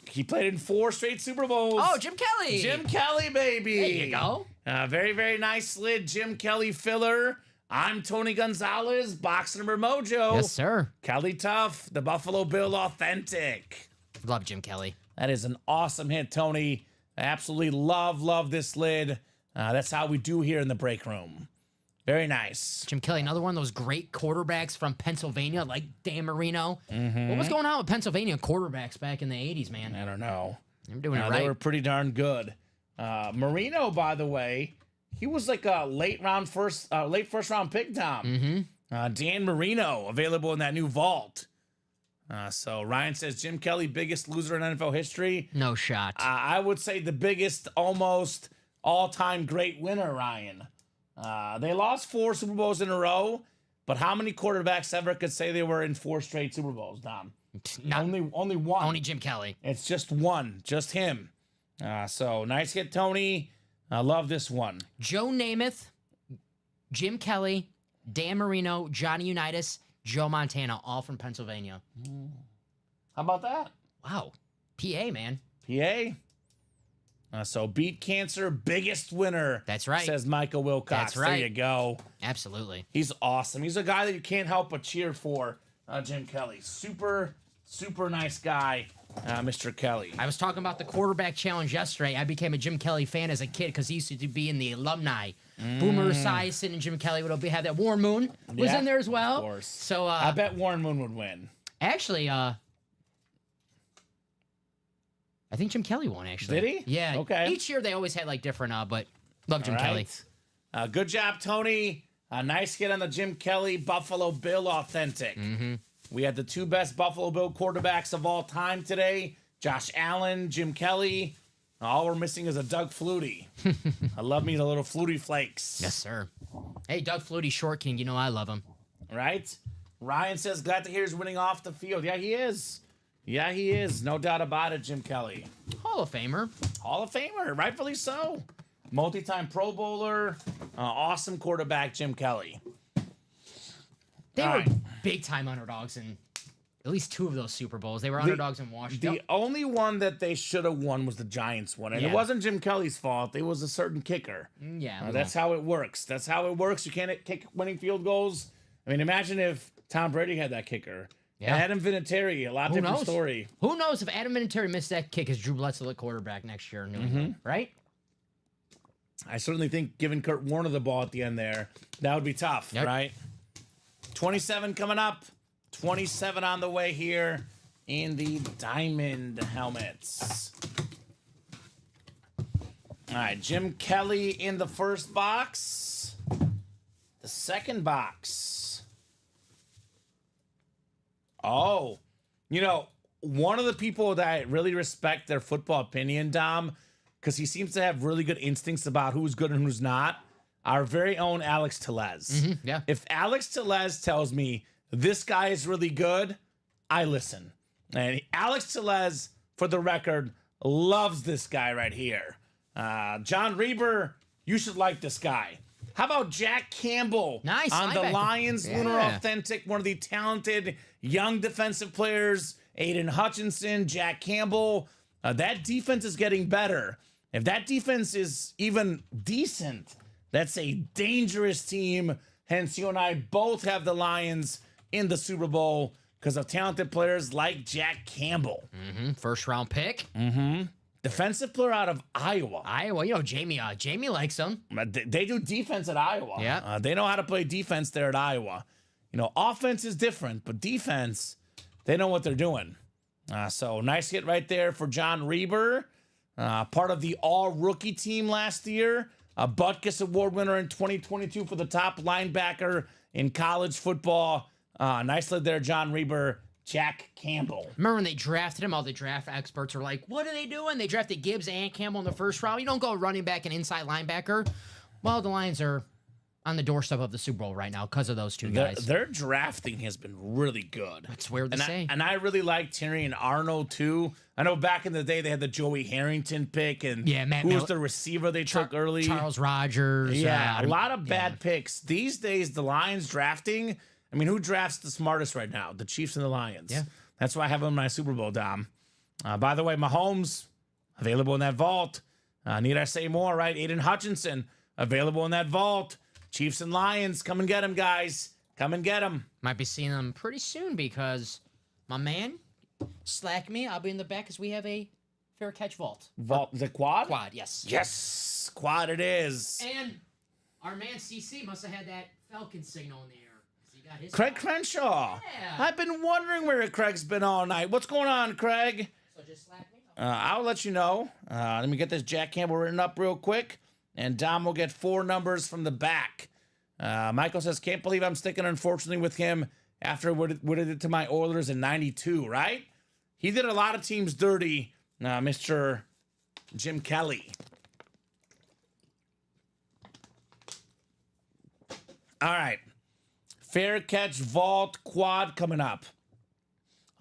S2: He played in 4 straight Super Bowls.
S3: Oh, Jim Kelly.
S2: Jim Kelly, baby.
S3: There you go.
S2: Very, very nice lid. Jim Kelly filler. I'm Tony Gonzalez, box number mojo.
S3: Yes, sir.
S2: Kelly Tough, the Buffalo Bill authentic.
S3: Love Jim Kelly.
S2: That is an awesome hit, Tony. I absolutely love this lid. That's how we do here in the break room. Very nice.
S3: Jim Kelly, another one of those great quarterbacks from Pennsylvania, like Dan Marino. What was going on with Pennsylvania quarterbacks back in the 80s, man?
S2: I don't know.
S3: They're doing it right.
S2: They were pretty darn good. Marino, by the way, he was like a late first round pick, Tom. Dan Marino, available in that new vault. So Ryan says Jim Kelly, biggest loser in NFL history.
S3: No shot.
S2: I would say the biggest, almost all-time great winner, Ryan. They lost 4 Super Bowls in a row, but how many quarterbacks ever could say they were in 4 straight Super Bowls, Dom? Only one.
S3: Only Jim Kelly.
S2: It's just one, just him. So nice hit, Tony. I love this one.
S3: Joe Namath, Jim Kelly, Dan Marino, Johnny Unitas, Joe Montana, all from Pennsylvania.
S2: How about that?
S3: Wow. PA, man.
S2: PA. So beat cancer, biggest winner.
S3: That's right.
S2: Says Michael Wilcox.
S3: That's right.
S2: There you go.
S3: Absolutely.
S2: He's awesome. He's a guy that you can't help but cheer for, Jim Kelly. Super, super nice guy, Mr. Kelly.
S3: I was talking about the quarterback challenge yesterday. I became a Jim Kelly fan as a kid because he used to be in the alumni. Boomer Esiason and Jim Kelly would have that. Warren Moon was in there as well.
S2: Of course.
S3: So
S2: I bet Warren Moon would win.
S3: Actually, I think Jim Kelly won, actually.
S2: Did he?
S3: Yeah.
S2: Okay.
S3: Each year they always had like different, but love Jim Kelly.
S2: Good job, Tony. Nice hit on the Jim Kelly Buffalo Bill authentic. We had the 2 best Buffalo Bill quarterbacks of all time today. Josh Allen, Jim Kelly. All we're missing is a Doug Flutie. I love me the little Flutie flakes.
S3: Yes, sir. Hey, Doug Flutie, Short King. You know I love him.
S2: Right? Ryan says, glad to hear he's winning off the field. Yeah, he is. Yeah, he is. No doubt about it, Jim Kelly.
S3: Hall of Famer.
S2: Hall of Famer, rightfully so. Multi-time Pro Bowler. Awesome quarterback, Jim Kelly.
S3: They
S2: All
S3: were
S2: right.
S3: big-time underdogs in at least 2 of those Super Bowls. They were underdogs in Washington.
S2: The only one that they should have won was the Giants one. And it wasn't Jim Kelly's fault. It was a certain kicker.
S3: Yeah.
S2: That's how it works. That's how it works. You can't kick winning field goals. I mean, imagine if Tom Brady had that kicker.
S3: Yeah.
S2: Adam Vinatieri, a lot different
S3: knows?
S2: story.
S3: Who knows if Adam Vinatieri missed that kick as Drew Bledsoe at quarterback next year in New England, right?
S2: I certainly think giving Kurt Warner the ball at the end there, that would be tough, right? 27 coming up. 27 on the way here in the diamond helmets. All right, Jim Kelly in the first box. second box. Oh, one of the people that I really respect their football opinion, Dom, because he seems to have really good instincts about who's good and who's not, our very own Alex Tellez.
S3: Yeah.
S2: If Alex Tellez tells me this guy is really good, I listen. And Alex Tellez, for the record, loves this guy right here. John Reber, you should like this guy. How about Jack Campbell?
S3: Nice.
S2: On the
S3: linebacker.
S2: Lions,
S3: Yeah.
S2: Lunar Authentic, one of the talented young defensive players. Aiden Hutchinson, Jack Campbell. That defense is getting better. If that defense is even decent, that's a dangerous team. Hence, you and I both have the Lions in the Super Bowl because of talented players like Jack Campbell.
S3: First round pick.
S2: Defensive player out of Iowa.
S3: Iowa, Jamie likes him.
S2: They do defense at Iowa.
S3: Yeah.
S2: They know how to play defense there at Iowa. Offense is different, but defense, they know what they're doing. So nice hit right there for John Reber. Part of the all-rookie team last year. A Butkus Award winner in 2022 for the top linebacker in college football. Nice lid there, John Reber. Jack Campbell.
S3: Remember when they drafted him, all the draft experts are like, what are they doing? They drafted Gibbs and Campbell in the first round. You don't go running back and inside linebacker. Well, the Lions are on the doorstep of the Super Bowl right now because of those two guys.
S2: Their drafting has been really good.
S3: It's weird to say.
S2: And I really like Terry and Arnold, too. I know back in the day they had the Joey Harrington pick, and who was the receiver they took early?
S3: Charles Rogers.
S2: Yeah, a lot of bad picks. These days, the Lions drafting, who drafts the smartest right now? The Chiefs and the Lions.
S3: Yeah.
S2: That's why I have them in my Super Bowl, Dom. By the way, Mahomes, available in that vault. Need I say more, right? Aiden Hutchinson, available in that vault. Chiefs and Lions, come and get him, guys. Come and get him.
S3: Might be seeing them pretty soon because my man, slack me. I'll be in the back because we have a fair catch vault.
S2: Vault, the quad?
S3: Quad, yes.
S2: Yes, quad it is.
S3: And our man CC must have had that Falcon signal in the air. He got his
S2: Craig
S3: quad.
S2: Crenshaw.
S3: Yeah.
S2: I've been wondering where Craig's been all night. What's going on, Craig?
S3: So just slack me.
S2: I'll let you know. Let me get this Jack Campbell written up real quick. And Dom will get 4 numbers from the back. Michael says, can't believe I'm sticking, unfortunately, with him after what it did to my Oilers in 92, right? He did a lot of teams dirty, Mr. Jim Kelly. All right. Fair catch vault quad coming up.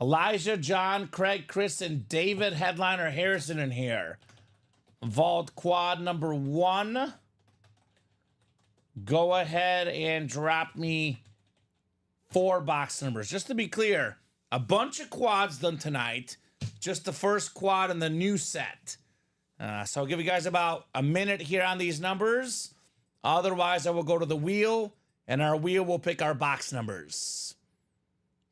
S2: Elijah, John, Craig, Chris, and David, headliner Harrison in here. Vault quad number 1. Go ahead and drop me 4 box numbers. Just to be clear, a bunch of quads done tonight. Just the first quad in the new set. So I'll give you guys about a minute here on these numbers. Otherwise, I will go to the wheel, and our wheel will pick our box numbers.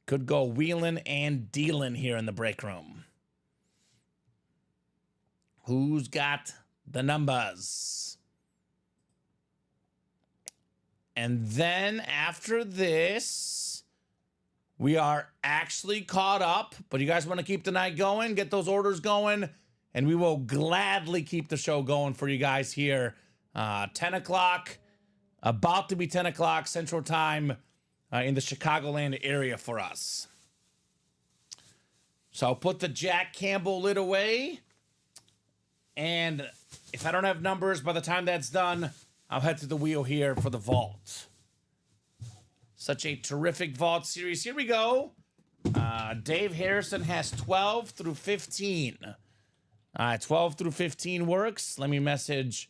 S2: Could go wheeling and dealing here in the break room. Who's got the numbers? And then after this, we are actually caught up. But you guys want to keep the night going, get those orders going, and we will gladly keep the show going for you guys here. 10 o'clock, about to be 10 o'clock Central Time in the Chicagoland area for us. So I'll put the Jack Campbell lid away. And if I don't have numbers by the time that's done, I'll head to the wheel here for the vault. Such a terrific vault series. Here we go. Dave Harrison has 12 through 15. 12 through 15 works. Let me message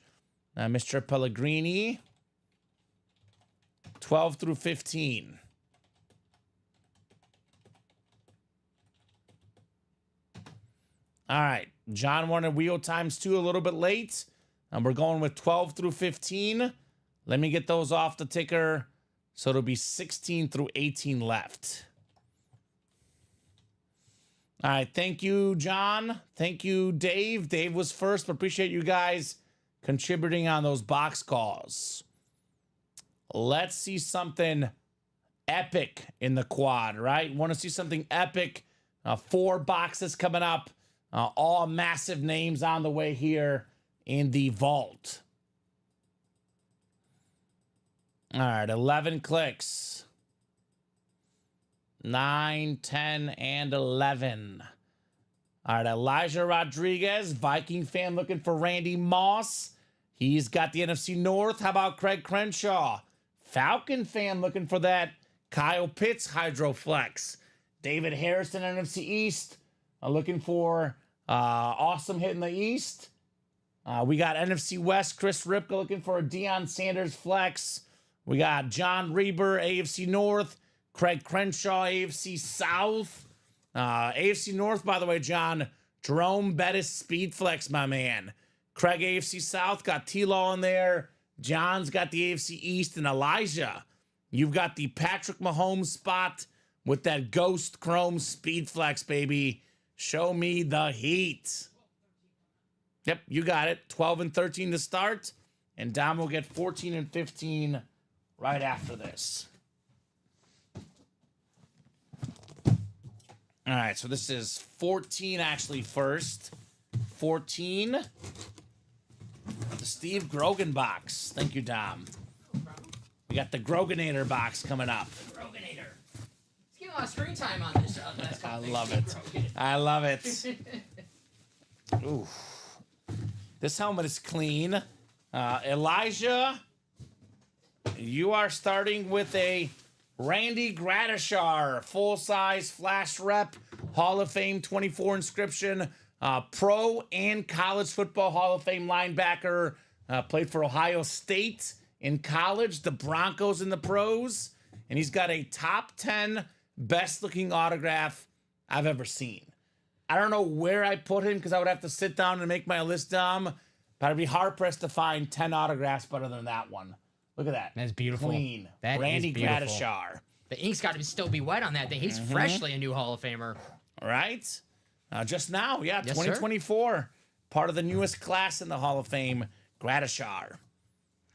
S2: Mr. Pellegrini. 12 through 15. All right. John wanted wheel times 2 a little bit late. And we're going with 12 through 15. Let me get those off the ticker. So it'll be 16 through 18 left. All right. Thank you, John. Thank you, Dave. Dave was first, but appreciate you guys contributing on those box calls. Let's see something epic in the quad, right? Want to see something epic. 4 boxes coming up. All massive names on the way here in the vault. All right, 11 clicks. 9, 10, and 11. All right, Elijah Rodriguez, Viking fan looking for Randy Moss. He's got the NFC North. How about Craig Crenshaw? Falcon fan looking for that Kyle Pitts Hydroflex. David Harrison, NFC East, looking for awesome hit in the East. We got NFC West, Chris Ripka looking for a Deion Sanders flex. We got John Reber, AFC North. Craig Crenshaw, AFC South. AFC North, by the way, John. Jerome Bettis Speed Flex, my man. Craig, AFC South, got T-Law in there. John's got the AFC East. And Elijah, you've got the Patrick Mahomes spot with that Ghost Chrome Speed Flex, baby. Show me the heat. Yep, you got it. 12 and 13 to start. And Dom will get 14 and 15 right after this. All right, so this is 14 actually first. 14. The Steve Grogan box. Thank you, Dom. We got the Groganator box coming up.
S3: Groganator. Let's give him a lot of screen time on this.
S2: I love it. I love it. Ooh. This helmet is clean. Elijah, you are starting with a Randy Gradishar, full-size flash rep, Hall of Fame 24 inscription, pro and college football Hall of Fame linebacker, played for Ohio State in college, the Broncos in the pros, and he's got a top 10 best-looking autograph I've ever seen. I don't know where I put him because I would have to sit down and make my list, Dom, but I'd be hard-pressed to find 10 autographs better than that one. Look at that.
S3: That's beautiful.
S2: Clean.
S3: That
S2: Randy
S3: is beautiful.
S2: Gradishar.
S3: The ink's got to still be wet on that thing. He's freshly a new Hall of Famer.
S2: Right? Just now, yeah,
S3: Yes,
S2: 2024. Part of the newest class in the Hall of Fame, Gradishar.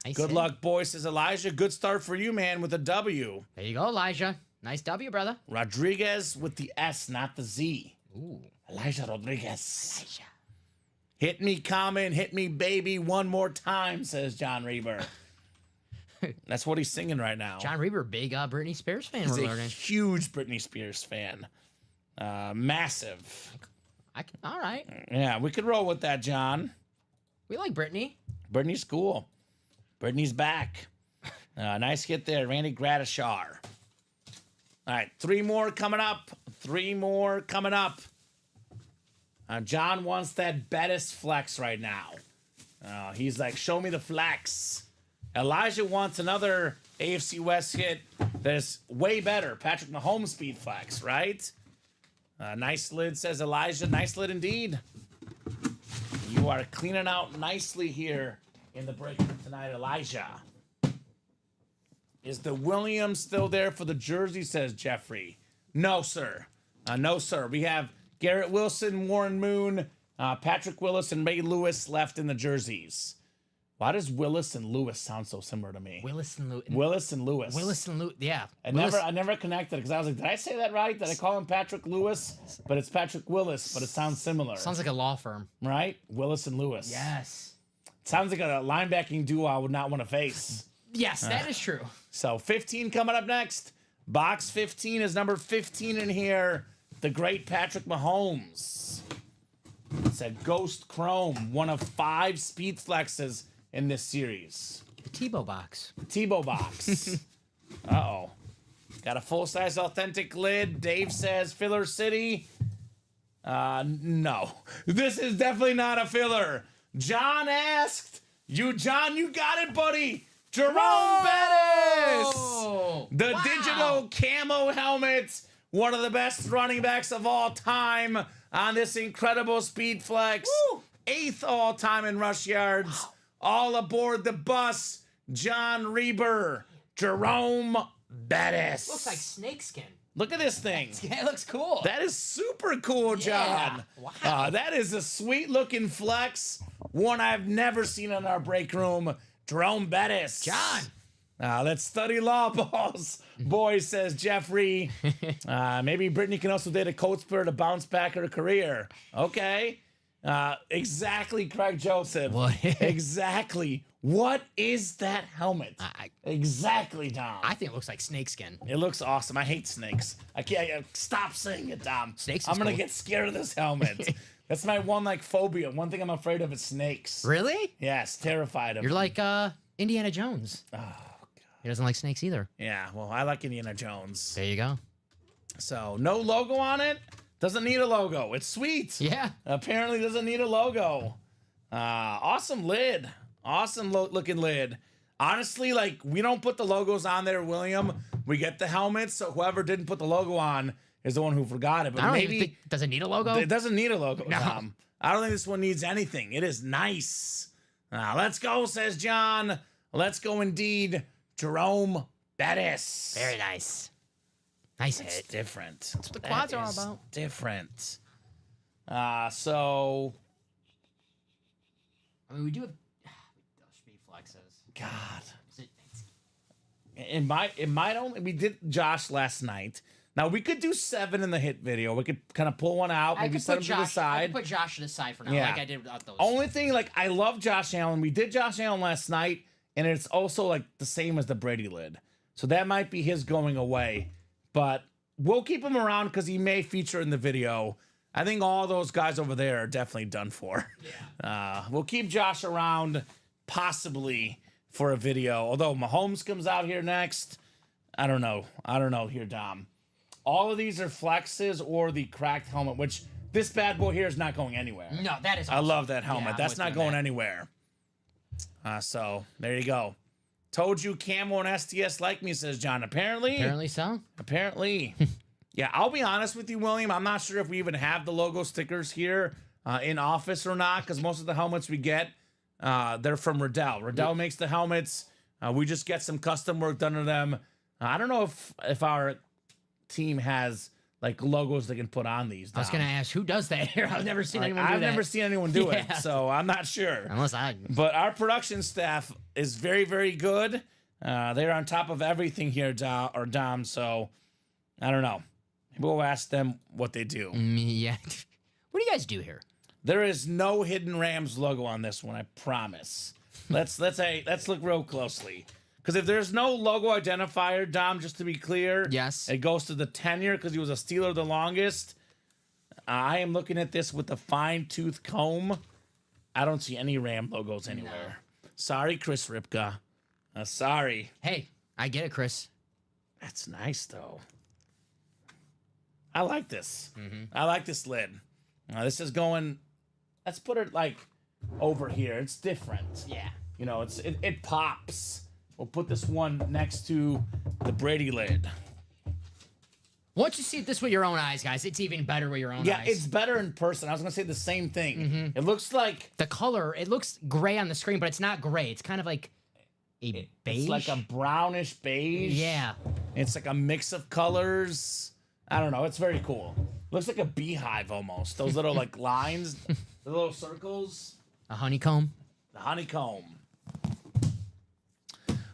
S3: Nice
S2: Good
S3: hit.
S2: luck, boy, says Elijah. Good start for you, man, with a W.
S3: There you go, Elijah. Nice W, brother.
S2: Rodriguez with the S, not the Z.
S3: Ooh.
S2: Elijah Rodriguez.
S3: Elijah.
S2: Hit me, Kamen, hit me, baby, one more time, says John Reber. That's what he's singing right now.
S3: John Reber, big Britney Spears fan.
S2: He's
S3: We're
S2: a
S3: learning.
S2: huge Britney Spears fan. Massive.
S3: All right.
S2: Yeah, we could roll with that, John.
S3: We like Britney.
S2: Brittany's cool. Brittany's back. Nice hit there, Randy Gradishar. All right, 3 more coming up. 3 more coming up. John wants that Bettis flex right now. He's like, show me the flex. Elijah wants another AFC West hit that is way better. Patrick Mahomes speed flex, right? Nice lid, says Elijah. Nice lid indeed. You are cleaning out nicely here in the break room tonight, Elijah. Is the Williams still there for the jersey, says Jeffrey. No, sir. No, sir. We have Garrett Wilson, Warren Moon, Patrick Willis, and Ray Lewis left in the jerseys. Why does Willis and Lewis sound so similar to me?
S3: Willis and Lewis.
S2: Willis and Lewis.
S3: Yeah.
S2: I never connected because I was like, did I say that right? Did I call him Patrick Lewis? But it's Patrick Willis, but it sounds similar.
S3: Sounds like a law firm.
S2: Right? Willis and Lewis.
S3: Yes.
S2: Sounds like a linebacking duo I would not want to face.
S3: Yes, that is true.
S2: So 15 coming up next. Box 15 is number 15 in here. The great Patrick Mahomes. It's a Ghost Chrome, one of 5 speed flexes in this series.
S3: The Tebow box.
S2: Tebow box. Uh-oh. Got a full-size authentic lid. Dave says filler city. No. This is definitely not a filler. John asked. John, you got it, buddy. Jerome Bettis. The digital camo helmet. One of the best running backs of all time on this incredible speed flex.
S3: Woo.
S2: 8th all time in rush yards. All aboard the bus. John Reber. Jerome Bettis.
S3: Looks like snakeskin.
S2: Look at this thing.
S3: Yeah, it looks cool.
S2: That is super cool, John.
S3: Yeah. Wow.
S2: That is a sweet looking flex. One I've never seen in our break room. Jerome Bettis.
S3: John.
S2: Let's study law balls, boys, says Jeffrey. Maybe Brittany can also date a coach player to bounce back her career. Okay. Exactly, Craig Joseph.
S3: What?
S2: Exactly. What is that helmet? Exactly, Dom.
S3: I think it looks like snakeskin.
S2: It looks awesome. I hate snakes. I can't stop saying it, Dom.
S3: Snakes is
S2: I'm gonna
S3: cool.
S2: get scared of this helmet. That's my one phobia. One thing I'm afraid of is snakes.
S3: Really?
S2: Yes, terrified of
S3: You're
S2: them.
S3: like Indiana Jones.
S2: Oh God.
S3: He doesn't like snakes either.
S2: Yeah, well, I like Indiana Jones.
S3: There you go.
S2: So no logo on it. Doesn't need a logo. It's sweet.
S3: Yeah.
S2: Apparently doesn't need a logo. Awesome lid. Awesome looking lid. Honestly, we don't put the logos on there, William. We get the helmets, so whoever didn't put the logo on is the one who forgot it. But
S3: I don't
S2: maybe
S3: even think, does it need a logo?
S2: it doesn't need a logo,
S3: No.
S2: Tom. I don't think this one needs anything. It is nice. Let's go, says John. Let's go indeed. Jerome Bettis.
S3: Very nice. Nice
S2: It's
S3: hit.
S2: different. That's
S3: what the quads are all about.
S2: Different. So
S3: I mean, we do have speed flexes.
S2: God.
S3: Is it,
S2: It might only we did Josh last night. Now we could do 7 in the hit video. We could kind of pull one out,
S3: I
S2: maybe
S3: could
S2: set
S3: put
S2: him to the
S3: Josh. I
S2: side.
S3: could put Josh to the side for now,
S2: Yeah.
S3: like I did without those.
S2: Only thing, I love Josh Allen. We did Josh Allen last night, and it's also the same as the Brady lid. So that might be his going away. But we'll keep him around because he may feature in the video. I think all those guys over there are definitely done for.
S3: Yeah.
S2: We'll keep Josh around possibly for a video. Although Mahomes comes out here next. I don't know here, Dom. All of these are flexes or the cracked helmet, which this bad boy here is not going anywhere.
S3: No, that is.
S2: I
S3: Awesome.
S2: love that helmet.
S3: Yeah, I'm
S2: That's
S3: with
S2: not
S3: you on
S2: going
S3: that.
S2: anywhere. So there you go. Told you Camo and STS like me, says John.
S3: Apparently so.
S2: Apparently. Yeah, I'll be honest with you, William. I'm not sure if we even have the logo stickers here in office or not, because most of the helmets we get, they're from Riddell. Riddell makes the helmets. We just get some custom work done to them. I don't know if our team has logos they can put on these.
S3: I was gonna ask who does that here. I've never seen anyone do
S2: I've
S3: that.
S2: never seen anyone do
S3: Yeah.
S2: it, so I'm not sure.
S3: Unless I.
S2: But our production staff is very, very good. They're on top of everything here, Dom. So I don't know. Maybe we'll ask them what they do.
S3: Yeah. What do you guys do here?
S2: There is no hidden Rams logo on this one, I promise. Let's look real closely. Because if there's no logo identifier, Dom, just to be clear,
S3: Yes.
S2: it goes to the tenure because he was a Steeler the longest. I am looking at this with a fine-tooth comb. I don't see any Ram logos anywhere. Sorry, Chris Ripka. Sorry.
S3: Hey, I get it, Chris.
S2: That's nice, though. I like this. I like this lid. This is going... Let's put it, over here. It's different.
S3: Yeah.
S2: You know, it pops. We'll put this one next to the Brady lid.
S3: Once you see it this with your own eyes, guys, it's even better with your own
S2: Yeah,
S3: eyes.
S2: it's better in person. I was going to say the same thing. It looks like...
S3: The color, it looks gray on the screen, but it's not gray. It's kind of like a beige.
S2: It's like a brownish beige.
S3: Yeah.
S2: It's like a mix of colors. I don't know. It's very cool. Looks like a beehive almost. Those little lines, the little circles.
S3: A honeycomb.
S2: The honeycomb.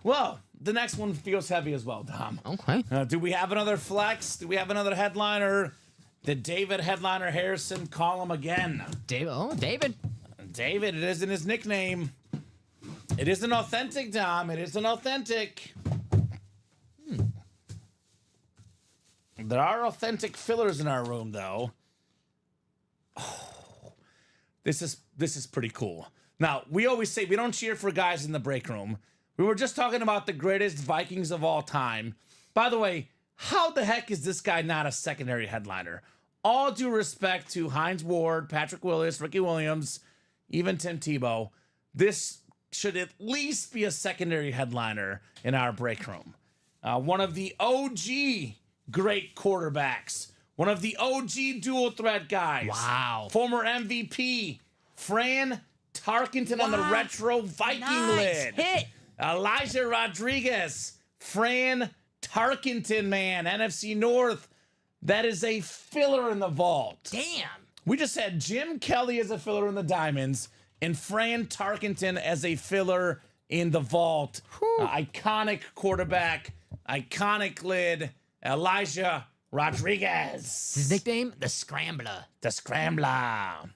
S2: Well, the next one feels heavy as well, Dom.
S3: Okay.
S2: Do we have another flex? Do we have another headliner? Did David Headliner Harrison call him again?
S3: David. Oh, David.
S2: David, it isn't his nickname. It isn't authentic, Dom. It isn't authentic. There are authentic fillers in our room, though. Oh, this is pretty cool. Now, we always say we don't cheer for guys in the break room. We were just talking about the greatest Vikings of all time. By the way, how the heck is this guy not a secondary headliner? All due respect to Hines Ward, Patrick Willis, Ricky Williams, even Tim Tebow. This should at least be a secondary headliner in our break room. One of the OG great quarterbacks. One of the OG dual threat guys.
S3: Wow.
S2: Former MVP, Fran Tarkenton on the
S3: Wow.
S2: retro Viking
S3: Nice
S2: lid.
S3: hit.
S2: Elijah Rodriguez, Fran Tarkenton, man, NFC North. That is a filler in the vault.
S3: Damn.
S2: We just had Jim Kelly as a filler in the Diamonds and Fran Tarkenton as a filler in the vault. Iconic quarterback, iconic lid, Elijah Rodriguez.
S3: His nickname, the Scrambler.
S2: The Scrambler.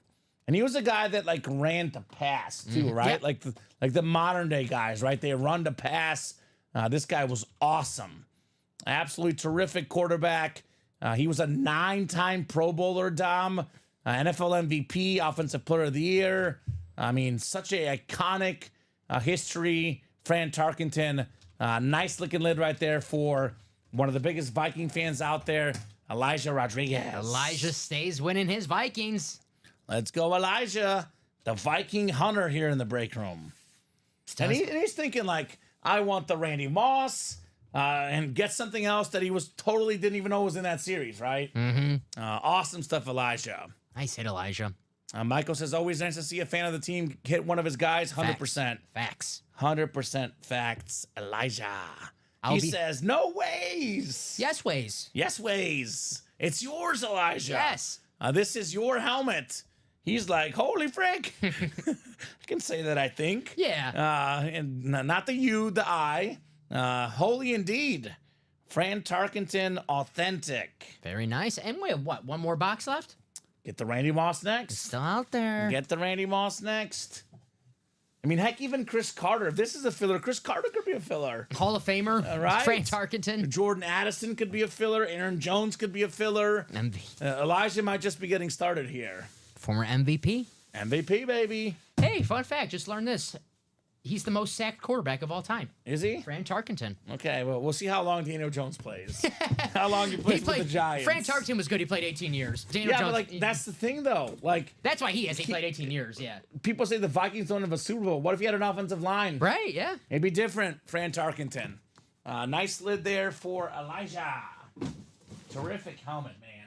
S2: And he was a guy that like ran to pass too, right?
S3: Yep.
S2: Like the modern day guys, right? They run to pass. This guy was awesome. Absolutely terrific quarterback. He was a 9-time Pro Bowler, Dom. NFL MVP, Offensive Player of the Year. I mean, such a iconic history. Fran Tarkenton. Nice looking lid right there for one of the biggest Viking fans out there, Elijah Rodriguez.
S3: Elijah stays winning his Vikings.
S2: Let's go, Elijah, the Viking hunter here in the break room. And he's thinking like, I want the Randy Moss and get something else that he was totally didn't even know was in that series, right?
S3: Mm-hmm.
S2: Awesome stuff, Elijah.
S3: Nice hit, Elijah.
S2: Michael says, always nice to see a fan of the team hit one of his guys. 100%.
S3: Facts.
S2: 100% facts, Elijah. He says, no ways.
S3: Yes, ways.
S2: Yes, ways. It's yours, Elijah.
S3: Yes.
S2: This is your helmet. He's like, holy frick. I can say that, I think.
S3: Yeah.
S2: And not the you, the I. Holy indeed. Fran Tarkenton, authentic.
S3: Very nice. And we have what? One more box left?
S2: Get the Randy Moss next.
S3: Still out there.
S2: Get the Randy Moss next. I mean, heck, even Chris Carter. If this is a filler, Chris Carter could be a filler.
S3: Hall of Famer.
S2: Right?
S3: Fran Tarkenton.
S2: Jordan Addison could be a filler. Aaron Jones could be a filler. Elijah might just be getting started here.
S3: Former MVP.
S2: MVP, baby.
S3: Hey, fun fact. Just learned this. He's the most sacked quarterback of all time.
S2: Is he?
S3: Fran Tarkenton.
S2: Okay, well, we'll see how long Daniel Jones plays. How long he plays with the Giants.
S3: Fran Tarkenton was good. He played 18 years. Daniel Jones,
S2: but like that's the thing, though. Like
S3: that's why he is. He played 18 years, yeah.
S2: People say the Vikings don't have a Super Bowl. What if he had an offensive line?
S3: Right, yeah.
S2: It'd be different, Fran Tarkenton. Nice lid there for Elijah. Terrific helmet, man.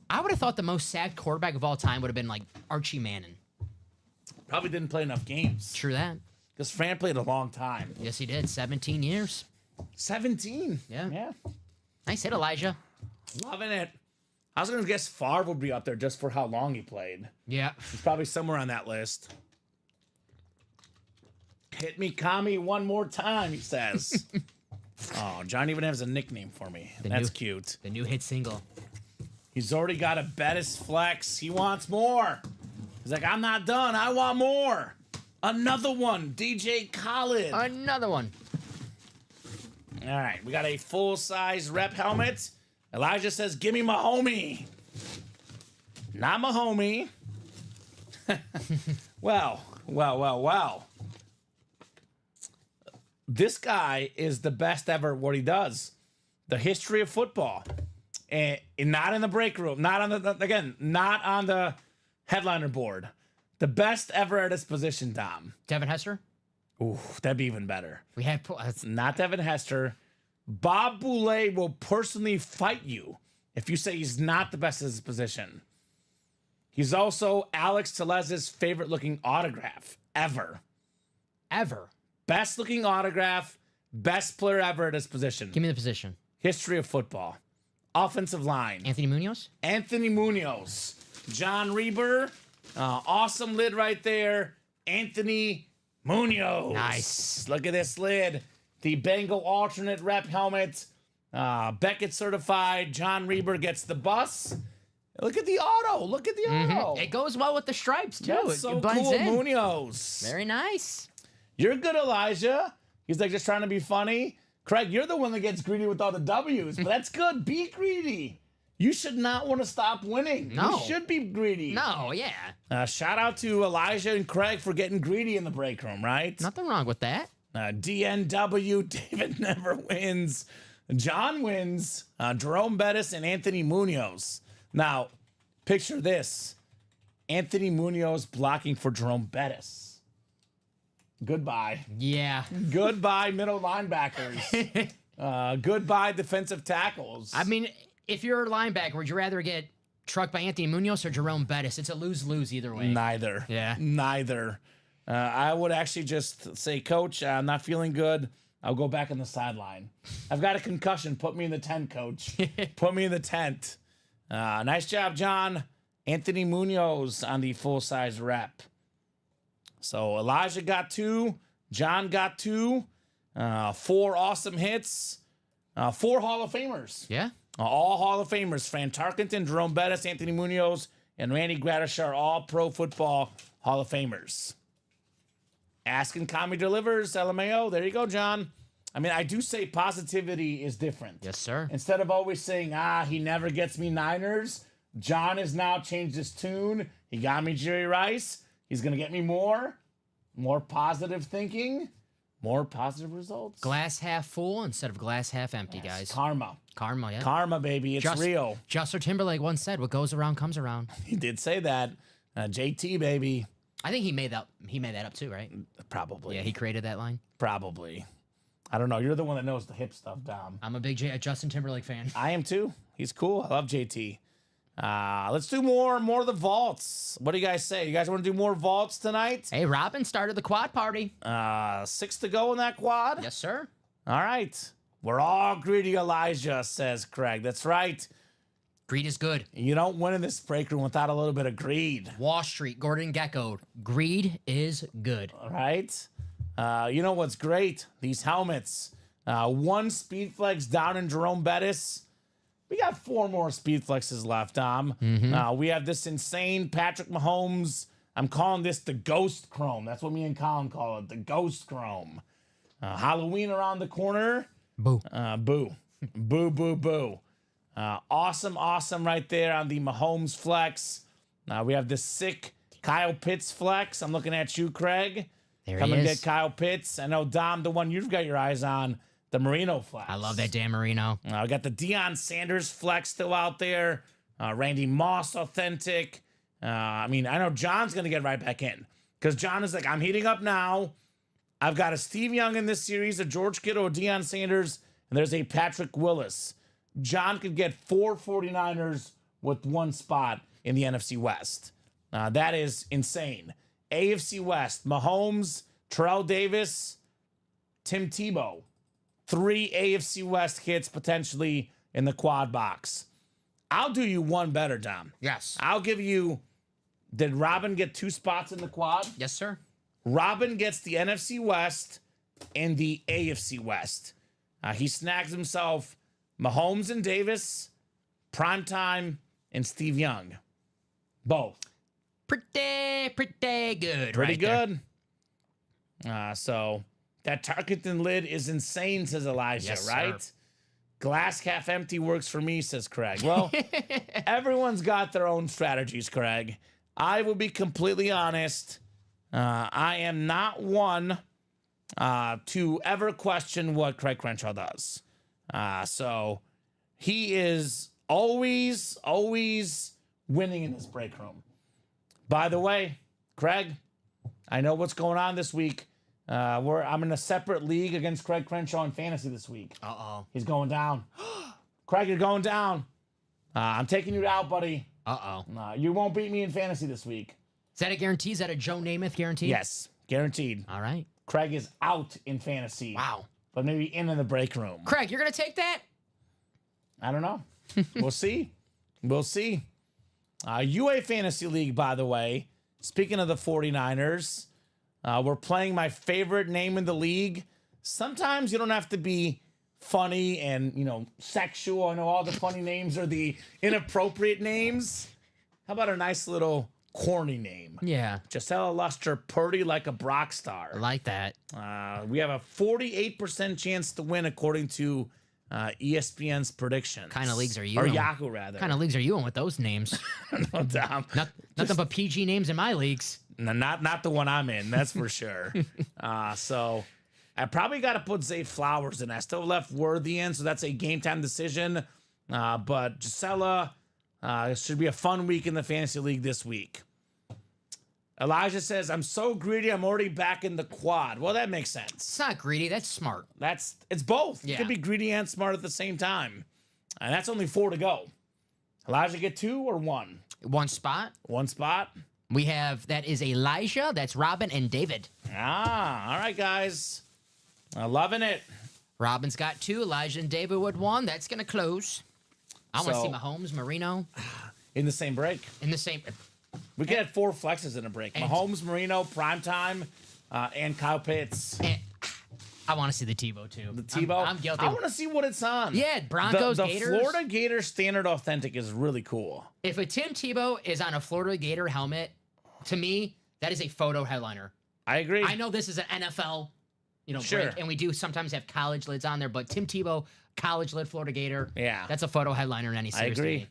S3: I would have thought the most sacked quarterback of all time would have been like Archie Manning.
S2: Probably didn't play enough games.
S3: True that.
S2: Because Fran played a long time.
S3: Yes, he did. 17 years.
S2: 17?
S3: Yeah.
S2: Yeah.
S3: Nice hit, Elijah.
S2: Loving it. I was going to guess Favre would be up there just for how long he played.
S3: Yeah.
S2: He's probably somewhere on that list. Hit me, Kami, one more time, he says. Oh, John even has a nickname for me. That's cute.
S3: The new hit single.
S2: He's already got a Bettis flex. He wants more. He's like, I'm not done. I want more. Another one. DJ Khaled.
S3: Another one.
S2: All right. We got a full-size rep helmet. Elijah says, give me my homie. Not my homie. Well. This guy is the best ever at what he does. The history of football. And not in the break room. Not on the headliner board. The best ever at his position, Dom.
S3: Devin Hester?
S2: Ooh, that'd be even better.
S3: We have
S2: Not Devin Hester. Bob Boulay will personally fight you if you say he's not the best at his position. He's also Alex Tellez's favorite looking autograph ever.
S3: Ever.
S2: Best looking autograph, best player ever at his position.
S3: Give me the position.
S2: History of football. Offensive line.
S3: Anthony Munoz?
S2: Anthony Munoz. John Reber. Awesome lid right there. Anthony Munoz.
S3: Nice.
S2: Look at this lid. The Bengal alternate rep helmet. Beckett certified. John Reber gets the bus. Look at the auto. Look at the auto.
S3: It goes well with the stripes, too.
S2: That's so
S3: it blends
S2: cool,
S3: in.
S2: Munoz.
S3: Very nice.
S2: You're good, Elijah. He's like just trying to be funny. Craig, you're the one that gets greedy with all the W's, but that's good. Be greedy. You should not want to stop winning.
S3: No.
S2: You should be greedy.
S3: No, yeah.
S2: Shout out to Elijah and Craig for getting greedy in the break room, right?
S3: Nothing wrong with that.
S2: DNW, David never wins. John wins. Jerome Bettis and Anthony Munoz. Now, picture this. Anthony Munoz blocking for Jerome Bettis. Goodbye.
S3: Yeah.
S2: Goodbye, middle linebackers. Goodbye, defensive tackles.
S3: I mean, if you're a linebacker, would you rather get trucked by Anthony Munoz or Jerome Bettis? It's a lose-lose either way.
S2: Neither.
S3: Yeah.
S2: Neither. I would actually just say, Coach, I'm not feeling good. I'll go back on the sideline. I've got a concussion. Put me in the tent, Coach. Put me in the tent. Nice job, John. Anthony Munoz on the full-size rep. So Elijah got 2. John got 2. 4 awesome hits. 4 Hall of Famers.
S3: Yeah.
S2: All Hall of Famers. Fran Tarkenton, Jerome Bettis, Anthony Munoz, and Randy Gradisha are all Pro Football Hall of Famers. Asking Kami delivers, LMAO. There you go, John. I mean, I do say positivity is different.
S3: Yes, sir.
S2: Instead of always saying, he never gets me Niners, John has now changed his tune. He got me Jerry Rice. He's going to get me more positive thinking, more positive results.
S3: Glass half full instead of glass half empty, guys.
S2: Karma.
S3: Karma, yeah.
S2: Karma, baby. It's real.
S3: Justin Timberlake once said, what goes around comes around.
S2: He did say that. JT, baby.
S3: I think he made that up too, right?
S2: Probably.
S3: Yeah, he created that line.
S2: Probably. I don't know. You're the one that knows the hip stuff, Dom.
S3: I'm a big Justin Timberlake fan.
S2: I am too. He's cool. I love JT. Let's do more of the vaults. What do you guys say? You guys want to do more vaults tonight?
S3: Hey, Robin started the quad party.
S2: 6 to go in that quad?
S3: Yes, sir.
S2: All right. We're all greedy, Elijah, says Craig. That's right.
S3: Greed is good.
S2: You don't win in this break room without a little bit of greed.
S3: Wall Street, Gordon Gekko. Greed is good.
S2: All right. You know what's great? These helmets. 1 speed flex down in Jerome Bettis. We got 4 more speed flexes left, Dom. We have this insane Patrick Mahomes. I'm calling this the Ghost Chrome. That's what me and Colin call it, the Ghost Chrome. Halloween around the corner.
S3: Boo.
S2: Boo. Boo, boo, boo. Awesome right there on the Mahomes flex. We have this sick Kyle Pitts flex. I'm looking at you, Craig.
S3: There
S2: Come
S3: he
S2: and
S3: is.
S2: get Kyle Pitts. I know, Dom, the one you've got your eyes on, the Marino flex.
S3: I love that Dan Marino.
S2: We got the Deion Sanders flex still out there. Randy Moss authentic. I know John's going to get right back in because John is like, I'm heating up now. I've got a Steve Young in this series, a George Kittle, a Deion Sanders, and there's a Patrick Willis. John could get 4 49ers with 1 spot in the NFC West. That is insane. AFC West, Mahomes, Terrell Davis, Tim Tebow. 3 AFC West hits potentially in the quad box. I'll do you one better, Dom.
S3: Yes.
S2: I'll give you, did Robin get 2 spots in the quad?
S3: Yes, sir.
S2: Robin gets the NFC West and the AFC West. He snags himself Mahomes and Davis, Primetime, and Steve Young. Both.
S3: Pretty good.
S2: Pretty
S3: right there.
S2: good. So that Tarkenton lid is insane, says Elijah,
S3: Yes,
S2: right?
S3: sir.
S2: Glass half empty works for me, says Craig. Well, everyone's got their own strategies, Craig. I will be completely honest. I am not one to ever question what Craig Crenshaw does. So he is always winning in this break room. By the way, Craig, I know what's going on this week. I'm in a separate league against Craig Crenshaw in fantasy this week.
S3: Uh-oh.
S2: He's going down. Craig, you're going down. I'm taking you out, buddy.
S3: Uh-oh.
S2: You won't beat me in fantasy this week.
S3: Is that a guarantee? Is that a Joe Namath guarantee?
S2: Yes, guaranteed.
S3: All right.
S2: Craig is out in fantasy.
S3: Wow.
S2: But maybe in the break room.
S3: Craig, you're going to take that?
S2: I don't know. We'll see. We'll see. UA Fantasy League, by the way, speaking of the 49ers, we're playing my favorite name in the league. Sometimes you don't have to be funny and, sexual. I know all the funny names are the inappropriate names. How about a nice little corny name?
S3: Yeah.
S2: Gisela Luster, purdy like a Brock star.
S3: I like that.
S2: We have a 48% chance to win according to ESPN's predictions.
S3: Kind of leagues are you
S2: Or
S3: in?
S2: Yahoo, rather.
S3: Kind of leagues are you in with those names?
S2: No, Dom.
S3: Nothing but PG names in my leagues.
S2: No, not the one I'm in, that's for sure. So I probably got to put Zay Flowers in. I still left Worthy in, so that's a game time decision. But Gisela, it should be a fun week in the fantasy league this week. Elijah says, I'm so greedy, I'm already back in the quad. Well, that makes sense.
S3: It's not greedy. That's smart.
S2: It's both. You
S3: Yeah.
S2: can be greedy and smart at the same time. And that's only 4 to go. Elijah get 2 or 1?
S3: 1 spot.
S2: 1 spot.
S3: We have, that is Elijah, that's Robin, and David.
S2: All right, guys. Loving it.
S3: Robin's got 2, Elijah and David with 1. That's going to close. I want to
S2: So-
S3: see Mahomes, Marino
S2: In the same break.
S3: in the same.
S2: We could have 4 flexes in a break.
S3: And-
S2: Mahomes, Marino, Primetime, and Kyle Pitts.
S3: I want to see the Tebow too.
S2: The Tebow?
S3: I'm guilty.
S2: I want to see what it's on.
S3: Yeah, Broncos,
S2: the
S3: Gators.
S2: Florida Gator Standard Authentic is really cool.
S3: If a Tim Tebow is on a Florida Gator helmet, to me, that is a photo headliner.
S2: I agree.
S3: I know this is an NFL,
S2: Sure.
S3: break, and we do sometimes have college lids on there, but Tim Tebow, college lid Florida Gator,
S2: Yeah.
S3: that's a photo headliner in any
S2: I
S3: series.
S2: agree.
S3: To me.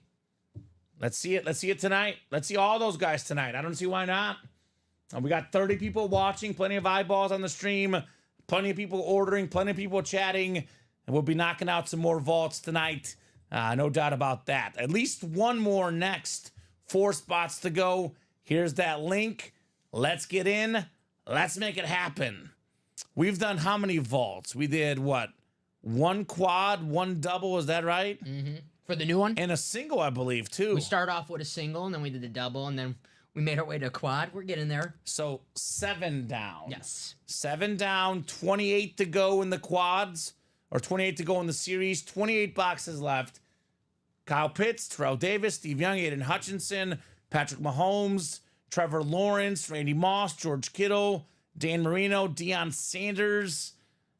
S2: Let's see it. Let's see it tonight. Let's see all those guys tonight. I don't see why not. We got 30 people watching, plenty of eyeballs on the stream, plenty of people ordering, plenty of people chatting, and we'll be knocking out some more vaults tonight. No doubt about that. At least one more next. 4 spots to go. Here's that link. Let's get in. Let's make it happen. We've done how many vaults? We did what? 1 quad, 1 double. Is that right?
S3: Mm-hmm. For the new one?
S2: And a single, I believe, too.
S3: We started off with a single, and then we did the double, and then we made our way to a quad. We're getting there.
S2: So 7 down.
S3: Yes.
S2: 7 down, 28 to go in the quads, or 28 to go in the series, 28 boxes left. Kyle Pitts, Terrell Davis, Steve Young, Aiden Hutchinson, Patrick Mahomes, Trevor Lawrence, Randy Moss, George Kittle, Dan Marino, Deion Sanders.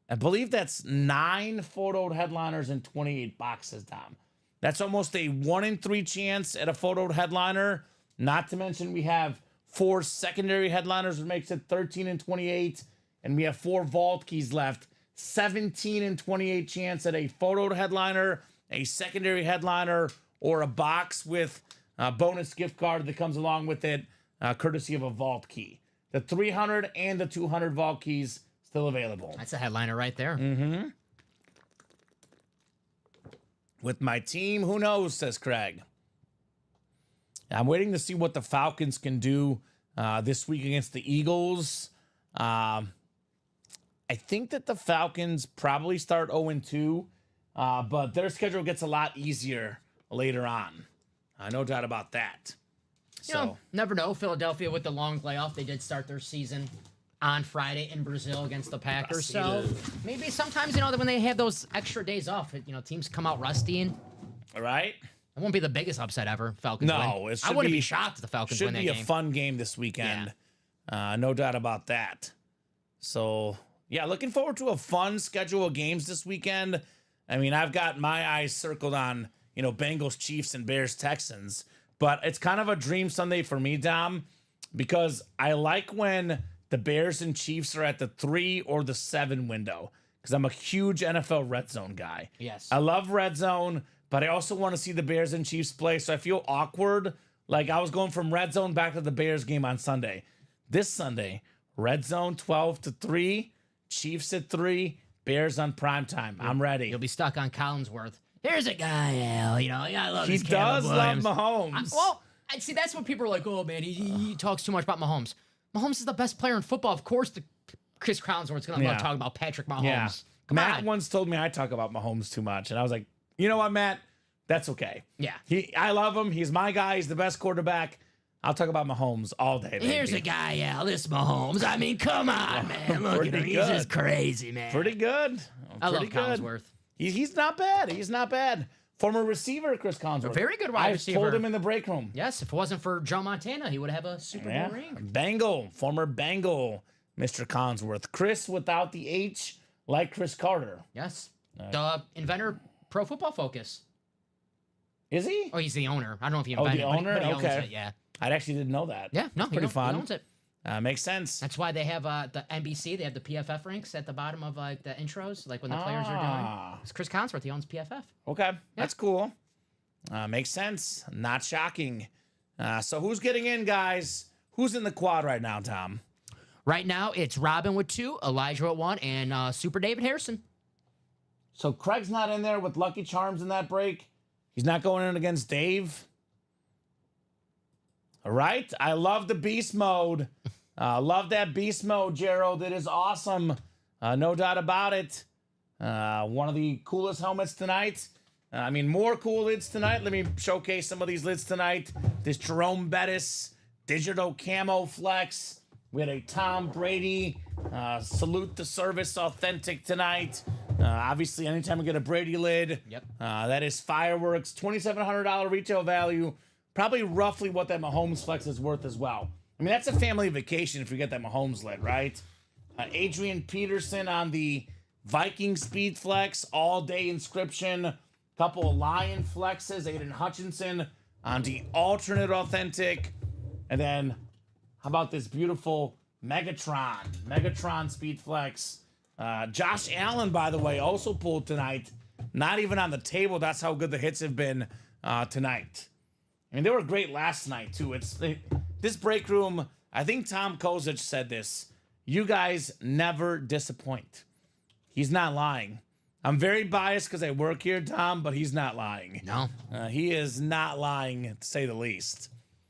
S2: I believe that's 9 photoed headliners in 28 boxes, Dom. That's almost a 1 in 3 chance at a photoed headliner. Not to mention we have 4 secondary headliners, which makes it 13 and 28. And we have 4 vault keys left. 17 and 28 chance at a photoed headliner, a secondary headliner, or a box with a bonus gift card that comes along with it, courtesy of a vault key. The 300 and the 200 vault keys still available.
S3: That's a headliner right there.
S2: Mm-hmm. With my team, who knows, says Craig. I'm waiting to see what the Falcons can do this week against the Eagles. I think that the Falcons probably start 0-2, but their schedule gets a lot easier later on. No doubt about that.
S3: You know, never know. Philadelphia with the long layoff, they did start their season on Friday in Brazil against the Packers. So maybe sometimes, when they have those extra days off, teams come out rusty, and
S2: all right.
S3: It won't be the biggest upset ever. Falcons
S2: No,
S3: win.
S2: it should
S3: I wouldn't be shocked if the Falcons win that game.
S2: Should be a fun game this weekend. No doubt about that. So, yeah, looking forward to a fun schedule of games this weekend. I mean, I've got my eyes circled on, Bengals, Chiefs, and Bears, Texans. But it's kind of a dream Sunday for me, Dom, because I like when the Bears and Chiefs are at the 3 or the 7 window, because I'm a huge NFL red zone guy.
S3: Yes.
S2: I love red zone, but I also want to see the Bears and Chiefs play, so I feel awkward. Like I was going from red zone back to the Bears game on Sunday. This Sunday, red zone 12 to 3, Chiefs at 3, Bears on primetime. I'm ready.
S3: You'll be stuck on Collinsworth. Here's a guy, I love
S2: He
S3: this Caleb
S2: does love
S3: Williams.
S2: Mahomes.
S3: I see, that's what people are like, oh, man, he talks too much about Mahomes. Mahomes is the best player in football. Of course, Chris Collinsworth's going to love talking about Patrick Mahomes.
S2: Yeah.
S3: Come
S2: Matt
S3: on.
S2: once told me I talk about Mahomes too much, and I was like, you know what, Matt? That's okay.
S3: Yeah.
S2: I love him. He's my guy. He's the best quarterback. I'll talk about Mahomes all day. Baby.
S3: Here's a guy, this Mahomes. I mean, come on, man. Look at him. He's just crazy, man.
S2: Pretty good.
S3: I love
S2: Pretty good.
S3: Collinsworth.
S2: He's not bad. He's not bad. Former receiver, Chris Collinsworth.
S3: Very good wide receiver.
S2: I told him in the break room.
S3: Yes, if it wasn't for Joe Montana, he would have a Super Bowl ring.
S2: Bengal, former Bengal, Mr. Collinsworth. Chris without the H, like Chris Carter.
S3: Yes. The inventor, Pro Football Focus.
S2: Is he?
S3: Oh, he's the owner. I don't know if he invented
S2: the owner?
S3: but he owns
S2: Okay.
S3: it, yeah.
S2: I actually didn't know that.
S3: Yeah, no,
S2: pretty fun.
S3: He owns it.
S2: Makes sense.
S3: That's why they have the NBC. They have the PFF ranks at the bottom of the intros, like when the players are doing. It's Chris Collinsworth. He owns PFF.
S2: Okay, that's cool. Makes sense. Not shocking. So who's getting in, guys? Who's in the quad right now, Tom?
S3: Right now, it's Robin with 2, Elijah with 1, and Super David Harrison.
S2: So Craig's not in there with Lucky Charms in that break. He's not going in against Dave. All right. I love the beast mode. Love that beast mode, Gerald. It is awesome. No doubt about it. One of the coolest helmets tonight. More cool lids tonight. Let me showcase some of these lids tonight. This Jerome Bettis digital camo flex. We had a Tom Brady salute the service authentic tonight. Obviously, anytime we get a Brady lid, that is fireworks. $2,700 retail value. Probably roughly what that Mahomes flex is worth as well. That's a family vacation if you get that Mahomes lid, right? Adrian Peterson on the Viking Speed Flex, All Day Inscription, couple of Lion Flexes, Aiden Hutchinson on the alternate authentic. And then, how about this beautiful Megatron Speed Flex. Josh Allen, by the way, also pulled tonight. Not even on the table. That's how good the hits have been tonight. I mean, they were great last night, too. This break room, I think Tom Kozic said this. You guys never disappoint. He's not lying. I'm very biased because I work here, Tom, but he's not lying.
S3: No.
S2: He is not lying, to say the least.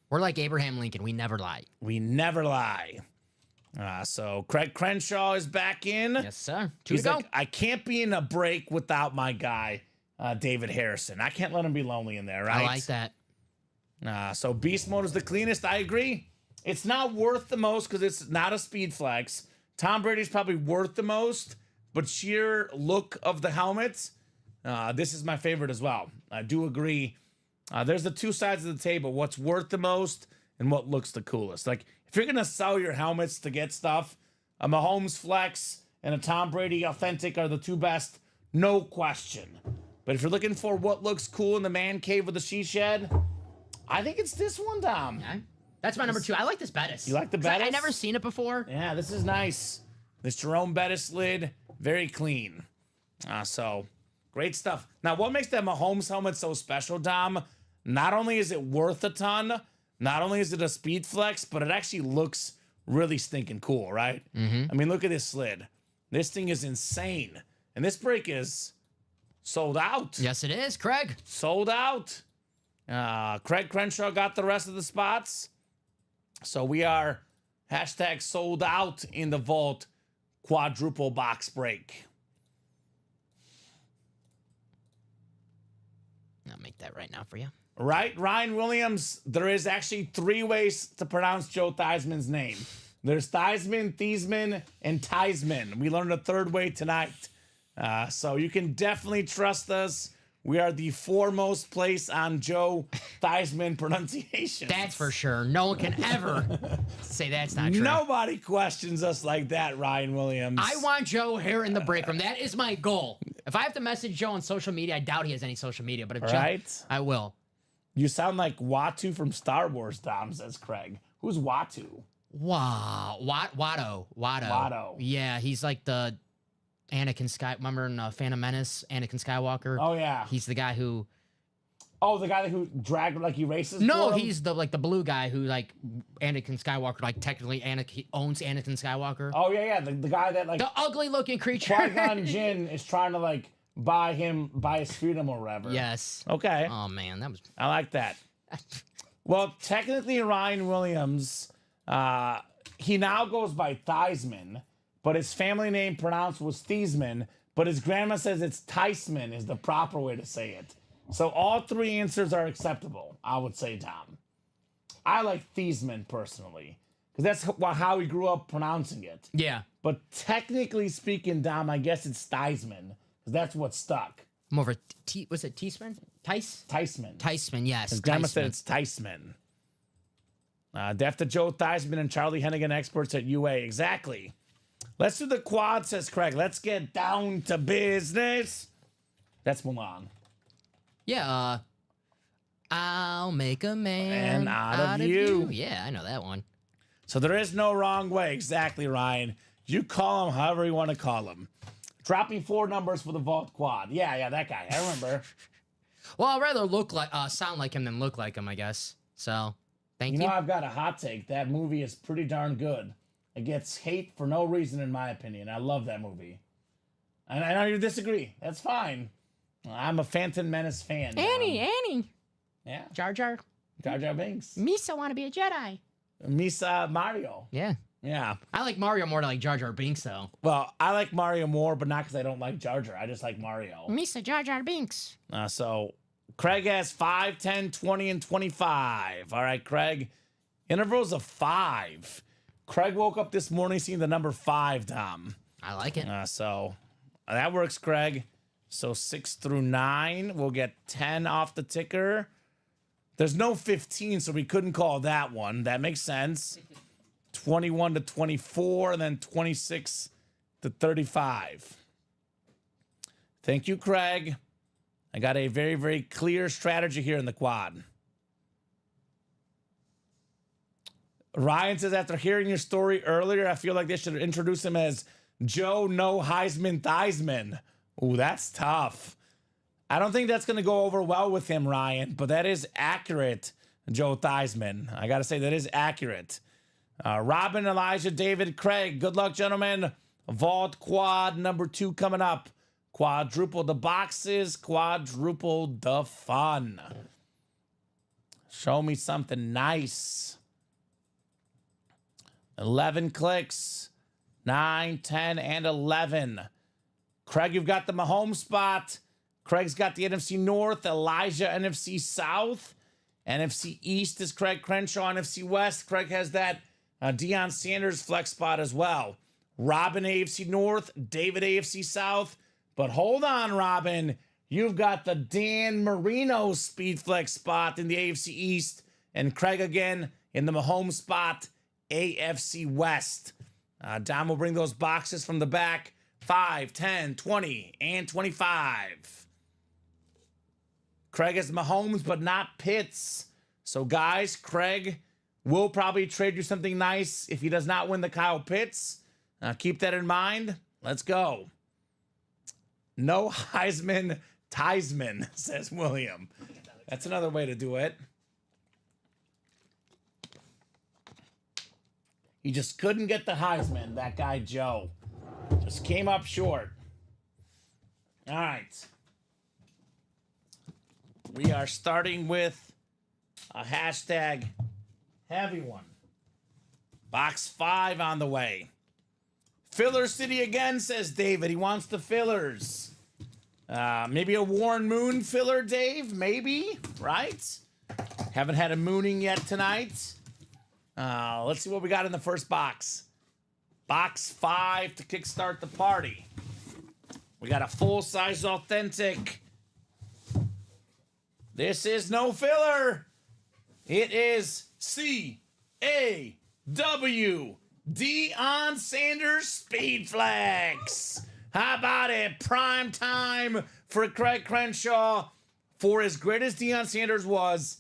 S3: We're like Abraham Lincoln. We never lie.
S2: We never lie. So Craig Crenshaw is back in.
S3: Yes, sir. Two
S2: He's
S3: to go.
S2: like, I can't be in a break without my guy, David Harrison. I can't let him be lonely in there, right?
S3: I like that.
S2: So Beast Mode is the cleanest. I agree. It's not worth the most because it's not a speed flex. Tom Brady's probably worth the most, but sheer look of the helmets, this is my favorite as well. I do agree. There's the two sides of the table. What's worth the most and what looks the coolest. Like, if you're going to sell your helmets to get stuff, a Mahomes Flex and a Tom Brady Authentic are the two best, no question. But if you're looking for what looks cool in the man cave with the she shed, I think it's this one, Dom.
S3: Okay. That's my number 2. I like this Bettis.
S2: You like the Bettis?
S3: I never seen it before.
S2: Yeah, this is nice. This Jerome Bettis lid, very clean. So, great stuff. Now, what makes that Mahomes helmet so special, Dom? Not only is it worth a ton, not only is it a speed flex, but it actually looks really stinking cool, right?
S3: Mm-hmm.
S2: I mean, look at this slid. This thing is insane. And this break is sold out.
S3: Yes, it is, Craig.
S2: Sold out. Craig Crenshaw got the rest of the spots. So we are hashtag sold out in the vault quadruple box break.
S3: I'll make that right now for you.
S2: Right, Ryan Williams, there is actually 3 ways to pronounce Joe Theismann's name. There's Theismann, Thiesman, and Theismann. We learned a 3rd way tonight. So you can definitely trust us. We are the foremost place on Joe Theismann pronunciation.
S3: That's for sure. No one can ever say that's not true.
S2: Nobody questions us like that, Ryan Williams.
S3: I want Joe here in the break room. That is my goal. If I have to message Joe on social media, I doubt he has any social media, but if Joe, I will.
S2: You sound like Watu from Star Wars, Dom, says Craig. Who's Watu?
S3: Wow. Watto. Yeah, he's like the Anakin remember in Phantom Menace, Anakin Skywalker?
S2: Oh, yeah.
S3: He's the guy who...
S2: Oh, the guy who dragged, like, he races
S3: No,
S2: for him?
S3: he's the blue guy who, like, Anakin Skywalker, like, technically he owns Anakin Skywalker.
S2: Oh, yeah. The guy that, like...
S3: The ugly-looking creature.
S2: Qui-Gon Jinn is trying to, like, buy his freedom or whatever.
S3: Yes.
S2: Okay.
S3: Oh, man, that was...
S2: I like that. Well, technically, Ryan Williams, he now goes by Theismann, but his family name pronounced was Thiesman, but his grandma says it's Theismann is the proper way to say it. So all 3 answers are acceptable, I would say, Tom. I like Thiesman personally, because that's how he grew up pronouncing it.
S3: Yeah.
S2: But technically speaking, Dom, I guess it's Theismann, because that's what stuck.
S3: I'm over... was it Teisman? Theismann, yes.
S2: His grandma said it's Theismann. Deaf to Joe Theismann and Charlie Hennigan, experts at UA. Exactly. Let's do the quad, says Craig. Let's get down to business. That's Mulan.
S3: Yeah, I'll make a man out of you. Yeah, I know that one.
S2: So there is no wrong way. Exactly, Ryan. You call him however you want to call him. Dropping 4 numbers for the vault quad. Yeah, that guy. I remember.
S3: Well, I'd rather sound like him than look like him, I guess. So, thank you.
S2: You know, I've got a hot take. That movie is pretty darn good. It gets hate for no reason, in my opinion. I love that movie. And I know you disagree. That's fine. I'm a Phantom Menace fan.
S3: Annie.
S2: Yeah.
S3: Jar Jar
S2: Binks.
S3: Misa want to be a Jedi.
S2: Misa Mario.
S3: Yeah. I like Mario more than like Jar Jar Binks, though.
S2: Well, I like Mario more, but not because I don't like Jar Jar. I just like Mario.
S3: Misa Jar Jar Binks.
S2: So Craig has 5, 10, 20, and 25. All right, Craig. Intervals of 5. Craig woke up this morning seeing the number 5, Tom.
S3: I like it.
S2: So that works, Craig. So 6 through 9, we'll get 10 off the ticker. There's no 15, so we couldn't call that one. That makes sense. 21 to 24, and then 26 to 35. Thank you, Craig. I got a very, very clear strategy here in the quad. Ryan says, after hearing your story earlier, I feel like they should introduce him as Joe No Heisman Theismann. Ooh, that's tough. I don't think that's going to go over well with him, Ryan, but that is accurate, Joe Theismann. I got to say, that is accurate. Robin, Elijah, David, Craig, good luck, gentlemen. Vault quad number 2 coming up. Quadruple the boxes, quadruple the fun. Show me something nice. 11 clicks, 9, 10, and 11. Craig, you've got the Mahomes spot. Craig's got the NFC North, Elijah NFC South. NFC East is Craig Crenshaw. NFC West, Craig has that Deion Sanders flex spot as well. Robin, AFC North, David, AFC South. But hold on, Robin. You've got the Dan Marino speed flex spot in the AFC East. And Craig again in the Mahomes spot, AFC West. Dom will bring those boxes from the back. 5, 10, 20, and 25. Craig has Mahomes, but not Pitts. So, guys, Craig will probably trade you something nice if he does not win the Kyle Pitts. Keep that in mind. Let's go. No Heisman Theismann, says William. That's another way to do it. He just couldn't get the Heisman, that guy Joe. Just came up short. All right. We are starting with a hashtag heavy one. Box 5 on the way. Filler City again, says David. He wants the fillers. Maybe a Warren Moon filler, Dave? Maybe, right? Haven't had a mooning yet tonight. Let's see what we got in the first box. Box 5 to kickstart the party. We got a full-size authentic. This is no filler. It is C-A-W. Deion Sanders Speed Flex. How about it? Prime time for Craig Crenshaw. For as great as Deion Sanders was,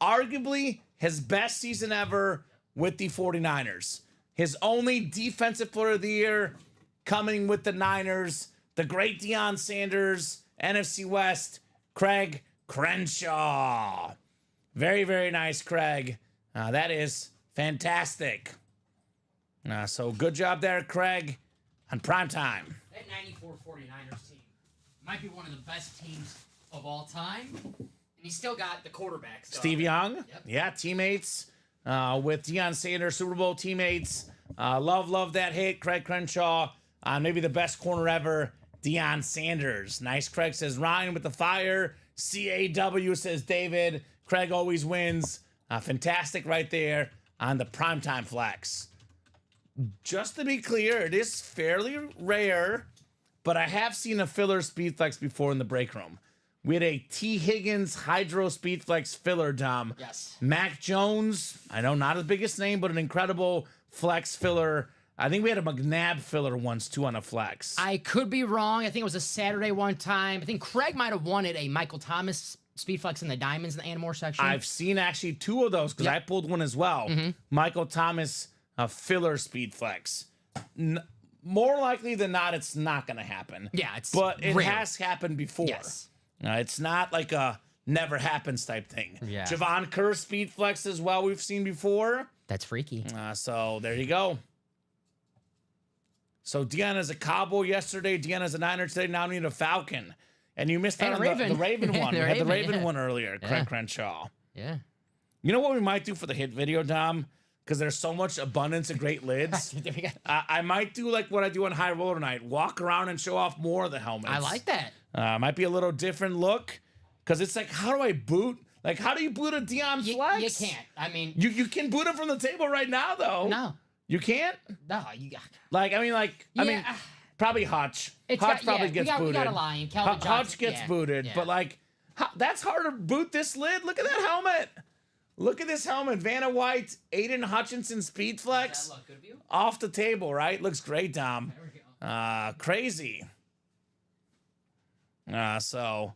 S2: arguably his best season ever with the 49ers. His only defensive player of the year coming with the Niners. The great Deion Sanders, NFC West, Craig Crenshaw. Very, very nice, Craig. That is fantastic. So good job there, Craig, on prime time.
S3: That 94 49ers team might be one of the best teams of all time. And he's still got the quarterback.
S2: Steve Young.
S3: Yep.
S2: Yeah, teammates with Deion Sanders, Super Bowl teammates. Love that hit, Craig Crenshaw. Maybe the best corner ever, Deion Sanders. Nice, Craig, says Ryan with the fire. CAW, says David. Craig always wins. Fantastic right there on the primetime flex. Just to be clear, it is fairly rare, but I have seen a filler speed flex before in the break room. We had a T. Higgins Hydro Speed Flex filler, Dom.
S3: Yes.
S2: Mac Jones, I know not the biggest name, but an incredible flex filler. I think we had a McNabb filler once, too, on a flex.
S3: I could be wrong. I think it was a Saturday one time. I think Craig might have wanted a Michael Thomas Speed Flex in the Diamonds in the Animore section.
S2: I've seen actually 2 of those because I pulled one as well. Michael Thomas filler Speed Flex. More likely than not, it's not going to happen.
S3: Yeah, it's
S2: but it
S3: rare.
S2: has happened before.
S3: Yes.
S2: It's not like a never happens type thing.
S3: Yeah.
S2: Javon Kerr Speed Flex as well, we've seen before.
S3: That's freaky.
S2: So there you go. So Deion is a Cowboy yesterday. Deion is a Niner today. Now we need a Falcon. And you missed out on the Raven one. We had the Raven one earlier, Craig Crenshaw.
S3: Yeah.
S2: You know what we might do for the hit video, Dom? Because there's so much abundance of great lids. I might do like what I do on High Roller Night. Walk around and show off more of the helmets.
S3: I like that.
S2: Might be a little different look. Because it's like, how do I boot? Like, how do you boot a Deion Flex?
S3: You can't. I mean...
S2: You can boot him from the table right now, though.
S3: No.
S2: You can't?
S3: No, you got...
S2: I mean, probably Hutch. Hutch probably gets booted.
S3: We got a line.
S2: Hutch gets booted. But, that's hard to boot this lid. Look at that helmet. Look at this helmet. Vanna White, Aiden Hutchinson Speed Flex.
S3: Does that look good for you?
S2: Off the table, right? Looks great, Dom.
S3: There we go.
S2: Crazy. So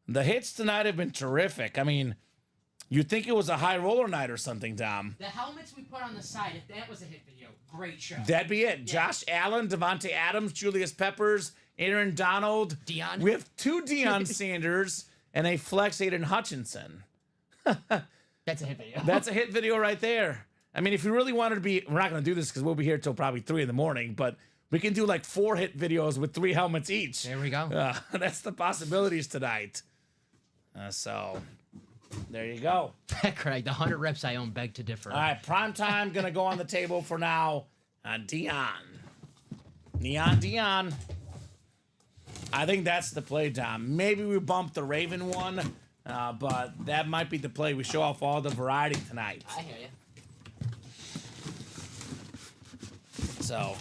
S2: the hits tonight have been terrific. I mean, you'd think it was a high roller night or something, Dom.
S3: The helmets we put on the side, if that was a hit video, great show.
S2: That'd be it. Yeah. Josh Allen, Devontae Adams, Julius Peppers, Aaron Donald.
S3: Deion.
S2: We have 2 Deion Sanders and a flex Aiden Hutchinson.
S3: That's a hit video.
S2: That's a hit video right there. I mean, if you really wanted to be, we're not going to do this because we'll be here till probably 3 in the morning, but we can do like 4 hit videos with 3 helmets each.
S3: There we go.
S2: That's the possibilities tonight. So there you go.
S3: Craig, the 100 reps I own beg to differ.
S2: All right, prime time going to go on the table for now. Deion. Deion. I think that's the play, Dom. Maybe we bump the Raven one, but that might be the play. We show off all the variety tonight.
S3: I hear you.
S2: So,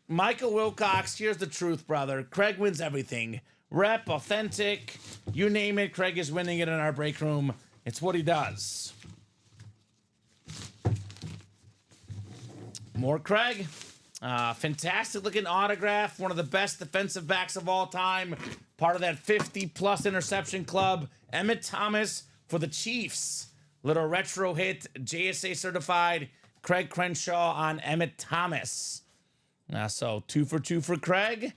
S2: Michael Wilcox, here's the truth, brother. Craig wins everything. Rep, authentic, you name it, Craig is winning it in our break room. It's what he does. More Craig. Fantastic looking autograph. One of the best defensive backs of all time. Part of that 50-plus interception club. Emmett Thomas for the Chiefs. Little retro hit, JSA certified. Craig Crenshaw on Emmett Thomas. So 2 for 2 for Craig.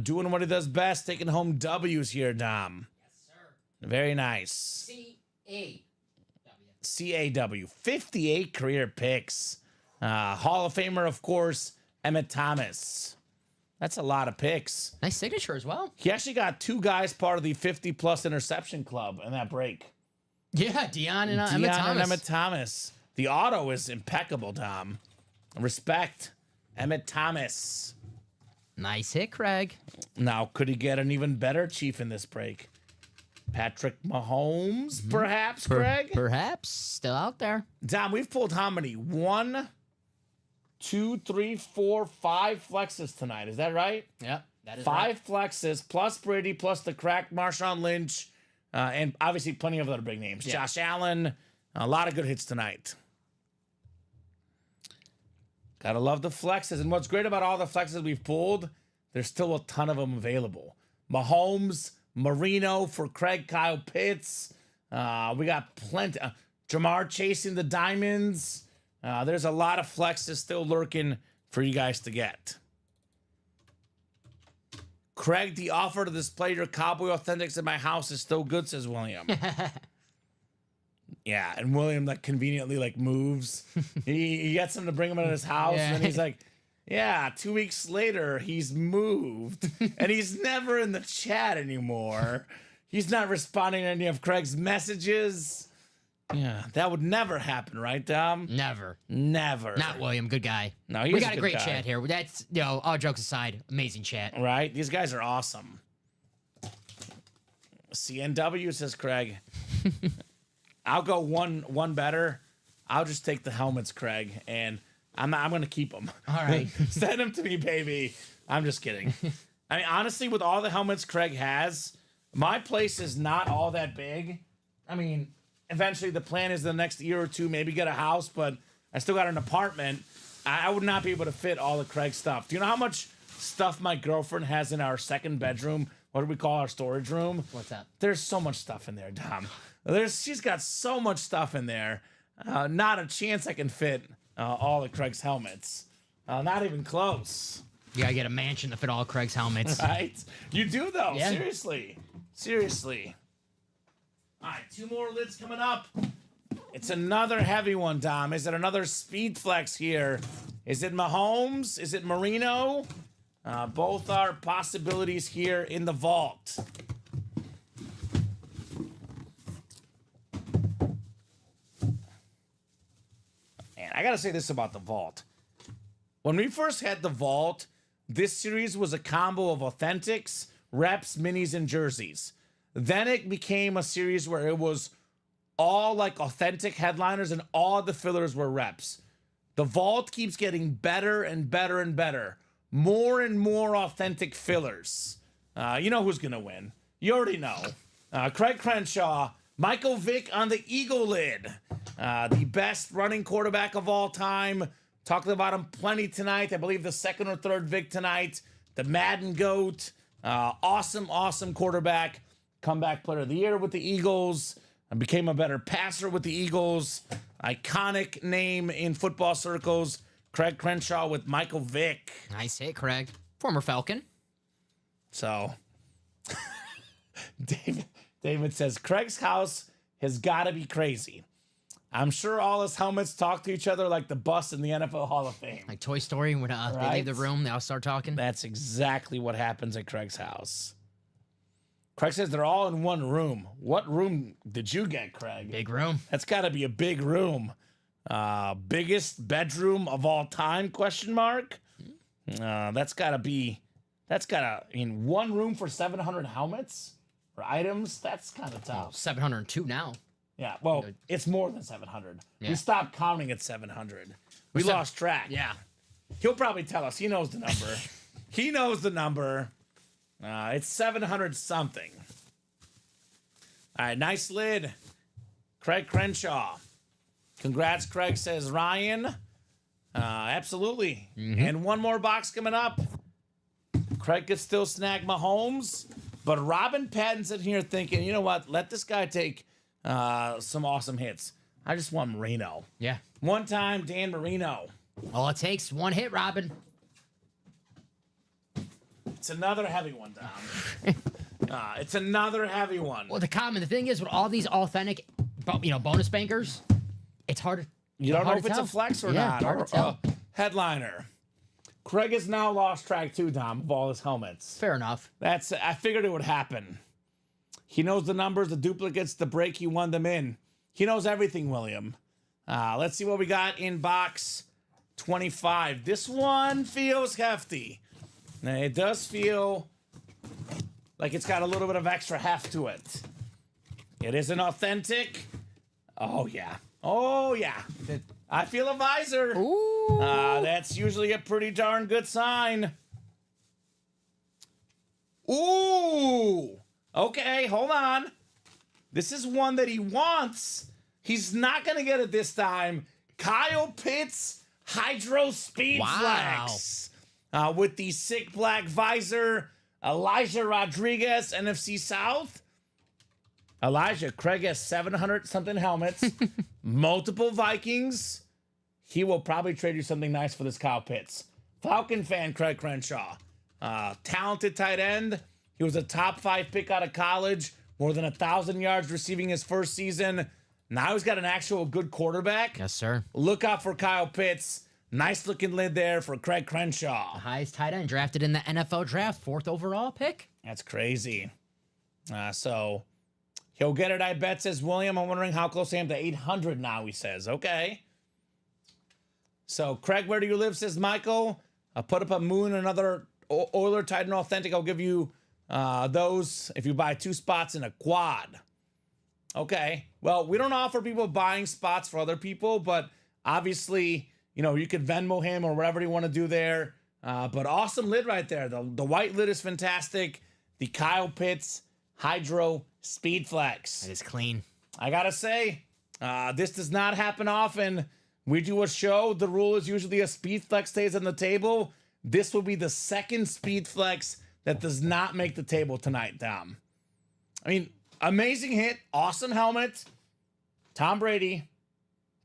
S2: Doing what he does best, taking home W's here, Dom.
S3: Yes, sir.
S2: Very nice.
S3: C-A-W.
S2: C-A-W. 58 career picks. Hall of Famer, of course, Emmett Thomas. That's a lot of picks.
S3: Nice signature as well.
S2: He actually got 2 guys part of the 50-plus interception club in that break.
S3: Yeah, Deion and
S2: Deion
S3: Emmett Thomas.
S2: and Emmett Thomas. The auto is impeccable, Dom. Respect, Emmett Thomas.
S3: Nice hit, Craig.
S2: Now, could he get an even better Chief in this break? Patrick Mahomes, perhaps, Craig?
S3: Perhaps. Still out there.
S2: Dom, we've pulled how many? 1, 2, 3, 4, 5 flexes tonight. Is that right?
S3: Yep. That is
S2: 5 flexes, plus Brady, plus the crack Marshawn Lynch, and obviously plenty of other big names.
S3: Yeah.
S2: Josh Allen, a lot of good hits tonight. Gotta love the flexes. And what's great about all the flexes we've pulled, there's still a ton of them available. Mahomes, Marino for Craig, Kyle Pitts. We got plenty. Jamar chasing the diamonds. There's a lot of flexes still lurking for you guys to get. Craig, the offer to display your Cowboy Authentics in my house is still good, says William. Yeah, and William conveniently moves. he gets him to bring him into his house,
S3: Yeah.
S2: and he's like, yeah, 2 weeks later, he's moved. And he's never in the chat anymore. He's not responding to any of Craig's messages. Yeah, that would never happen, right, Dom?
S3: Never.
S2: Never.
S3: Not William. Good guy.
S2: No, he's
S3: we got
S2: a
S3: a
S2: good
S3: great
S2: guy.
S3: chat here. That's, all jokes aside, amazing chat.
S2: Right? These guys are awesome. CNW, says Craig. I'll go one better. I'll just take the helmets, Craig, and I'm going to keep them.
S3: All right.
S2: Send them to me, baby. I'm just kidding. I mean, honestly, with all the helmets Craig has, my place is not all that big. I mean, eventually the plan is the next year or two, maybe get a house, but I still got an apartment. I would not be able to fit all of Craig's stuff. Do you know how much stuff my girlfriend has in our second bedroom? What do we call our storage room?
S3: What's that?
S2: There's so much stuff in there, Dom. She's got so much stuff in there. Not a chance I can fit all of Craig's helmets. Not even close.
S3: You gotta get a mansion to fit all Craig's helmets.
S2: Right? You do, though.
S3: Yeah.
S2: Seriously. All right, 2 more lids coming up. It's another heavy one, Dom. Is it another speed flex here? Is it Mahomes? Is it Marino? Both are possibilities here in the vault. Man, I gotta say this about the vault. When we first had the vault, this series was a combo of authentics, reps, minis, and jerseys. Then it became a series where it was all authentic headliners and all the fillers were reps. The vault keeps getting better and better and better. More and more authentic fillers. You know who's going to win. You already know. Craig Crenshaw, Michael Vick on the Eagle lid. The best running quarterback of all time. Talked about him plenty tonight. I believe the second or third Vick tonight. The Madden GOAT. Awesome quarterback. Comeback player of the year with the Eagles. Became a better passer with the Eagles. Iconic name in football circles. Craig Crenshaw with Michael Vick.
S3: Nice hit, Craig. Former Falcon.
S2: So, David says, Craig's house has got to be crazy. I'm sure all his helmets talk to each other like the bus in the NFL Hall of Fame.
S3: Like Toy Story, when they leave the room, they all start talking.
S2: That's exactly what happens at Craig's house. Craig says they're all in one room. What room did you get, Craig?
S3: Big room.
S2: That's got to be a big room. Biggest bedroom of all time, question mark? That's got to, in one room for 700 helmets or items? That's kind of tough.
S3: 702 now.
S2: Yeah, well, it's more than 700.
S3: Yeah.
S2: We stopped counting at 700. We lost track.
S3: Yeah.
S2: He'll probably tell us. He knows the number. He knows the number. It's 700 something. All right, nice lid. Craig Crenshaw. Congrats, Craig, says Ryan. Absolutely. And one more box coming up. Craig could still snag Mahomes, but Robin Patton's in here thinking, you know what? Let this guy take some awesome hits. I just want Marino.
S3: Yeah.
S2: One time, Dan Marino.
S3: All it takes, one hit, Robin.
S2: It's another heavy one, Dom. It's another heavy one.
S3: Well, the thing is, with all these authentic, bonus bankers, it's hard.
S2: You don't know if it's a flex or not.
S3: Hard to tell.
S2: Headliner. Craig has now lost track too, Dom, of all his helmets.
S3: Fair enough.
S2: I figured it would happen. He knows the numbers, the duplicates, the break. He won them in. He knows everything, William. Let's see what we got in box 25. This one feels hefty. Now, it does feel like it's got a little bit of extra heft to it. It is an authentic. Oh, yeah. Oh, yeah. I feel a visor.
S3: Ooh.
S2: That's usually a pretty darn good sign. Ooh. Okay, hold on. This is one that he wants. He's not going to get it this time. Kyle Pitts, Hydro Speed Flex. With the sick black visor. Elijah Rodriguez, NFC South. Elijah, Craig has 700 something helmets. Multiple Vikings. He will probably trade you something nice for this Kyle Pitts. Falcon fan, Craig Crenshaw. Talented tight end. He was a top 5 pick out of college. More than 1,000 yards receiving his first season. Now he's got an actual good quarterback.
S3: Yes, sir. Look
S2: out for Kyle Pitts. Nice looking lid there for Craig Crenshaw.
S3: The highest tight end drafted in the NFL draft. 4th overall pick.
S2: That's crazy. So he'll get it, I bet, says William. I'm wondering how close I am to 800 now, he says. Okay. So, Craig, where do you live, says Michael. I'll put up a moon, another Oiler Titan Authentic. I'll give you those if you buy 2 spots in a quad. Okay. Well, we don't offer people buying spots for other people, but obviously, you could Venmo him or whatever you want to do there. But awesome lid right there. The white lid is fantastic. The Kyle Pitts Hydro Speed Flex.
S3: That is clean.
S2: I got to say, this does not happen often. We do a show. The rule is usually a Speed Flex stays on the table. This will be the second Speed Flex that does not make the table tonight, Dom. I mean, amazing hit. Awesome helmet. Tom Brady.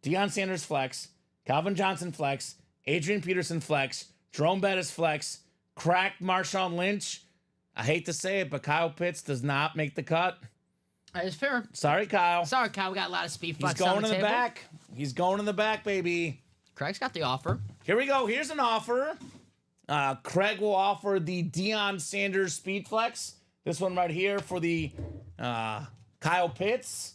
S2: Deion Sanders Flex. Calvin Johnson Flex. Adrian Peterson Flex. Jerome Bettis Flex. Cracked Marshawn Lynch. I hate to say it, but Kyle Pitts does not make the cut.
S3: That is fair.
S2: Sorry, Kyle.
S3: Sorry, Kyle. We got a lot of Speed Flex.
S2: He's going
S3: on the
S2: in the
S3: table.
S2: back. He's going in the back, baby.
S3: Craig's got the offer.
S2: Here we go. Here's an offer. Craig will offer the Deion Sanders Speed Flex. This one right here for the Kyle Pitts.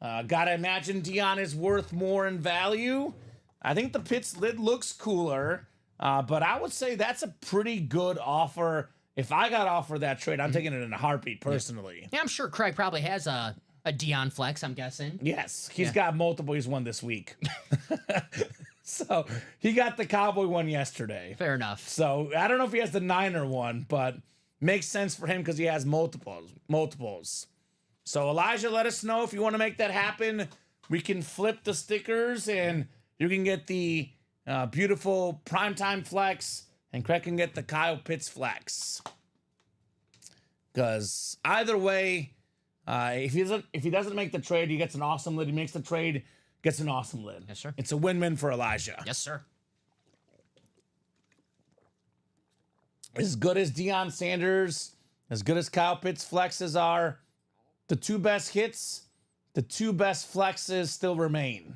S2: Gotta imagine Deion is worth more in value. I think the Pitts lid looks cooler, but I would say that's a pretty good offer. If I got offered that trade, I'm taking it in a heartbeat, personally.
S3: Yeah, I'm sure Craig probably has a Deion Flex, I'm guessing.
S2: Yes, he's got multiple. He's won this week. So he got the Cowboy one yesterday.
S3: Fair enough.
S2: So I don't know if he has the Niner one, but makes sense for him because he has multiples. So Elijah, let us know if you want to make that happen. We can flip the stickers and you can get the beautiful primetime flex and Craig can get the Kyle Pitts flex. Because either way, if he doesn't make the trade, he gets an awesome lid. He makes the trade, gets an awesome lid.
S3: Yes, sir.
S2: It's a win-win for Elijah.
S3: Yes, sir.
S2: As good as Deion Sanders, as good as Kyle Pitts flexes are, the two best hits, the two best flexes still remain.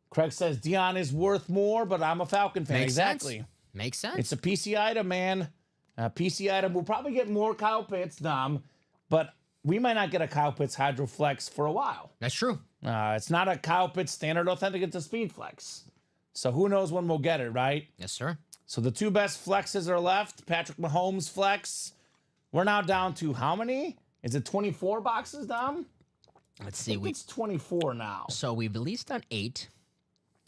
S2: Craig says Deion is worth more, but I'm a Falcon fan. Exactly.
S3: Makes sense.
S2: It's a PC item, man. A PC item. We'll probably get more Kyle Pitts, Dom, but we might not get a Kyle Pitts Hydro Flex for a while.
S3: That's true.
S2: It's not a Kyle Pitts Standard Authentic. It's a Speed Flex. So who knows when we'll get it, right?
S3: Yes, sir.
S2: So the two best flexes are left. Patrick Mahomes flex. We're now down to how many? Is it 24 boxes, Dom?
S3: Let's see.
S2: It's 24 now.
S3: So we've at least done 8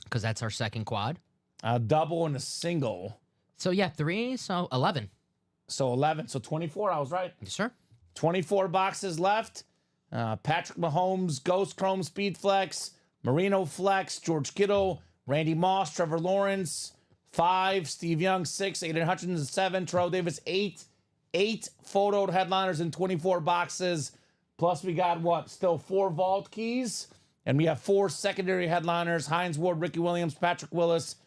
S3: because that's our second quad.
S2: A double and a single.
S3: So, yeah, 3, so 11.
S2: So 11. So 24, I was right.
S3: Yes, sir.
S2: 24 boxes left. Patrick Mahomes, Ghost Chrome Speed Flex, Marino Flex, George Kittle, Randy Moss, Trevor Lawrence, 5, Steve Young, 6, Aiden Hutchinson, 7, Terrell Davis, 8. 8 photoed headliners in 24 boxes. Plus we got what? Still 4 vault keys. And we have 4 secondary headliners. Hines Ward, Ricky Williams, Patrick Willis.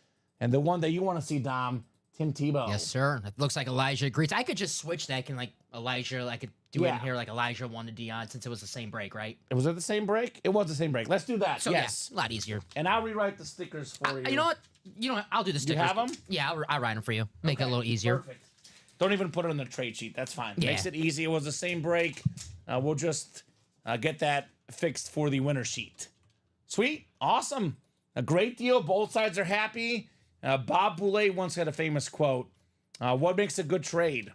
S2: And the one that you want to see, Dom, Tim Tebow.
S3: Yes, sir. It looks like Elijah agrees. I could just switch that. Elijah, I could do it in
S2: Yeah.
S3: here like Elijah won to Deion since it was the same break, right?
S2: Was it the same break? It was the same break. Let's do that.
S3: So,
S2: yes.
S3: yeah, a lot easier.
S2: And I'll rewrite the stickers for you.
S3: You know what? I'll do the stickers.
S2: have 'em?
S3: Yeah, I'll write them for you. Make it a little easier.
S2: Perfect. Don't even put it on the trade sheet. That's fine.
S3: Yeah.
S2: Makes it easy. It was the same break. We'll just get that fixed for the winner sheet. Sweet. Awesome. A great deal. Both sides are happy. Bob Boulay once had a famous quote. What makes a good trade?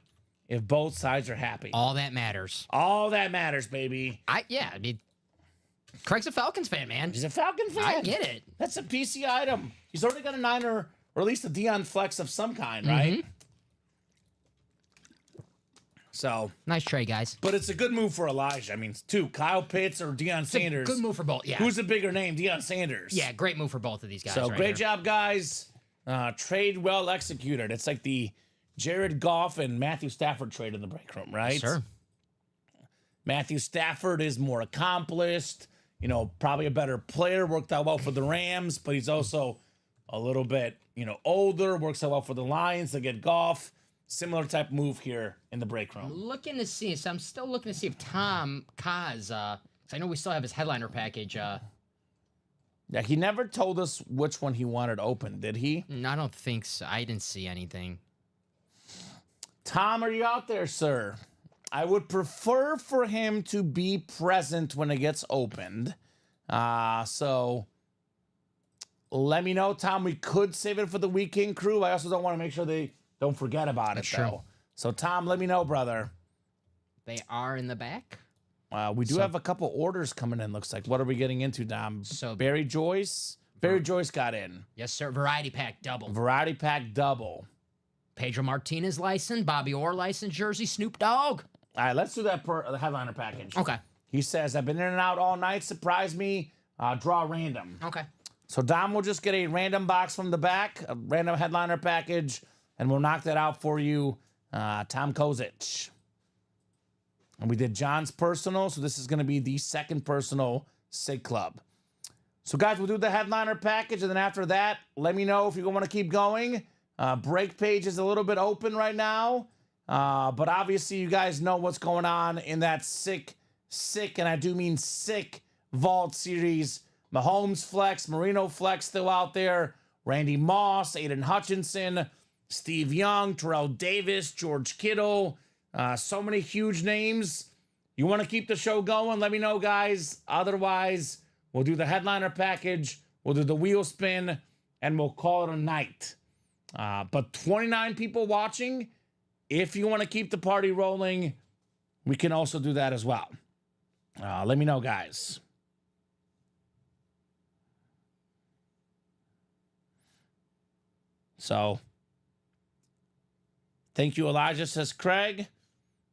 S2: If both sides are happy.
S3: All that matters.
S2: All that matters, baby.
S3: I mean, Craig's a Falcons fan, man.
S2: He's a Falcon fan.
S3: I get it.
S2: That's a PC item. He's already got a Niner, or at least a Deion Flex of some kind, right? So
S3: Nice trade, guys.
S2: but it's a good move for Elijah. I mean, two, Kyle Pitts or Deion Sanders.
S3: Good move for both. Yeah.
S2: Who's the bigger name? Deion Sanders.
S3: Yeah, great move for both of these guys.
S2: So
S3: right
S2: great
S3: here.
S2: job, guys. Trade well executed. It's like the Jared Goff and Matthew Stafford trade in the break room, right?
S3: Sure.
S2: Matthew Stafford is more accomplished, probably a better player, worked out well for the Rams, but he's also a little bit, older, works out well for the Lions. They get Goff. Similar type move here in the break room.
S3: Looking to see. So I'm still looking to see if Tom Kaz, 'cause I know we still have his headliner package.
S2: Yeah, he never told us which one he wanted open, did he?
S3: I don't think so. I didn't see anything.
S2: Tom, are you out there, sir? I would prefer for him to be present when it gets opened. So let me know, Tom. We could save it for the Weekend Crew. I also don't want to make sure they don't forget about it,
S3: Sure.
S2: though. So, Tom, let me know, brother.
S3: They are in the back.
S2: We do have a couple orders coming in, looks like. What are we getting into, Dom?
S3: So-
S2: Barry Joyce? Barry Joyce got in.
S3: Yes, sir. Variety pack double.
S2: Variety pack double.
S3: Pedro Martinez license, Bobby Orr license jersey, Snoop Dogg.
S2: All right, let's do that per the headliner package.
S3: Okay.
S2: He says, I've been in and out all night. Surprise me. Draw random.
S3: Okay.
S2: So Dom will just get a random box from the back, a random headliner package, and we'll knock that out for you, Tom Kozich. And we did John's personal, so this is going to be the second personal Sig Club. So, guys, we'll do the headliner package, and then after that, let me know if you want to keep going. Break page is a little bit open right now, but obviously you guys know what's going on in that sick, and I do mean sick vault series. Mahomes Flex, Marino Flex still out there. Randy Moss, Aiden Hutchinson, Steve Young, Terrell Davis, George Kittle. So many huge names. You want to keep the show going? Let me know, guys. Otherwise, we'll do the headliner package. We'll do the wheel spin, and we'll call it a night. But 29 people watching. If you want to keep the party rolling, we can also do that as well. Let me know, guys. So, thank you, Elijah, says Craig.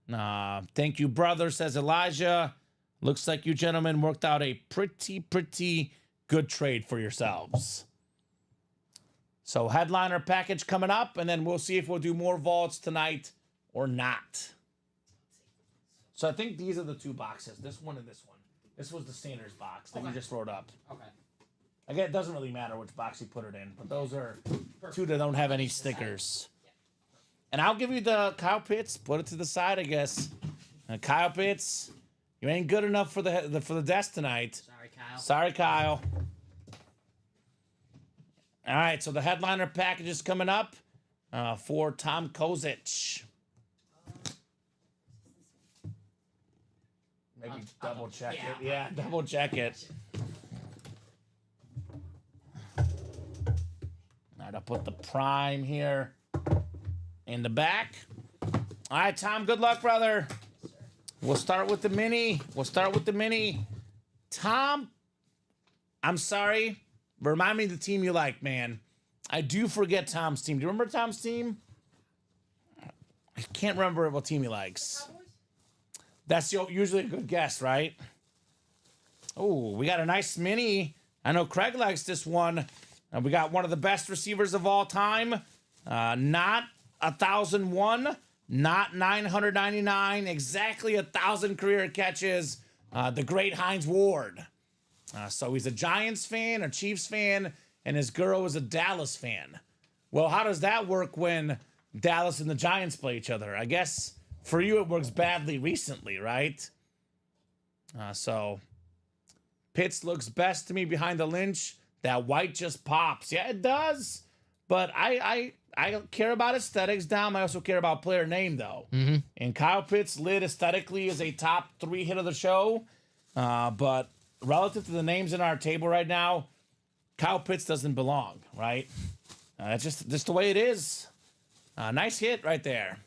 S2: Thank you, brother, says Elijah. Looks like you gentlemen worked out a pretty good trade for yourselves. So, headliner package coming up, and then we'll see if we'll do more vaults tonight or not. So I think these are the two boxes. This one and this one. This was the standards box that you just wrote up.
S3: Okay.
S2: Again, it doesn't really matter which box you put it in, but those are two that don't have any stickers. And I'll give you the Kyle Pitts. Put it to the side, I guess. Kyle Pitts, you ain't good enough for the desk tonight.
S3: Sorry, Kyle.
S2: Sorry, Kyle. All right, so the headliner package is coming up for Tom Kozic. Maybe double check it. Yeah, double check it. All right, I'll put the prime here in the back. All right, Tom, good luck, brother. We'll start with the mini. Tom, I'm sorry. Remind me of the team you like, man. I do forget Tom's team. Do you remember Tom's team? I can't remember what team he likes. That's usually a good guess, right? Oh, we got a nice mini. I know Craig likes this one. We got one of the best receivers of all time. Not 1,001, not 999, exactly 1,000 career catches. The great Hines Ward. So he's a Giants fan, a Chiefs fan, and his girl is a Dallas fan. Well, how does that work when Dallas and the Giants play each other? I guess for you it works badly recently, right? So Pitts looks best to me behind the Lynch. That white just pops. Yeah, it does. But I care about aesthetics, Dom. I also care about player name, though. Mm-hmm. And Kyle Pitts' lid aesthetically is a top 3 hit of the show. But relative to the names in our table right now, Kyle Pitts doesn't belong, right? It's just the way it is. Nice hit right there.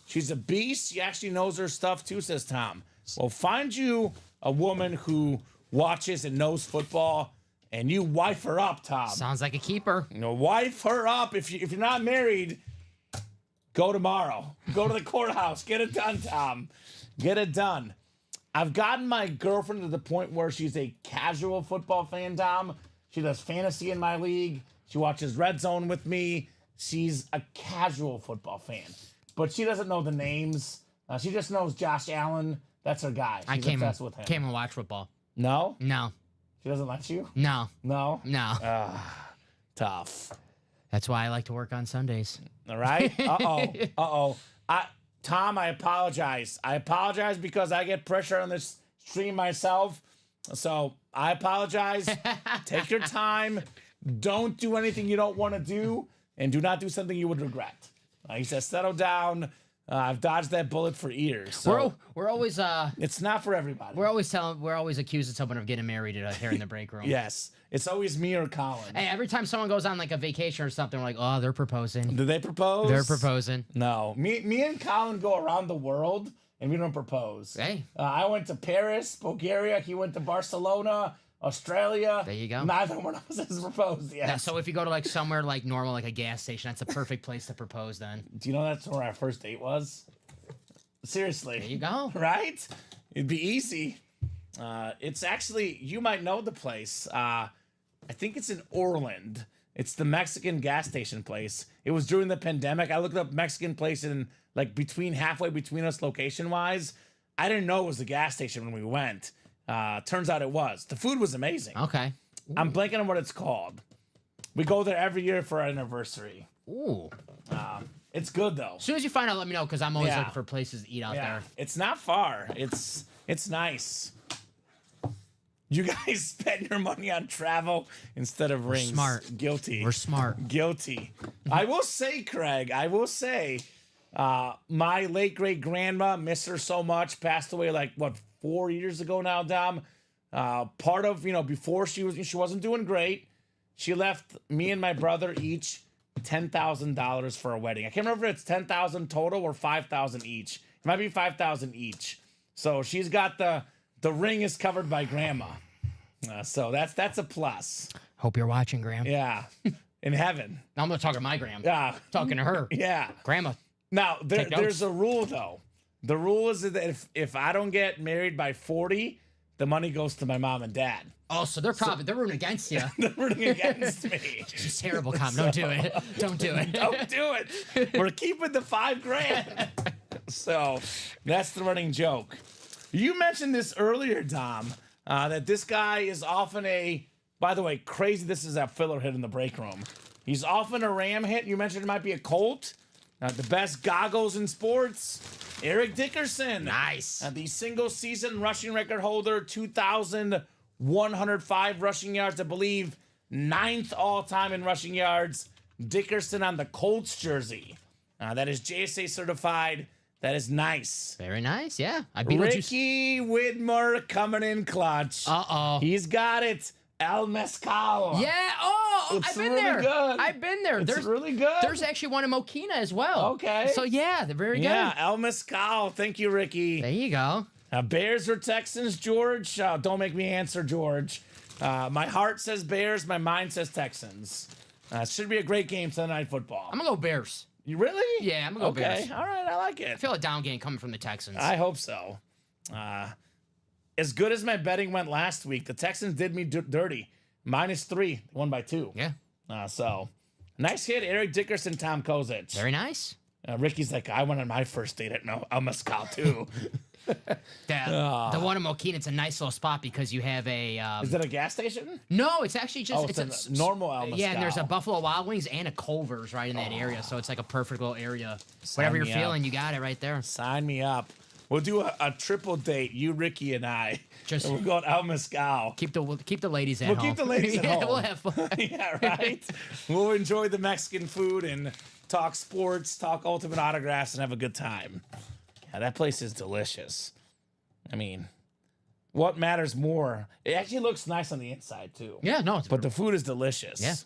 S2: She's a beast. She actually knows her stuff, too, says Tom. Well, find you a woman who watches and knows football, and you wife her up, Tom.
S3: Sounds like a keeper.
S2: You know, wife her up. If you're not married, go tomorrow. Go to the courthouse. Get it done, Tom. Get it done. I've gotten my girlfriend to the point where she's a casual football fan, Tom. She does fantasy in my league. She watches Red Zone with me. She's a casual football fan. But she doesn't know the names. She just knows Josh Allen. That's her guy. She's obsessed with him.
S3: Came and watch football.
S2: No?
S3: No.
S2: She doesn't let you?
S3: No.
S2: No?
S3: No.
S2: Tough.
S3: That's why I like to work on Sundays.
S2: All right? Uh-oh. Tom, I apologize. I apologize because I get pressure on this stream myself. So I apologize. Take your time. Don't do anything you don't want to do. And do not do something you would regret. He says, settle down. I've dodged that bullet for years. So
S3: we're always
S2: it's not for everybody.
S3: We're always accusing someone of getting married here in the break room.
S2: Yes. It's always me or Colin.
S3: Hey, every time someone goes on like a vacation or something, we're like, oh, they're proposing.
S2: Do they propose?
S3: They're proposing.
S2: No. Me and Colin go around the world and we don't propose.
S3: Hey.
S2: I went to Paris, Bulgaria. He went to Barcelona, Australia.
S3: There you go.
S2: Neither one of us has proposed yet.
S3: Yeah, so if you go to like somewhere like normal, like a gas station, that's a perfect place to propose then.
S2: Do you know that's where our first date was? Seriously.
S3: There you go.
S2: Right? It'd be easy. It's actually, you might know the place. I think it's in Orland. It's the Mexican gas station place. It was during the pandemic. I looked up Mexican place in like halfway between us location wise. I didn't know it was a gas station when we went. Turns out it was. The food was amazing.
S3: Okay.
S2: I'm blanking on what it's called. We go there every year for our anniversary.
S3: Ooh.
S2: It's good though.
S3: As soon as you find out, let me know because I'm always looking for places to eat out there.
S2: It's not far. It's nice. You guys spend your money on travel instead of rings.
S3: Smart.
S2: Guilty.
S3: We're smart.
S2: Guilty. I will say, Craig, my late great grandma, miss her so much, passed away like 4 years ago now, Dom. Part of, before she wasn't doing great. She left me and my brother each $10,000 for a wedding. I can't remember if it's $10,000 total or $5,000 each. It might be $5,000 each. So she's got the ring is covered by grandma. So that's a plus.
S3: Hope you're watching, Graham.
S2: Yeah. In heaven.
S3: I'm going to talk to my grandma.
S2: Yeah.
S3: Talking to her.
S2: Yeah.
S3: Grandma.
S2: Now, there's a rule, though. The rule is that if I don't get married by 40, the money goes to my mom and dad.
S3: Oh, so they're rooting against you.
S2: They're rooting against me.
S3: It's terrible, Tom. Don't do it. Don't do it.
S2: Don't do it. We're keeping the $5,000. So that's the running joke. You mentioned this earlier, Dom, that this guy is often by the way, crazy, this is a filler hit in the break room. He's often a Ram hit. You mentioned it might be a Colt. The best goggles in sports, Eric Dickerson.
S3: Nice.
S2: The single-season rushing record holder, 2,105 rushing yards, I believe, 9th all-time in rushing yards. Dickerson on the Colts jersey. That is JSA certified. That is nice.
S3: Very nice, yeah. I beat
S2: Ricky Widmer coming in clutch.
S3: Uh-oh.
S2: He's got it. El Mezcal.
S3: Yeah, I've been
S2: really
S3: there.
S2: good.
S3: I've been there.
S2: It's really good.
S3: There's actually one in Mokina as well.
S2: Okay.
S3: So, yeah, they're very good.
S2: Yeah, El Mezcal. Thank you, Ricky.
S3: There you go.
S2: Bears or Texans, George? Don't make me answer, George. My heart says Bears. My mind says Texans. Should be a great game Sunday Night Football.
S3: I'm going to go Bears.
S2: You really?
S3: Yeah, I'm going to go Bears.
S2: Okay, all right, I like it.
S3: I feel a down game coming from the Texans.
S2: I hope so. As good as my betting went last week, the Texans did me dirty. -3, won by 2.
S3: Yeah.
S2: So, nice hit, Eric Dickerson, Tom Kozich.
S3: Very nice.
S2: Ricky's like, I went on my first date at El Mezcal, too.
S3: The one in Mokina, it's a nice little spot because you have a...
S2: Is it a gas station?
S3: No, it's actually just...
S2: it's a normal El Mezcal.
S3: Yeah, and there's a Buffalo Wild Wings and a Culver's right in that area, so it's like a perfect little area. Whatever you're feeling, you got it right there.
S2: Sign me up. We'll do a triple date, you, Ricky, and I.
S3: Just
S2: and we'll go to El Mezcal.
S3: Keep the ladies at home.
S2: We'll keep the ladies at
S3: yeah,
S2: home.
S3: We'll have fun.
S2: Yeah, right? We'll enjoy the Mexican food and talk sports, talk ultimate autographs, and have a good time. Yeah, that place is delicious. I mean, what matters more? It actually looks nice on the inside, too.
S3: Yeah, no.
S2: But the food is delicious.
S3: Yeah.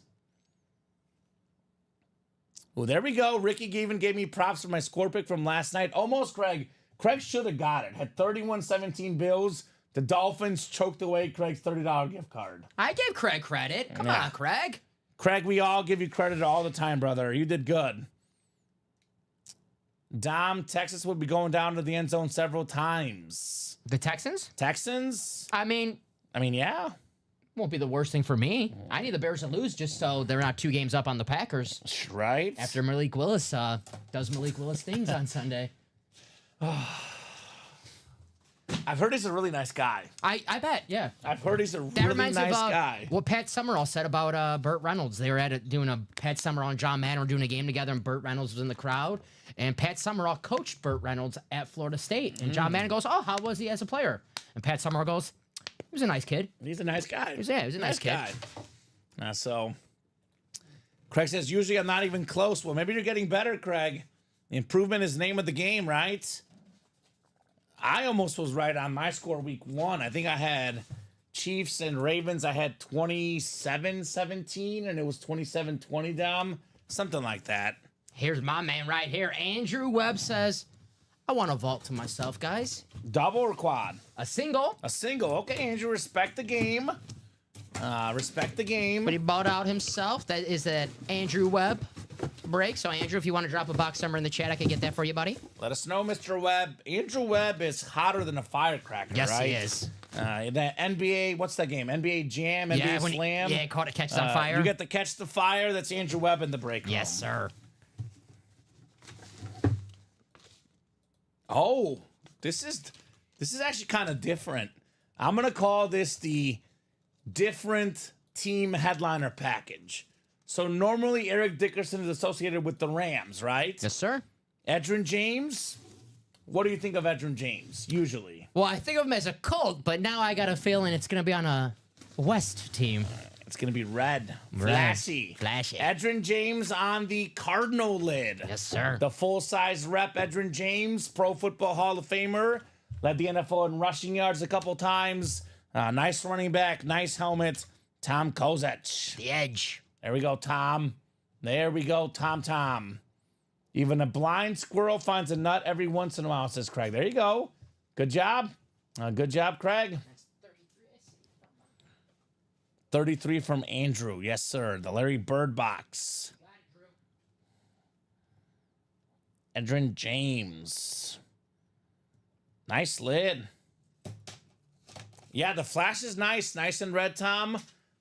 S2: Well, there we go. Ricky even gave me props for my score pick from last night. Almost, Craig. Craig should have got it. Had 31-17 Bills. The Dolphins choked away Craig's $30 gift card.
S3: I gave Craig credit. Come on, Craig.
S2: Craig, we all give you credit all the time, brother. You did good. Dom, Texas would be going down to the end zone several times.
S3: The Texans?
S2: Texans?
S3: I mean,
S2: yeah.
S3: Won't be the worst thing for me. I need the Bears to lose just so they're not 2 games up on the Packers.
S2: Right.
S3: After Malik Willis does Malik Willis things on Sunday.
S2: I've heard he's a really nice guy.
S3: I bet, yeah.
S2: I've heard he's a really nice guy.
S3: What Pat Summerall said about Burt Reynolds. They were doing a Pat Summerall and John Madden were doing a game together, and Burt Reynolds was in the crowd. And Pat Summerall coached Burt Reynolds at Florida State. And John Madden goes, "Oh, how was he as a player?" And Pat Summerall goes, "He was a nice kid.
S2: He's a nice guy.
S3: He was a nice kid."
S2: So, Craig says, usually I'm not even close. Well, maybe you're getting better, Craig. Improvement is the name of the game, right? I almost was right on my score week 1. I think I had Chiefs and Ravens. I had 27-17, and it was 27-20, Dom. Something like that.
S3: Here's my man right here. Andrew Webb says, "I want to vault to myself, guys."
S2: Double or quad?
S3: A single.
S2: A single. Okay, Andrew, respect the game. Respect the game.
S3: But he bought out himself. That is that Andrew Webb break. So, Andrew, if you want to drop a box number in the chat, I can get that for you, buddy.
S2: Let us know, Mr. Webb. Andrew Webb is hotter than a firecracker,
S3: yes,
S2: right?
S3: Yes, he is.
S2: That NBA, what's that game? NBA Jam, NBA Slam?
S3: Caught it, catches on fire.
S2: You get to catch the fire. That's Andrew Webb in the break room.
S3: Yes, sir.
S2: Oh, this is actually kind of different. I'm going to call this the different team headliner package. So normally Eric Dickerson is associated with the Rams, right?
S3: Yes, sir.
S2: Edgerrin James? What do you think of Edgerrin James, usually?
S3: Well, I think of him as a Colt, but now I got a feeling it's going to be on a West team.
S2: It's going to be red. Flashy.
S3: Flashy.
S2: Edgerrin James on the Cardinal lid.
S3: Yes, sir.
S2: The full-size rep, Edgerrin James, Pro Football Hall of Famer. Led the NFL in rushing yards a couple times. Nice running back, nice helmet. Tom Kozich.
S3: The edge.
S2: There we go, Tom. There we go, Tom. Even a blind squirrel finds a nut every once in a while, says Craig. There you go. Good job. Good job, Craig. 33 from Andrew. Yes, sir. The Larry Bird box. Edgerrin James. Nice lid. Yeah, the flash is nice. Nice and red, Tom.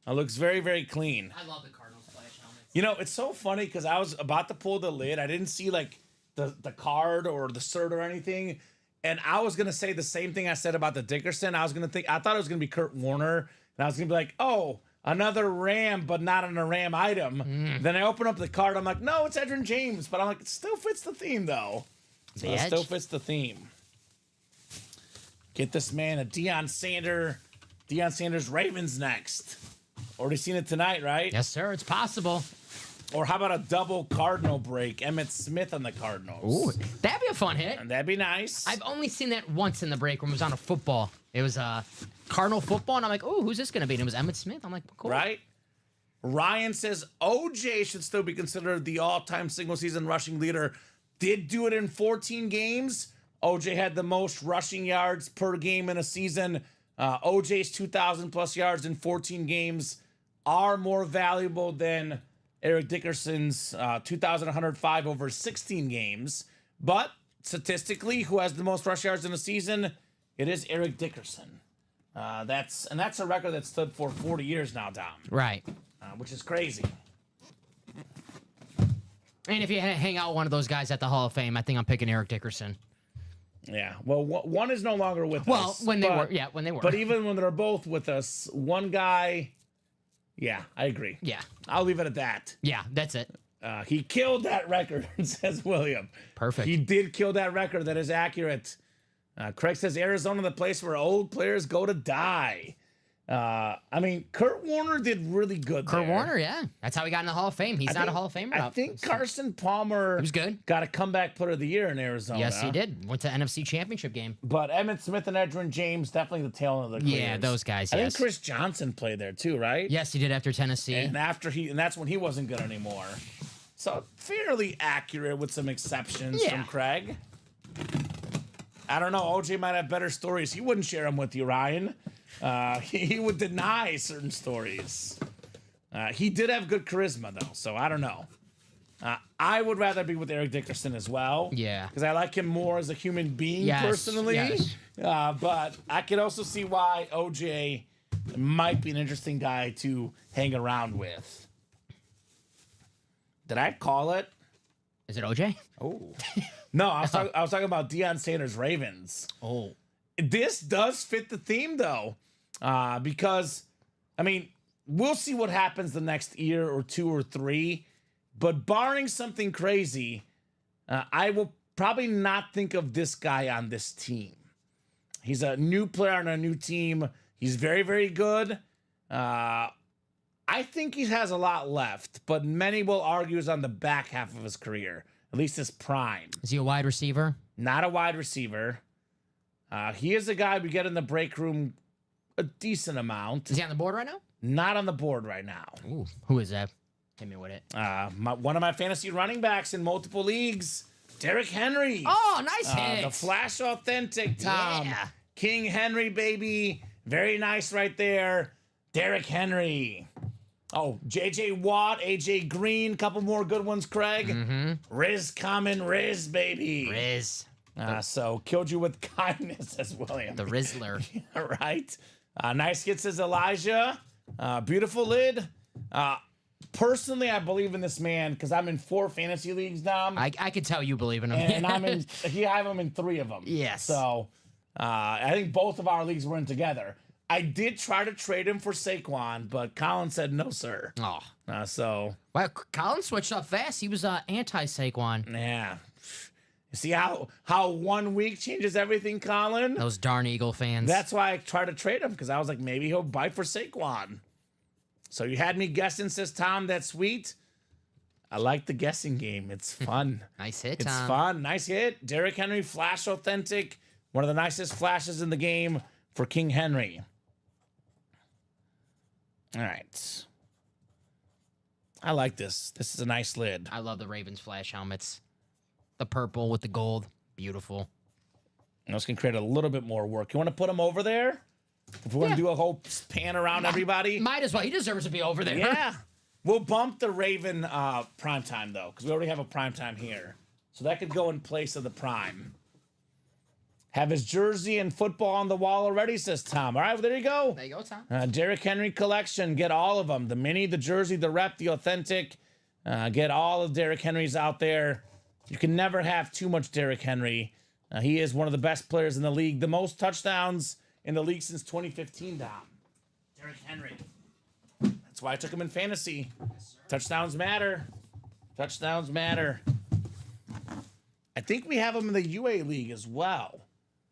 S2: It looks very, very clean.
S3: I love the Cardinals flash helmets.
S2: You know, it's so funny because I was about to pull the lid. I didn't see, like, the card or the cert or anything. And I was gonna say the same thing I said about the Dickerson. I thought it was gonna be Kurt Warner, and I was gonna be like, oh, another Ram, but not on a Ram item. Then I open up the card. I'm like, no, it's Edgerrin James, but I'm like, it still fits the theme though. It still fits the theme. Get this man a Deion Sanders Ravens next. Already seen it tonight, right?
S3: Yes, sir. It's possible.
S2: Or how about a double Cardinal break? Emmitt Smith on the Cardinals.
S3: Ooh, that'd be a fun hit.
S2: And that'd be nice.
S3: I've only seen that once in the break room. It was on a football. It was Cardinal football, and I'm like, oh, who's this going to be? And it was Emmitt Smith. I'm like, cool.
S2: Right? Ryan says OJ should still be considered the all-time single-season rushing leader. Did do it in 14 games. OJ had the most rushing yards per game in a season. OJ's 2,000-plus yards in 14 games are more valuable than Eric Dickerson's 2,105 over 16 games. But statistically, who has the most rush yards in a season? It is Eric Dickerson. That's a record that stood for 40 years now, Dom.
S3: Right.
S2: Which is crazy.
S3: And if you hang out with one of those guys at the Hall of Fame, I think I'm picking Eric Dickerson.
S2: Yeah. Well, one is no longer with us.
S3: Well, when they were.
S2: But even when they're both with us, one guy. Yeah, I agree.
S3: Yeah.
S2: I'll leave it at that.
S3: Yeah, that's it.
S2: He killed that record, says William.
S3: Perfect.
S2: He did kill that record. That is accurate. Craig says Arizona, the place where old players go to die. I mean, Kurt Warner did really good
S3: Kurt
S2: there.
S3: Warner, yeah. That's how he got in the Hall of Fame. He's not a Hall of Famer.
S2: I think Carson Palmer
S3: he was good.
S2: Got a comeback player of the year in Arizona.
S3: Yes, he did. Went to NFC Championship game.
S2: But Emmitt Smith and Edgerrin James, definitely the tail end of the careers.
S3: Yeah, those guys,
S2: I
S3: yes.
S2: think Chris Johnson played there too, right?
S3: Yes, he did after Tennessee.
S2: And that's when he wasn't good anymore. So fairly accurate with some exceptions from Craig. I don't know. OJ might have better stories. He wouldn't share them with you, Ryan. He would deny certain stories. He did have good charisma, though, so I don't know. I would rather be with Eric Dickerson as well.
S3: Yeah.
S2: Because I like him more as a human being, personally.
S3: Yes.
S2: But I could also see why OJ might be an interesting guy to hang around with. Did I call it?
S3: Is it OJ?
S2: Oh. No, I was talking about Deion Sanders Ravens.
S3: Oh.
S2: This does fit the theme, though, because, I mean, we'll see what happens the next year or two or three, but barring something crazy, I will probably not think of this guy on this team. He's a new player on a new team. He's very, very good. I think he has a lot left, but many will argue he's on the back half of his career, at least his prime.
S3: Is he a wide receiver?
S2: Not a wide receiver. He is a guy we get in the break room a decent amount.
S3: Is he on the board right now?
S2: Not on the board right now.
S3: Ooh, who is that? Hit me with it.
S2: One of my fantasy running backs in multiple leagues, Derrick Henry.
S3: Oh, nice hit.
S2: The Flash Authentic, Tom.
S3: Yeah.
S2: King Henry, baby. Very nice right there. Derrick Henry. Oh, J.J. Watt, A.J. Green, couple more good ones, Craig.
S3: Mm-hmm.
S2: Riz Riz, baby.
S3: Riz.
S2: So killed you with kindness, as William.
S3: The Rizzler.
S2: Right. Nice hit, says Elijah. Beautiful lid. Personally, I believe in this man because I'm in 4 fantasy leagues now.
S3: I can tell you believe in him.
S2: And I have him in 3 of them.
S3: Yes.
S2: So I think both of our leagues were in together. I did try to trade him for Saquon, but Colin said no, sir.
S3: Oh.
S2: So.
S3: Well, Colin switched up fast. He was anti-Saquon.
S2: Yeah. You see how 1 week changes everything, Colin?
S3: Those darn Eagle fans.
S2: That's why I tried to trade him, because I was like, maybe he'll bite for Saquon. So you had me guessing, says Tom. That's sweet. I like the guessing game. It's fun.
S3: Nice hit,
S2: It's
S3: Tom.
S2: fun. Nice hit. Derrick Henry, Flash Authentic. One of the nicest flashes in the game for King Henry. All right. I like this. This is a nice lid.
S3: I love the Ravens flash helmets. The purple with the gold. Beautiful.
S2: And this can create a little bit more work. You want to put him over there? If we want to do a whole pan around everybody?
S3: Might as well. He deserves to be over there.
S2: Yeah. We'll bump the Raven primetime, though, because we already have a primetime here. So that could go in place of the prime. Have his jersey and football on the wall already, says Tom. All right, well, there you go.
S3: There you go, Tom.
S2: Derrick Henry collection. Get all of them. The mini, the jersey, the rep, the authentic. Get all of Derrick Henry's out there. You can never have too much Derrick Henry. He is one of the best players in the league. The most touchdowns in the league since 2015, Dom. Derrick Henry. That's why I took him in fantasy. Touchdowns matter. Touchdowns matter. I think we have him in the UA League as well.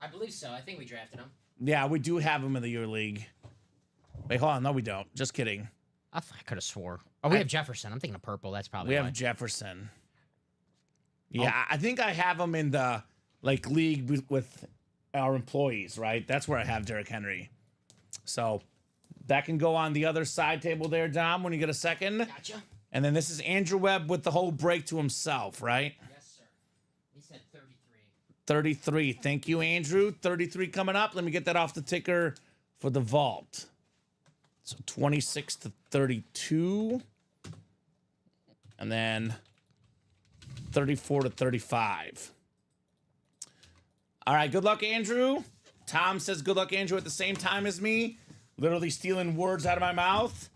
S3: I believe so. I think we drafted him.
S2: Yeah, we do have him in the UA League. Wait, hold on. No, we don't. Just kidding.
S3: I could have swore. Oh, we have Jefferson. I'm thinking of purple. That's probably
S2: We
S3: why.
S2: have Jefferson. Yeah, I think I have him in the league with our employees, right? That's where I have Derrick Henry. So that can go on the other side table there, Dom, when you get a second.
S3: Gotcha.
S2: And then this is Andrew Webb with the whole break to himself, right?
S3: Yes, sir. He said 33.
S2: 33. Thank you, Andrew. 33 coming up. Let me get that off the ticker for the vault. So 26 to 32. And then 34 to 35. All right, good luck, Andrew. Tom says good luck, Andrew, at the same time as me. Literally stealing words out of my mouth.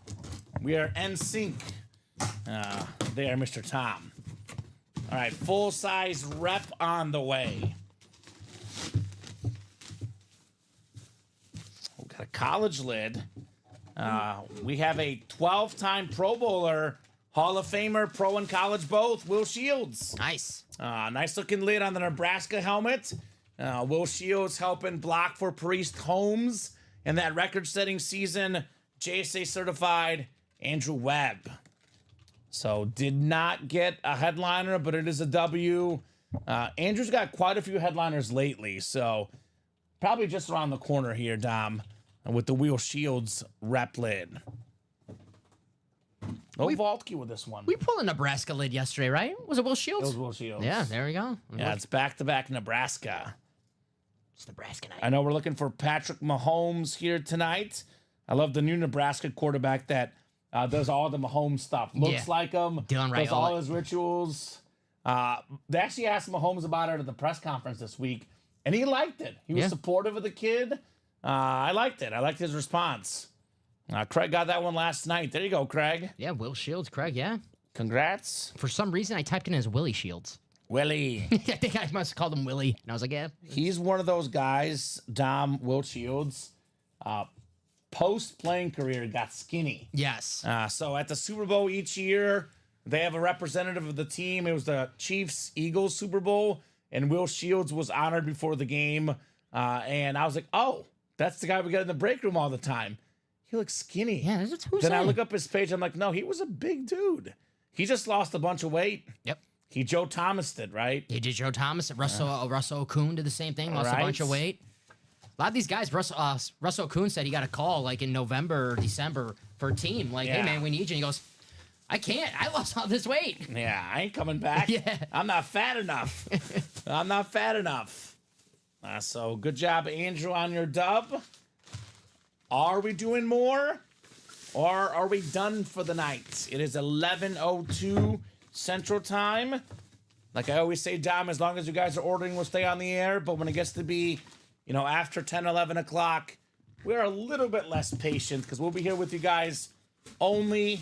S2: We are in sync. There, Mr. Tom. All right, full-size rep on the way. We got a college lid. We have a 12-time Pro Bowler, Hall of Famer, pro and college both, Will Shields.
S3: Nice.
S2: Nice looking lid on the Nebraska helmet. Will Shields helping block for Priest Holmes in that record-setting season. JSA certified Andrew Webb. So did not get a headliner, but it is a W. Andrew's got quite a few headliners lately, so probably just around the corner here, Dom, with the Will Shields rep lid. No vault key with this one.
S3: We pulled a Nebraska lid yesterday, right? Was it Will Shields?
S2: It was Will Shields.
S3: Yeah, there we go.
S2: Yeah, it's back-to-back Nebraska.
S3: It's Nebraska night.
S2: I know we're looking for Patrick Mahomes here tonight. I love the new Nebraska quarterback that does all the Mahomes stuff. Looks like him.
S3: Dylan
S2: does all
S3: Raiola.
S2: his rituals. They actually asked Mahomes about it at the press conference this week, and he liked it. He was supportive of the kid. I liked it. I liked his response. Craig got that one last night. There you go, Craig.
S3: Yeah, Will Shields, Craig, yeah.
S2: Congrats.
S3: For some reason, I typed in as Willie Shields.
S2: Willie.
S3: I think I must have called him Willie. And I was like, yeah.
S2: He's one of those guys, Dom, Will Shields, post-playing career got skinny.
S3: Yes.
S2: So at the Super Bowl each year, they have a representative of the team. It was the Chiefs-Eagles Super Bowl, and Will Shields was honored before the game. And I was like, oh, that's the guy we got in the break room all the time. He looks skinny.
S3: Yeah, that's who's
S2: Then I look up his page. I'm like, no, he was a big dude. He just lost a bunch of weight.
S3: Yep.
S2: He Joe Thomas did, right?
S3: He did Joe Thomas. Russell Okun did the same thing. Lost a bunch of weight. A lot of these guys, Russell Okun said he got a call like in November or December for a team. Like, hey, man, we need you. And he goes, I can't. I lost all this weight.
S2: Yeah, I ain't coming back. I'm not fat enough. I'm not fat enough. So good job, Andrew, on your dub. Are we doing more? Or are we done for the night? It is 11:02 Central Time. Like I always say, Dom, as long as you guys are ordering, we'll stay on the air. But when it gets to be, after 10, 11 o'clock, we're a little bit less patient because we'll be here with you guys only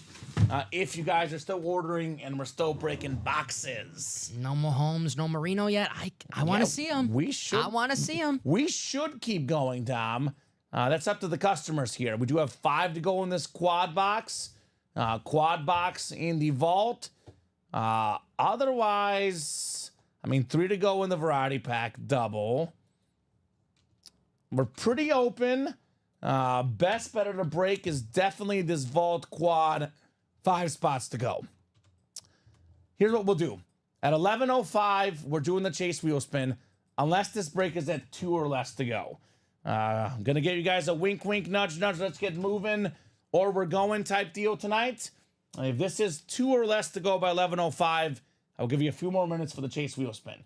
S2: if you guys are still ordering and we're still breaking boxes.
S3: No Mahomes, no Marino yet. I want to see him.
S2: We should.
S3: I want to see him.
S2: We should keep going, Dom. That's up to the customers here. We do have 5 to go in this quad box. Quad box in the vault. Otherwise, 3 to go in the variety pack double. We're pretty open. Best better to break is definitely this vault quad. 5 spots to go. Here's what we'll do. At 11:05, we're doing the chase wheel spin. Unless this break is at 2 or less to go. I'm going to give you guys a wink, wink, nudge, nudge. Let's get moving. Or we're going type deal tonight. If this is 2 or less to go by 11:05, I'll give you a few more minutes for the chase wheel spin.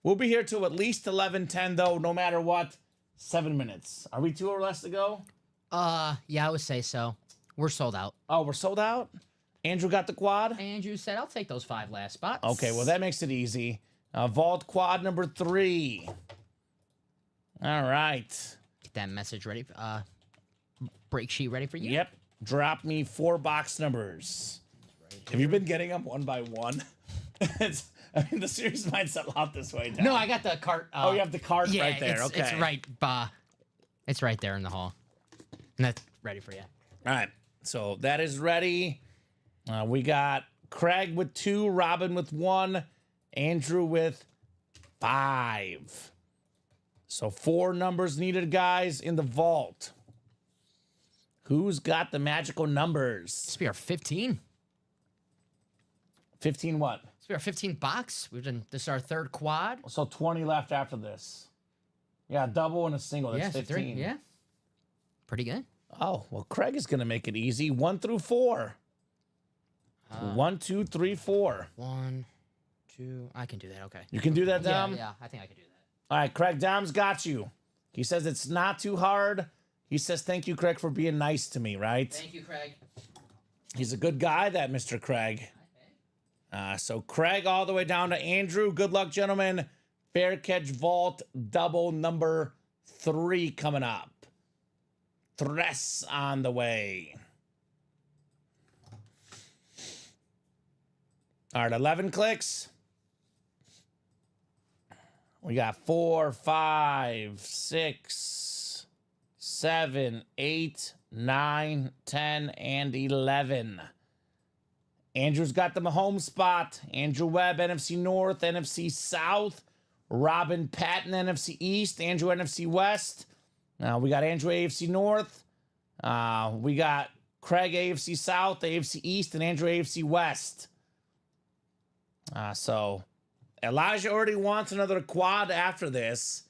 S2: We'll be here till at least 11:10, though, no matter what. 7 minutes. Are we 2 or less to go?
S3: Yeah, I would say so. We're sold out.
S2: Oh, we're sold out? Andrew got the quad?
S3: Andrew said, I'll take those 5 last spots.
S2: Okay, well, that makes it easy. Vault quad number 3. All right.
S3: Get that message ready. Break sheet ready for you.
S2: Yep. Drop me 4 box numbers. Have you been getting them one by one? That's I mean, the series might sell out this way. Dom.
S3: No, I got the cart.
S2: Oh, you have the cart
S3: yeah,
S2: right there.
S3: It's,
S2: Okay.
S3: It's right. It's right there in the hall. And that's ready for you.
S2: All right. So that is ready. We got Craig with 2, Robin with 1, Andrew with 5. So 4 numbers needed, guys, in the vault. Who's got the magical numbers?
S3: This will be our 15.
S2: 15 what?
S3: This will be our 15 box. This is our 3rd quad.
S2: So 20 left after this. Yeah, double and a single. That's
S3: Yeah, so
S2: 15.
S3: 3. Yeah. Pretty good.
S2: Oh, well, Craig is going to make it easy. 1 through 4. 1, 2, 3, 4.
S3: 1, 2. I can do that. Okay.
S2: You can do that, Dom?
S3: Yeah, I think I can do that.
S2: All right, Craig, Dom's got you. He says it's not too hard. He says, thank you, Craig, for being nice to me, right?
S3: Thank you, Craig.
S2: He's a good guy, that Mr. Craig. So Craig all the way down to Andrew. Good luck, gentlemen. Fair catch vault double number 3 coming up. 3 on the way. All right, 11 clicks. We got 4, 5, 6, 7, 8, 9, 10, and 11. Andrew's got the Mahomes spot. Andrew Webb, NFC North, NFC South. Robin Patton, NFC East. Andrew, NFC West. We got Andrew, AFC North. We got Craig, AFC South, AFC East, and Andrew, AFC West. So Elijah already wants another quad after this.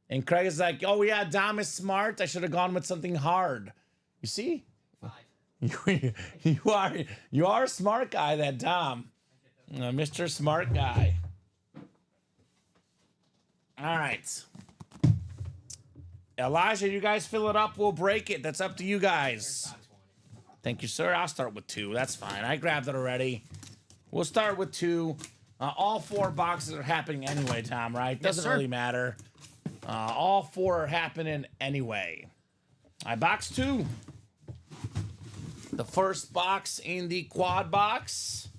S2: And Craig is like, oh, yeah, Dom is smart. I should have gone with something hard. You see?
S3: 5.
S2: You are a smart guy, that Dom. Mr. Smart Guy. All right. Elijah, you guys fill it up. We'll break it. That's up to you guys. Thank you, sir. I'll start with 2. That's fine. I grabbed it already. We'll start with 2. All 4 boxes are happening anyway, Tom, right? Doesn't really matter. All 4 are happening anyway. All right, box 2. The first box in the quad box.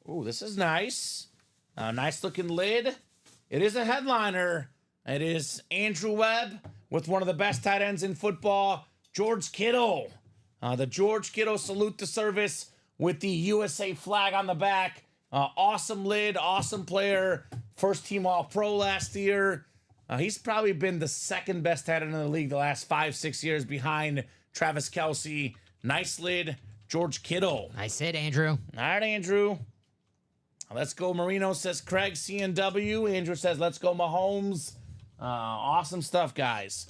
S2: Ooh, this is nice. Nice looking lid. It is a headliner. It is Andrew Webb with one of the best tight ends in football, George Kittle. The George Kittle salute to service with the USA flag on the back. Awesome lid, awesome player. First team All-Pro last year. He's probably been the 2nd best tight end in the league the last 5-6 years behind Travis Kelce. Nice lid, George Kittle.
S3: Nice hit, Andrew.
S2: All right, Andrew. Let's go. Marino says Craig, CNW. Andrew says let's go Mahomes. Awesome stuff, guys.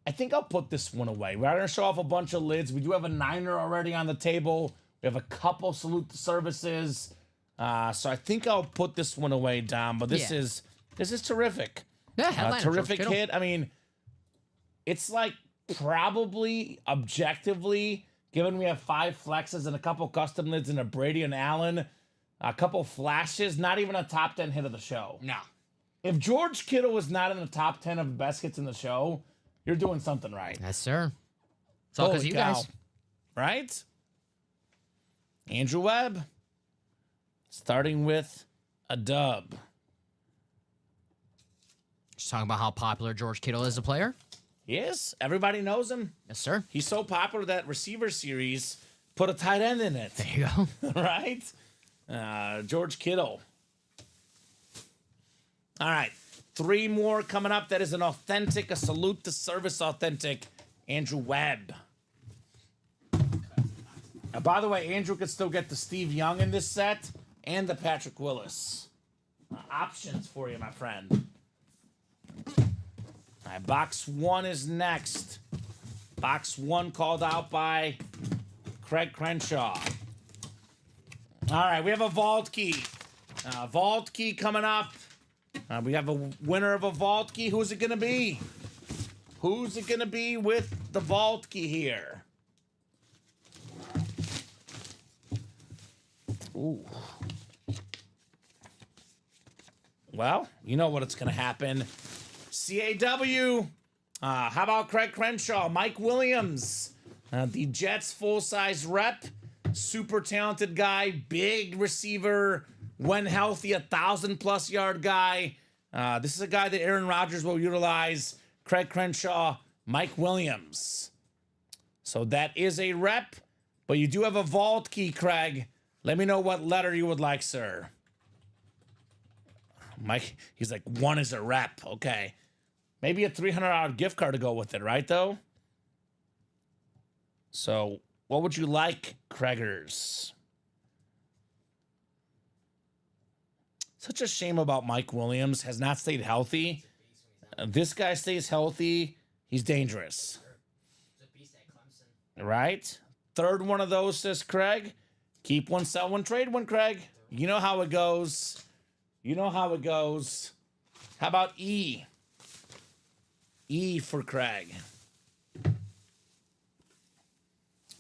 S2: I think I'll put this one away. We're going to show off a bunch of lids. We do have a Niner already on the table. We have a couple salute to services. So I think I'll put this one away, Dom. But this is terrific.
S3: Yeah, headliner,
S2: terrific
S3: George Kittle.
S2: hit. I mean, it's like probably objectively, given we have 5 flexes and a couple custom lids and a Brady and Allen, a couple flashes, not even a top 10 hit of the show.
S3: No.
S2: If George Kittle was not in the top 10 of best hits in the show, you're doing something right.
S3: Yes, sir. It's all because
S2: Holy
S3: you
S2: cow.
S3: guys.
S2: Right? Andrew Webb. Starting with a dub.
S3: Just talking about how popular George Kittle is as a player.
S2: He is. Everybody knows him.
S3: Yes, sir.
S2: He's so popular that receiver series put a tight end in it.
S3: There you go.
S2: Right? George Kittle. All right. 3 more coming up. That is a salute to service authentic Andrew Webb. By the way, Andrew could still get the Steve Young in this set and the Patrick Willis. Options for you, my friend. All right, box 1 is next. Box 1 called out by Craig Crenshaw. All right, we have a vault key. Vault key coming up. We have a winner of a vault key. Who's it going to be? Who's it going to be with the vault key here? Ooh. Well, you know what it's going to happen. CAW. How about Craig Crenshaw? Mike Williams. The Jets full-size rep. super talented guy, big receiver, when healthy, 1,000+ yard guy. This is a guy that Aaron Rodgers will utilize. Craig Crenshaw, Mike Williams. So that is a rep, but you do have a vault key, Craig. Let me know what letter you would like, sir. Mike, he's like, 1 is a rep. Okay. Maybe a $300 gift card to go with it, right, though? So what would you like, Craigers? Such a shame about Mike Williams. Has not stayed healthy. This guy stays healthy. He's dangerous. Right? Third one of those, says Craig. Keep one, sell one, trade one, Craig. You know how it goes. You know how it goes. How about E? E for Craig.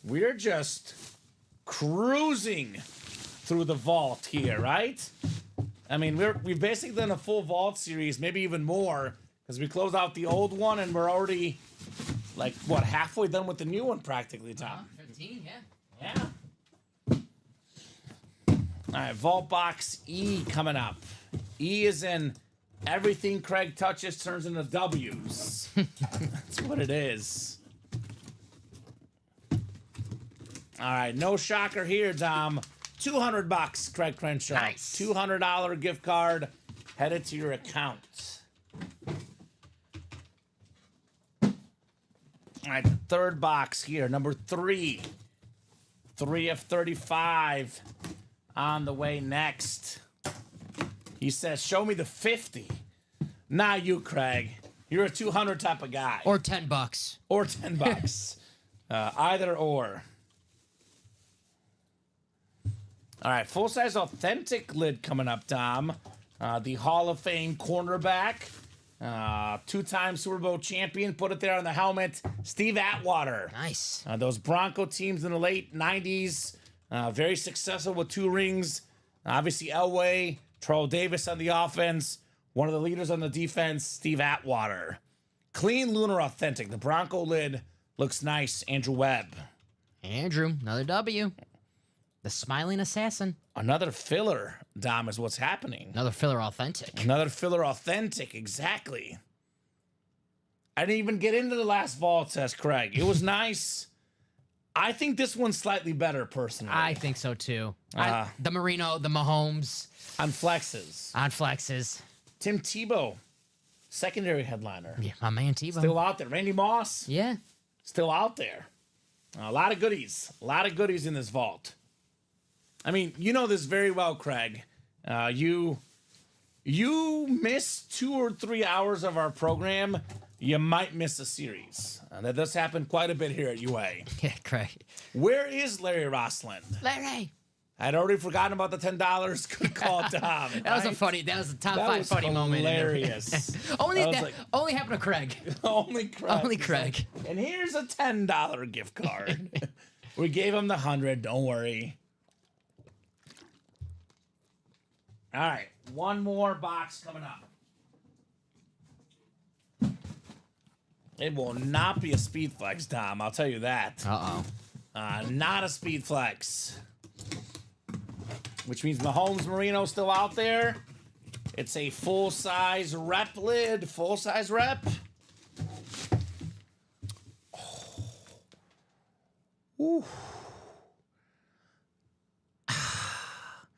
S2: We're just cruising through the vault here, right? I mean, we've basically done a full vault series, maybe even more, because we closed out the old one and we're already, like, what, halfway done with the new one practically, Tom?
S3: 15, yeah.
S2: Yeah. All right, Vault Box E coming up. E is in everything Craig touches turns into W's. That's what it is. All right, no shocker here, Dom. $200, Craig Crenshaw.
S3: Nice.
S2: $200 gift card headed to your account. All right, the third box here, number 3. 3 of 35 on the way next. He says, show me the 50. Nah, you, Craig. You're a 200 type of guy.
S3: Or $10.
S2: Or $10. Either or. All right, full-size authentic lid coming up, Dom. The Hall of Fame cornerback, 2-time Super Bowl champion. Put it there on the helmet. Steve Atwater.
S3: Nice.
S2: Those Bronco teams in the late 90s. Very successful with 2 rings. Obviously, Elway, Terrell Davis on the offense. One of the leaders on the defense, Steve Atwater. Clean Lunar Authentic. The Bronco lid looks nice. Andrew Webb.
S3: Andrew, another W. The Smiling Assassin.
S2: Another filler, Dom, is what's happening.
S3: Another filler authentic.
S2: Another filler authentic, exactly. I didn't even get into the last vault, says Craig. It was nice. I think this one's slightly better, personally.
S3: I think so, too. The Marino, the Mahomes.
S2: On flexes.
S3: On flexes.
S2: Tim Tebow, secondary headliner.
S3: Yeah, my man Tebow.
S2: Still out there. Randy Moss.
S3: Yeah.
S2: Still out there. A lot of goodies. A lot of goodies in this vault. I mean, you know this very well, Craig. You miss 2 or 3 hours of our program, you might miss a series. That does happen quite a bit here at UA.
S3: Yeah, Craig.
S2: Where is Larry Rossland?
S3: Larry.
S2: I'd already forgotten about the $10. Good call, Tom.
S3: That was a top 5 funny moment.
S2: Hilarious.
S3: Only happened to Craig.
S2: Only Craig.
S3: Only Craig.
S2: And here's a $10 gift card. We gave him the 100. Don't worry. All right, one more box coming up. It will not be a speed flex, Tom. I'll tell you that.
S3: Uh-oh.
S2: Not a speed flex. Which means Mahomes Marino still out there. It's a full-size rep lid. Full-size rep. Ooh.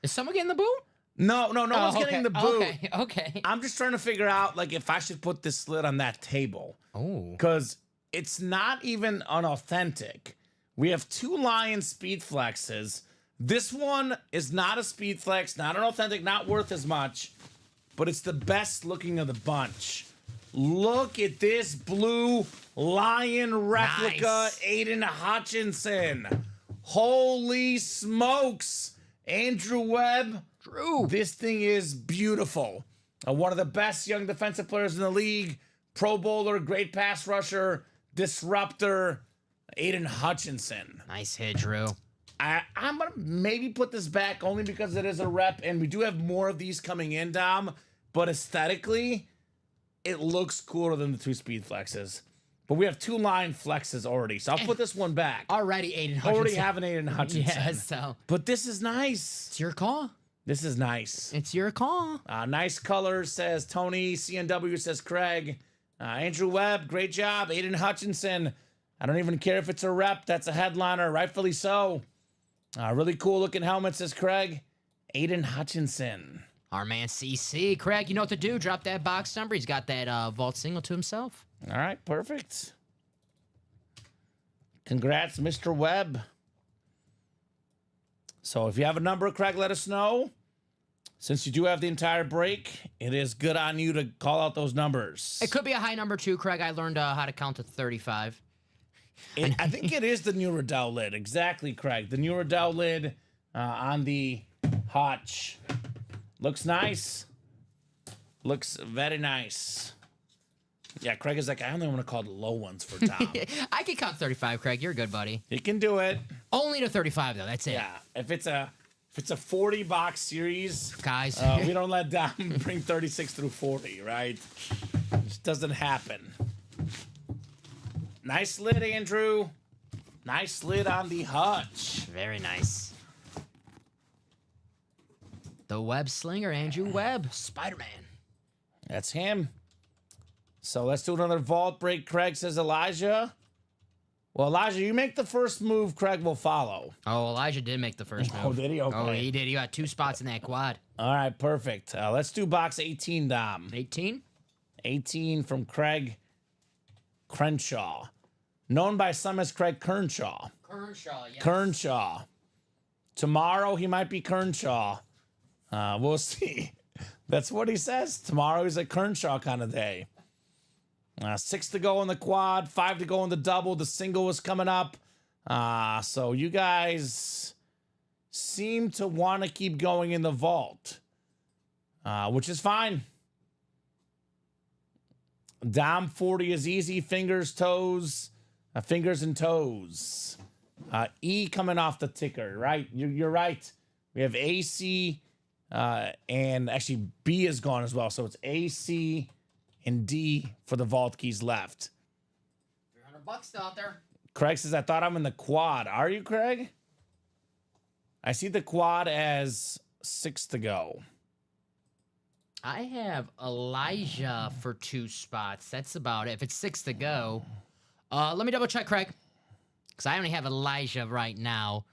S3: Is someone getting the boot?
S2: No one's getting the boot.
S3: Okay.
S2: I'm just trying to figure out, like, if I should put this lid on that table.
S3: Oh.
S2: Because it's not even unauthentic. We have 2 Lion speed flexes. This one is not a speed flex, not an authentic, not worth as much, but it's the best looking of the bunch. Look at this blue Lion replica,
S3: Nice.
S2: Aiden Hutchinson. Holy smokes. Andrew Webb.
S3: Drew.
S2: This thing is beautiful. One of the best young defensive players in the league. Pro Bowler, great pass rusher, disruptor, Aiden Hutchinson.
S3: Nice hit, Drew.
S2: I'm going to maybe put this back only because it is a rep, and we do have more of these coming in, Dom. But aesthetically, it looks cooler than the 2 speed flexes. But we have 2 line flexes already, so I'll put this one back.
S3: Already Aiden Hutchinson.
S2: Already have an Aiden Hutchinson.
S3: Yeah, so.
S2: But this is nice.
S3: It's your call.
S2: This is nice.
S3: It's your call.
S2: Nice colors, says Tony. CNW says Craig. Andrew Webb, great job. Aiden Hutchinson. I don't even care if it's a rep. That's a headliner, rightfully so. Really cool looking helmet, says Craig. Aiden Hutchinson.
S3: Our man CC. Craig, you know what to do. Drop that box number. He's got that vault single to himself.
S2: All right, perfect. Congrats, Mr. Webb. So if you have a number, Craig, let us know. Since you do have the entire break, it is good on you to call out those numbers.
S3: It could be a high number, too, Craig. I learned how to count to 35.
S2: I think it is the new Riddell lid. Exactly, Craig. The new Riddell lid on the Hutch. Looks nice. Looks very nice. Yeah, Craig is like, I only want to call the low ones for Tom.
S3: I can count 35, Craig. You're good, buddy.
S2: You can do it.
S3: Only to 35, though. That's it.
S2: Yeah, if it's a 40-box series,
S3: guys,
S2: we don't let Dom bring 36 through 40, right? It just doesn't happen. Nice lid, Andrew. Nice lid on the Hutch.
S3: Very nice. The web slinger, Andrew Webb, Spider-Man.
S2: That's him. So let's do another vault break, Craig, says Elijah. Well, Elijah, you make the first move, Craig will follow.
S3: Oh, Elijah did make the first move.
S2: Oh, did he? Okay.
S3: Oh, he did. He got 2 spots in that quad.
S2: All right, perfect. Let's do box 18, Dom.
S3: 18?
S2: 18 from Craig Crenshaw. Known by some as Craig Kernshaw.
S3: Kernshaw, yes.
S2: Kernshaw. Tomorrow he might be Kernshaw. We'll see. That's what he says. Tomorrow is a Kernshaw kind of day. 6 to go in the quad, 5 to go in the double. The single is coming up. So you guys seem to want to keep going in the vault, which is fine. Dom 40 is easy. Fingers, toes, fingers and toes. E coming off the ticker, right? You're right. We have AC, and actually B is gone as well. So it's AC and D for the vault keys left.
S3: $300 still out there.
S2: Craig says, I thought I'm in the quad. Are you, Craig? I see the quad as 6 to go.
S3: I have Elijah for 2 spots. That's about it. If it's 6 to go. Let me double check, Craig. Because I only have Elijah right now.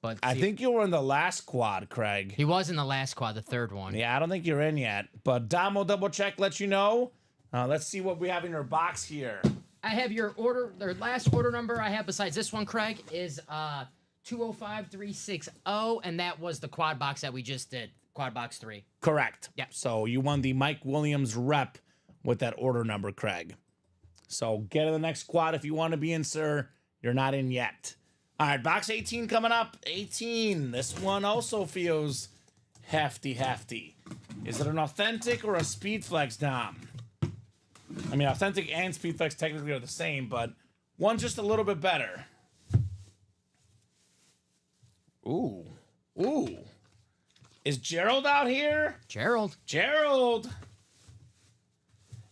S3: But
S2: I think you were in the last quad, Craig.
S3: He was in the last quad, the 3rd one.
S2: Yeah, I don't think you're in yet. But Dom will double check, let you know. Let's see what we have in our box here.
S3: I have your order, their last order number I have besides this one, Craig, is 205360, and that was the quad box that we just did, quad box 3.
S2: Correct.
S3: Yeah.
S2: So you won the Mike Williams rep with that order number, Craig. So get in the next quad if you want to be in, sir. You're not in yet. All right, box 18 coming up. 18. This one also feels hefty. Is it an authentic or a speed flex, Dom? I mean, authentic and speed flex technically are the same, but one's just a little bit better. Ooh. Is Gerald out here?
S3: Gerald.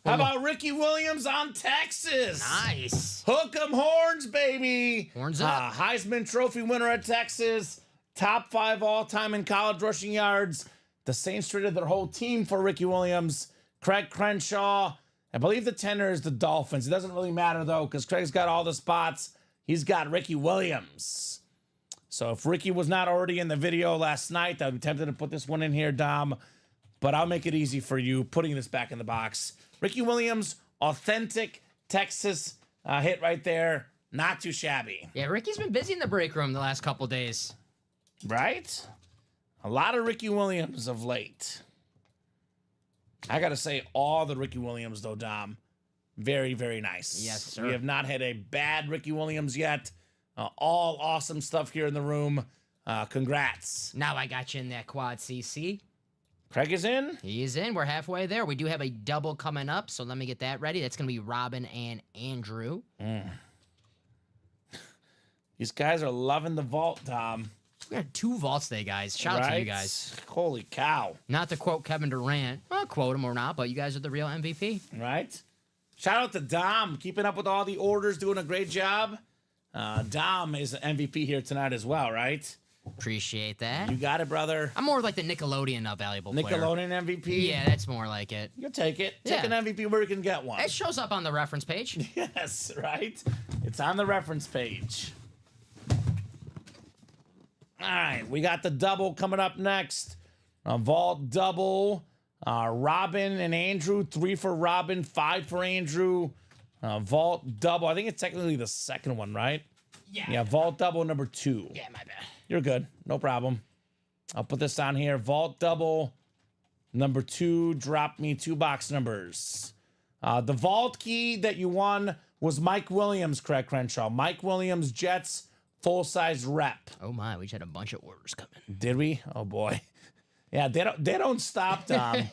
S2: How about Ricky Williams on Texas?
S3: Nice.
S2: Hook 'em horns, baby.
S3: Horns up.
S2: Heisman Trophy winner at Texas. Top 5 all-time in college rushing yards. The Saints traded their whole team for Ricky Williams. Craig Crenshaw. I believe the tenor is the Dolphins. It doesn't really matter, though, because Craig's got all the spots. He's got Ricky Williams. So if Ricky was not already in the video last night, I'd be tempted to put this one in here, Dom. But I'll make it easy for you, putting this back in the box. Ricky Williams, authentic Texas hit right there. Not too shabby.
S3: Yeah, Ricky's been busy in the break room the last couple days.
S2: Right? A lot of Ricky Williams of late. I got to say, all the Ricky Williams, though, Dom, very, very nice.
S3: Yes, sir.
S2: We have not had a bad Ricky Williams yet. All awesome stuff here in the room. Congrats.
S3: Now I got you in that quad, CC.
S2: Craig is in?
S3: He is in. We're halfway there. We do have a double coming up, so let me get that ready. That's going to be Robin and Andrew.
S2: These guys are loving the vault, Tom.
S3: We got 2 vaults today, guys. Shout out to you guys.
S2: Holy cow.
S3: Not to quote Kevin Durant. Well, quote him or not, but you guys are the real MVP.
S2: Right? Shout out to Dom, keeping up with all the orders, doing a great job. Dom is an MVP here tonight as well, right?
S3: Appreciate that.
S2: You got it, brother.
S3: I'm more like the Nickelodeon valuable player.
S2: Nickelodeon MVP?
S3: Yeah, that's more like it.
S2: You'll take it.
S3: Yeah.
S2: Take an MVP where you can get one.
S3: It shows up on the reference page.
S2: Yes, right? It's on the reference page. All right, we got the double coming up next. A vault double. Robin and Andrew, 3 for Robin, 5 for Andrew. Vault double. I think it's technically the second one, right? Yeah, vault double number 2.
S3: Yeah, my bad.
S2: You're good. No problem. I'll put this on here. Vault double number 2. Drop me 2 box numbers. The vault key that you won was Mike Williams, Craig Crenshaw. Mike Williams, Jets, full-size rep.
S3: Oh my, we just had a bunch of orders coming.
S2: Did we? Oh boy. Yeah, they don't stop, Dom.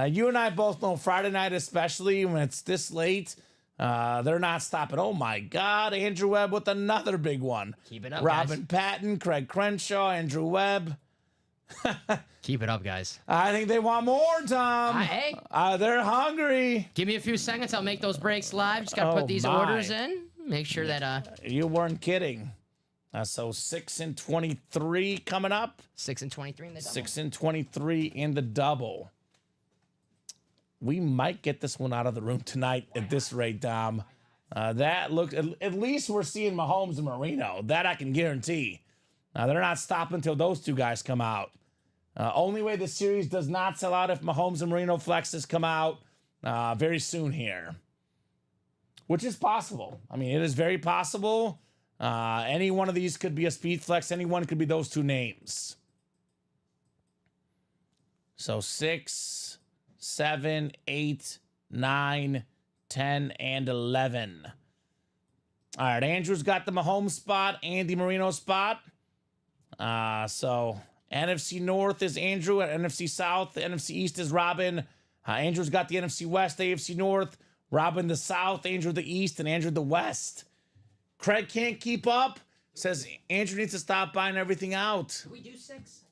S2: You and I both know Friday night, especially when it's this late, they're not stopping. Oh my God, Andrew Webb with another big one.
S3: Keep it up,
S2: Robin Patton, Craig Crenshaw, Andrew Webb.
S3: Keep it up, guys.
S2: I think they want more, Tom.
S3: Hey.
S2: They're hungry.
S3: Give me a few seconds. I'll make those breaks live. Just got to
S2: Oh,
S3: put these
S2: my.
S3: orders in. Make sure that
S2: You weren't kidding. So 6 and 23 coming up.
S3: 6 and 23 in the double.
S2: 6 and 23 in the double. We might get this one out of the room tonight at this rate, Dom. That looked, at least we're seeing Mahomes and Marino. That I can guarantee. They're not stopping until those two guys come out. Only way the series does not sell out if Mahomes and Marino flexes come out very soon here. Which is possible. I mean, it is very possible. Any one of these could be a speed flex. Any one could be those two names. So 6, 7, 8, 9, 10, and 11. All right, Andrew's got the Mahomes spot, Andy Marino spot. So NFC North is Andrew, and NFC South, the NFC East is Robin. Andrew's got the NFC West, AFC North, Robin the South, Andrew the East, and Andrew the West. Craig can't keep up. Says Andrew needs to stop buying everything out.
S3: Did we do 6?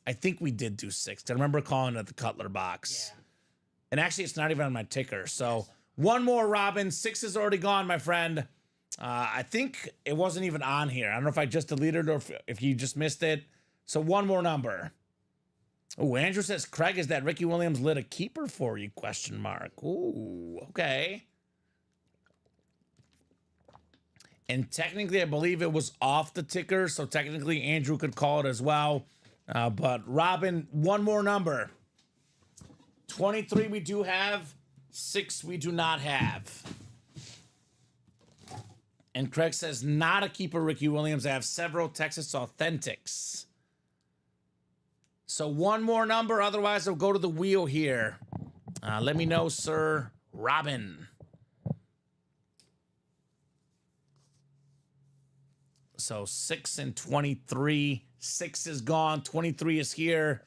S2: I think we did do 6. I remember calling it the Cutler box.
S3: Yeah.
S2: And actually, it's not even on my ticker. So one more, Robin. 6 is already gone, my friend. I think it wasn't even on here. I don't know if I just deleted it or if you just missed it. So one more number. Oh, Andrew says, Craig, is that Ricky Williams lit a keeper for you? Question mark. Ooh, okay. And technically, I believe it was off the ticker, so technically Andrew could call it as well. But Robin, one more number. 23 we do have, 6 we do not have. And Craig says, not a keeper, Ricky Williams. I have several Texas Authentics. So one more number, otherwise I'll go to the wheel here. Let me know, sir. Robin. So 6 and 23. 6 is gone. 23 is here.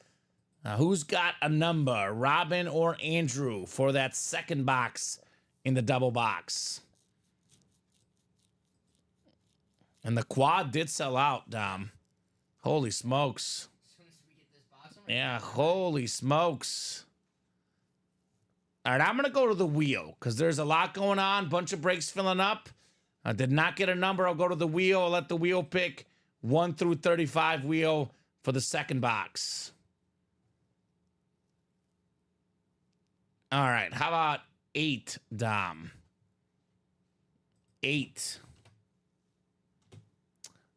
S2: Who's got a number? Robin or Andrew for that second box in the double box? And the quad did sell out, Dom. Holy smokes. Yeah, holy smokes. All right, I'm going to go to the wheel because there's a lot going on. Bunch of breaks filling up. I did not get a number. I'll go to the wheel. I'll let the wheel pick 1 through 35 wheel for the second box. All right. How about 8, Dom? 8.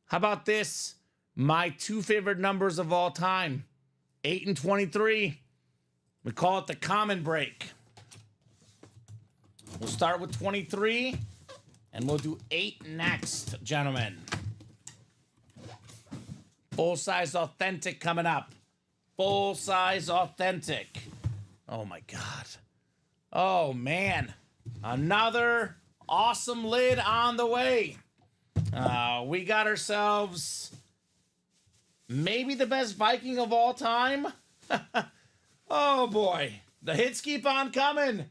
S2: How about this? My 2 favorite numbers of all time. 8 and 23. We call it the common break. We'll start with 23. And we'll do 8 next, gentlemen. Full-size authentic coming up. Full-size authentic. Oh, my God. Oh, man. Another awesome lid on the way. We got ourselves maybe the best Viking of all time. Oh, boy. The hits keep on coming.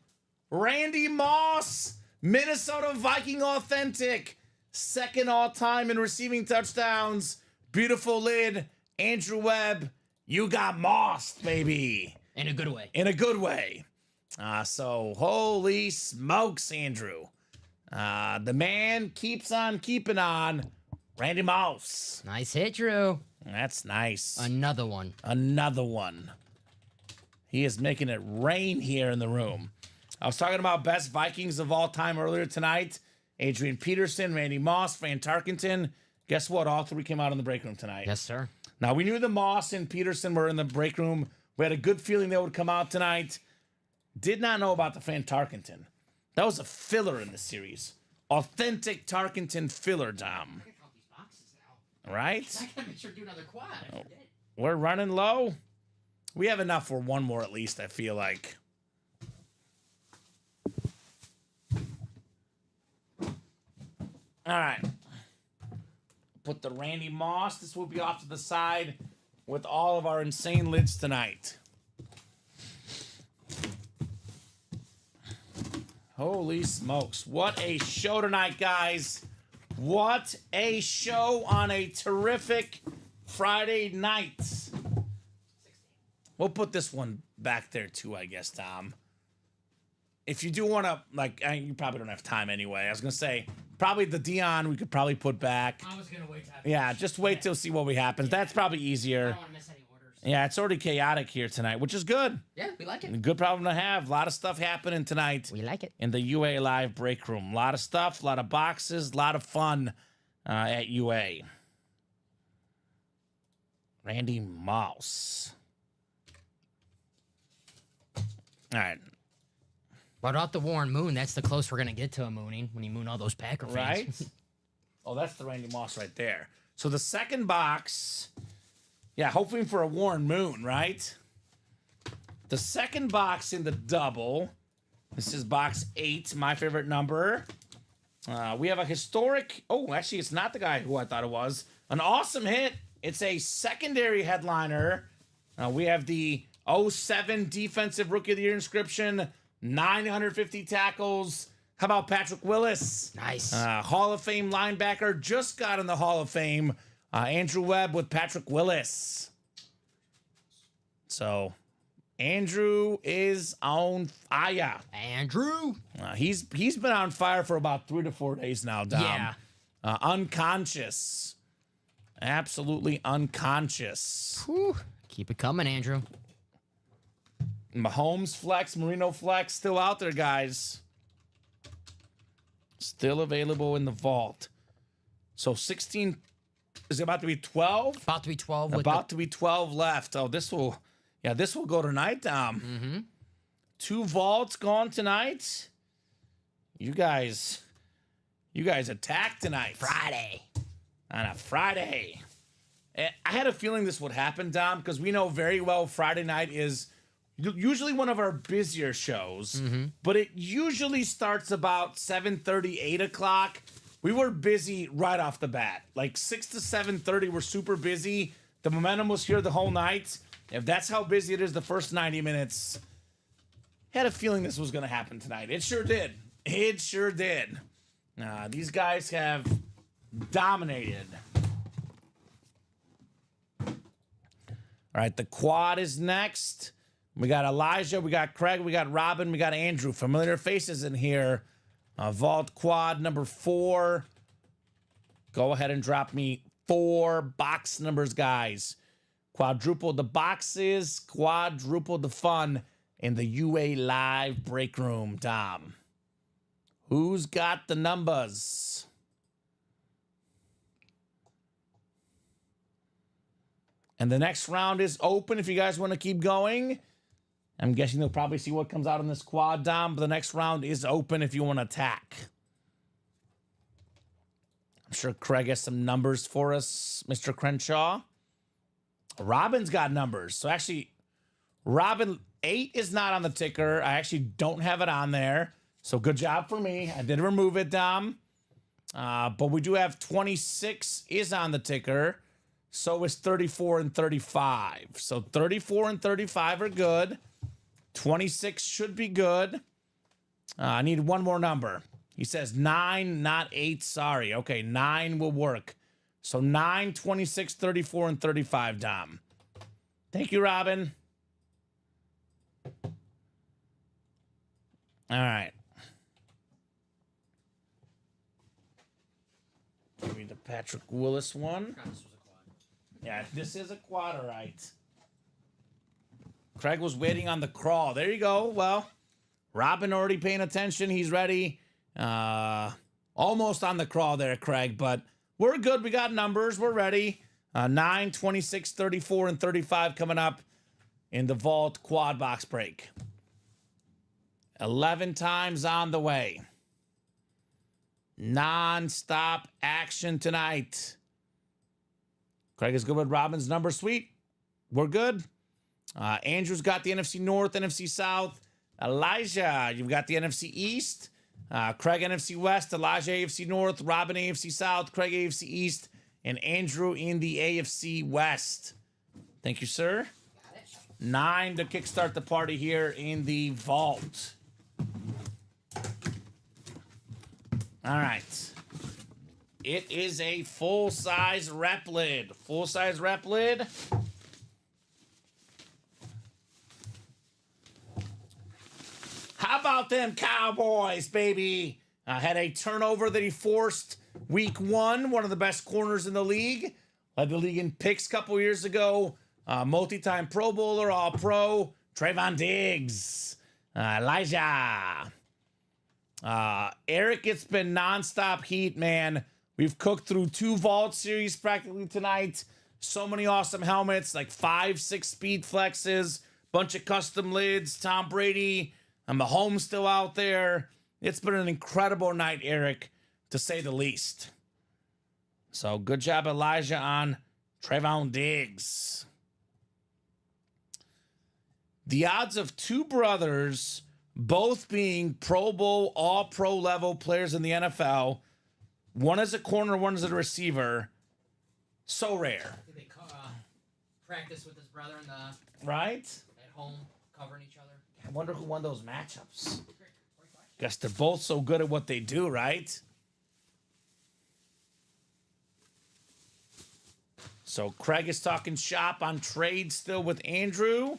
S2: Randy Moss. Minnesota Viking Authentic. Second all-time in receiving touchdowns. Beautiful lid. Andrew Webb, you got mossed, baby.
S3: In a good way.
S2: In a good way. So holy smokes, Andrew. The man keeps on keeping on. Randy Moss.
S3: Nice hit, Drew.
S2: That's nice.
S3: Another one.
S2: Another one. He is making it rain here in the room. I was talking about best Vikings of all time earlier tonight. Adrian Peterson, Randy Moss, Van Tarkenton. Guess what? All three came out in the break room tonight.
S3: Yes, sir.
S2: Now, we knew the Moss and Peterson were in the break room. We had a good feeling they would come out tonight. Did not know about the Van Tarkenton. That was a filler in the series. Authentic Tarkenton filler, Dom. Right?
S3: I gotta make sure to do another quad.
S2: We're running low. We have enough for one more at least, I feel like. All right. Put the Randy Moss. This will be off to the side with all of our insane lids tonight. Holy smokes. What a show tonight, guys. What a show on a terrific Friday night. We'll put this one back there too, I guess, Tom. If you do want to, like, you probably don't have time anyway. I was going to say, probably the Dion we could probably put back.
S3: I was going to wait to have
S2: Yeah, just wait till see what we happens. That's probably
S3: I
S2: easier.
S3: don't want to miss any orders.
S2: Yeah, it's already chaotic here tonight, which is good.
S3: Yeah, we like it.
S2: Good problem to have. A lot of stuff happening tonight
S3: We like it.
S2: in the UA Live break room. A lot of stuff, a lot of boxes, a lot of fun at UA. Randy Moss. All right.
S3: Without the Warren Moon, that's the close we're going to get to a mooning when you moon all those Packer fans.
S2: Right? Oh, that's the Randy Moss right there. So the second box, yeah, hoping for a Warren Moon, right? The second box in the double, this is box 8, my favorite number. We have a historic, oh, actually, it's not the guy who I thought it was. An awesome hit. It's a secondary headliner. We have the 07 Defensive Rookie of the Year inscription, 950 tackles. How about Patrick Willis?
S3: Nice.
S2: Hall of Fame linebacker. Just got in the Hall of Fame. Andrew Webb with Patrick Willis. So, Andrew is on fire.
S3: Andrew.
S2: He's been on fire for about 3 to 4 days now, Dom.
S3: Yeah.
S2: Unconscious. Absolutely unconscious.
S3: Whew. Keep it coming, Andrew.
S2: Mahomes flex, Marino flex, still out there, guys. Still available in the vault. So 16, is it about to be 12?
S3: About to be 12.
S2: About to be 12 left. Oh, this will go tonight, Dom.
S3: Mm-hmm.
S2: 2 vaults gone tonight. You guys attack tonight.
S3: Friday.
S2: On a Friday. I had a feeling this would happen, Dom, because we know very well Friday night is usually one of our busier shows, but it usually starts about 7:30, 8 o'clock. We were busy right off the bat. Like 6 to 7:30, we're super busy. The momentum was here the whole night. If that's how busy it is the first 90 minutes, had a feeling this was going to happen tonight. It sure did. It sure did. These guys have dominated. All right, the quad is next. We got Elijah, we got Craig, we got Robin, we got Andrew. Familiar faces in here. Vault quad number 4. Go ahead and drop me 4 box numbers, guys. Quadruple the boxes, quadruple the fun in the UA Live break room, Dom. Who's got the numbers? And the next round is open if you guys want to keep going. I'm guessing they'll probably see what comes out in this quad, Dom, but the next round is open if you want to attack. I'm sure Craig has some numbers for us, Mr. Crenshaw. Robin's got numbers. So actually, Robin 8 is not on the ticker. I actually don't have it on there. So good job for me. I did remove it, Dom. But we do have 26 is on the ticker. So is 34 and 35. So 34 and 35 are good. 26 should be good. I need one more number. He says 9, not 8. Sorry. Okay, 9 will work. So 9, 26, 34, and 35, Dom. Thank you, Robin. All right. Give me the Patrick Willis one. Yeah, this is a quad, all right. Craig was waiting on the crawl. There you go. Well, Robin already paying attention. He's ready. Almost on the crawl there, Craig, but we're good. We got numbers. We're ready. 9, 26, 34, and 35 coming up in the vault quad box break. 11 times on the way. Non-stop action tonight. Craig is good with Robin's number suite. We're good. Andrew's got the NFC North, NFC South. Elijah, you've got the NFC East. Craig, NFC West. Elijah, AFC North. Robin, AFC South. Craig, AFC East. And Andrew in the AFC West. Thank you, sir. 9 to kickstart the party here in the vault. All right. It is a full-size rep lid. Full-size rep lid. How about them Cowboys, baby? Had a turnover that he forced week 1. One of the best corners in the league. Led the league in picks a couple years ago. Multi-time Pro Bowler, All-Pro. Trayvon Diggs. Elijah. Eric, it's been nonstop heat, man. We've cooked through 2 Vault Series practically tonight. So many awesome helmets, like 5, 6 speed flexes, bunch of custom lids, Tom Brady, Mahomes still out there. It's been an incredible night, Eric, to say the least. So good job, Elijah, on Trayvon Diggs. The odds of 2 brothers both being Pro Bowl, All-Pro level players in the NFL. One is a corner, one is a receiver. So rare.
S3: They practice with his brother in the
S2: right?
S3: At home, covering each other.
S2: I wonder who won those matchups. Guess they're both so good at what they do, right? So Craig is talking shop on trade still with Andrew.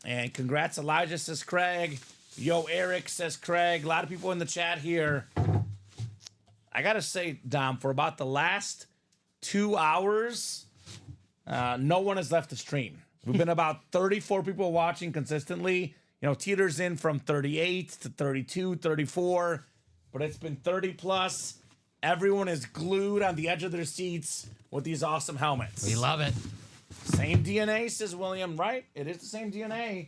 S2: And congrats, Elijah, says Craig. Yo, Eric, says Craig. A lot of people in the chat here. I got to say, Dom, for about the last 2 hours, no one has left the stream. We've been about 34 people watching consistently. You know, teeters in from 38 to 32, 34. But it's been 30 plus. Everyone is glued on the edge of their seats with these awesome helmets.
S3: We love it.
S2: Same DNA, says William. Right? It is the same DNA.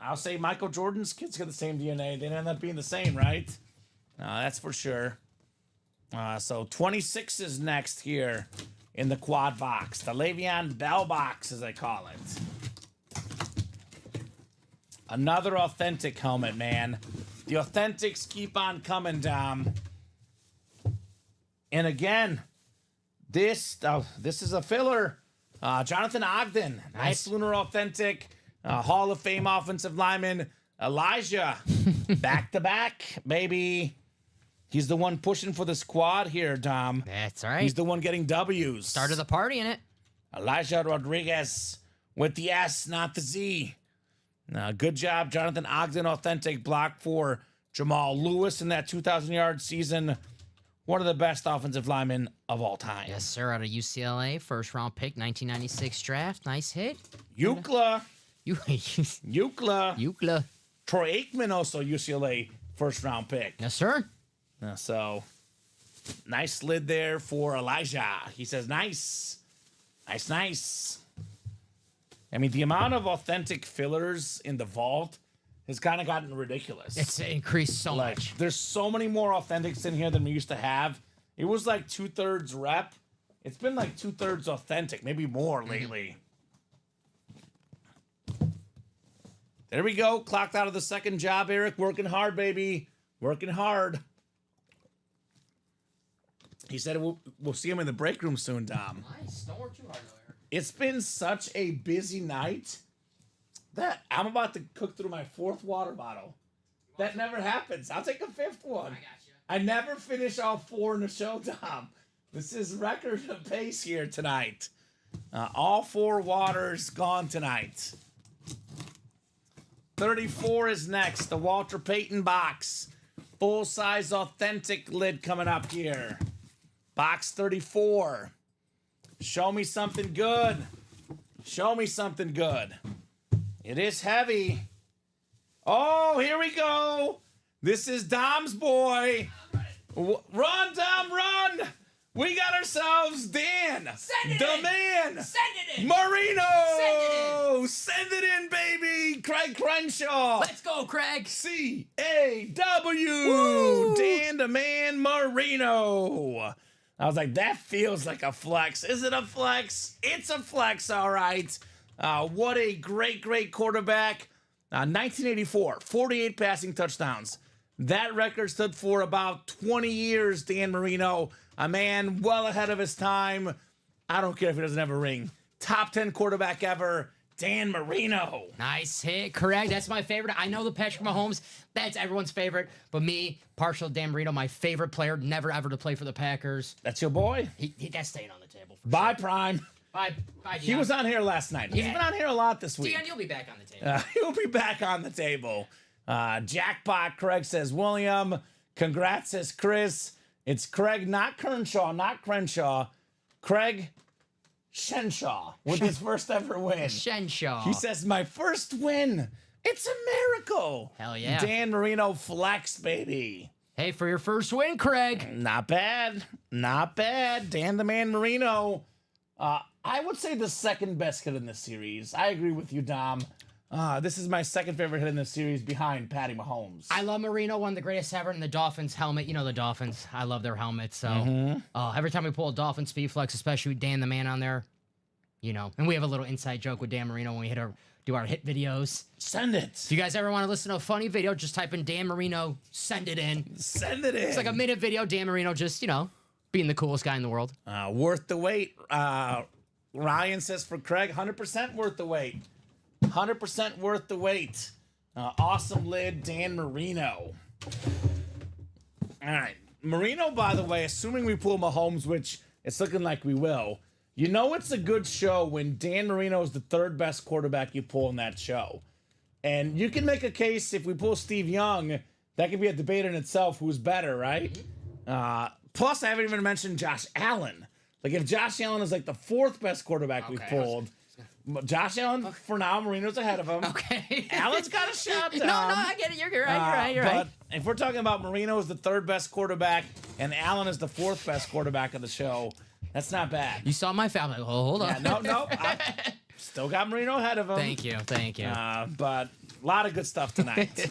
S2: I'll say Michael Jordan's kids got the same DNA. They end up being the same, right? That's for sure. So 26 is next here in the quad box. The Le'Veon Bell box, as I call it. Another authentic helmet, man. The authentics keep on coming, Dom. And again, this is a filler. Jonathan Ogden, nice Lunar Authentic, Hall of Fame offensive lineman. Elijah, back-to-back, baby. He's the one pushing for the squad here, Dom.
S3: That's right.
S2: He's the one getting W's.
S3: Started the party in it.
S2: Elijah Rodriguez with the S, not the Z. Good job, Jonathan Ogden, authentic block for Jamal Lewis in that 2,000-yard season. One of the best offensive linemen of all time.
S3: Yes, sir. Out of UCLA, first-round pick, 1996 draft. Nice hit.
S2: Ukla.
S3: Ukla.
S2: Ukla. Troy Aikman, also UCLA first-round pick.
S3: Yes, sir.
S2: So, nice lid there for Elijah. He says, nice. Nice, nice. I mean, the amount of authentic fillers in the vault has kind of gotten ridiculous.
S3: It's increased so much.
S2: There's so many more authentics in here than we used to have. It was like 2/3 rep. It's been like 2/3 authentic, maybe more lately. There we go. Clocked out of the second job, Eric. Working hard, baby. Working hard. He said we'll see him in the break room soon, Dom.
S3: Nice. Don't work too hard, though, Eric.
S2: It's been such a busy night that I'm about to cook through my 4th water bottle. That never happens. I'll take a 5th one.
S3: I got you.
S2: I never finish all 4 in a show, Dom. This is record pace here tonight. All 4 waters gone tonight. 34 is next. The Walter Payton box. Full-size authentic lid coming up here. Box 34. Show me something good. Show me something good. It is heavy. Oh, here we go. This is Dom's boy. Run, Dom, run. We got ourselves Dan.
S3: Send it
S2: the
S3: in.
S2: man.
S3: Send it in.
S2: Marino.
S3: Send it in.
S2: Send it in, baby. Craig Crenshaw.
S3: Let's go, Craig.
S2: C-A-W.
S3: Woo.
S2: Dan the man Marino. I was like, that feels like a flex. Is it a flex? It's a flex, all right. What a great, great quarterback. 1984, 48 passing touchdowns. That record stood for about 20 years, Dan Marino. A man well ahead of his time. I don't care if he doesn't have a ring. Top 10 quarterback ever, Dan Marino.
S3: Nice hit, Craig. That's my favorite. I know the Patrick Mahomes. That's everyone's favorite. But me, partial Dan Marino, my favorite player, never ever to play for the Packers.
S2: That's your boy.
S3: That's staying on the table. For
S2: Bye,
S3: sure.
S2: Prime.
S3: Bye, Dion.
S2: He was on here last night. He's
S3: Yeah.
S2: been on here a lot this week.
S3: Dion, you'll be back on the table.
S2: He'll be back on the table. Jackpot, Craig says William. Congrats, says Chris. It's Craig, not Crenshaw, not Crenshaw. Craig Shenshaw with his first ever win.
S3: Shenshaw.
S2: He says, my first win. It's a miracle.
S3: Hell yeah.
S2: Dan Marino flex, baby.
S3: Hey, for your first win, Craig.
S2: Not bad. Not bad. Dan the Man Marino. I would say the second best hit in this series. I agree with you, Dom. This is my second favorite hit in this series behind Patty Mahomes.
S3: I love Marino, one of the greatest ever, in the Dolphins helmet. You know the Dolphins. I love their helmets. So every time we pull a Dolphin Speed Flex, especially with Dan the Man on there, you know. And we have a little inside joke with Dan Marino when we do our hit videos.
S2: Send it.
S3: If you guys ever want to listen to a funny video, just type in Dan Marino, send it in.
S2: Send it in.
S3: It's like a minute video, Dan Marino just, you know, being the coolest guy in the world.
S2: Worth the wait. Ryan says for Craig, 100% worth the wait. 100% worth the wait. Awesome lid, Dan Marino. All right. Marino, by the way, assuming we pull Mahomes, which it's looking like we will, you know it's a good show when Dan Marino is the third best quarterback you pull in that show. And you can make a case if we pull Steve Young, that could be a debate in itself who's better, right? Plus, I haven't even mentioned Josh Allen. Like, if Josh Allen is like the fourth best quarterback we've pulled, Josh Allen, for now, Marino's ahead of him.
S3: Okay.
S2: Allen's got a shot.
S3: No, I get it. You're right. You're right.
S2: But if we're talking about Marino as the third best quarterback and Allen is the fourth best quarterback of the show, that's not bad.
S3: You saw my family. Oh, hold on.
S2: Yeah, no. I still got Marino ahead of him.
S3: Thank you.
S2: But a lot of good stuff tonight.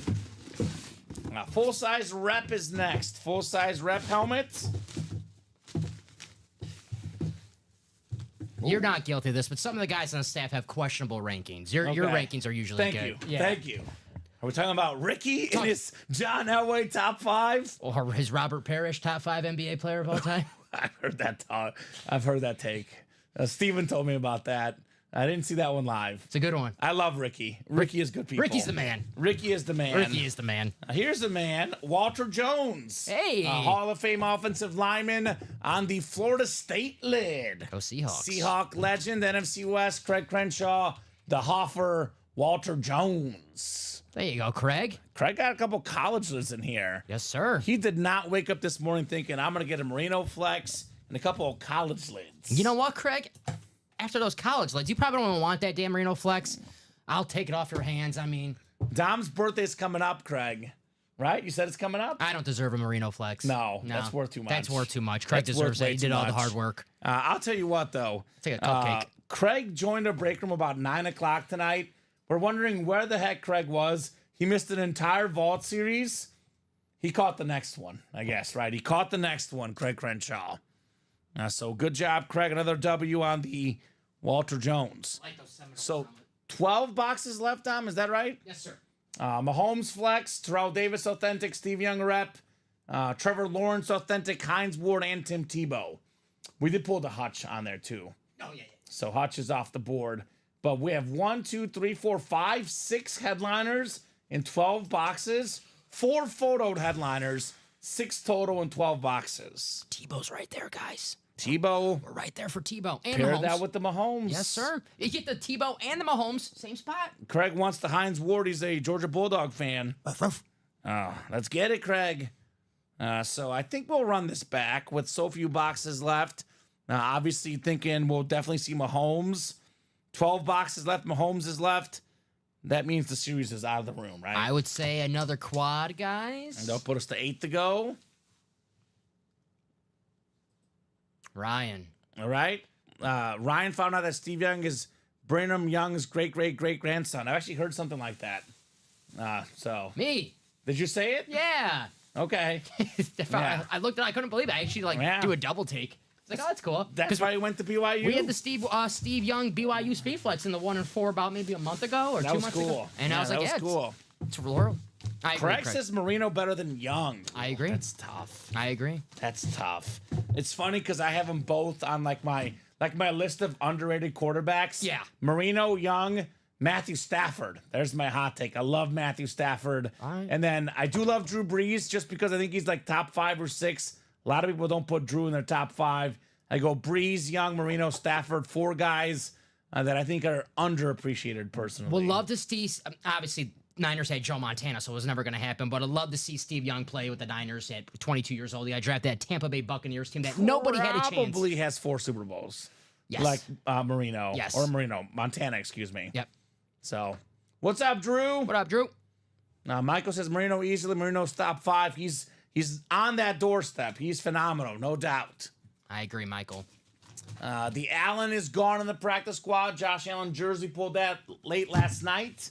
S2: Full-size rep is next. Full-size rep helmet.
S3: You're not guilty of this, but some of the guys on the staff have questionable rankings. Your rankings are usually good.
S2: Thank you. Are we talking about Ricky in his John Elway top 5?
S3: Or his Robert Parrish top 5 NBA player of all time?
S2: I've heard that talk. I've heard that take. Steven told me about that. I didn't see that one live.
S3: It's a good one.
S2: I love Ricky. Ricky is good people.
S3: Ricky's the man.
S2: Ricky is the man.
S3: Ricky is the man.
S2: Here's the man, Walter Jones.
S3: Hey.
S2: Hall of Fame offensive lineman on the Florida State lid.
S3: Go Seahawks.
S2: Seahawk legend, NFC West, Craig Crenshaw, the Hoffer, Walter Jones.
S3: There you go, Craig.
S2: Craig got a couple college lids in here.
S3: Yes, sir.
S2: He did not wake up this morning thinking, I'm going to get a Marino flex and a couple of college lids.
S3: You know what, Craig? After those college lids, you probably don't want that Dan Marino flex. I'll take it off your hands. I mean,
S2: Dom's birthday's coming up, Craig. Right? You said it's coming up?
S3: I don't deserve a Marino flex.
S2: No, that's worth too much.
S3: That's worth too much. Craig deserves it. He did all the hard work.
S2: I'll tell you what, though.
S3: Take a cupcake.
S2: Craig joined our break room about 9 o'clock tonight. We're wondering where the heck Craig was. He missed an entire vault series. He caught the next one, I guess, right? He caught the next one, Craig Crenshaw. So good job, Craig. Another W on the Walter Jones. So 12 boxes left, Dom. Is that right?
S3: Yes, sir.
S2: Mahomes flex, Terrell Davis authentic, Steve Young rep, Trevor Lawrence authentic, Hines Ward, and Tim Tebow. We did pull the Hutch on there too.
S3: Oh, yeah.
S2: So Hutch is off the board. But we have 1, 2, 3, 4, 5, 6 headliners in 12 boxes, 4 photoed headliners, 6 total in 12 boxes.
S3: Tebow's right there, guys.
S2: Tebow.
S3: We're right there for Tebow and
S2: Pair
S3: Mahomes.
S2: that with the Mahomes.
S3: Yes, sir. You get the Tebow and the Mahomes, same spot.
S2: Craig wants the Heinz Ward. He's a Georgia Bulldog fan.
S3: Ruff, ruff.
S2: Let's get it, Craig. So I think we'll run this back with so few boxes left. Obviously thinking we'll definitely see Mahomes. 12 boxes left. Mahomes is left. That means the series is out of the room, right?
S3: I would say another quad, guys.
S2: And they'll put us to 8 to go.
S3: Ryan.
S2: All right. Ryan found out that Steve Young is Brigham Young's great-great-great-grandson. I've actually heard something like that. So
S3: Me.
S2: did you say it?
S3: Yeah.
S2: Okay.
S3: I looked at it. I couldn't believe it. I actually do a double take. It's like, oh, that's cool.
S2: That's why you went to BYU?
S3: We had the Steve Young BYU Speed Flex in the 1 and 4 about maybe a month ago or 2 months
S2: cool.
S3: ago. And I was like,
S2: that was cool.
S3: It's rural. I agree,
S2: Craig says Marino better than Young.
S3: I agree.
S2: That's tough.
S3: I agree.
S2: That's tough. It's funny because I have them both on like my list of underrated quarterbacks.
S3: Yeah.
S2: Marino, Young, Matthew Stafford. There's my hot take. I love Matthew Stafford.
S3: All right.
S2: And then I do love Drew Brees just because I think he's like top 5 or 6. A lot of people don't put Drew in their top 5. I go Brees, Young, Marino, Stafford, 4 guys that I think are underappreciated personally.
S3: We'll love to see, obviously, Niners had Joe Montana, so it was never going to happen, but I'd love to see Steve Young play with the Niners at 22 years old. He got drafted that Tampa Bay Buccaneers team that nobody had a chance.
S2: Probably has 4 Super Bowls.
S3: Yes.
S2: Like Marino.
S3: Yes.
S2: Or Montana, excuse me.
S3: Yep.
S2: So, what's up, Drew?
S3: What up, Drew?
S2: Michael says Marino easily. Marino's top 5. He's on that doorstep. He's phenomenal, no doubt.
S3: I agree, Michael.
S2: The Allen is gone in the practice squad. Josh Allen jersey pulled that late last night.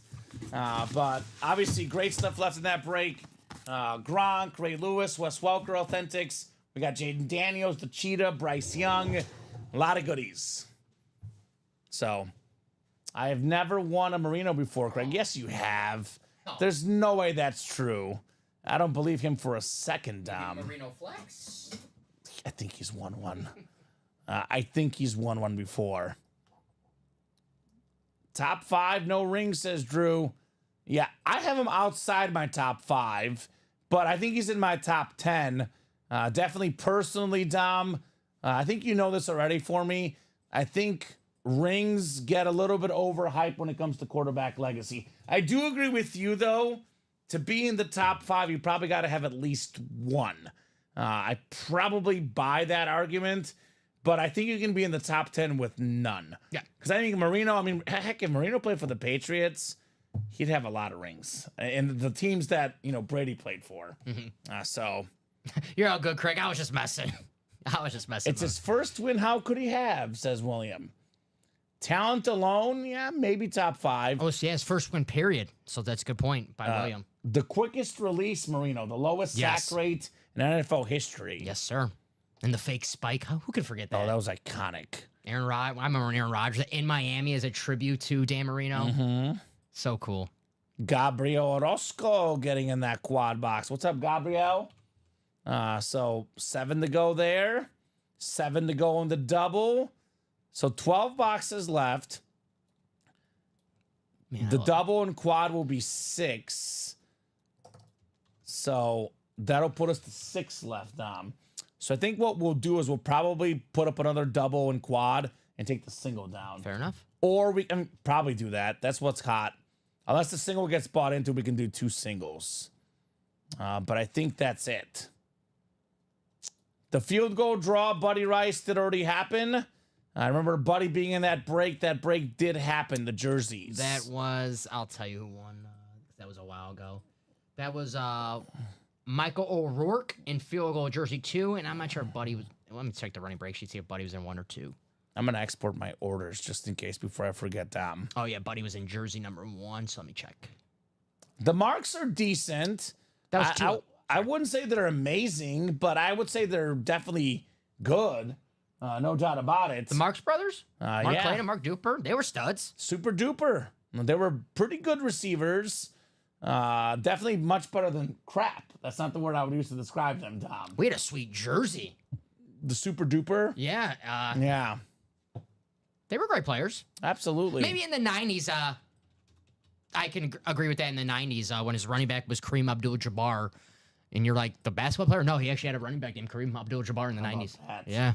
S2: But obviously, great stuff left in that break. Gronk, Ray Lewis, Wes Welker, Authentics. We got Jaden Daniels, the Cheetah, Bryce Young. A lot of goodies. So, I have never won a Marino before, Craig. Yes, you have. There's no way that's true. I don't believe him for a second, Dom.
S3: Marino Flex.
S2: I think he's won one. I think he's won one before. Top 5, no rings, says Drew. Yeah, I have him outside my top 5, but I think he's in my top 10. Definitely personally, Dom. I think you know this already for me. I think rings get a little bit overhyped when it comes to quarterback legacy. I do agree with you, though. To be in the top 5, you probably got to have at least one. I probably buy that argument, but I think you can be in the top 10 with none.
S3: Yeah.
S2: Because I think Marino, heck, if Marino played for the Patriots, he'd have a lot of rings. And the teams that, Brady played for.
S3: Mm-hmm.
S2: So.
S3: You're all good, Craig. I was just messing.
S2: It's his first win. How could he have, says William. Talent alone, yeah, maybe top 5.
S3: Oh, so yeah, his first win, period. So that's a good point by William.
S2: The quickest release, Marino. The lowest sack rate in NFL history.
S3: Yes, sir. And the fake spike. Who could forget that?
S2: Oh, that was iconic.
S3: I remember Aaron Rodgers in Miami as a tribute to Dan Marino.
S2: Mm-hmm.
S3: So cool.
S2: Gabriel Orozco getting in that quad box. What's up, Gabriel? So 7 to go there. 7 to go on the double. So 12 boxes left.
S3: Man,
S2: the double and quad will be 6. So that'll put us to 6 left, Dom. So I think what we'll do is we'll probably put up another double and quad and take the single down.
S3: Fair enough.
S2: Or we can probably do that. That's what's hot. Unless the single gets bought into, we can do 2 singles. But I think that's it. The field goal draw, Buddy Rice, did already happen. I remember Buddy being in that break. That break did happen, the jerseys.
S3: That was, I'll tell you who won. That was a while ago. That was Michael O'Rourke in field goal jersey 2, and I'm not sure if Buddy was. Let me check the running break sheet, see if Buddy was in 1 or 2.
S2: I'm going to export my orders just in case before I forget them.
S3: Oh, yeah, Buddy was in jersey number 1, so let me check.
S2: The marks are decent.
S3: That was 2.
S2: I wouldn't say they're amazing, but I would say they're definitely good. No doubt about it.
S3: The Marx brothers? Mark
S2: yeah.
S3: Clay and Mark Duper, they were studs.
S2: Super duper. They were pretty good receivers. Definitely much better than crap. That's not the word I would use to describe them, Tom.
S3: We had a sweet jersey.
S2: The super duper?
S3: Yeah.
S2: Yeah.
S3: They were great players.
S2: Absolutely.
S3: Maybe in the 90s, I can agree with that in the 90s when his running back was Kareem Abdul-Jabbar. And you're like, the basketball player? No, he actually had a running back named Kareem Abdul-Jabbar in the 90s.
S2: That?
S3: Yeah.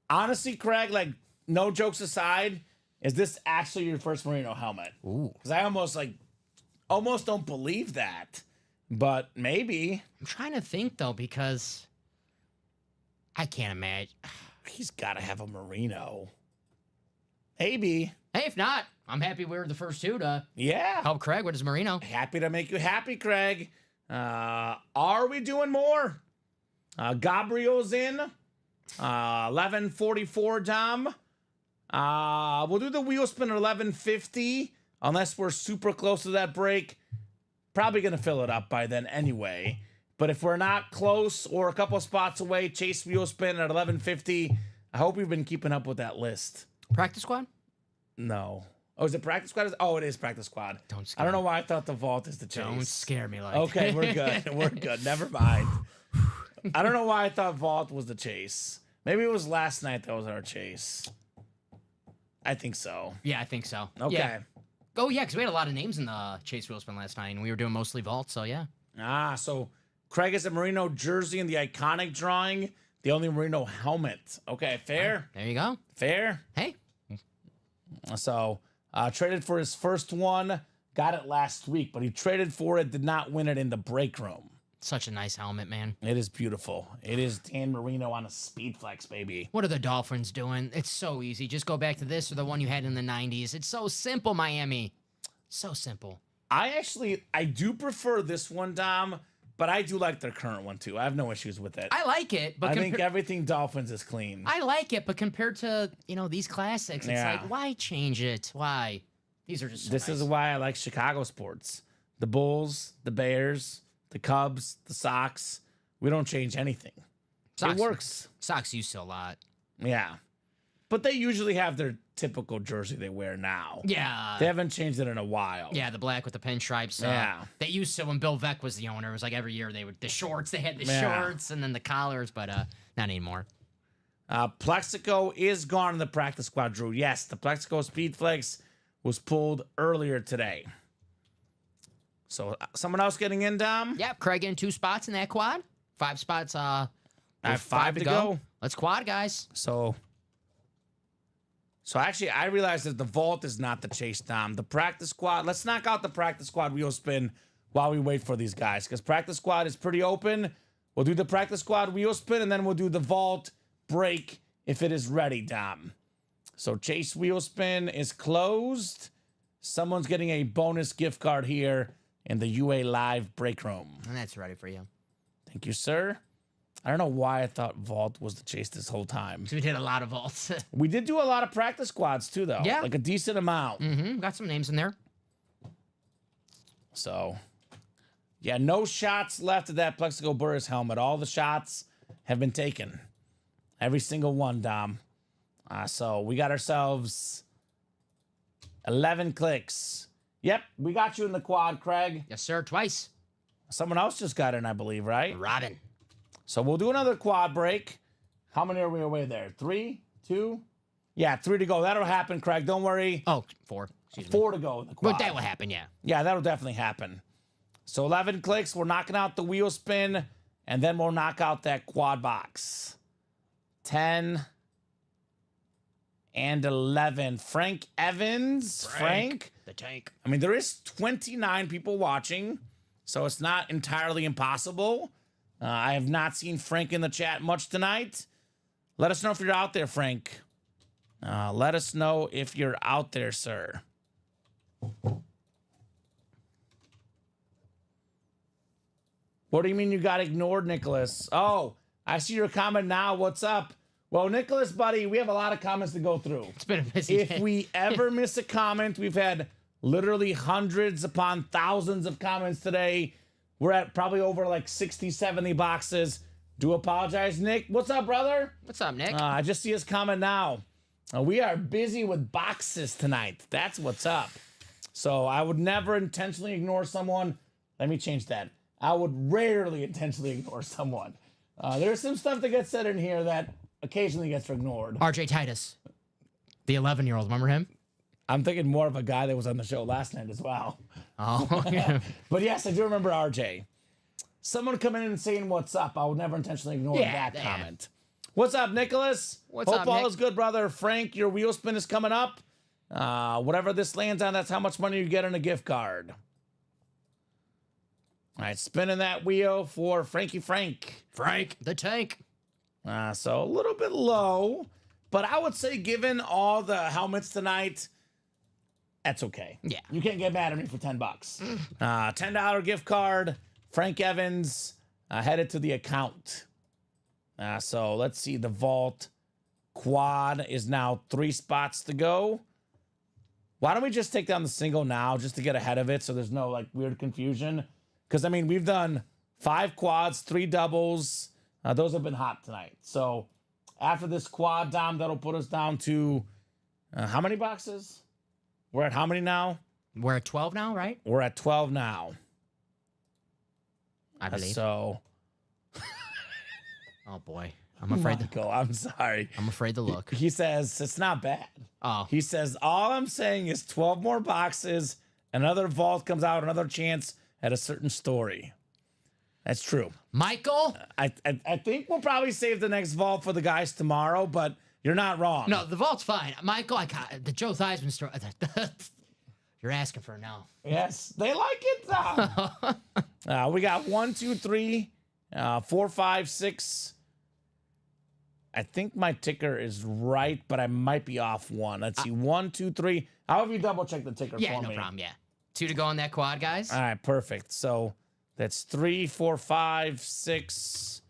S2: Honestly, Craig, like, no jokes aside, is this actually your first Merino helmet?
S3: Ooh.
S2: Because I almost don't believe that, but maybe.
S3: I'm trying to think, though, because I can't imagine.
S2: He's got to have a Merino. Maybe.
S3: Hey, if not, I'm happy we were the first two to
S2: Yeah.
S3: help Craig with his Merino.
S2: Happy to make you happy, Craig. Are we doing more? Gabriel's in. 11:44, Dom. We'll do the wheel spin at 11:50, unless we're super close to that break. Probably going to fill it up by then anyway. But if we're not close or a couple spots away, Chase wheel spin at 11:50. I hope you've been keeping up with that list.
S3: Practice squad?
S2: No. Oh, is it practice squad? Oh, it is practice squad.
S3: Don't scare
S2: I don't know
S3: me.
S2: why I thought the vault is the chase.
S3: Don't scare me like
S2: Okay,
S3: that.
S2: we're good. We're good. Never mind. I don't know why I thought vault was the chase. Maybe it was last night that was our chase. I think so.
S3: Yeah, I think so.
S2: Okay.
S3: Yeah. Oh, yeah, because we had a lot of names in the Chase wheel spin last night, and we were doing mostly vault, so yeah.
S2: So Craig has a Merino jersey in the iconic drawing. The only Merino helmet. Okay, fair.
S3: There you go.
S2: Fair.
S3: Hey,
S2: So traded for his first one. Got it last week, but he traded for it, did not win it in the break room.
S3: such a nice helmet, man.
S2: It is beautiful. It is Dan Marino on a speed flex, baby.
S3: What are the Dolphins doing? It's so easy. Just go back to this or the one you had in the 90s. It's so simple, Miami. So simple.
S2: I do prefer this one, Dom, but I do like their current one too. I have no issues with it.
S3: I like it, but
S2: I think everything Dolphins is clean.
S3: I like it, but compared to, these classics, it's
S2: Yeah.
S3: like, why change it? Why? These are just so
S2: This
S3: nice.
S2: is why I like Chicago sports. The Bulls, the Bears, the Cubs, the Sox. We don't change anything.
S3: Sox,
S2: It works.
S3: Sox used to a lot.
S2: Yeah. But they usually have their typical jersey they wear now.
S3: Yeah.
S2: They haven't changed it in a while.
S3: Yeah, the black with the pinstripes.
S2: Yeah.
S3: They used to when Bill Veck was the owner. It was like every year they had the shorts
S2: Yeah.
S3: and then the collars, but not anymore.
S2: Plexico is gone in the practice squad, Drew. Yes, the Plexico Speed Flex was pulled earlier today. So someone else getting in, Dom?
S3: Yep, Craig in 2 spots in that quad. 5 spots.
S2: I have
S3: with
S2: 5 to go.
S3: Let's quad, guys.
S2: So actually, I realized that the vault is not the chase, Dom. The practice squad, let's knock out the practice squad wheel spin while we wait for these guys, because practice squad is pretty open. We'll do the practice squad wheel spin, and then we'll do the vault break if it is ready, Dom. So chase wheel spin is closed. Someone's getting a bonus gift card here in the UA Live break room.
S3: And that's ready for you.
S2: Thank you, sir. I don't know why I thought vault was the chase this whole time.
S3: So we did a lot of vaults.
S2: We did do a lot of practice squads too, though.
S3: Yeah.
S2: Like a decent amount.
S3: Got some names in there.
S2: So, yeah, no shots left of that Plexico Burris helmet. All the shots have been taken. Every single one, Dom. So we got ourselves 11 clicks. Yep, we got you in the quad, Craig.
S3: Yes, sir. Twice.
S2: Someone else just got in, I believe, right?
S3: Robin.
S2: So we'll do another quad break. How many are we away there? 3, 2? Yeah, 3 to go. That'll happen, Craig. Don't worry.
S3: Oh, 4. Excuse me.
S2: 4 to go in the quad.
S3: But that will happen, yeah.
S2: Yeah, that'll definitely happen. So 11 clicks. We're knocking out the wheel spin, and then we'll knock out that quad box. 10 and 11. Frank Evans. Frank.
S3: The tank.
S2: I mean, there is 29 people watching, so it's not entirely impossible. I have not seen Frank in the chat much tonight. Let us know if you're out there, Frank. Let us know if you're out there, sir. What do you mean you got ignored, Nicholas? Oh, I see your comment now. What's up? Well, Nicholas, buddy, we have a lot of comments to go through.
S3: It's been a busy
S2: If
S3: day.
S2: we ever miss a comment, we've had literally hundreds upon thousands of comments today. We're at probably over like 60, 70 boxes. Do apologize, Nick. What's up, brother?
S3: What's up, Nick?
S2: I just see his comment now. We are busy with boxes tonight. That's what's up. So I would never intentionally ignore someone. Let me change that. I would rarely intentionally ignore someone. There's some stuff that gets said in here that occasionally gets ignored.
S3: RJ Titus. The 11-year-old. Remember him?
S2: I'm thinking more of a guy that was on the show last night as well.
S3: Oh, yeah.
S2: But yes, I do remember RJ. Someone coming in and saying what's up, I would never intentionally ignore that comment. What's up, Nicholas?
S3: What's
S2: Hope
S3: up,
S2: all
S3: Nick?
S2: is good, brother. Frank, your wheel spin is coming up. Whatever this lands on, that's how much money you get in a gift card. All right, spinning that wheel for Frankie Frank.
S3: Frank the Tank.
S2: So a little bit low, but I would say given all the helmets tonight, that's okay.
S3: Yeah.
S2: You can't get mad at me for $10. $10 gift card. Frank Evans headed to the account. So let's see. The vault quad is now 3 spots to go. Why don't we just take down the single now just to get ahead of it so there's no like weird confusion? Because, I mean, we've done 5 quads, 3 doubles. Those have been hot tonight. So after this quad, Dom, that'll put us down to how many boxes? We're at how many now?
S3: We're at 12 now, right?
S2: We're at 12 now.
S3: I believe.
S2: So,
S3: Oh boy, I'm afraid.
S2: Michael, I'm sorry.
S3: I'm afraid to look.
S2: He says it's not bad.
S3: Oh,
S2: He says all I'm saying is 12 more boxes, another vault comes out, another chance at a certain story. That's true.
S3: Michael.
S2: I think we'll probably save the next vault for the guys tomorrow, but you're not wrong.
S3: No, the vault's fine. Michael, the Joe Theismann story. You're asking for it now.
S2: Yes, they like it. We got 1, 2, 3, 4, 5, 6. I think my ticker is right, but I might be off 1. Let's see. 1, 2, 3. How have you double check the ticker
S3: Yeah,
S2: for
S3: no
S2: me?
S3: problem. Yeah, 2 to go on that quad, guys.
S2: All right, perfect. So that's 3, 4, 5, 6,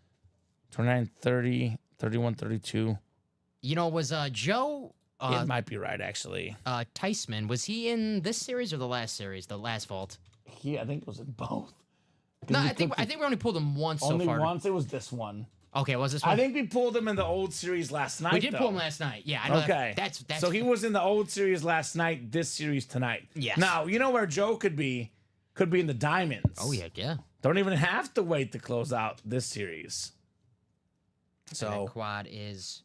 S2: 29, 30, 31, 32.
S3: You know, was Joe
S2: It might be right, actually.
S3: Theismann, was he in this series or the last series, the last vault?
S2: I think it was in both.
S3: No, I think we only pulled him once
S2: Only
S3: so far.
S2: once. It was this one.
S3: Okay, was this one?
S2: I think we pulled him in the old series last night.
S3: we did
S2: though.
S3: pull him last night. Yeah, I know.
S2: Okay.
S3: That's
S2: so he was in the old series last night, this series tonight.
S3: Yes.
S2: Now, you know where Joe could be? Could be in the Diamonds.
S3: Oh yeah, yeah.
S2: Don't even have to wait to close out this series.
S3: So
S2: So,
S3: that quad is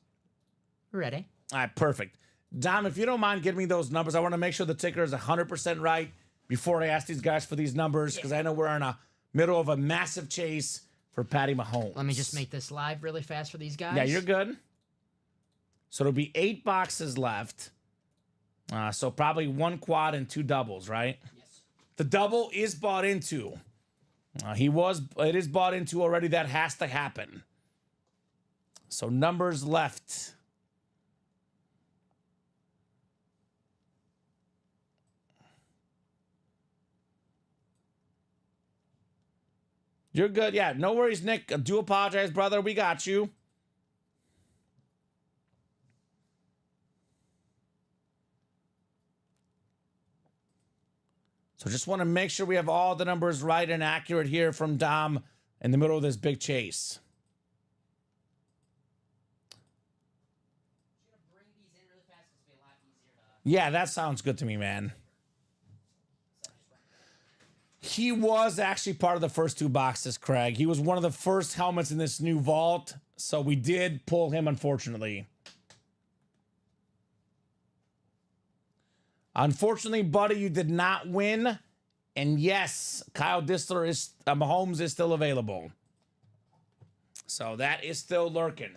S3: ready.
S2: all right, perfect. Dom, if you don't mind getting me those numbers, I want to make sure the ticker is 100% right before I ask these guys for these numbers, because I know we're in the middle of a massive chase for Patty Mahomes.
S3: Let me just make this live really fast for these guys.
S2: Yeah, you're good. So it'll be 8 boxes left. So probably 1 quad and 2 doubles, right?
S3: Yes.
S2: The double is bought into. It is bought into already. That has to happen. So numbers left. You're good. Yeah, no worries, Nick. I do apologize, brother. We got you. So just want to make sure we have all the numbers right and accurate here from Dom in the middle of this big chase. Yeah, that sounds good to me, man. He was actually part of the first 2 boxes, Craig. He was one of the first helmets in this new vault, so we did pull him, unfortunately. Unfortunately, buddy, you did not win. And yes, Kyle Dissler Mahomes is still available. So that is still lurking.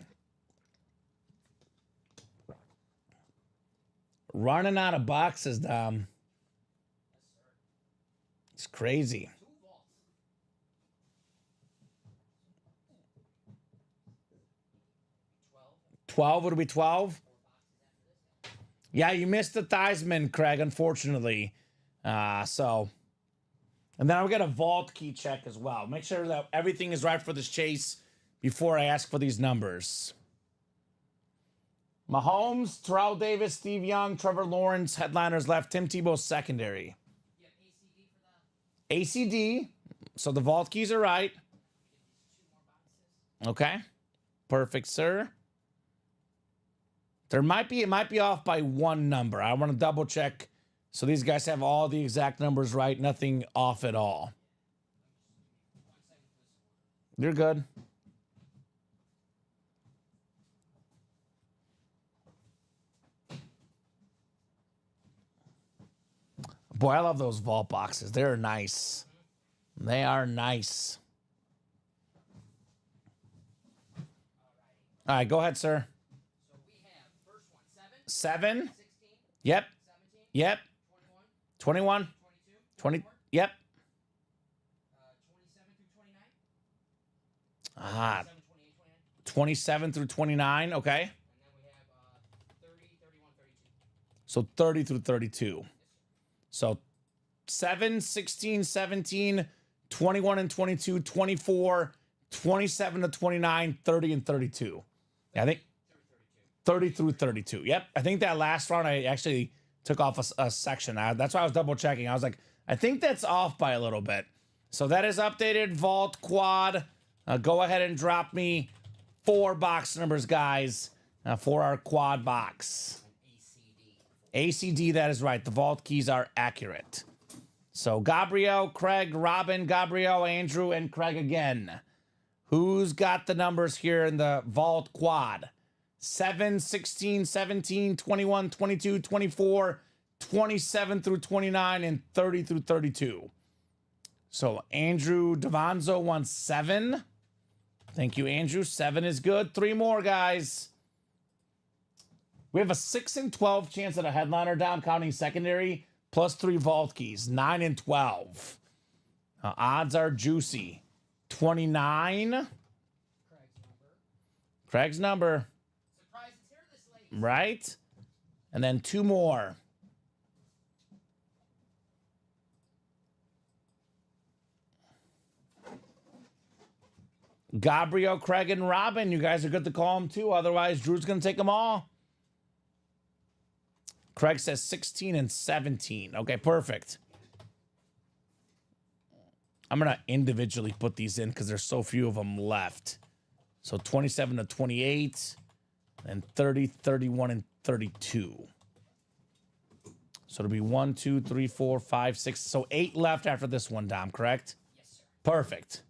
S2: Running out of boxes, Dom. It's crazy. 12 would it be 12? Yeah, you missed the Theismann, Craig, unfortunately. And then I'll get a vault key check as well. Make sure that everything is right for this chase before I ask for these numbers. Mahomes, Terrell Davis, Steve Young, Trevor Lawrence, headliners left. Tim Tebow, secondary. ACD. So the vault keys are right. Okay. Perfect, sir. It might be off by 1 number. I want to double check so these guys have all the exact numbers right, nothing off at all. You're good. Boy, I love those vault boxes. They're nice. They are nice. All right, go ahead, sir.
S3: So we have first one, 7.
S2: 7.
S3: 16.
S2: Yep.
S3: 17.
S2: Yep.
S3: 21.
S2: 21.
S3: 22.
S2: 20. Yep.
S3: 27 through 29.
S2: Ah,
S3: 27, 28, 29.
S2: 27 through 29. Okay.
S3: And then we have 30, 31, 32.
S2: So 30 through 32. So 7, 16, 17, 21 and 22, 24, 27 to 29, 30 and 32. Yeah, I think 30 through 32. Yep. I think that last round I actually took off a section. That's why I was double checking. I was like, I think that's off by a little bit. So that is updated vault quad. Go ahead and drop me 4 box numbers, guys, for our quad box. ACD, that is right. The vault keys are accurate. So Gabriel, Craig, Robin, Gabriel, Andrew, and Craig again. Who's got the numbers here in the vault quad? 7, 16, 17, 21, 22, 24, 27 through 29, and 30 through 32. So Andrew Davanzo wants 7. Thank you, Andrew. 7 is good. 3 more, guys. We have a 6 and 12 chance at a headliner, Dom, counting secondary, plus 3 vault keys. 9 and 12. Odds are juicy. 29. Craig's number.
S3: Surprise, it's here this late.
S2: Right? And then 2 more. Gabriel, Craig, and Robin. You guys are good to call them too. Otherwise, Drew's going to take them all. Craig says 16 and 17. Okay, perfect. I'm going to individually put these in because there's so few of them left. So 27 to 28, and 30, 31, and 32. So it'll be 1, 2, 3, 4, 5, 6. So 8 left after this one, Dom, correct?
S3: Yes, sir.
S2: Perfect.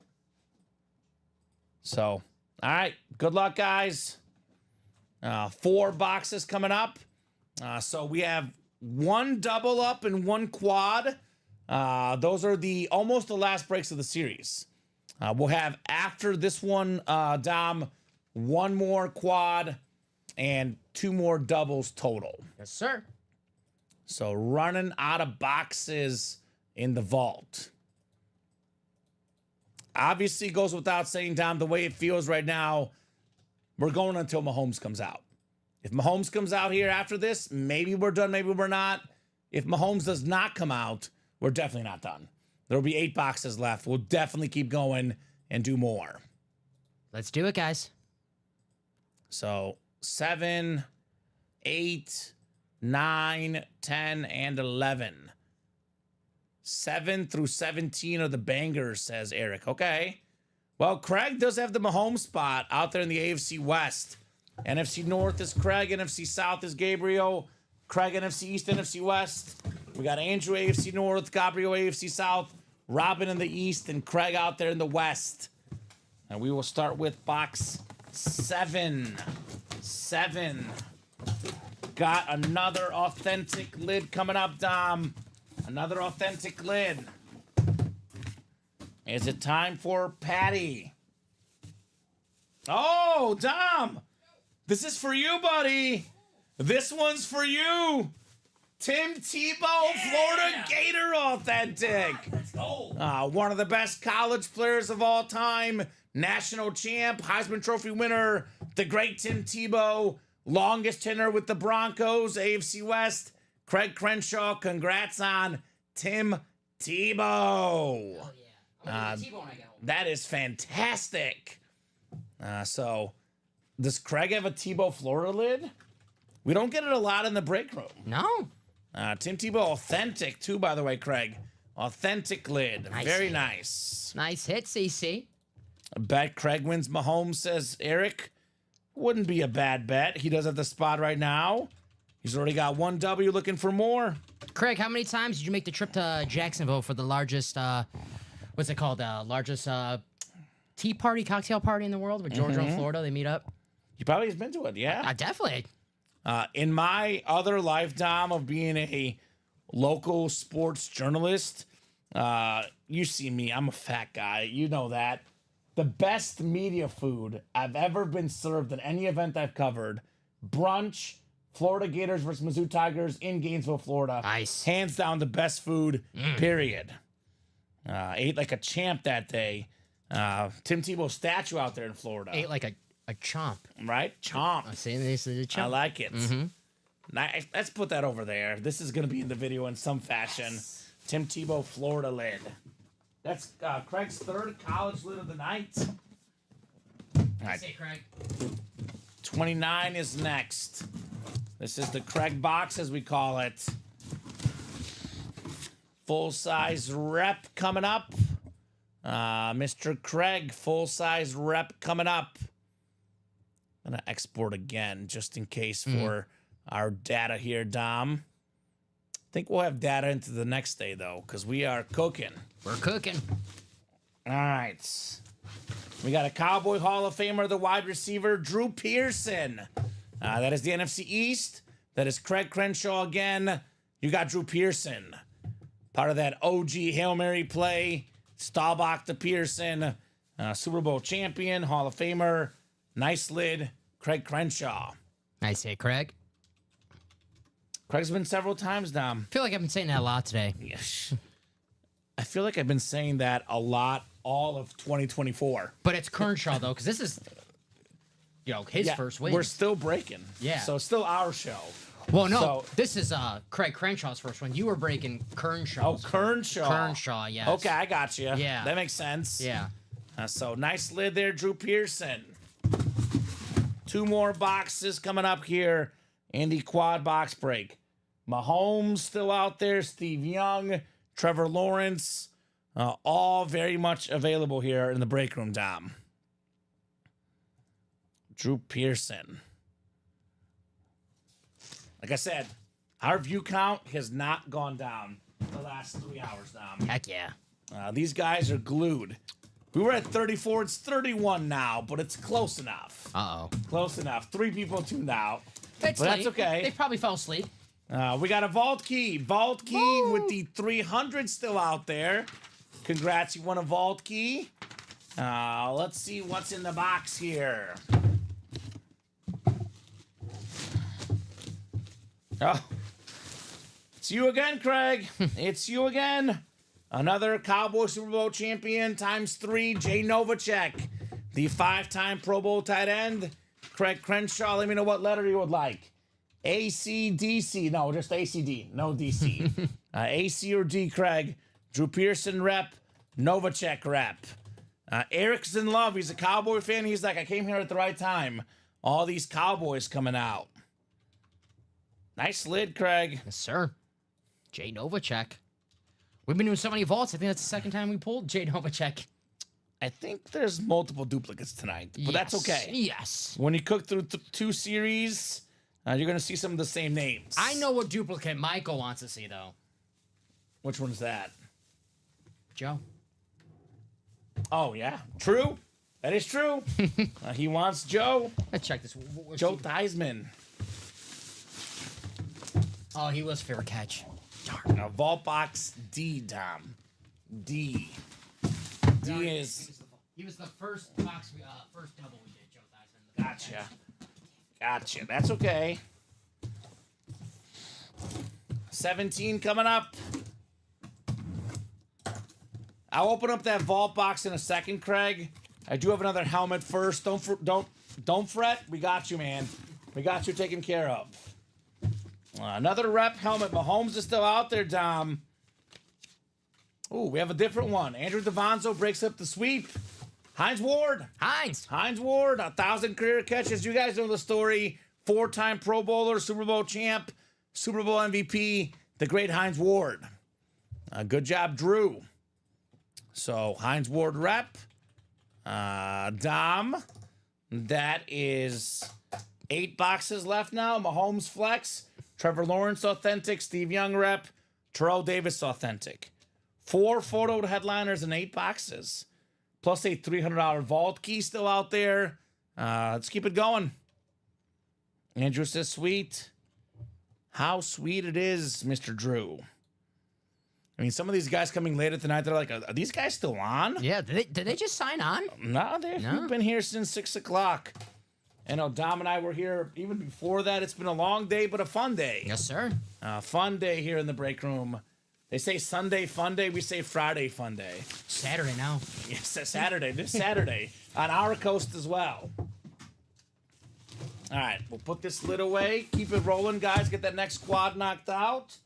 S2: So, all right. Good luck, guys. 4 boxes coming up. So we have 1 double up and 1 quad. Those are almost the last breaks of the series. We'll have after this one, Dom, 1 more quad and 2 more doubles total.
S3: Yes, sir.
S2: So running out of boxes in the vault. Obviously goes without saying, Dom, the way it feels right now, we're going until Mahomes comes out. If Mahomes comes out here after this, maybe we're done, maybe we're not. If Mahomes does not come out, we're definitely not done. There'll be 8 boxes left. We'll definitely keep going and do more.
S3: Let's do it, guys.
S2: So 7, 8, 9, 10, and 11. 7 through 17 are the bangers, says Eric. Okay. Well, Craig does have the Mahomes spot out there in the AFC West. NFC North is Craig. NFC South is Gabriel. Craig, NFC East, NFC West. We got Andrew, AFC North. Gabriel, AFC South. Robin in the East. And Craig out there in the West. And we will start with box 7. 7. Got another authentic lid coming up, Dom. Another authentic lid. Is it time for Patty? Oh, Dom. This is for you, buddy. This one's for you. Tim Tebow, Florida Gator authentic.
S3: Let's go.
S2: One of the best college players of all time. National champ, Heisman Trophy winner, the great Tim Tebow. Longest tenure with the Broncos, AFC West. Craig Crenshaw, congrats on Tim Tebow.
S3: Oh, yeah. I'm gonna do the T-bone when I get home.
S2: That is fantastic. So, does Craig have a Tebow Florida lid? We don't get it a lot in the break room.
S3: No.
S2: Tim Tebow authentic too, by the way, Craig. Authentic lid.
S3: Nice
S2: Very
S3: hit.
S2: nice.
S3: Nice hit, CC.
S2: I bet Craig wins Mahomes, says Eric. Wouldn't be a bad bet. He does have the spot right now. He's already got 1 W, looking for more.
S3: Craig, how many times did you make the trip to Jacksonville for the largest, what's it called? Largest tea party, cocktail party in the world with Georgia and Florida? They meet up.
S2: He probably has been to it, yeah.
S3: Definitely.
S2: In my other lifetime of being a local sports journalist, you see me, I'm a fat guy. You know that. the best media food I've ever been served in any event I've covered. Brunch, Florida Gators versus Mizzou Tigers in Gainesville, Florida.
S3: Nice.
S2: Hands down the best food, period. Ate like a champ that day. Tim Tebow statue out there in Florida.
S3: Ate like a chomp.
S2: Right? Chomp.
S3: I see this is a chomp.
S2: I like it. Nice. Let's put that over there. This is going to be in the video in some fashion. Tim Tebow Florida lid. That's Craig's third college lid of the night. All right.
S3: Say, Craig.
S2: 29 is next. This is the Craig box, as we call it. Full-size rep coming up. Mr. Craig, full-size rep coming up. I'm going to export again, just in case for our data here, Dom. I think we'll have data into the next day, though, because we are cooking.
S3: We're cooking.
S2: All right. We got a Cowboy Hall of Famer, the wide receiver, Drew Pearson. That is the NFC East. That is Craig Crenshaw again. You got Drew Pearson. Part of that OG Hail Mary play. Staubach to Pearson. Super Bowl champion, Hall of Famer. Nice lid, Craig Crenshaw.
S3: Nice hit, Craig.
S2: Craig's been several times, Dom.
S3: I feel like I've been saying that a lot today.
S2: Yes. I feel like I've been saying that a lot all of 2024.
S3: But it's Kershaw, though, because this is, his first win.
S2: We're still breaking.
S3: Yeah.
S2: So it's still our show.
S3: Well, no,
S2: So-
S3: this is Craig Crenshaw's first one. You were breaking Kershaw.
S2: Oh, Kershaw.
S3: Kershaw, yes.
S2: Okay, I got you.
S3: Yeah.
S2: That makes sense.
S3: Yeah.
S2: So nice lid there, Drew Pearson. 2 more boxes coming up here in the quad box break. Mahomes still out there, Steve Young, Trevor Lawrence, all very much available here in the break room, Dom. Drew Pearson. Like I said, our view count has not gone down the last 3 hours, Dom.
S3: Heck yeah.
S2: These guys are glued. We were at 34. It's 31 now, but it's close enough.
S3: Uh-oh.
S2: Close enough. 3 people tuned out.
S3: It's
S2: But that's
S3: late.
S2: okay.
S3: They probably fell asleep.
S2: We got a vault key. Vault key with the 300 still out there. Congrats, you won a vault key. Let's see what's in the box here. Oh, it's you again, Craig. It's you again. Another Cowboy Super Bowl champion ×3, Jay Novacek, the 5-time Pro Bowl tight end. Craig Crenshaw, let me know what letter you would like. A, C, D, C. No, just ACD. No DC. A, C, or D, Craig. Drew Pearson rep. Novacek rep. Eric's in love. He's a Cowboy fan. He's like, I came here at the right time. All these Cowboys coming out. Nice lid, Craig.
S3: Yes, sir. Jay Novacek. We've been doing so many vaults. I think that's the second time we pulled Jay Novacek.
S2: I think there's multiple duplicates tonight, but that's okay.
S3: Yes.
S2: When you cook through 2 series, you're going to see some of the same names.
S3: I know what duplicate Michael wants to see, though.
S2: Which one's that?
S3: Joe.
S2: Oh, yeah. True. That is true. He wants Joe.
S3: Let's check this.
S2: Joe Theismann.
S3: Oh, he was fair catch.
S2: Now, Vault Box D, Dom. D. D is...
S3: He was the first box, first double we did, Joe Theismann.
S2: Gotcha. That's okay. 17 coming up. I'll open up that vault box in a second, Craig. I do have another helmet first. Don't fret. We got you, man. We got you taken care of. Another rep helmet. Mahomes is still out there, Dom. Ooh, we have a different one. Andrew DeVonzo breaks up the sweep. Hines Ward. Hines Ward, 1,000 career catches. You guys know the story. 4-time Pro Bowler, Super Bowl champ, Super Bowl MVP, the great Hines Ward. Good job, Drew. So, Hines Ward rep. Dom. That is 8 boxes left now. Mahomes flex. Trevor Lawrence authentic. Steve Young rep. Terrell Davis authentic. 4 photo headliners and 8 boxes. Plus a $300 vault key still out there. Let's keep it going. Andrew says, sweet. How sweet it is, Mr. Drew. I mean, some of these guys coming late at the night, they're like, are these guys still on?
S3: Yeah, did they just sign on?
S2: No, they've been here since 6 o'clock. I know Dom and I were here even before that. It's been a long day, but a fun day.
S3: Yes, sir.
S2: Fun day here in the break room. They say Sunday fun day. We say Friday fun day.
S3: Saturday now.
S2: Yes, Saturday. This Saturday on our coast as well. All right, we'll put this lid away. Keep it rolling, guys. Get that next quad knocked out.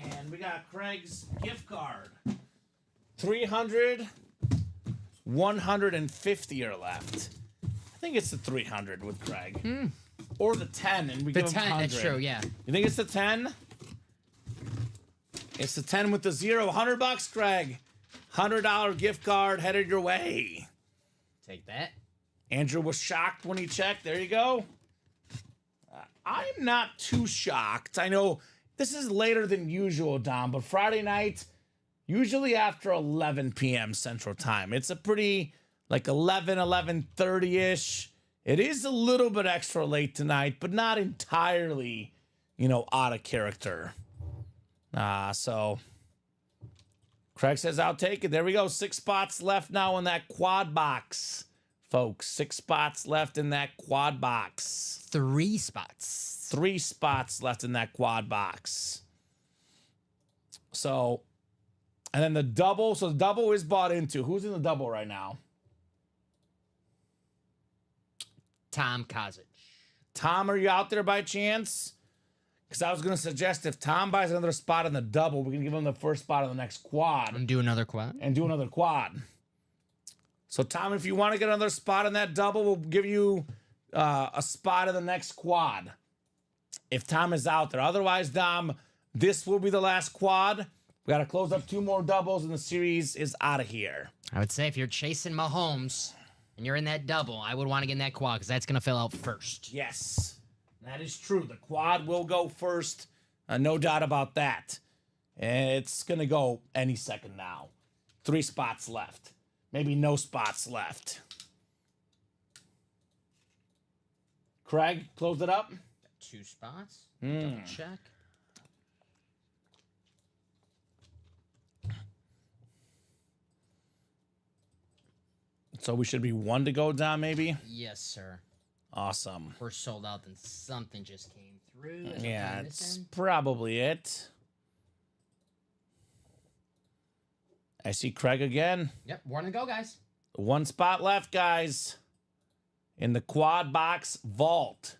S2: And we got Craig's gift card. 300, 150 are left. I think it's the 300 with Craig. Or the 10, and we
S3: The
S2: give him
S3: 10,
S2: 100.
S3: that's true, yeah.
S2: You think it's the 10? It's the 10 with the 0. $100, Craig. $100 gift card headed your way.
S3: Take that.
S2: Andrew was shocked when he checked. There you go. I'm not too shocked. I know this is later than usual, Dom, but Friday night, usually after 11 p.m. Central Time. It's a pretty, like 11, 11:30-ish. It is a little bit extra late tonight, but not entirely, out of character. So Craig says, I'll take it. There we go. 6 spots left now in that quad box, folks. 6 spots left in that quad box.
S3: 3 spots.
S2: 3 spots left in that quad box. So, and then the double. So the double is bought into. Who's in the double right now?
S3: Tom Kozic.
S2: Tom, are you out there by chance? Because I was going to suggest if Tom buys another spot in the double, we can give him the first spot on the next quad.
S3: And do another quad.
S2: So, Tom, if you want to get another spot in that double, we'll give you a spot in the next quad. If Tom is out there. Otherwise, Dom, this will be the last quad. We got to close up 2 more doubles, and the series is out of here.
S3: I would say if you're chasing Mahomes and you're in that double, I would want to get in that quad because that's going to fill out first.
S2: Yes, that is true. The quad will go first. No doubt about that. It's going to go any second now. 3 spots left. Maybe no spots left. Craig, close it up.
S3: 2 spots. Double check.
S2: So we should be 1 to go down, maybe?
S3: Yes, sir.
S2: Awesome.
S3: We're sold out, then something just came through.
S2: Yeah, it's probably it. I see Craig again.
S3: Yep, 1 to go, guys.
S2: 1 spot left, guys, in the quad box vault.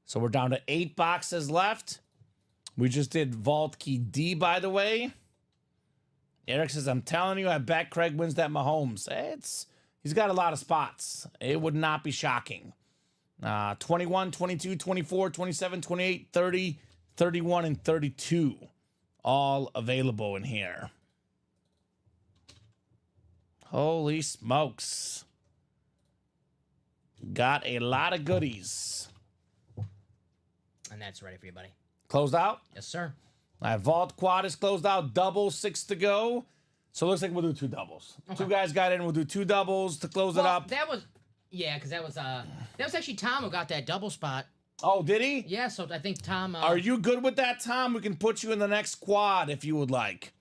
S2: So we're down to 8 boxes left. We just did vault key D, by the way. Eric says, I'm telling you, I bet Craig wins that Mahomes. He's got a lot of spots. It would not be shocking. 21, 22, 24, 27, 28, 30, 31, and 32. All available in here. Holy smokes. Got a lot of goodies.
S3: And that's ready for you, buddy.
S2: Closed out?
S3: Yes, sir.
S2: All right, vault quad is closed out. Double, 6 to go. So it looks like we'll do 2 doubles.
S3: Okay.
S2: 2 guys got in. We'll do 2 doubles to close it up.
S3: That was because that was actually Tom who got that double spot.
S2: Oh, did he?
S3: Yeah, so I think Tom.
S2: Are you good with that, Tom? We can put you in the next quad if you would like.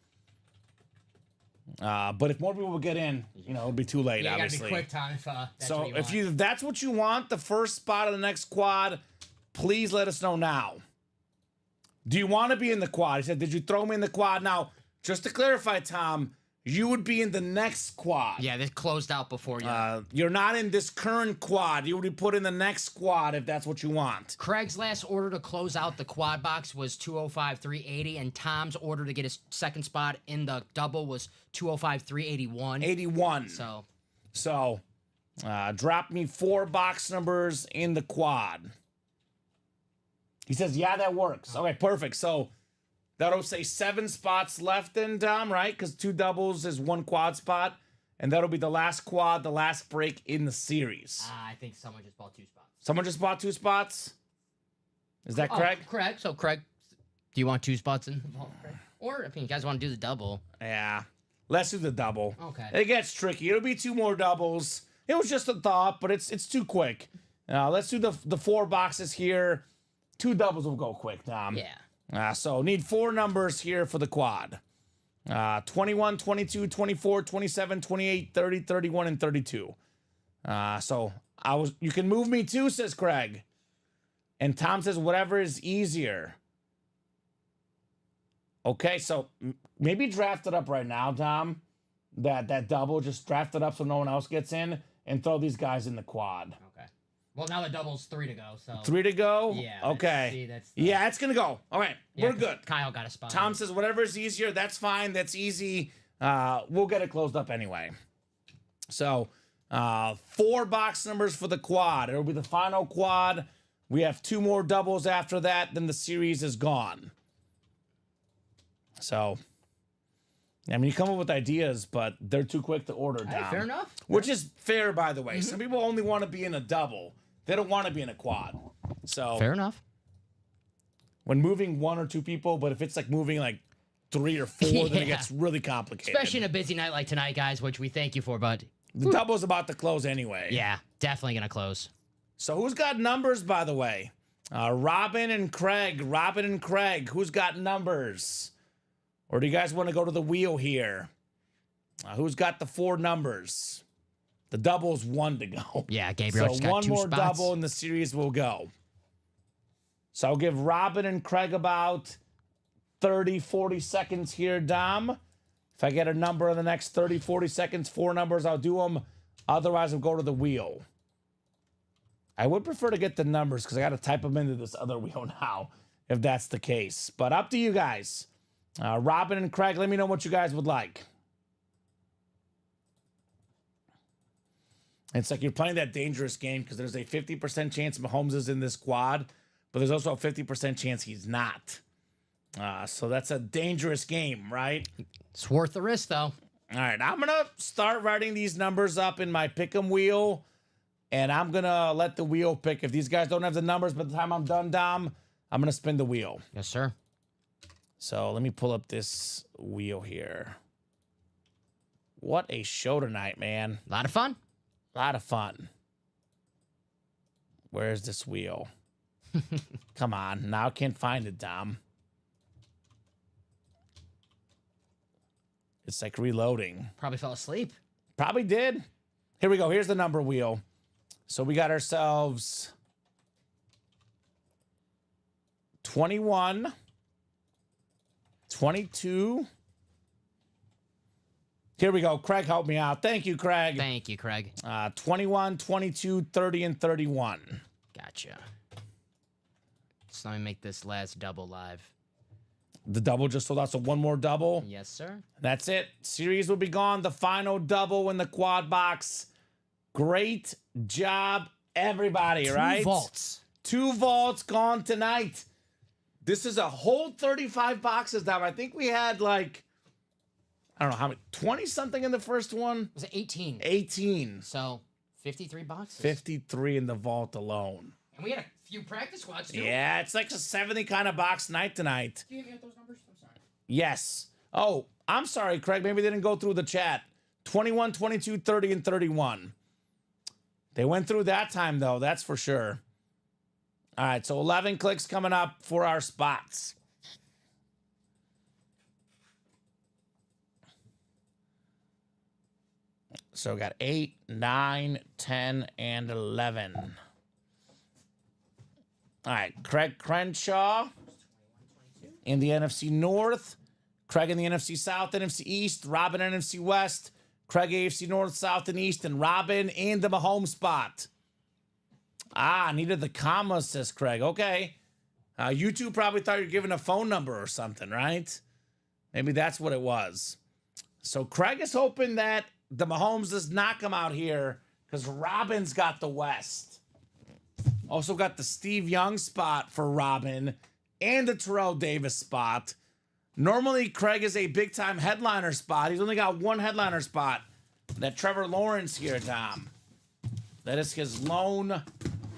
S2: But if more people will get in, it'll be too late,
S3: Yeah, you
S2: obviously.
S3: gotta be quick, Tom. If that's
S2: So
S3: what you
S2: if
S3: want.
S2: that's what you want, the first spot of the next quad, please let us know now. Do you want to be in the quad? He said, did you throw me in the quad? Now, just to clarify, Tom, you would be in the next quad.
S3: Yeah, this closed out before you.
S2: You're not in this current quad. You would be put in the next quad if that's what you want.
S3: Craig's last order to close out the quad box was 205,380, and Tom's order to get his second spot in the double was 205,381.
S2: 81. So, drop me 4 box numbers in the quad. He says, yeah, that works. Okay, perfect. So, that'll say 7 spots left then, Dom, right? Because 2 doubles is 1 quad spot. And that'll be the last quad, the last break in the series.
S3: I think someone just bought 2 spots.
S2: Someone just bought 2 spots? Is that Craig?
S3: Craig. So, Craig, do you want 2 spots in the vault, Craig? Or if you guys want to do the double.
S2: Yeah. Let's do the double.
S3: Okay.
S2: It gets tricky. It'll be 2 more doubles. It was just a thought, but it's too quick. Let's do the 4 boxes here. 2 doubles will go quick, Tom.
S3: Yeah.
S2: So need 4 numbers here for the quad. 21, 22, 24, 27, 28, 30, 31, and 32. You can move me too, says Craig. And Tom says, whatever is easier. Okay, so maybe draft it up right now, Tom. That double, just draft it up so no one else gets in and throw these guys in the quad.
S3: Okay. Well, now the double's 3 to go, so.
S2: 3 to go?
S3: Yeah.
S2: Okay. Yeah, it's going to go. All right,
S3: yeah,
S2: we're good.
S3: Kyle got a spot.
S2: Tom says, whatever is easier, that's fine. That's easy. We'll get it closed up anyway. So, 4 box numbers for the quad. It'll be the final quad. We have 2 more doubles after that. Then the series is gone. So, I mean, you come up with ideas, but they're too quick to order.
S3: Hey, fair enough.
S2: Which is fair, by the way. Some people only want to be in a double. They don't want to be in a quad. So
S3: fair enough.
S2: When moving 1 or 2 people, but if it's like moving like 3 or 4, then it gets really complicated.
S3: Especially in a busy night like tonight, guys, which we thank you for, bud.
S2: The double's about to close anyway.
S3: Yeah, definitely gonna close.
S2: So who's got numbers, by the way? Robin and Craig. Robin and Craig. Who's got numbers? Or do you guys want to go to the wheel here? Who's got the 4 numbers? The double's 1 to go.
S3: Yeah, Gabriel just got 2
S2: one more
S3: spots.
S2: double and the series will go. So I'll give Robin and Craig about 30, 40 seconds here, Dom. If I get a number in the next 30, 40 seconds, 4 numbers, I'll do them. Otherwise, I'll go to the wheel. I would prefer to get the numbers because I got to type them into this other wheel now, if that's the case. But up to you guys. Robin and Craig, let me know what you guys would like. It's like you're playing that dangerous game because there's a 50% chance Mahomes is in this quad, but there's also a 50% chance he's not. So that's a dangerous game, right?
S3: It's worth the risk, though.
S2: All right, I'm going to start writing these numbers up in my pick'em wheel, and I'm going to let the wheel pick. If these guys don't have the numbers by the time I'm done, Dom, I'm going to spin the wheel.
S3: Yes, sir.
S2: So let me pull up this wheel here. What a show tonight, man.
S3: A lot of fun.
S2: A lot of fun. Where's this wheel? Come on. Now I can't find it, Dom. It's like reloading.
S3: Probably fell asleep.
S2: Probably did. Here we go. Here's the number wheel. So we got ourselves 21, 22. Here we go. Craig helped me out. Thank you, Craig.
S3: Thank you, Craig.
S2: 21, 22, 30, and 31.
S3: Gotcha. So let me make this last double live.
S2: The double just sold out, so 1 more double.
S3: Yes, sir.
S2: That's it. Series will be gone. The final double in the quad box. Great job, everybody, right?
S3: 2 vaults.
S2: 2 vaults gone tonight. This is a whole 35 boxes down. I think we had like, I don't know how many, 20-something in the first one?
S3: Was it 18?
S2: 18.
S3: So 53 boxes.
S2: 53 in the vault alone.
S3: And we had a few practice squads, too.
S2: Yeah, it's like a 70 kind of box night tonight.
S3: Do you have those numbers? I'm sorry.
S2: Yes. Oh, I'm sorry, Craig. Maybe they didn't go through the chat. 21, 22, 30, and 31. They went through that time, though. That's for sure. All right, so 11 clicks coming up for our spots. So we got 8, 9, 10, and 11. All right, Craig Crenshaw in the NFC North, Craig in the NFC South, NFC East, Robin NFC West, Craig AFC North, South, and East, and Robin in the Mahomes spot. Needed the commas, says Craig. Okay. You two probably thought you were giving a phone number or something, right? Maybe that's what it was. So Craig is hoping that the Mahomes does not come out here because Robin's got the West. Also got the Steve Young spot for Robin and the Terrell Davis spot. Normally, Craig is a big-time headliner spot. He's only got 1 headliner spot. That Trevor Lawrence here, Dom. That is his lone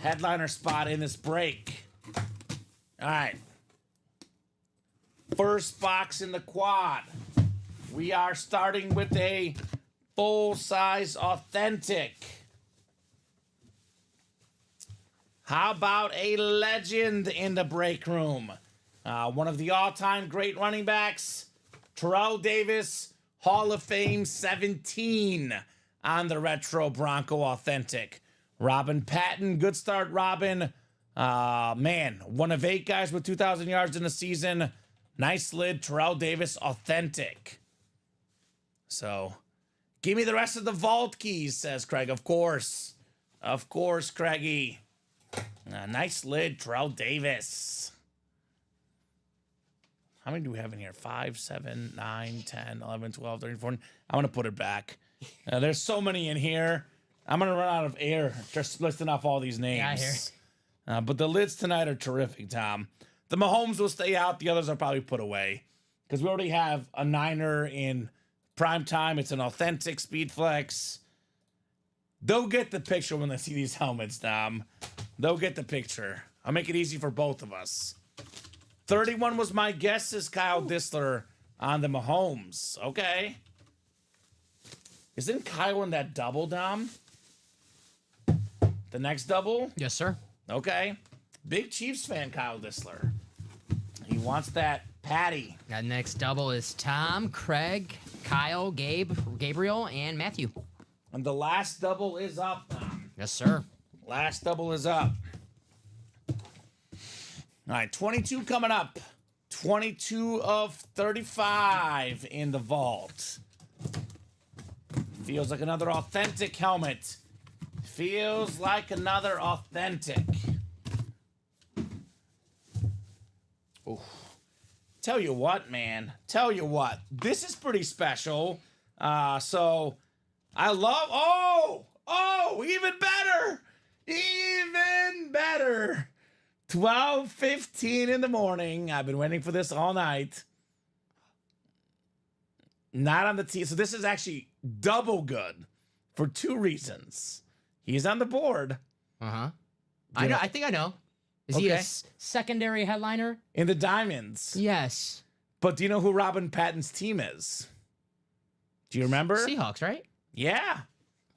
S2: headliner spot in this break. All right. First box in the quad. We are starting with a full-size authentic. How about a legend in the break room? One of the all-time great running backs, Terrell Davis, Hall of Fame 17 on the Retro Bronco Authentic. Robin Patton, good start, Robin. Man, one of 8 guys with 2,000 yards in a season. Nice lid, Terrell Davis Authentic. So, give me the rest of the vault keys, says Craig. Of course. Of course, Craigie. Nice lid, Terrell Davis. How many do we have in here? 5, 7, 9, 10, 11, 12, 13, 14. I want to put it back. There's so many in here. I'm going to run out of air just listing off all these names.
S3: Yeah, I hear.
S2: But the lids tonight are terrific, Tom. The Mahomes will stay out. The others are probably put away. Because we already have a Niner in prime time. It's an authentic speed flex. They'll get the picture when they see these helmets, Tom. They'll get the picture. I'll make it easy for both of us. 31 was my guess, is Kyle Disler on the Mahomes. Okay. Isn't Kyle in that double, Dom? The next double?
S3: Yes, sir.
S2: Okay. Big Chiefs fan, Kyle Disler. He wants that patty.
S3: That next double is Tom, Craig, Kyle, Gabriel, and Matthew.
S2: And the last double is up, Tom.
S3: Yes, sir.
S2: Last double is up. All right, 22 coming up. 22 of 35 in the vault. Feels like another authentic helmet. Feels like another authentic. Ooh. Tell you what, man. Tell you what. This is pretty special. So I love... Oh, even better. Even better. 12:15 in the morning. I've been waiting for this all night. Not on the tee. So this is actually double good for 2 reasons. He's on the board.
S3: Uh-huh. I think I know. Is he a secondary headliner?
S2: In the Diamonds.
S3: Yes.
S2: But do you know who Robin Patton's team is? Do you remember?
S3: Seahawks, right?
S2: Yeah.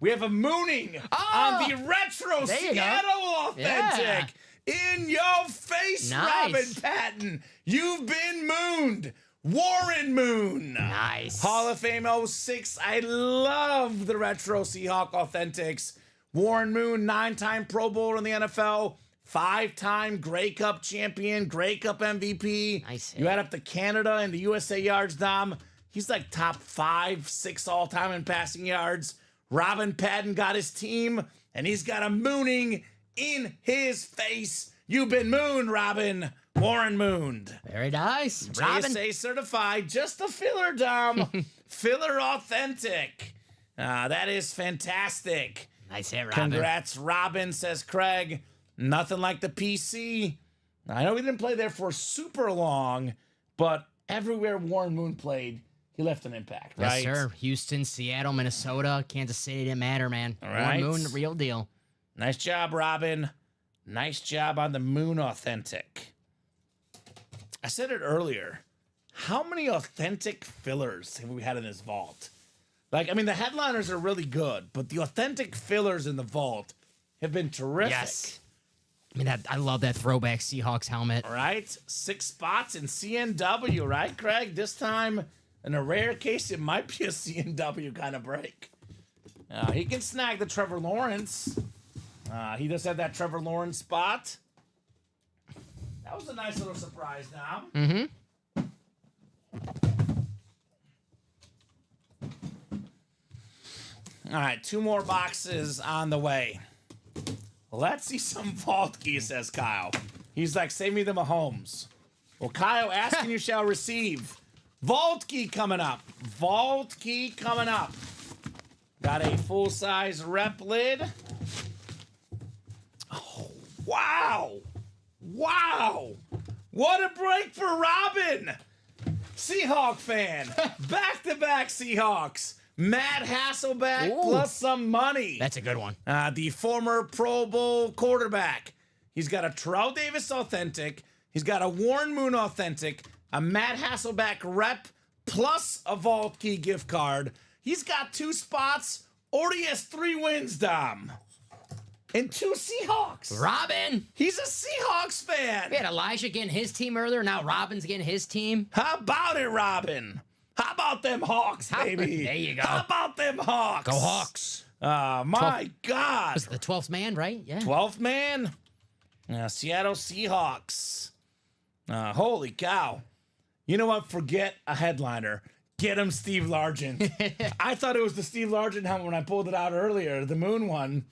S2: We have a mooning on the Retro Seattle Authentic. In your face,
S3: Nice.
S2: Robin Patton. You've been mooned. Warren Moon.
S3: Nice.
S2: Hall of Fame 06. I love the Retro Seahawk Authentics. Warren Moon, 9-time Pro Bowler in the NFL. 5-time Grey Cup champion, Grey Cup MVP.
S3: Nice.
S2: You add up the Canada and the USA yards, Dom. He's like top 5, 6 all-time in passing yards. Robin Patton got his team, and he's got a mooning in his face. You've been mooned, Robin. Warren mooned.
S3: Very nice. Robin.
S2: JSA certified. Just a filler, Dom. Filler authentic. That is fantastic.
S3: Nice hit, Robin.
S2: Congrats, Robin, says Craig. Nothing like the PC. I know he didn't play there for super long, but everywhere Warren Moon played, he left an impact, right?
S3: Yes, sir. Houston, Seattle, Minnesota, Kansas City, didn't matter, man.
S2: All right.
S3: Warren Moon, real deal.
S2: Nice job, Robin. Nice job on the Moon Authentic. I said it earlier. How many authentic fillers have we had in this vault? Like, I mean, the headliners are really good, but the authentic fillers in the vault have been terrific.
S3: Yes. I mean, I love that throwback Seahawks helmet.
S2: All right. 6 spots in CNW, right, Craig? This time, in a rare case, it might be a CNW kind of break. He can snag the Trevor Lawrence. He does have that Trevor Lawrence spot. That was a nice little surprise, Dom.
S3: Mm-hmm.
S2: All right, 2 more boxes on the way. Let's see some vault keys, says Kyle. He's like, save me the Mahomes. Well, Kyle, ask and you shall receive. Vault key coming up. Vault key coming up. Got a full-size rep lid. Oh, wow. Wow. What a break for Robin. Seahawk fan. Back-to-back Seahawks. Matt Hasselbeck plus some money.
S3: That's a good one.
S2: The former Pro Bowl quarterback. He's got a Terrell Davis authentic. He's got a Warren Moon authentic. A Matt Hasselbeck rep plus a Vault Key gift card. He's got 2 spots. Already has 3 wins, Dom. and 2 Seahawks.
S3: Robin.
S2: He's a Seahawks fan.
S3: We had Elijah getting his team earlier. Now Robin's getting his team.
S2: How about it, Robin? How about them Hawks, baby?
S3: There you go.
S2: How about them Hawks?
S3: Go Hawks.
S2: My God.
S3: Was the 12th man, right? Yeah.
S2: 12th man. Seattle Seahawks. Holy cow. You know what? Forget a headliner. Get him Steve Largent. I thought it was the Steve Largent helmet when I pulled it out earlier, the moon one.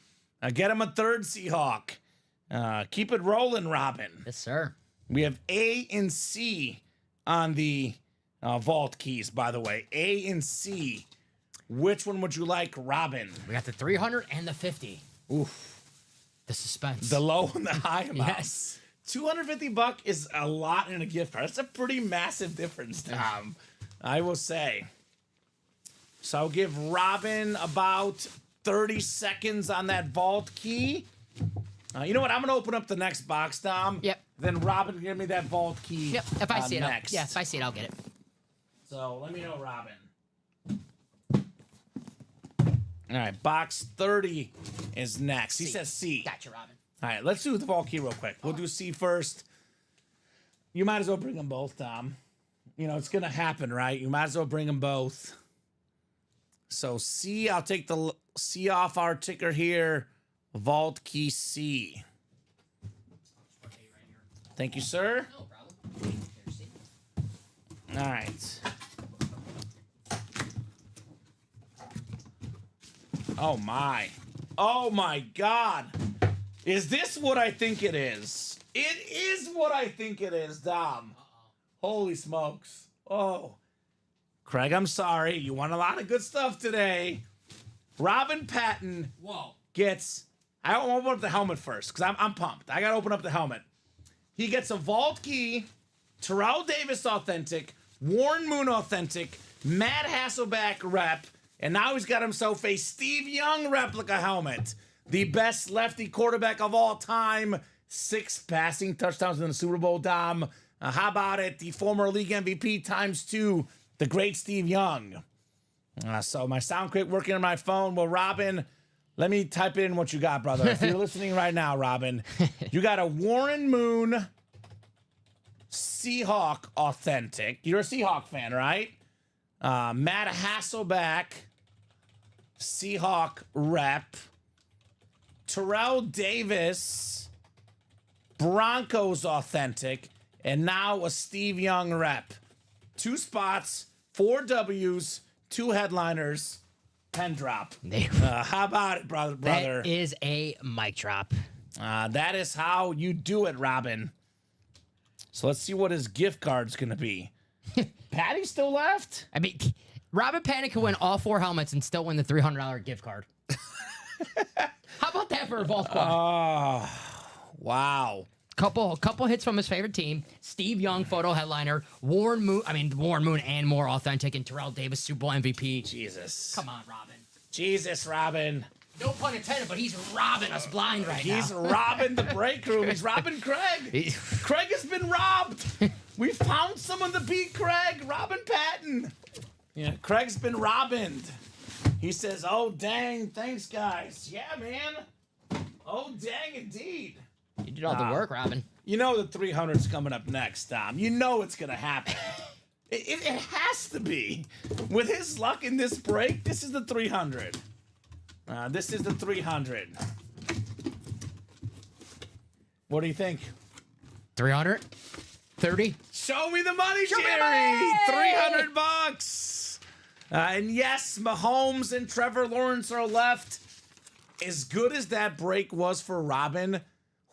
S2: Get him a 3rd Seahawk. Keep it rolling, Robin.
S3: Yes, sir.
S2: We have A and C on the vault keys, by the way. A and C. Which one would you like, Robin?
S3: We got the 300 and the 50.
S2: Oof.
S3: The suspense.
S2: The low and the high amount.
S3: Yes.
S2: $250 is a lot in a gift card. That's a pretty massive difference, Tom. I will say. So I'll give Robin about 30 seconds on that vault key. You know what? I'm going to open up the next box, Tom.
S3: Yep.
S2: Then Robin give me that vault key.
S3: Yep. If I see it,
S2: next.
S3: if I see it, I'll get it.
S2: So let me know, Robin. All right, box 30 is next. He says C.
S3: Gotcha, Robin.
S2: All right, let's do the vault key real quick. We'll do C first. You might as well bring them both, Tom. You know, it's going to happen, right? You might as well bring them both. So C, I'll take the C off our ticker here. Vault key C. Thank you, sir.
S3: No problem.
S2: All right. Oh, my. Oh, my God. Is this what I think it is? It is what I think it is, Dom. Holy smokes. Oh. Craig, I'm sorry. You won a lot of good stuff today. Robin Patton gets... I want to open up the helmet first because I'm pumped. I got to open up the helmet. He gets a vault key, Terrell Davis authentic, Warren Moon authentic, Matt Hasselbeck rep, and now he's got himself a Steve Young replica helmet. The best lefty quarterback of all time. 6 passing touchdowns in the Super Bowl, Dom. How about it? The former league MVP ×2, the great Steve Young. So my sound quit working on my phone. Well, Robin, let me type in what you got, brother. If you're listening right now, Robin, you got a Warren Moon Seahawk authentic. You're a Seahawk fan, right? Matt Hasselbeck Seahawk rep. Terrell Davis Broncos authentic. And now a Steve Young rep. 2 spots, 4 W's, 2 headliners. Pen drop. How about it, brother?
S3: That is a mic drop.
S2: That is how you do it, Robin. So let's see what his gift card's going to be. Patty still left?
S3: I mean, Robin Panic could win all 4 helmets and still win the $300 gift card. How about that for a vault quad?
S2: Oh, wow.
S3: Couple hits from his favorite team. Steve Young photo headliner. Warren Moon and more authentic, and Terrell Davis Super Bowl MVP.
S2: Jesus.
S3: Come on, Robin.
S2: Jesus, Robin.
S3: No pun intended, but he's robbing us blind right now.
S2: He's robbing the break room. He's robbing Craig. Craig has been robbed. We found someone to beat Craig. Robin Patton. Yeah, Craig's been robbed. He says, oh, dang. Thanks, guys. Yeah, man. Oh, dang, indeed.
S3: You did all the work, Robin.
S2: You know the 300's coming up next, Tom. You know it's going to happen. It has to be. With his luck in this break, this is the 300. This is the 300. What do you think?
S3: 300? 30?
S2: Show me the money,
S3: Show me the
S2: Jerry!
S3: money!
S2: $300. And yes, Mahomes and Trevor Lawrence are left. As good as that break was for Robin,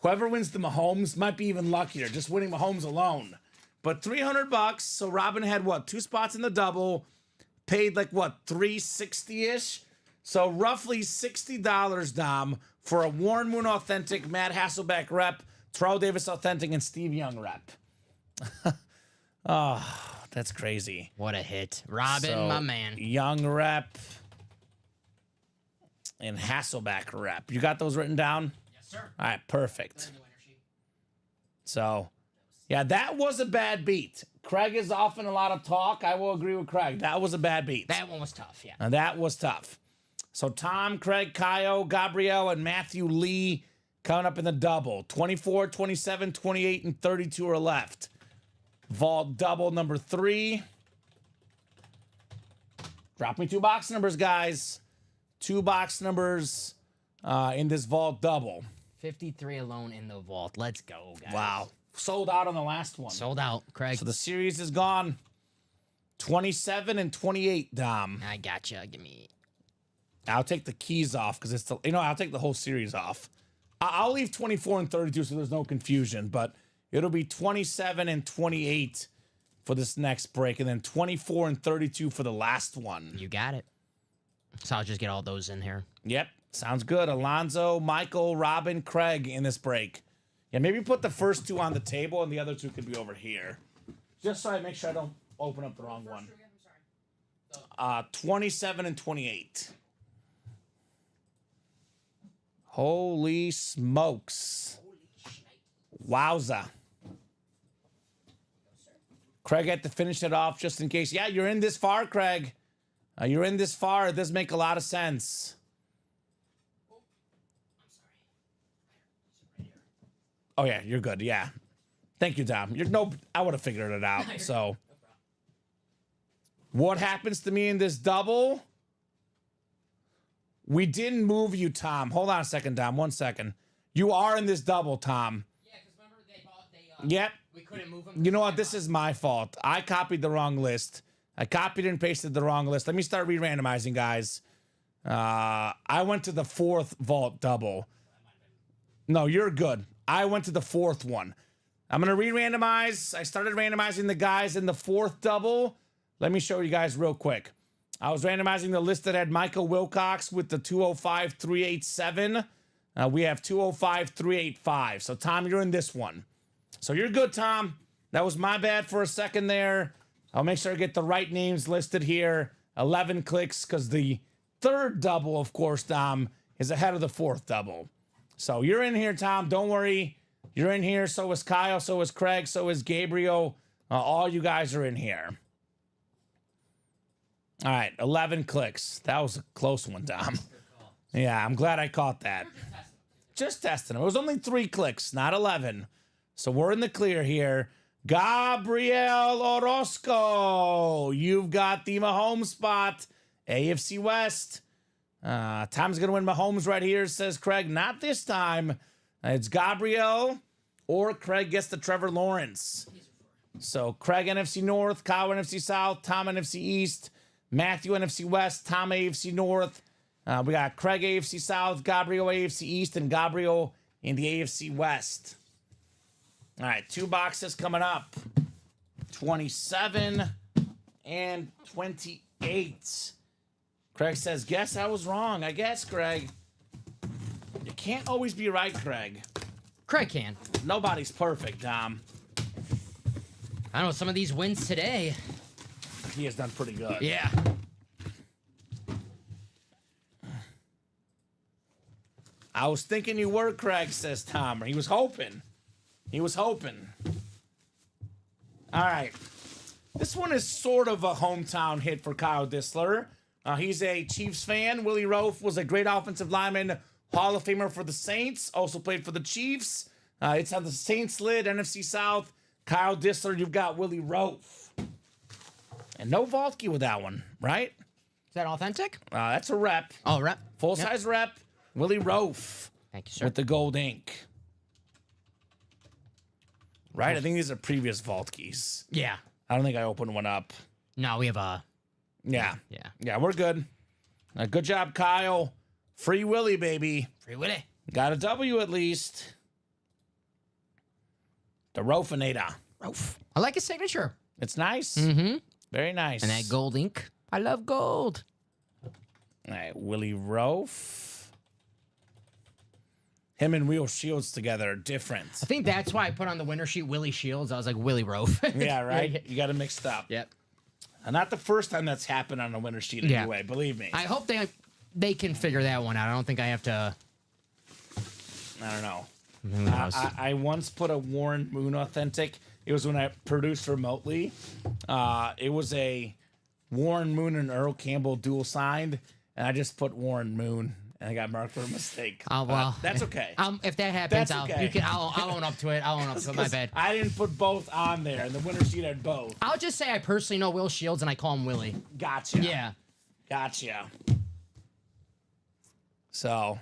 S2: whoever wins the Mahomes might be even luckier, just winning Mahomes alone. But $300, so Robin had what, 2 spots in the double, paid like what, $360-ish? So roughly $60, Dom, for a Warren Moon authentic, Matt Hasselbeck rep, Terrell Davis authentic, and Steve Young rep. Oh, that's crazy.
S3: What a hit. Robin,
S2: So,
S3: my man.
S2: Young rep and Hasselbeck rep. You got those written down?
S3: Yes, sir.
S2: All right, perfect. So, yeah, that was a bad beat. Craig is often a lot of talk. I will agree with Craig. That was a bad beat.
S3: That one was tough, yeah.
S2: And that was tough. So Tom, Craig, Kyle, Gabrielle, and Matthew Lee coming up in the double. 24, 27, 28, and 32 are left. Vault double number 3. Drop me 2 box numbers, guys. 2 box numbers in this vault double.
S3: 53 alone in the vault. Let's go, guys.
S2: Wow. Sold out on the last one.
S3: Sold out, Craig.
S2: So the series is gone. 27 and 28, Dom.
S3: I gotcha. Give me.
S2: I'll take the keys off because it's the, I'll take the whole series off. I'll leave 24 and 32 so there's no confusion, but it'll be 27 and 28 for this next break, and then 24 and 32 for the last one.
S3: You got it. So I'll just get all those in here.
S2: Yep. Sounds good. Alonzo, Michael, Robin, Craig in this break. Yeah, maybe put the first 2 on the table and the other 2 could be over here. Just so I make sure I don't open up the wrong one. 27 and 28. Holy smokes. Wowza. Craig had to finish it off just in case. Yeah, you're in this far, Craig. You're in this far. It does make a lot of sense. Oh, yeah, you're good. Yeah. Thank you, Dom. I would have figured it out. So, what happens to me in this double? We didn't move you, Tom. Hold on a second, Dom. 1 second. You are in this double, Tom.
S3: Yeah, because remember they
S2: Yep.
S3: we couldn't move them.
S2: You know what? This is my fault. I copied the wrong list. I copied and pasted the wrong list. Let me start re-randomizing, guys. I went to the 4th vault double. No, you're good. I went to the 4th one. I'm going to re-randomize. I started randomizing the guys in the 4th double. Let me show you guys real quick. I was randomizing the list that had Michael Wilcox with the 205-387. We have 205-385. So, Tom, you're in this one. So, you're good, Tom. That was my bad for a second there. I'll make sure I get the right names listed here. 11 clicks because the 3rd double, of course, Dom, is ahead of the 4th double. So you're in here, Tom. Don't worry. You're in here. So is Kyle. So is Craig. So is Gabriel. All you guys are in here. All right. 11 clicks. That was a close one, Dom. Yeah, I'm glad I caught that. Just testing it. It was only 3 clicks, not 11. So we're in the clear here. Gabriel Orozco. You've got the Mahomes spot. AFC West. Tom's going to win Mahomes right here, says Craig. Not this time. It's Gabriel or Craig gets the Trevor Lawrence. So Craig NFC North, Kyle NFC South, Tom NFC East, Matthew NFC West, Tom AFC North. We got Craig AFC South, Gabriel AFC East, and Gabriel in the AFC West. All right, 2 boxes coming up. 27 and 28. Craig says, guess I was wrong. I guess, Craig. You can't always be right, Craig.
S3: Craig can.
S2: Nobody's perfect, Dom.
S3: I know some of these wins today.
S2: He has done pretty good.
S3: Yeah.
S2: I was thinking you were, Craig, says Tom. He was hoping. He was hoping. All right. This one is sort of a hometown hit for Kyle Dissler. He's a Chiefs fan. Willie Roaf was a great offensive lineman, Hall of Famer for the Saints, also played for the Chiefs. It's on the Saints lid, NFC South. Kyle Dissler, you've got Willie Roaf. And no Vaultke with that one, right?
S3: Is that authentic?
S2: That's a rep.
S3: Oh, rep.
S2: Full-size rep, Willie Roaf.
S3: Thank you, sir.
S2: With the gold ink. Right? I think these are previous Vaultkes.
S3: Yeah.
S2: I don't think I opened one up.
S3: No, we have a...
S2: Yeah.
S3: Yeah.
S2: Yeah, we're good. Good job, Kyle. Free Willie, baby.
S3: Free Willie.
S2: Got a W at least. The Rofinata.
S3: Roaf. I like his signature.
S2: It's nice.
S3: Mm-hmm.
S2: Very nice.
S3: And that gold ink. I love gold.
S2: All right, Willie Roaf. Him and Will Shields together are different.
S3: I think that's why I put on the winner sheet Willie Shields. I was like, Willie Roaf.
S2: Yeah, right? You got it mixed up.
S3: Yep.
S2: And not the first time that's happened on a winner sheet anyway, believe me.
S3: I hope they can figure that one out. I don't think I have to...
S2: I don't know.
S3: Who knows?
S2: I once put a Warren Moon authentic. It was when I produced remotely. It was a Warren Moon and Earl Campbell dual signed. and I just put Warren Moon, and I got marked for a mistake.
S3: Oh well,
S2: that's okay.
S3: If that happens,
S2: That's okay.
S3: I'll own up to it. I'll own up to it. My bad.
S2: I didn't put both on there, and the winner sheet had both.
S3: I'll just say I personally know Will Shields, and I call him Willie.
S2: Gotcha.
S3: Yeah.
S2: Gotcha. So,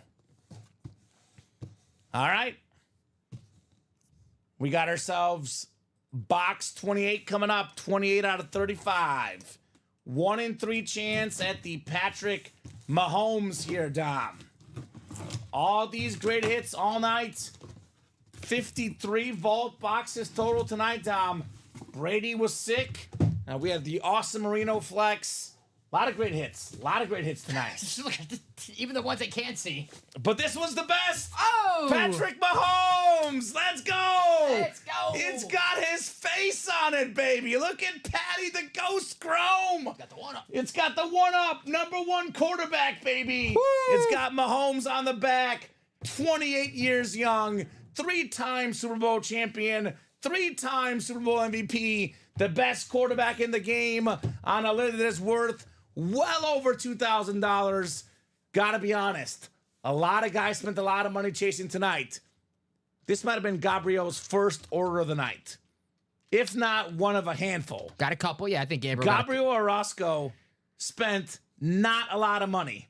S2: all right. We got ourselves box 28 coming up, 28 out of 35. 1 in 3 chance at the Patrick Mahomes here, Dom. All these great hits all night. 53 vault boxes total tonight, Dom. Brady was sick. We had the awesome Marino flex. A lot of great hits. A lot of great hits tonight.
S3: Just look at even the ones I can't see.
S2: But this was the best.
S3: Oh!
S2: Patrick Mahomes. Let's go.
S3: Let's go.
S2: It's got his face on it, baby. Look at Patty the Ghost Chrome.
S3: Got the one up.
S2: It's got the one up. Number 1 quarterback, baby.
S3: Woo!
S2: It's got Mahomes on the back. 28 years young. 3-time Super Bowl champion. 3-time Super Bowl MVP. The best quarterback in the game on a lid that is worth well over $2,000. Gotta be honest. A lot of guys spent a lot of money chasing tonight. This might have been Gabriel's first order of the night. If not one of a handful.
S3: Got a couple, yeah. I think Gabriel
S2: Orozco spent not a lot of money.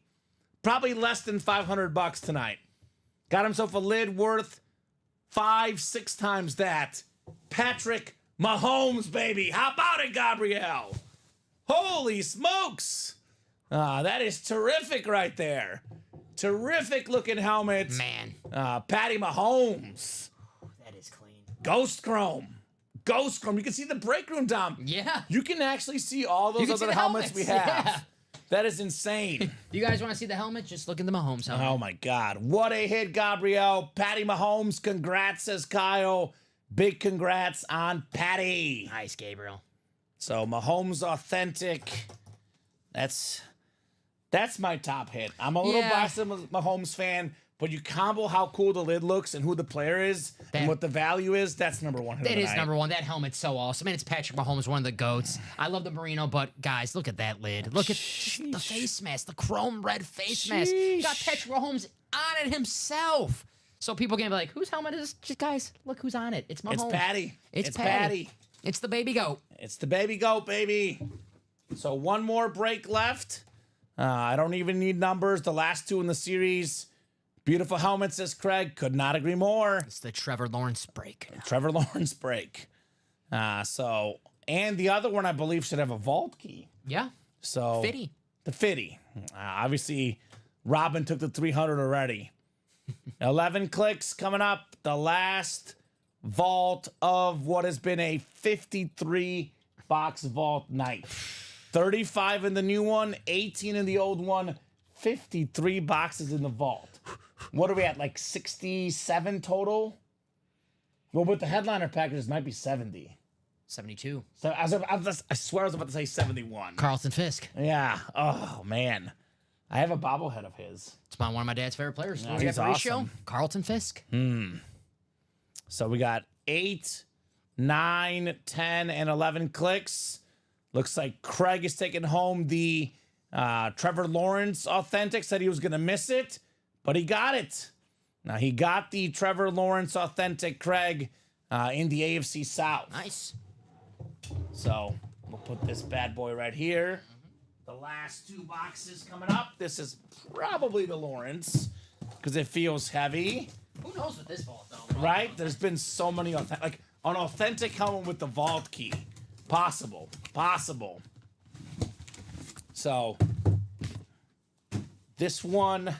S2: Probably less than $500 tonight. Got himself a lid worth 5-6 times that. Patrick Mahomes, baby. How about it, Gabriel? Holy smokes. That is terrific right there. Terrific looking helmet.
S3: Man.
S2: Patty Mahomes.
S3: That is clean.
S2: Ghost Chrome. Ghost Chrome. You can see the break room, Dom.
S3: Yeah.
S2: You can actually see all those
S3: You can see
S2: other
S3: the
S2: helmets we have.
S3: Yeah.
S2: That is insane.
S3: You guys want to see the helmet? Just look at the Mahomes helmet.
S2: Oh, my God. What a hit, Gabriel. Patty Mahomes, congrats, says Kyle. Big congrats on Patty.
S3: Nice, Gabriel.
S2: So, Mahomes Authentic. That's my top hit. I'm a little biased Mahomes fan, but you combo how cool the lid looks and who the player is and what the value is, that's number 1 hit
S3: That
S2: of the
S3: is
S2: night.
S3: number 1. That helmet's so awesome. And it's Patrick Mahomes, one of the GOATs. I love the Marino, but guys, look at that lid. Look at just the face mask, the chrome red face mask. You got Patrick Mahomes on it himself. So people can be like, whose helmet is just guys, look who's on it. It's Mahomes.
S2: It's Patty.
S3: It's Patty. It's the baby goat.
S2: It's the baby goat, baby. So one more break left. I don't even need numbers. The last 2 in the series. Beautiful helmet, says Craig. Could not agree more.
S3: It's the Trevor Lawrence break.
S2: Trevor Lawrence break. And the other one, I believe, should have a vault key.
S3: Yeah.
S2: So
S3: Fitty.
S2: The Fitty. Obviously, Robin took the 300 already. 11 clicks coming up. The last vault of what has been a 53 box vault night. 35 in the new one, 18 in the old one, 53 boxes in the vault. What are we at, like 67 total? Well, with the headliner packages, might be 70.
S3: 72.
S2: So I swear I was about to say 71.
S3: Carlton Fisk.
S2: Yeah. Oh, man. I have a bobblehead of his.
S3: It's one of my dad's favorite players.
S2: No, he's awesome.
S3: Carlton Fisk.
S2: So we got 8, 9, 10, and 11 clicks. Looks like Craig is taking home the Trevor Lawrence Authentic. Said he was going to miss it, but he got it. Now, he got the Trevor Lawrence Authentic, Craig, in the AFC South.
S3: Nice.
S2: So we'll put this bad boy right here. The last 2 boxes coming up. This is probably the Lawrence because it feels heavy.
S3: Who knows with this vault, though?
S2: Right? There's been so many like an authentic helmet with the vault key. Possible. So this one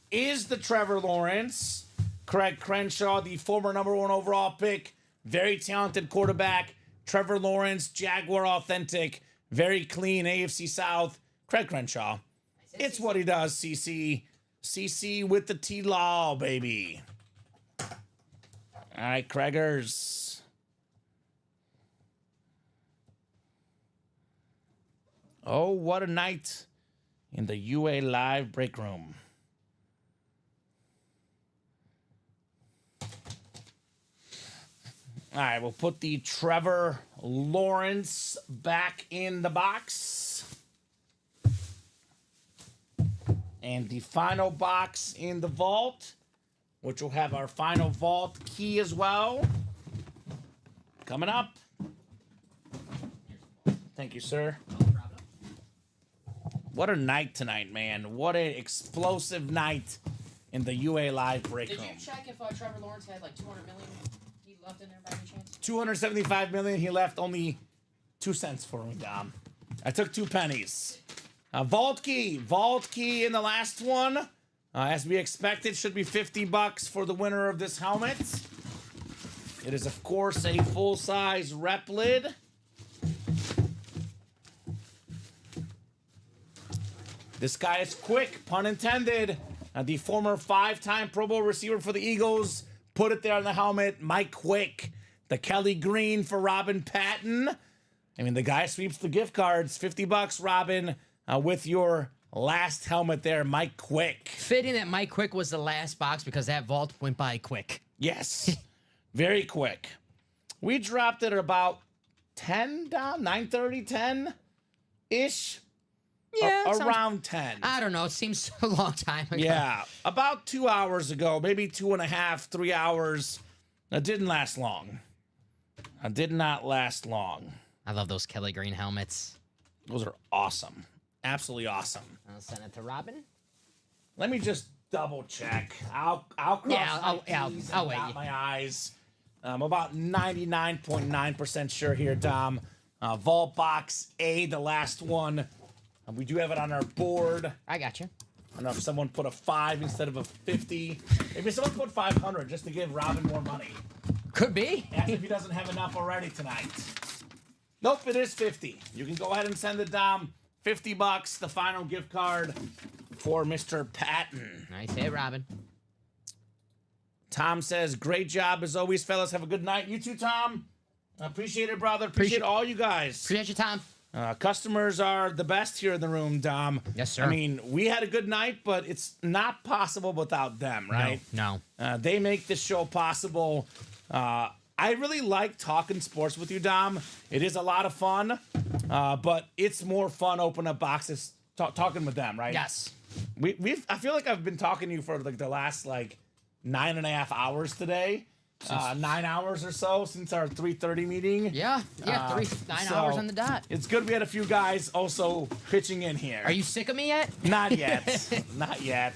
S2: is the Trevor Lawrence. Craig Crenshaw, the former number 1 overall pick. Very talented quarterback. Trevor Lawrence, Jaguar Authentic. Very clean AFC South. Craig Crenshaw. It's what he does, CC. CC with the T-Law, baby. All right, Craigers. Oh, what a night in the UA Live break room. All right, we'll put the Trevor Lawrence back in the box. And the final box in the vault, which will have our final vault key as well. Coming up. Thank you, sir. What a night tonight, man. What an explosive night in the UA Live break room.
S3: Did you check if Trevor Lawrence had like 200 million he left in there by any chance?
S2: 275 million. He left only 2 cents for me, Dom. I took 2 pennies. Vault key in the last one. As we expected, should be $50 for the winner of this helmet. It is, of course, a full-size rep lid. This guy is quick, pun intended. The former 5-time Pro Bowl receiver for the Eagles. Put it there on the helmet. Mike Quick. The Kelly Green for Robin Patton. I mean, the guy sweeps the gift cards. $50, Robin, with your last helmet there, Mike Quick.
S3: Fitting that Mike Quick was the last box because that vault went by quick.
S2: Yes. Very quick. We dropped it at about 10 down, 9:30, 10-ish.
S3: Yeah,
S2: around 10.
S3: I don't know. It seems a long time ago.
S2: Yeah, about 2 hours ago, maybe 2.5, 3 hours. It didn't last long. It did not last long.
S3: I love those Kelly Green helmets.
S2: Those are awesome. Absolutely awesome.
S3: I'll send it to Robin.
S2: Let me just double check. I'll cross my T's and
S3: wait.
S2: dot my I's. I'm about 99.9% sure here, Dom. Vault box A, the last one. We do have it on our board.
S3: I got you.
S2: I don't know if someone put a 5 instead of a 50. Maybe someone put 500 just to give Robin more money.
S3: Could be.
S2: As if he doesn't have enough already tonight. Nope, it is 50. You can go ahead and send it, Dom. $50, the final gift card for Mr. Patton.
S3: Nice hit, Robin.
S2: Tom says, great job as always, fellas. Have a good night. You too, Tom. Appreciate it, brother. Appreciate all you guys.
S3: Appreciate you, Tom.
S2: Customers are the best here in the room, Dom.
S3: Yes, sir.
S2: I mean, we had a good night, but it's not possible without them, right?
S3: No.
S2: They make this show possible. I really like talking sports with you, Dom. It is a lot of fun, but it's more fun opening up boxes, talking with them, right?
S3: Yes.
S2: I feel like I've been talking to you for like the last 9.5 hours today. 9 hours or so since our 3:30 meeting.
S3: Yeah, 9 hours on the dot.
S2: It's good we had a few guys also pitching in here.
S3: Are you sick of me yet?
S2: Not yet. Not yet.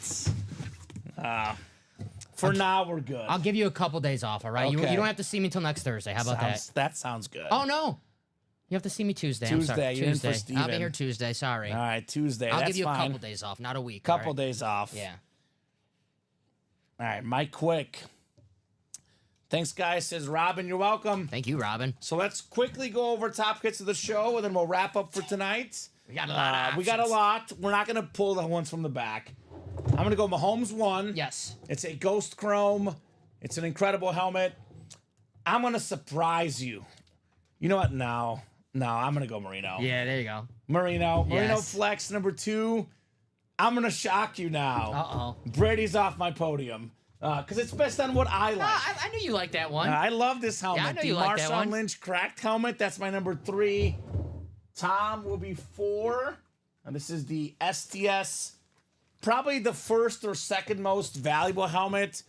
S2: For now, we're good.
S3: I'll give you a couple days off, all right?
S2: Okay.
S3: You don't have to see me until next Thursday. How about that?
S2: That sounds good.
S3: Oh, no. You have to see me Tuesday. I'm
S2: Tuesday,
S3: sorry.
S2: you're in for
S3: Tuesday. I'll be
S2: Steven.
S3: here Tuesday. Sorry.
S2: All right, Tuesday.
S3: I'll
S2: That's
S3: give you
S2: fine.
S3: a couple days off, not a week.
S2: Couple
S3: all right?
S2: days off.
S3: Yeah.
S2: All right, Mike Quick. Thanks, guys. Says Robin, you're welcome.
S3: Thank you, Robin.
S2: So let's quickly go over top hits of the show, and then we'll wrap up for tonight.
S3: We got a lot of
S2: We got a
S3: options.
S2: lot. We're not going to pull the ones from the back. I'm going to go Mahomes 1.
S3: Yes.
S2: It's a ghost chrome. It's an incredible helmet. I'm going to surprise you. You know what? No, I'm going to go Marino.
S3: Yeah, there you go.
S2: Marino
S3: Yes.
S2: flex number 2. I'm going to shock you now.
S3: Uh-oh.
S2: Brady's off my podium. Because it's based on what I like.
S3: I knew you liked that one.
S2: I love this helmet.
S3: Yeah, I know
S2: the
S3: you like that
S2: Marshawn
S3: one.
S2: Lynch cracked helmet. That's my number 3. Tom will be 4. And this is the STS. Probably the first or second most valuable helmet.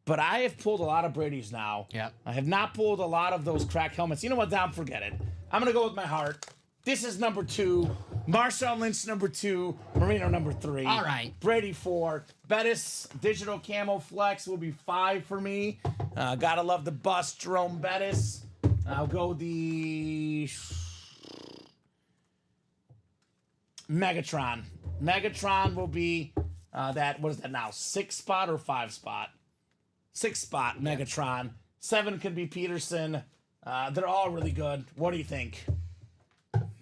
S2: But I have pulled a lot of Brady's now.
S3: Yep.
S2: I have not pulled a lot of those cracked helmets. You know what, Dom? Forget it. I'm going to go with my heart. This is number 2. Marshawn Lynch number 2. Marino number 3.
S3: All right.
S2: Brady 4. Bettis Digital Camo Flex will be 5 for me. Gotta love the bust. Jerome Bettis. I'll go the Megatron. Megatron will be what is that now? 6 spot or 5 spot? 6 spot Megatron. 7 can be Peterson. They're all really good. What do you think?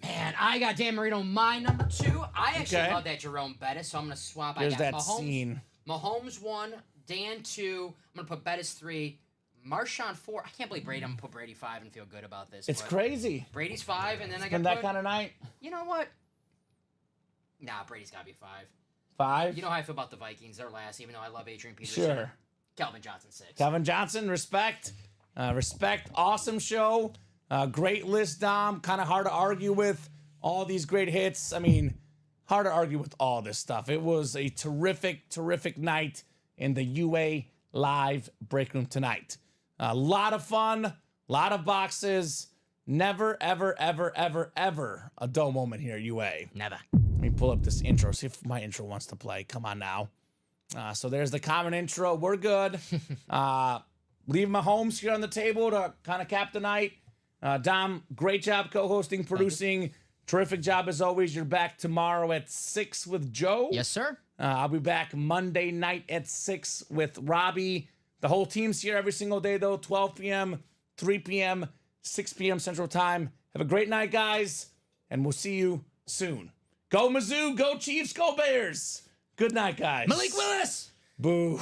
S3: Man, I got Dan Marino my number 2. I actually
S2: Okay.
S3: love that Jerome Bettis, so I'm going to swap.
S2: There's
S3: I
S2: that
S3: got Mahomes,
S2: scene.
S3: Mahomes 1, Dan 2. I'm going to put Bettis 3. Marshawn 4. I can't believe Brady. I'm going to put Brady 5 and feel good about this.
S2: It's
S3: but
S2: crazy.
S3: Brady's 5, and then I
S2: Been
S3: got
S2: that kind of night.
S3: You know what? Nah, Brady's got to be 5.
S2: 5.
S3: You know how I feel about the Vikings. They're last, even though I love Adrian Peterson.
S2: Sure.
S3: Calvin Johnson 6.
S2: Calvin Johnson, respect. Respect. Awesome show. Great list, Dom. Kind of hard to argue with all these great hits. I mean, hard to argue with all this stuff. It was a terrific, terrific night in the UA Live break room tonight. A lot of fun, a lot of boxes. Never, ever, ever, ever, ever a dull moment here, UA.
S3: Never.
S2: Let me pull up this intro, see if my intro wants to play. Come on now. So there's the common intro. We're good. Leave my homes here on the table to kind of cap the night. Dom, great job co-hosting, producing. Terrific job as always. You're back tomorrow at 6 with Joe.
S3: Yes, sir.
S2: I'll be back Monday night at 6 with Robbie. The whole team's here every single day, though. 12 p.m., 3 p.m., 6 p.m. Central Time. Have a great night, guys, and we'll see you soon. Go Mizzou, go Chiefs, go Bears. Good night, guys.
S3: Malik Willis.
S2: Boo.